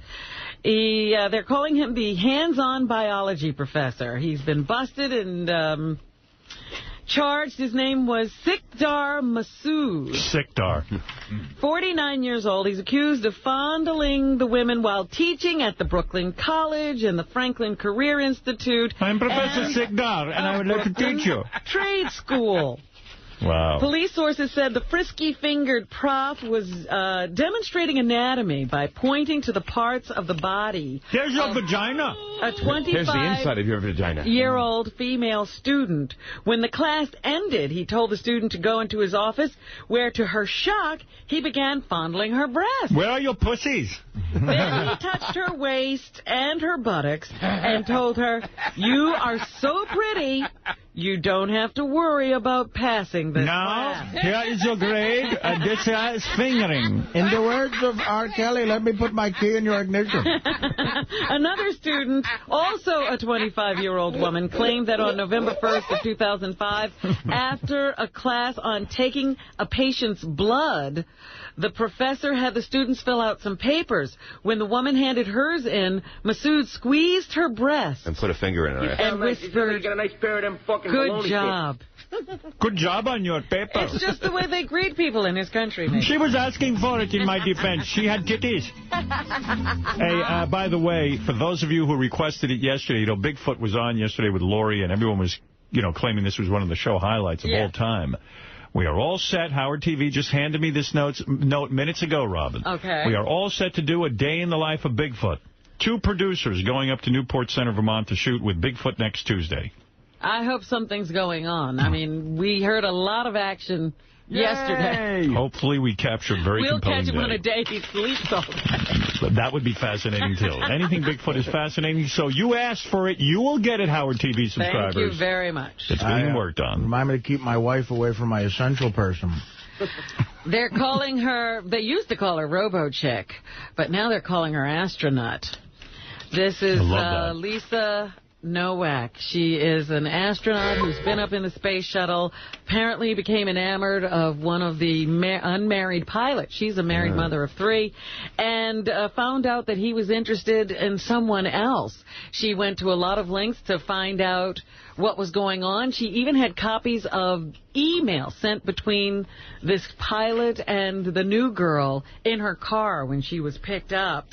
They're calling him the hands-on biology professor. He's been busted and charged. His name was Sikdar Masood. Sikdar. 49 years old. He's accused of fondling the women while teaching at the Brooklyn College and the Franklin Career Institute. I'm Professor Sikdar, and I would like to teach you. Trade school. Wow. Police sources said the frisky-fingered prof was demonstrating anatomy by pointing to the parts of the body. There's your vagina. A 25 There's the inside of your vagina. year-old female student. When the class ended, he told the student to go into his office, where, to her shock, he began fondling her breasts. Where are your pussies? Then he touched her waist and her buttocks and told her, "You are so pretty, you don't have to worry about passing this class." Here is your grade, and this is fingering. In the words of R. Kelly, let me put my key in your ignition. Another student, also a 25-year-old woman, claimed that on November 1st of 2005, after a class on taking a patient's blood, the professor had the students fill out some papers. When the woman handed hers in, Masood squeezed her breast And put a finger in her ass. and whispered, Get a nice pair of them fucking "Good baloney job." Good job on your paper. It's just the way they greet people in his country, maybe. She was asking for it in my defense. She had titties. Hey, by the way, for those of you who requested it yesterday, Bigfoot was on yesterday with Lori, and everyone was, claiming this was one of the show highlights of all time. We are all set. Howard TV just handed me this note minutes ago, Robin. Okay. We are all set to do a day in the life of Bigfoot. 2 producers going up to Newport Center, Vermont to shoot with Bigfoot next Tuesday. I hope something's going on. I mean, we heard a lot of action yesterday. Hopefully we captured very We'll compelling catch him on day. a day he sleeps all day. But that would be fascinating, too. Anything Bigfoot is fascinating. So you asked for it. You will get it, Howard TV subscribers. Thank you very much. It's being worked on. Remind me to keep my wife away from my essential person. They're calling her, they used to call her Robo-Chick, but now they're calling her Astronaut. This is Lisa Nowak. She is an astronaut who's been up in the space shuttle, apparently became enamored of one of the unmarried pilots. She's a married mother of 3, and found out that he was interested in someone else. She went to a lot of lengths to find out what was going on. She even had copies of email sent between this pilot and the new girl in her car when she was picked up.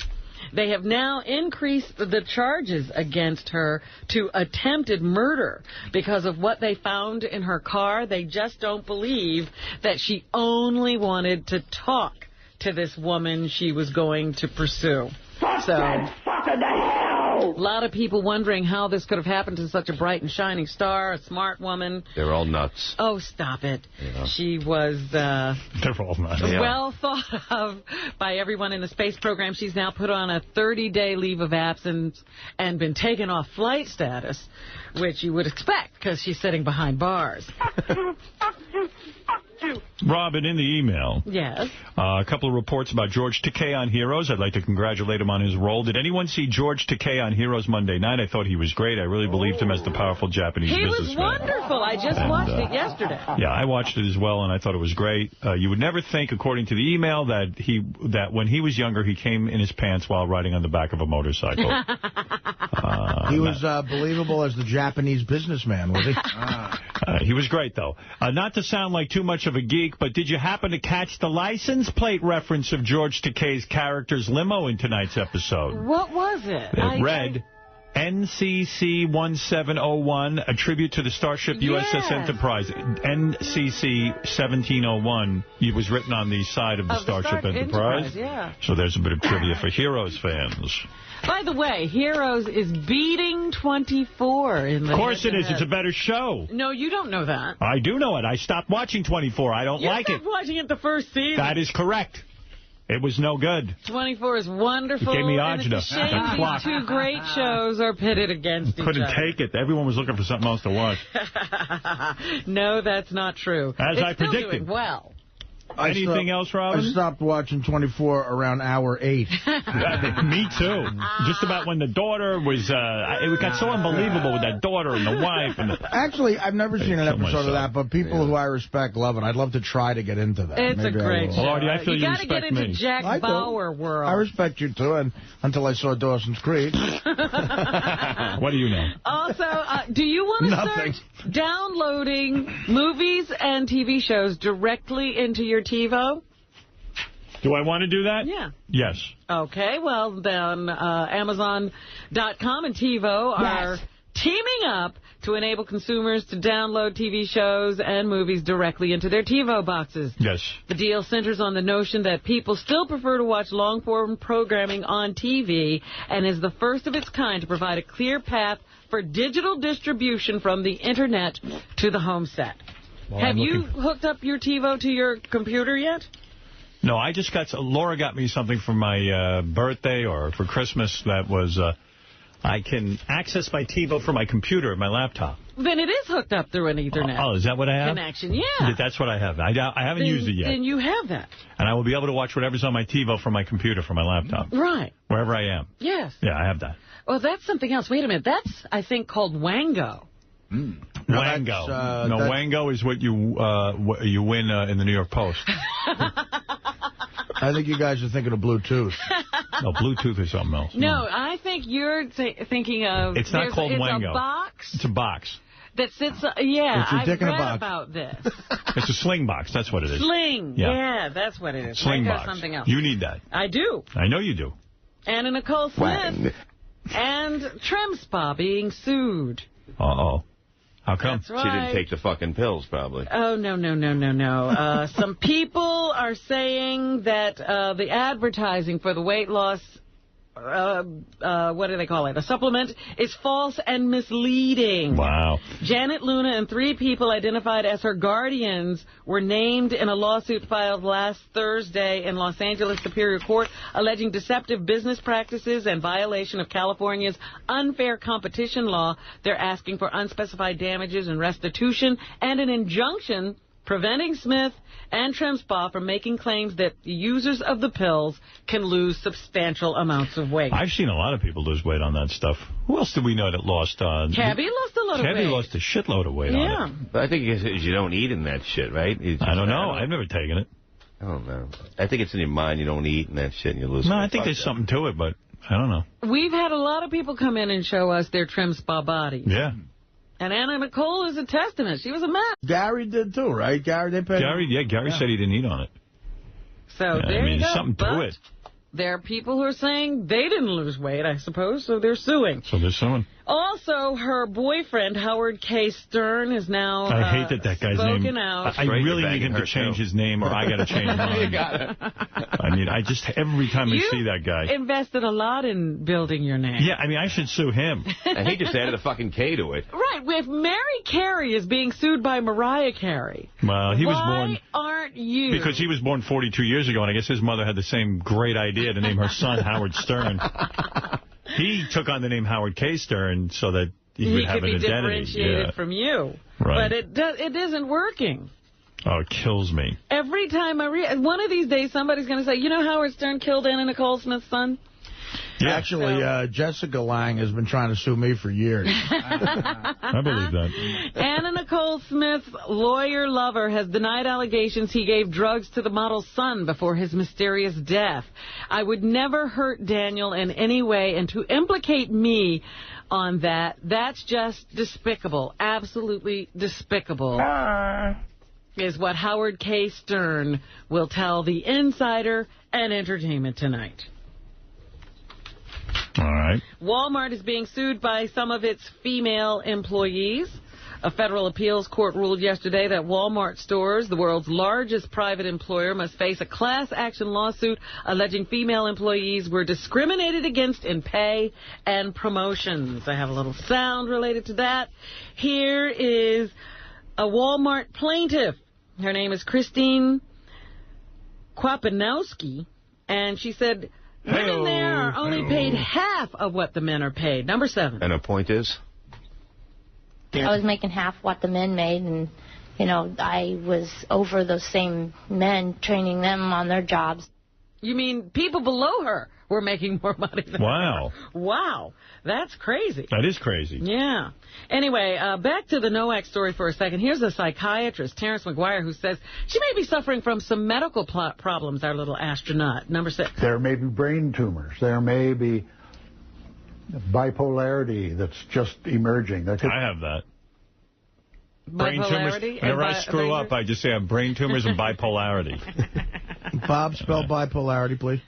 They have now increased the charges against her to attempted murder because of what they found in her car. They just don't believe that she only wanted to talk to this woman she was going to pursue. Fuck that fucker to hell! A lot of people wondering how this could have happened to such a bright and shining star, a smart woman. They're all nuts. Oh, stop it. Yeah. She was They're all nuts. well thought of by everyone in the space program. She's now put on a 30-day leave of absence and been taken off flight status, which you would expect because she's sitting behind bars. Robin, in the email, Yes. a couple of reports about George Takei on Heroes. I'd like to congratulate him on his role. Did anyone see George Takei on Heroes Monday night? I thought he was great. I really believed him as the powerful Japanese He was businessman. wonderful. I just watched it yesterday. Yeah, I watched it as well, and I thought it was great. You would never think, according to the email, that when he was younger, he came in his pants while riding on the back of a motorcycle. He was believable as the Japanese businessman, was he? He was great, though. Not to sound like too much of a geek, but did you happen to catch the license plate reference of George Takei's character's limo in tonight's episode? What was it? It read NCC 1701, a tribute to the starship USS Enterprise. NCC 1701 it was written on the side of the Starship Enterprise. Yeah. So there's a bit of trivia for Heroes fans. By the way, Heroes is beating 24 in the Of course it is. It's a better show. No, you don't know that. I do know it. I stopped watching 24. I don't like it. You stopped watching it the first season. That is correct. It was no good. 24 is wonderful. It gave me and agita. it's a shame these 2 great shows are pitted against each other. Couldn't take it. Everyone was looking for something else to watch. No, that's not true. As I still predicted. Doing well. Anything else, Robin? I stopped watching 24 around hour 8. Me too. Just about when the daughter was... it got so unbelievable with that daughter and the wife. And Actually, I've never seen an episode of that, but people who I respect love it. I'd love to try to get into that. It's Maybe a great show. Lordy, I feel you got to get into Jack I do. Bauer world. I respect you, too, and until I saw Dawson's Creek. What do you know? Also, do you want to Nothing. start downloading movies and TV shows directly into your TiVo? Do I want to do that? Yeah. Yes. Okay, well, then Amazon.com and TiVo are teaming up to enable consumers to download TV shows and movies directly into their TiVo boxes. Yes. The deal centers on the notion that people still prefer to watch long-form programming on TV and is the first of its kind to provide a clear path for digital distribution from the Internet to the home set. Well, Have you hooked up your TiVo to your computer yet? No, I just got... Laura got me something for my birthday or for Christmas that was... I can access my TiVo from my computer, my laptop. Then it is hooked up through an Ethernet. Oh, is that what I have? Connection, yeah. That's what I have. I haven't used it yet. Then you have that. And I will be able to watch whatever's on my TiVo from my computer, from my laptop. Right. Wherever I am. Yes. Yeah, I have that. Well, that's something else. Wait a minute. That's, I think, called Wango. Wango. Wango is what you win in the New York Post. I think you guys are thinking of Bluetooth. No, Bluetooth is something else. No, I think you're thinking of... It's not called Wango. It's a box. It's a box. That sits... yeah, I've read about this. It's a sling box. That's what it is. Sling. Yeah, that's what it is. Sling box. Something else. You need that. I do. I know you do. Anna Nicole Smith and Trim Spa being sued. Uh-oh. How come? That's right. She didn't take the fucking pills, probably. Oh, no. Some people are saying that the advertising for the weight loss, what do they call it, a supplement, is false and misleading. Wow. Janet Luna and 3 people identified as her guardians were named in a lawsuit filed last Thursday in Los Angeles Superior Court alleging deceptive business practices and violation of California's unfair competition law. They're asking for unspecified damages and restitution and an injunction preventing Smith and Trim Spa from making claims that the users of the pills can lose substantial amounts of weight. I've seen a lot of people lose weight on that stuff. Who else did we know that lost? Cabby lost a lot of weight. Cabby lost a shitload of weight on it. But I think it's you don't eat in that shit, right? I don't know. I've never taken it. I don't know. I think it's in your mind. You don't eat and that shit and you lose weight. No, I think there's something to it, but I don't know. We've had a lot of people come in and show us their Trim Spa bodies. Yeah. And Anna Nicole is a testament. She was a mess. Gary did too, right? Gary said he didn't eat on it. So there you go. There's something to it. There are people who are saying they didn't lose weight, I suppose, so they're suing. So they're suing. Also, her boyfriend, Howard K. Stern, is now I hate that guy's name. Out. I really need him to change his name, or I got to change mine. You got it. I mean, every time I see that guy. Invested a lot in building your name. Yeah, I mean, I should sue him. And he just added a fucking K to it. Right. If Mary Carey is being sued by Mariah Carey, well, he was born. Why aren't you? Because he was born 42 years ago, and I guess his mother had the same great idea to name her son Howard Stern. He took on the name Howard K. Stern so that he would have an identity. He could be differentiated from you. Right. But it isn't working. Oh, it kills me. Every time one of these days, somebody's going to say, you know Howard Stern killed Anna Nicole Smith's son? Yeah. Actually, Jessica Lange has been trying to sue me for years. I believe that. Anna Nicole Smith's lawyer lover has denied allegations he gave drugs to the model's son before his mysterious death. I would never hurt Daniel in any way, and to implicate me on that's just despicable. Absolutely despicable. Is what Howard K. Stern will tell The Insider and Entertainment Tonight. All right. Walmart is being sued by some of its female employees. A federal appeals court ruled yesterday that Walmart stores, the world's largest private employer, must face a class action lawsuit alleging female employees were discriminated against in pay and promotions. I have a little sound related to that. Here is a Walmart plaintiff. Her name is Christine Kwapanowski, and she said women there are only paid half of what the men are paid. Number 7. And a point is? I was making half what the men made, and, I was over those same men, training them on their jobs. You mean people below her were making more money than her? Wow. That's crazy. That is crazy. Yeah. Anyway, back to the NOAC story for a second. Here's a psychiatrist, Terrence McGuire, who says she may be suffering from some medical problems, our little astronaut. Number 6. There may be brain tumors. There may be bipolarity that's just emerging. I have that. Brain tumors. Whenever I screw up, I just say I have brain tumors and bipolarity. Bob, spell bipolarity, please.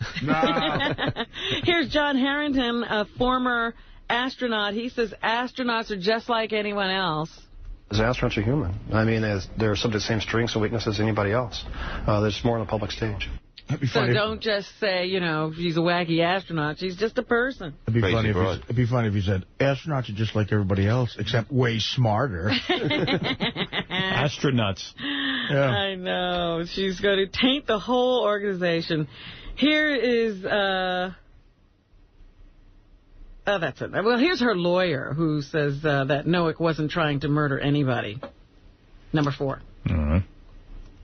Here's John Harrington, a former astronaut. He says astronauts are just like anyone else. As astronauts are human. I mean, they're subject to the same strengths and weaknesses as anybody else. They're just more on the public stage. So don't just say, you know, she's a wacky astronaut. She's just a person. It'd be funny if you said, astronauts are just like everybody else, except way smarter. Astronauts. Yeah. I know. She's going to taint the whole organization. Here is... Oh, that's it. Well, here's her lawyer who says that Noack wasn't trying to murder anybody. Number 4. All right.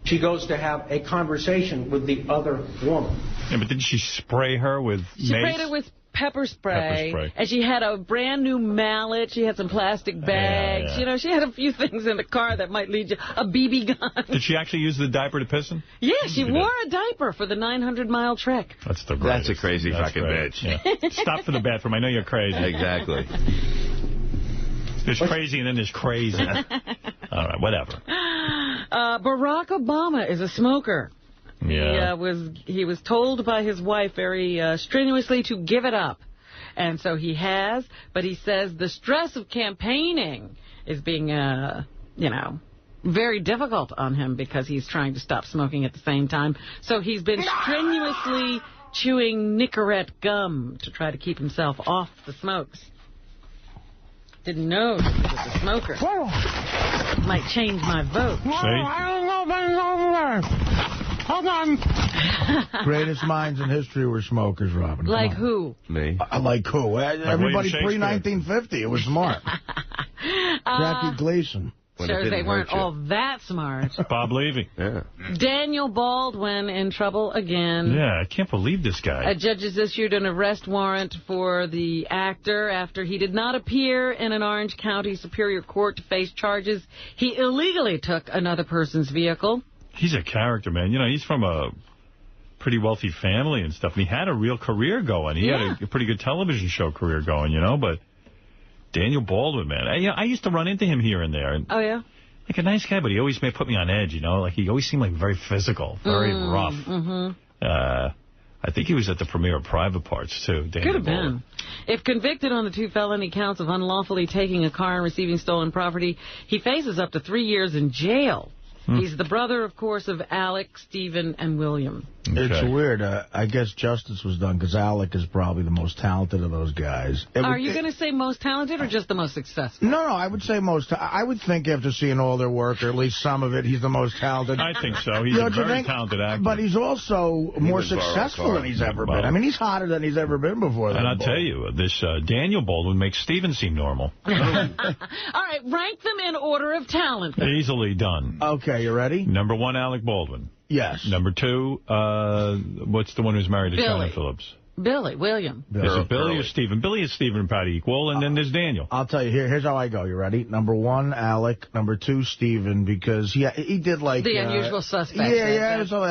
She goes to have a conversation with the other woman. Yeah, but didn't she spray her with mace? She sprayed her with pepper spray. And she had a brand new mallet. She had some plastic bags. Yeah. You know, she had a few things in the car that might lead you. A BB gun. Did she actually use the diaper to piss in? Yeah, she wore a diaper for the 900-mile trek. That's the greatest. That's a crazy fucking bitch. Yeah. Stop for the bathroom. I know you're crazy. Exactly. There's crazy and then there's crazy. All right, whatever. Barack Obama is a smoker. Yeah. He was told by his wife very strenuously to give it up. And so he has, but he says the stress of campaigning is being, very difficult on him because he's trying to stop smoking at the same time. So he's been strenuously chewing Nicorette gum to try to keep himself off the smokes. Didn't know he was a smoker. Might change my vote. Hold on. Greatest minds in history were smokers, Robin. Like who? Me. Like who? Everybody pre-1950. It was smart. Jackie Gleason. Shows they weren't all that smart. Bob Levy. Yeah. Daniel Baldwin in trouble again. Yeah, I can't believe this guy. A judge has issued an arrest warrant for the actor after he did not appear in an Orange County Superior Court to face charges. He illegally took another person's vehicle. He's a character, man. You know, he's from a pretty wealthy family and stuff. And he had a real career going. He had a pretty good television show career going, you know, but... Daniel Baldwin, man. I used to run into him here and there. And oh, yeah? Like a nice guy, but he always put me on edge, you know? Like, he always seemed like very physical, very rough. Mm-hmm. I think he was at the premiere of Private Parts, too. Daniel Could have Baldwin. been. If convicted on the 2 felony counts of unlawfully taking a car and receiving stolen property, he faces up to 3 years in jail. He's the brother, of course, of Alec, Stephen, and William. Okay. It's weird. I guess justice was done because Alec is probably the most talented of those guys. Are you going to say most talented or just the most successful? No, I would say most. I would think after seeing all their work, or at least some of it, he's the most talented. I think so. He's a very talented actor. But he's also more successful than he's ever been. I mean, he's hotter than he's ever been before. And I'll tell you, this Daniel Baldwin makes Stephen seem normal. All right, rank them in order of talent. Easily done. Okay, you ready? Number 1, Alec Baldwin. Yes. Number 2, what's the one who's married to Shannon Phillips? William. Is it Billy or Stephen? Billy and Stephen are about equal, and then there's Daniel. I'll tell you, here's how I go. You ready? Number 1, Alec. Number 2, Stephen, because he did like... The Unusual Suspects. Yeah. So,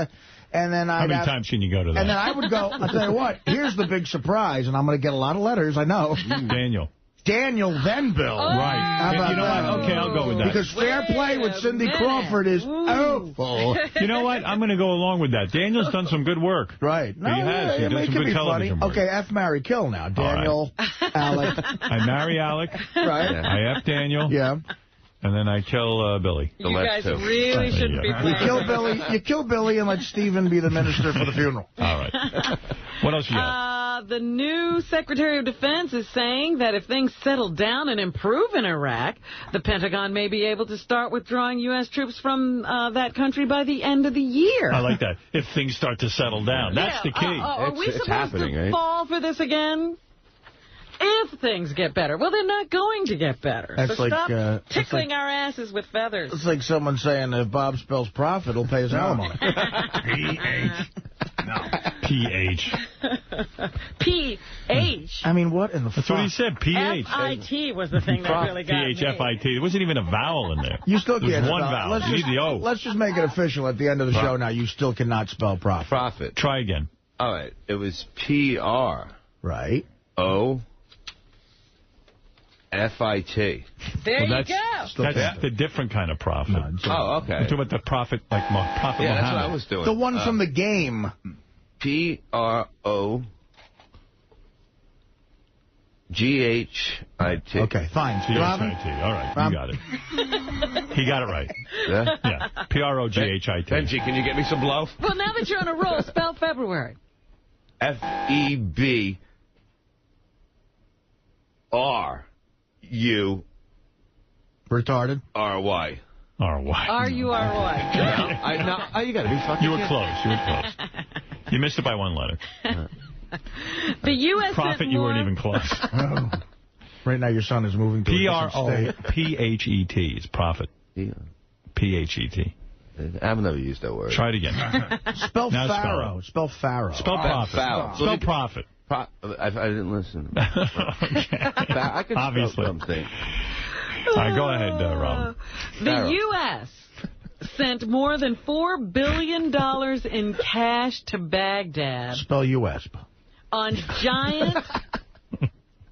and then how many times can you go to that? And then I would go, I'll tell you what, here's the big surprise, and I'm going to get a lot of letters, I know. Daniel, then Bill. Oh. Right. You know what? Okay, I'll go with that. Because fair play with Cindy Crawford is awful. You know what? I'm going to go along with that. Daniel's done some good work. Right. No, he has. He does some good television work. Okay, F, marry, kill now. Daniel, Alec. I marry Alec. Right. I F Daniel. Yeah. And then I kill Billy. You guys really shouldn't be playing. You kill Billy and let Stephen be the minister for the funeral. All right. What else you got? The new Secretary of Defense is saying that if things settle down and improve in Iraq, the Pentagon may be able to start withdrawing U.S. troops from that country by the end of the year. I like that. If things start to settle down. That's the key. Are we supposed to fall for this again? If things get better. Well, they're not going to get better. That's so like, stop tickling our asses with feathers. It's like someone saying if Bob spells profit, he'll pay his alimony. P-H. No. P-H. P-H. I mean, what in the That's what he said, P-H. F-I-T was the thing that really got me. P-H-F-I-T. There wasn't even a vowel in there. You still can't There's spell. one vowel. You need the O. Let's just make it official at the end of the show now. You still cannot spell profit. Profit. Try again. All right. It was P-R. Right. O. F-I-T. There you go. That's the different kind of profit. Oh, okay. You're talking about the profit, like Prophet Yeah, Muhammad. that's what I was doing. The one from the game. P-R-O-D. G-H-I-T. Okay, fine. G-H-I-T. All right, you got it. He got it right. Yeah. P-R-O-G-H-I-T. Benji, can you get me some blow? Well, now that you're on a roll, spell February. F-E-B-R-U. Retarded. R-Y. R-Y. R-U-R-Y. You got to be fucking. You were close. You missed it by one letter. The U.S. Profit, you weren't even close. Oh. Right now, your son is moving to a different state. P-R-O-P-H-E-T. It's profit. P-H-E-T. I've never used that word. Try it again. Spell Pharaoh. Spell Pharaoh. Spell profit. Spell profit. I didn't listen. Okay. I can Obviously. spell something. All right, go ahead, Rob. The U.S. sent more than $4 billion in cash to Baghdad. Spell U.S. On giant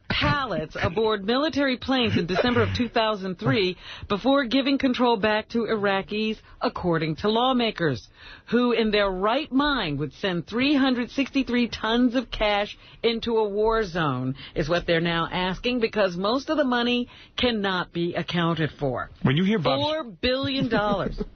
pallets aboard military planes in December of 2003 before giving control back to Iraqis, according to lawmakers, who in their right mind would send 363 tons of cash into a war zone, is what they're now asking, because most of the money cannot be accounted for. When you hear $4 billion.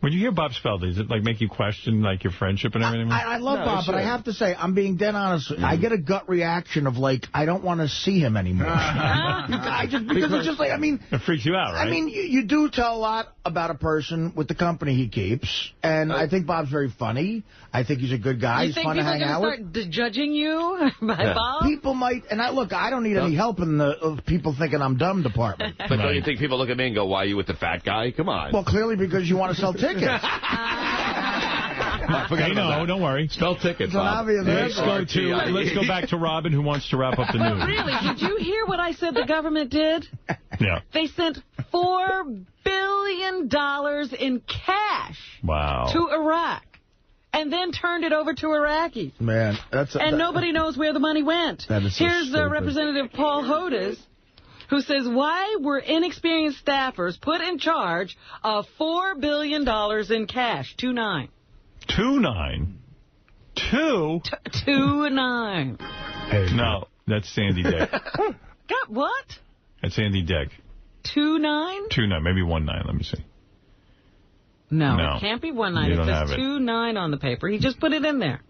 When you hear Bob spell, does it make you question your friendship and everything? I love Bob, but I have to say, I'm being dead honest. I get a gut reaction of I don't want to see him anymore. Because it's just it freaks you out, right? I mean, you do tell a lot about a person with the company he keeps, and I think Bob's very funny. I think he's a good guy. He's fun to hang out with. You think people are going to start judging you by Bob? People might, and I don't need any help in the people thinking I'm dumb department. But don't you think people look at me and go, why are you with the fat guy? Come on. Well, clearly because you want to sell tickets. Hey, no, don't worry. Spell tickets, Bob. Let's go back to Robin, who wants to wrap up the news. Really? Did you hear what I said the government did? Yeah. They sent $4 billion in cash to Iraq and then turned it over to Iraqis. Man, and nobody knows where the money went. Here's Representative Paul Hodes, who says, why were inexperienced staffers put in charge of $4 billion in cash? 2-9. 2-9? 2-9. No, that's Sandy Dick. Got what? That's Andy Dick. 2-9? 2-9, maybe 1-9. Let me see. No, it can't be 1-9. It says 2-9 on the paper. He just put it in there.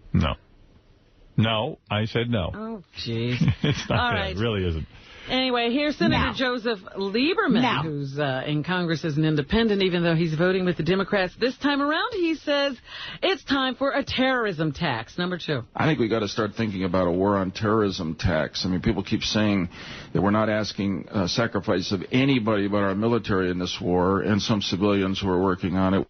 No, I said no. Oh, jeez. It's not there. It really isn't. Anyway, here's Senator Joseph Lieberman, who's in Congress as an independent, even though he's voting with the Democrats. This time around, he says it's time for a terrorism tax. Number 2. I think we got to start thinking about a war on terrorism tax. I mean, people keep saying that we're not asking sacrifice of anybody but our military in this war and some civilians who are working on it.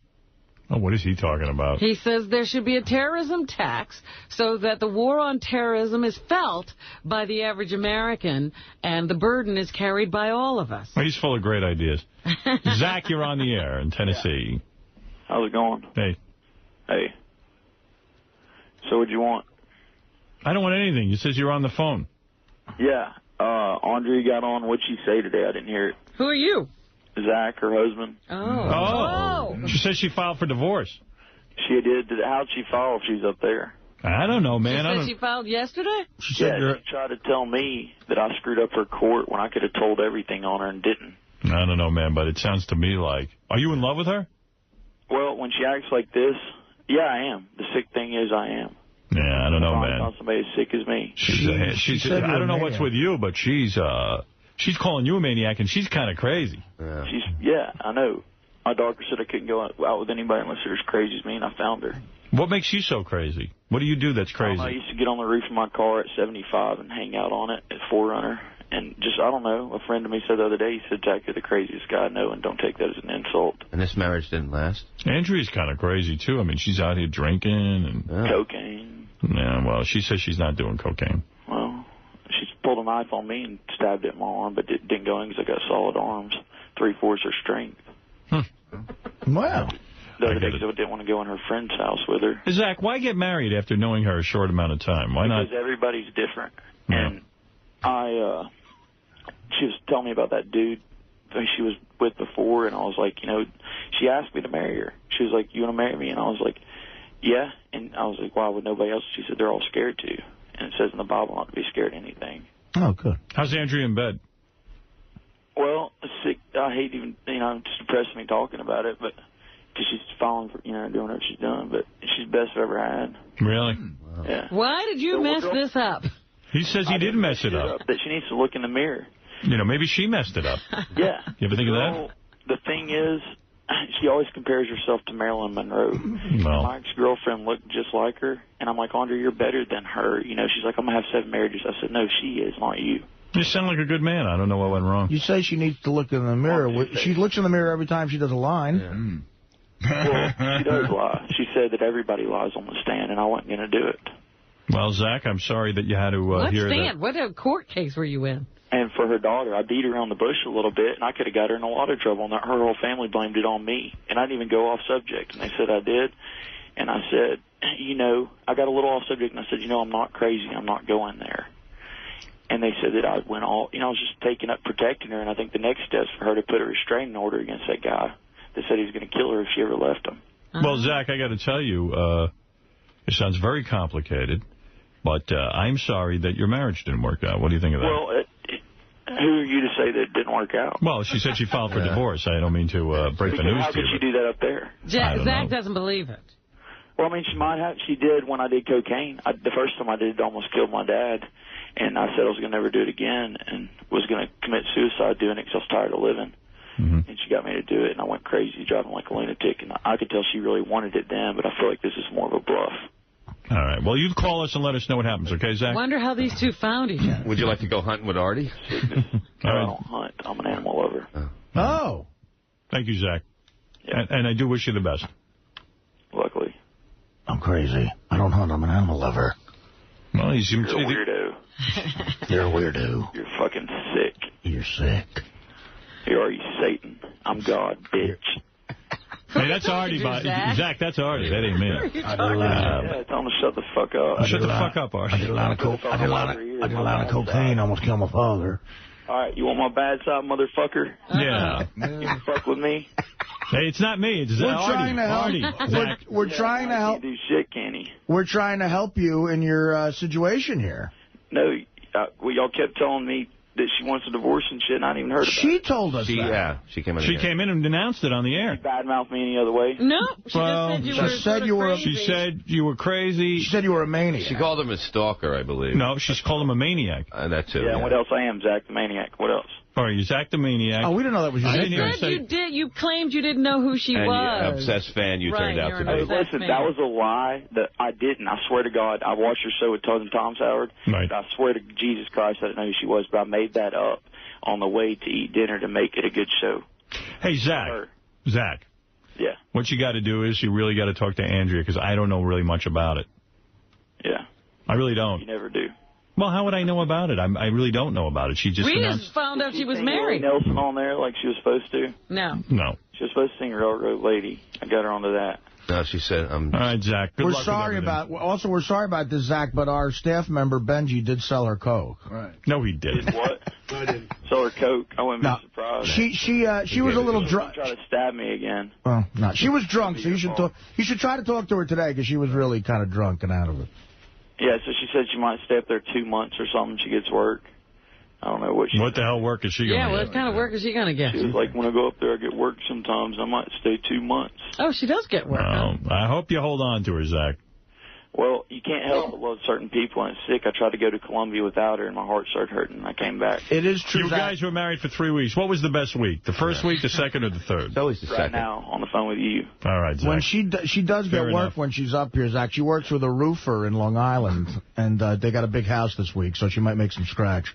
Oh, what is he talking about? He says there should be a terrorism tax so that the war on terrorism is felt by the average American and the burden is carried by all of us. Well, he's full of great ideas. Zach, you're on the air in Tennessee. How's it going? Hey. So what'd you want? I don't want anything. You says you're on the phone. Yeah. Andre got on. What'd she say today? I didn't hear it. Who are you? Zach, her husband. Oh. She says she filed for divorce. She did. How'd she file if she's up there? I don't know, man. She said she filed yesterday? She tried to tell me that I screwed up her court when I could have told everything on her and didn't. I don't know, man, but it sounds to me like... Are you in love with her? Well, when she acts like this, yeah, I am. The sick thing is I am. Yeah, I don't know, man. Not somebody as sick as me. She's I don't know what's with you, but she's calling you a maniac, and she's kind of crazy. Yeah, I know. My doctor said I couldn't go out with anybody unless they're as crazy as me, and I found her. What makes you so crazy? What do you do that's crazy? I used to get on the roof of my car at 75 and hang out on it at 4Runner. And just, I don't know, a friend of me said the other day, he said, Jack, you're the craziest guy I know, and don't take that as an insult. And this marriage didn't last? Andrea's kind of crazy, too. I mean, she's out here drinking. And cocaine. Yeah, well, she says she's not doing cocaine. Well, she pulled a knife on me and stabbed it in my arm, but it didn't go in because I got solid arms. 3/4 her strength. Wow. The other day, because I didn't want to go in her friend's house with her. Zach, why get married after knowing her a short amount of time? Why not? Because everybody's different. Yeah. And she was telling me about that dude that she was with before, and I was like, she asked me to marry her. She was like, you want to marry me? And I was like, yeah. And I was like, why would nobody else? She said, they're all scared to. And it says in the Bible not to be scared of anything. Oh, good. How's Andrea in bed? Well, sick. I hate even, it's depressing me talking about it, but because she's falling for, doing what she's done. But she's the best I've ever had. Really? Wow. Yeah. Why did you mess this up? He says he didn't mess it up. That she needs to look in the mirror. Maybe she messed it up. Yeah. You ever think of that? The thing is, she always compares herself to Marilyn Monroe. Well. My ex-girlfriend looked just like her, and I'm like, Andre, you're better than her. She's like, I'm going to have 7 marriages. I said, no, she is, not you. You sound like a good man. I don't know what went wrong. You say she needs to look in the mirror. She looks in the mirror every time she does a line. Well, she does lie. She said that everybody lies on the stand, and I wasn't going to do it. Well, Zach, I'm sorry that you had to hear that. What court case were you in? And for her daughter, I beat around the bush a little bit, and I could have got her in a lot of trouble, and her whole family blamed it on me. And I didn't even go off subject, and they said I did. And I said, I got a little off subject, and I said, I'm not crazy. I'm not going there. And they said that I went all, I was just taking up protecting her, and I think the next step is for her to put a restraining order against that guy that said he was going to kill her if she ever left him. Well, Zach, I got to tell you, it sounds very complicated, but I'm sorry that your marriage didn't work out. What do you think of that? Well, who are you to say that it didn't work out? Well, she said she filed for divorce. I don't mean to break the news How to you. could she do that up there? Zach doesn't believe it. Well, I mean, she might have. She did when I did cocaine. The first time I did it, almost killed my dad. And I said I was going to never do it again and was going to commit suicide doing it because I was tired of living. Mm-hmm. And she got me to do it, and I went crazy, driving like a lunatic. And I could tell she really wanted it then, but I feel like this is more of a bluff. All right. Well, you call us and let us know what happens, okay, Zach? Wonder how these two found each other. Would you like to go hunting with Artie? I don't hunt. I'm an animal lover. Oh. Thank you, Zach. Yeah. And I do wish you the best. Luckily. I'm crazy. I don't hunt. I'm an animal lover. Well, You're a weirdo. You're a weirdo. You're fucking sick. You're sick. You are, you Satan. I'm God, bitch. Hey, that's Artie, Zach, that's Artie. That ain't me. Yeah, tell him to shut the fuck up. Shut the fuck up, Artie. I did a lot of cocaine, almost killed my father. All right, you want my bad side, motherfucker? Yeah. You fuck with me? Hey, it's not me. It's Artie. We're trying to help. He can't do shit, can he? We're trying to help you in your situation here. No, y'all kept telling me that she wants a divorce and shit, and I didn't even heard about it. She told us that. Yeah, she came in. She came in and denounced it on the air. She badmouthed me any other way? No, she just said you were crazy. She said you were crazy. She said you were a maniac. She called him a stalker, I believe. No, she's called him a maniac. That's it. Yeah, and what else I am, Zach the Maniac. What else? All right, you're Zach the Maniac. Oh, we didn't know that was your name. You said you claimed you didn't know who she was. Obsessed fan you turned out to be. Listen, that was a lie that I didn't. I swear to God, I watched her show with Tom Howard. Right. I swear to Jesus Christ, I didn't know who she was, but I made that up on the way to eat dinner to make it a good show. Hey, Zach. Zach. Yeah. What you got to do is you really got to talk to Andrea, because I don't know really much about it. Yeah. I really don't. You never do. Well, how would I know about it? I really don't know about it. She just We announced... just found out she was married. Nelson on there like she was supposed to? No. No. She was supposed to sing Railroad Lady. I got her onto that. No, she said, All right, Zach. We're sorry about this, Zach, but our staff member, Benji, did sell her coke. Right. No, he didn't. Did what? No, I didn't. Sell her coke. I wouldn't be surprised. She was a little drunk. Try to stab me again. Well, no, she was drunk, so you should try to talk to her today, because she was really kind of drunk and out of it. Yeah, so she said she might stay up there 2 months or something. She gets work. I don't know what she... What the hell work is she going to get? Yeah, what kind of work is she going to get? She was like, when I go up there, I get work sometimes. I might stay 2 months. Oh, she does get work. I hope you hold on to her, Zach. Well, you can't help but love certain people, and it's sick. I tried to go to Colombia without her, and my heart started hurting, and I came back. It is true. You guys were married for 3 weeks. What was the best week? The first week, the second, or the third? It's always the second. Right now, on the phone with you. All right, Zach. When she does get work when she's up here, Zach. She works with a roofer in Long Island, and they got a big house this week, so she might make some scratch.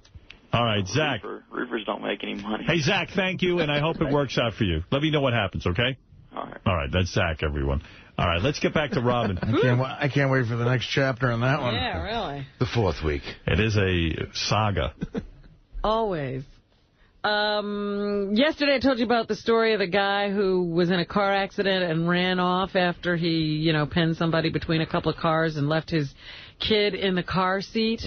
All right, Zach. Roofers don't make any money. Hey, Zach, thank you, and I hope it works out for you. Let me know what happens, okay? All right. All right, that's Zach, everyone. All right, let's get back to Robin. I can't wait for the next chapter on that one. Yeah, really. The fourth week. It is a saga. Always. Yesterday I told you about the story of the guy who was in a car accident and ran off after he, pinned somebody between a couple of cars and left his kid in the car seat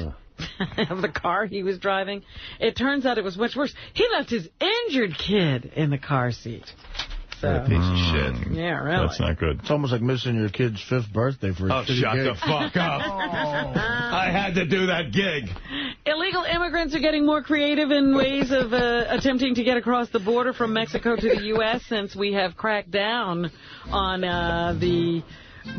of the car he was driving. It turns out it was much worse. He left his injured kid in the car seat. What a piece of shit. Yeah, really. That's not good. It's almost like missing your kid's 5th birthday for a shitty shut gig. the fuck up. I had to do that gig. Illegal immigrants are getting more creative in ways of attempting to get across the border from Mexico to the U.S. since we have cracked down on the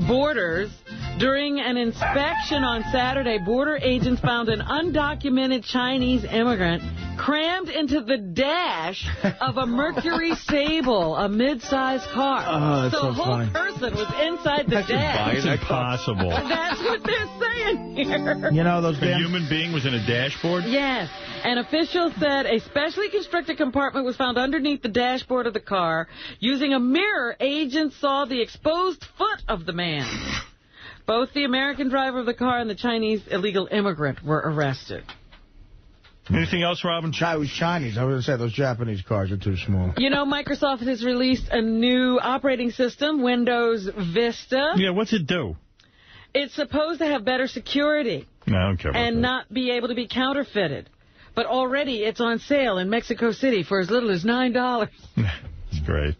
borders. During an inspection on Saturday, border agents found an undocumented Chinese immigrant crammed into the dash of a Mercury Sable, a mid-sized car. Oh, that's so the whole funny. person was inside the dash. It's impossible. That's what they're saying here. You know, those A human being was in a dashboard? Yes. An official said a specially constructed compartment was found underneath the dashboard of the car. Using a mirror, agents saw the exposed foot of the man. Both the American driver of the car and the Chinese illegal immigrant were arrested. Anything else, Robin? I was Chinese. I was going to say those Japanese cars are too small. You know, Microsoft has released a new operating system, Windows Vista. Yeah, what's it do? It's supposed to have better security No, I don't care about and not be able to be counterfeited. But already it's on sale in Mexico City for as little as $9. It's great.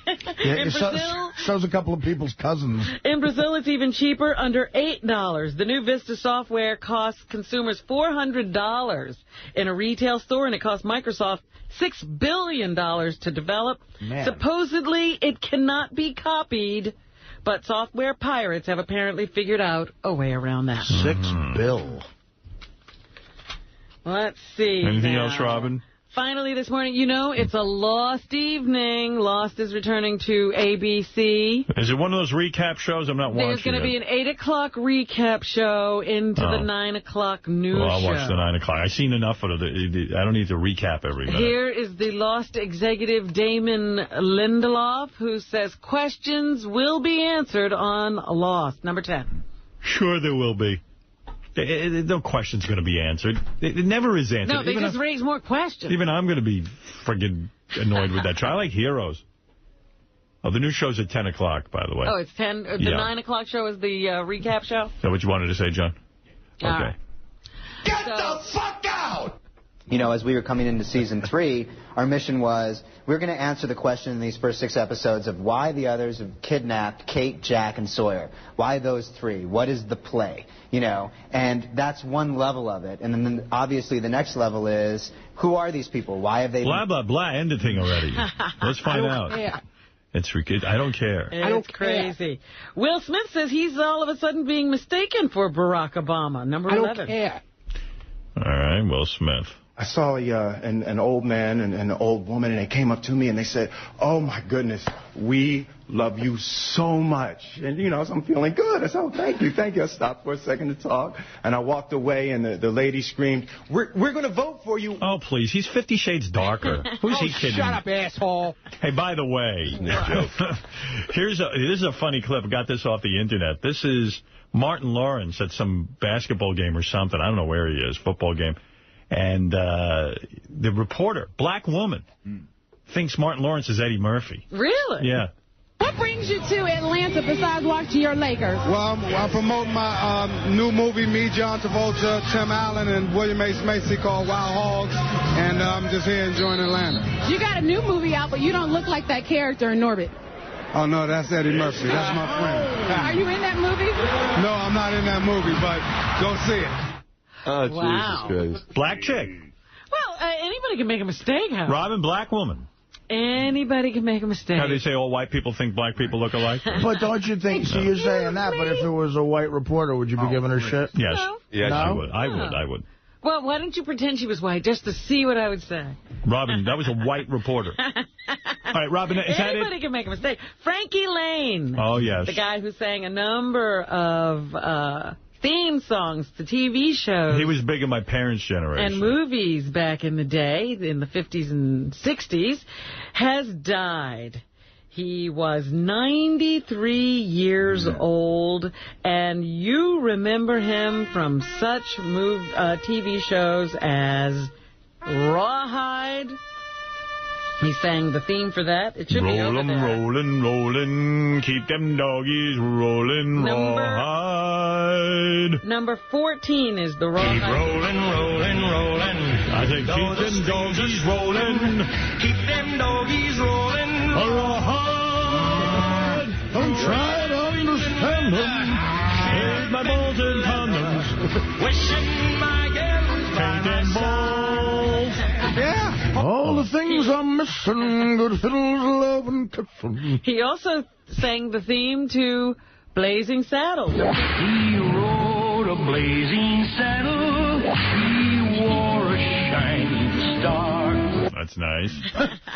Yeah, In Brazil, shows a couple of people's cousins. In Brazil, it's even cheaper, under $8. The new Vista software costs consumers $400 in a retail store, and it cost Microsoft $6 billion to develop. Man. Supposedly, it cannot be copied, but software pirates have apparently figured out a way around that. $6 billion. Let's see. Anything now. else, Robin? Finally this morning, you know, it's a Lost evening. Lost is returning to ABC. Is it one of those recap shows? I'm not watching There's going to it. be an 8 o'clock recap show into the 9 o'clock news Well, I'll show. watch the 9 o'clock. I've seen enough of it. I don't need to recap every minute. Here is the Lost executive Damon Lindelof, who says questions will be answered on Lost. Number 10. Sure there will be. No question's going to be answered. It never is answered. No, they just raise more questions. Even I'm going to be friggin' annoyed with that show. I like Heroes. Oh, the new show's at 10 o'clock, by the way. Oh, it's 10. The Yeah. 9 o'clock show is the recap show? Is that what you wanted to say, John? All Okay. right. Get the fuck out! You know, as we were coming into season 3, our mission was we're going to answer the question in these first 6 episodes of why the others have kidnapped Kate, Jack, and Sawyer. Why those 3? What is the play? You know, and that's one level of it. And then obviously the next level is who are these people? Why have they Blah, blah, blah. End the thing already. Let's find out. Care. I don't care. It's crazy. Will Smith says he's all of a sudden being mistaken for Barack Obama. Number 11. care. All right, Will Smith. I saw an old man and an old woman, and they came up to me and they said, "Oh, my goodness, we love you so much." And, you know, so I'm feeling good. I said, "Oh, thank you, thank you." I stopped for a second to talk, and I walked away, and the lady screamed, "We're going to vote for you." Oh, please. He's 50 Shades darker. Who's he kidding? Shut up, asshole. Hey, by the way, this is a funny clip. I got this off the Internet. This is Martin Lawrence at some basketball game or something. I don't know where he is, football game. And the reporter, black woman, thinks Martin Lawrence is Eddie Murphy. Really? Yeah. What brings you to Atlanta besides watching your Lakers? Well, I'm promoting my new movie, me, John Travolta, Tim Allen, and William H. Macy called Wild Hogs, and I'm just here enjoying Atlanta. You got a new movie out, but you don't look like that character in Norbit. Oh, no, that's Eddie Murphy. That's my friend. Are you in that movie? No, I'm not in that movie, but go see it. Oh, Wow. Jesus Christ. Black chick. Well, anybody can make a mistake, Howard. Robin, black woman. Anybody can make a mistake. How they say all white people think black people look alike? But don't you think, so you're saying that, but if it was a white reporter, would you be giving her shit? Yes. No. Yes, No? I would. Well, why don't you pretend she was white just to see what I would say? Robin, that was a white reporter. All right, Robin, is that it? Anybody can make a mistake. Frankie Lane. Oh, yes. The guy who sang a number of theme songs to TV shows. He was big in my parents' generation. And movies back in the day, in the 50s and 60s, has died. He was 93 years old, and you remember him from such TV shows as Rawhide. He sang the theme for that. It should be over there. Rollin', rollin', keep them doggies rollin', Rawhide. Number 14 is the Rawhide. Keep rollin', rollin', rollin'. I said keep them doggies rollin'. Keep them doggies rolling. Rawhide. Don't try to understand them. with my balls and condoms. Wishing my girl was by my side. Yeah. All the things I'm missing, good fiddles, love, and kissing. He also sang the theme to Blazing Saddles. He rode a blazing saddle. He wore a shining star. That's nice.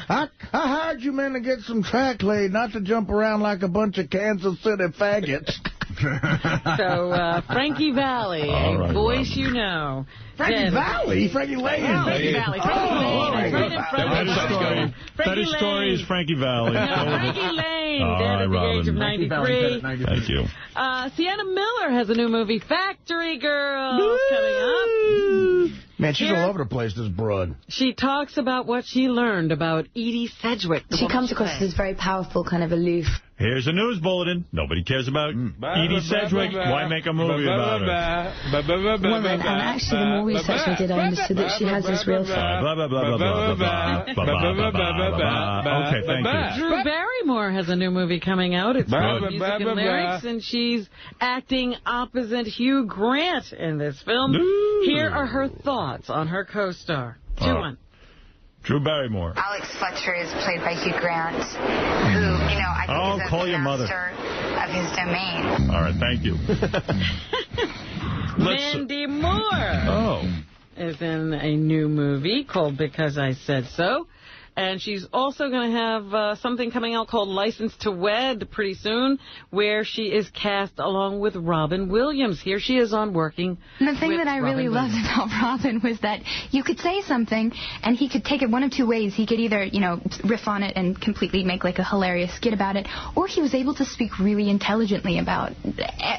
I hired you men to get some track laid, not to jump around like a bunch of Kansas City faggots. So, Frankie Valli, a voice you know. Frankie Valli? Frankie Lane. Frankie Valli. Frankie Lane. That is story is Frankie Valli. Frankie Lane, dead at the age of 93. Thank you. Sienna Miller has a new movie, Factory Girls, coming up. Man, she's all over the place, this broad. She talks about what she learned about Edie Sedgwick. She comes across as very powerful, kind of aloof. Here's a news bulletin. Nobody cares about Edie Sedgwick. Why make a movie about her? Woman, and actually the more research I did, I understood that she has this real side. Blah, blah, blah, blah, blah, blah, blah. Okay, thank you. Drew Barrymore has a new movie coming out. It's called Music and Lyrics, and she's acting opposite Hugh Grant in this film. Here are her thoughts on her co-star. 2-1. Drew Barrymore. Alex Fletcher is played by Hugh Grant, who, I think is the master of his domain. All right, thank you. Mandy Moore is in a new movie called Because I Said So. And she's also going to have something coming out called License to Wed pretty soon, where she is cast along with Robin Williams. Here she is on Working The thing that I really loved about Robin was that you could say something, and he could take it one of two ways. He could either, riff on it and completely make like a hilarious skit about it, or he was able to speak really intelligently about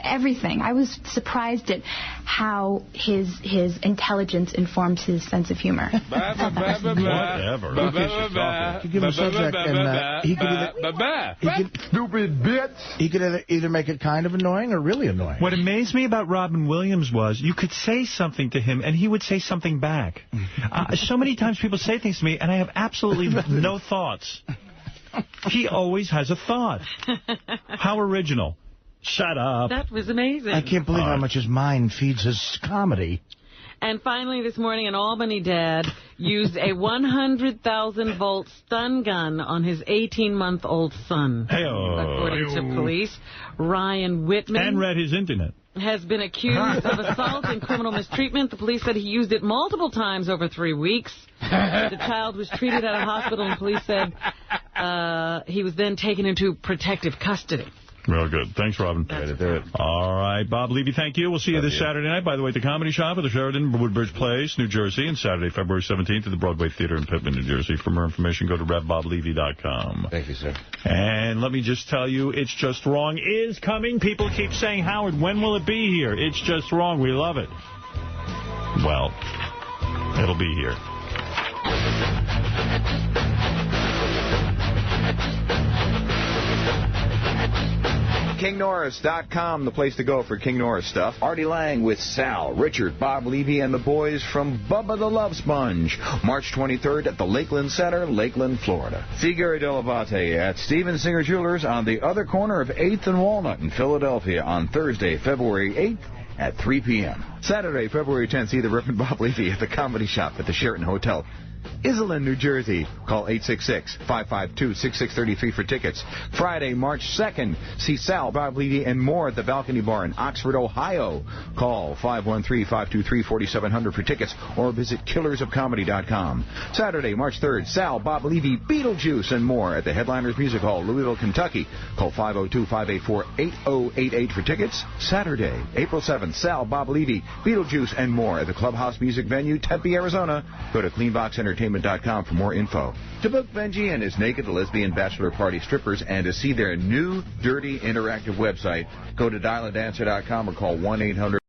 everything. I was surprised at how his intelligence informs his sense of humor. Whatever. You give him a subject, and he could stupid bitch. He could either make it kind of annoying or really annoying. What amazed me about Robin Williams was you could say something to him, and he would say something back. So many times people say things to me, and I have absolutely no thoughts. He always has a thought. How original. Shut up. That was amazing. I can't believe how much his mind feeds his comedy. And finally, this morning, an Albany dad used a 100,000-volt stun gun on his 18-month-old son. According to police, Ryan Whitman... And read his internet. ...has been accused of assault and criminal mistreatment. The police said he used it multiple times over 3 weeks. The child was treated at a hospital, and police said he was then taken into protective custody. Real good. Thanks, Robin. All right, Bob Levy, thank you. We'll see you this Saturday night, by the way, at the Comedy Shop at the Sheraton, Woodbridge Place, New Jersey, and Saturday, February 17th at the Broadway Theater in Pitman, New Jersey. For more information, go to RevBobLevy.com. Thank you, sir. And let me just tell you, It's Just Wrong is coming. People keep saying, Howard, when will it be here? It's Just Wrong. We love it. Well, it'll be here. KingNorris.com, the place to go for King Norris stuff. Artie Lang with Sal, Richard, Bob Levy, and the boys from Bubba the Love Sponge. March 23rd at the Lakeland Center, Lakeland, Florida. See Gary Delavate at Steven Singer Jewelers on the other corner of 8th and Walnut in Philadelphia on Thursday, February 8th at 3 p.m. Saturday, February 10th, see the Reverend Bob Levy at the Comedy Shop at the Sheraton Hotel, Iselin, New Jersey. Call 866-552-6633 for tickets. Friday, March 2nd, see Sal, Bob Levy, and more at the Balcony Bar in Oxford, Ohio. Call 513-523-4700 for tickets or visit killersofcomedy.com. Saturday, March 3rd, Sal, Bob Levy, Beetlejuice, and more at the Headliners Music Hall, Louisville, Kentucky. Call 502-584-8088 for tickets. Saturday, April 7th, Sal, Bob Levy, Beetlejuice, and more at the Clubhouse Music Venue, Tempe, Arizona. Go to cleanboxentertainment.com for more info. To book Benji and his naked lesbian bachelor party strippers and to see their new, dirty, interactive website, go to dialadancer.com or call 1-800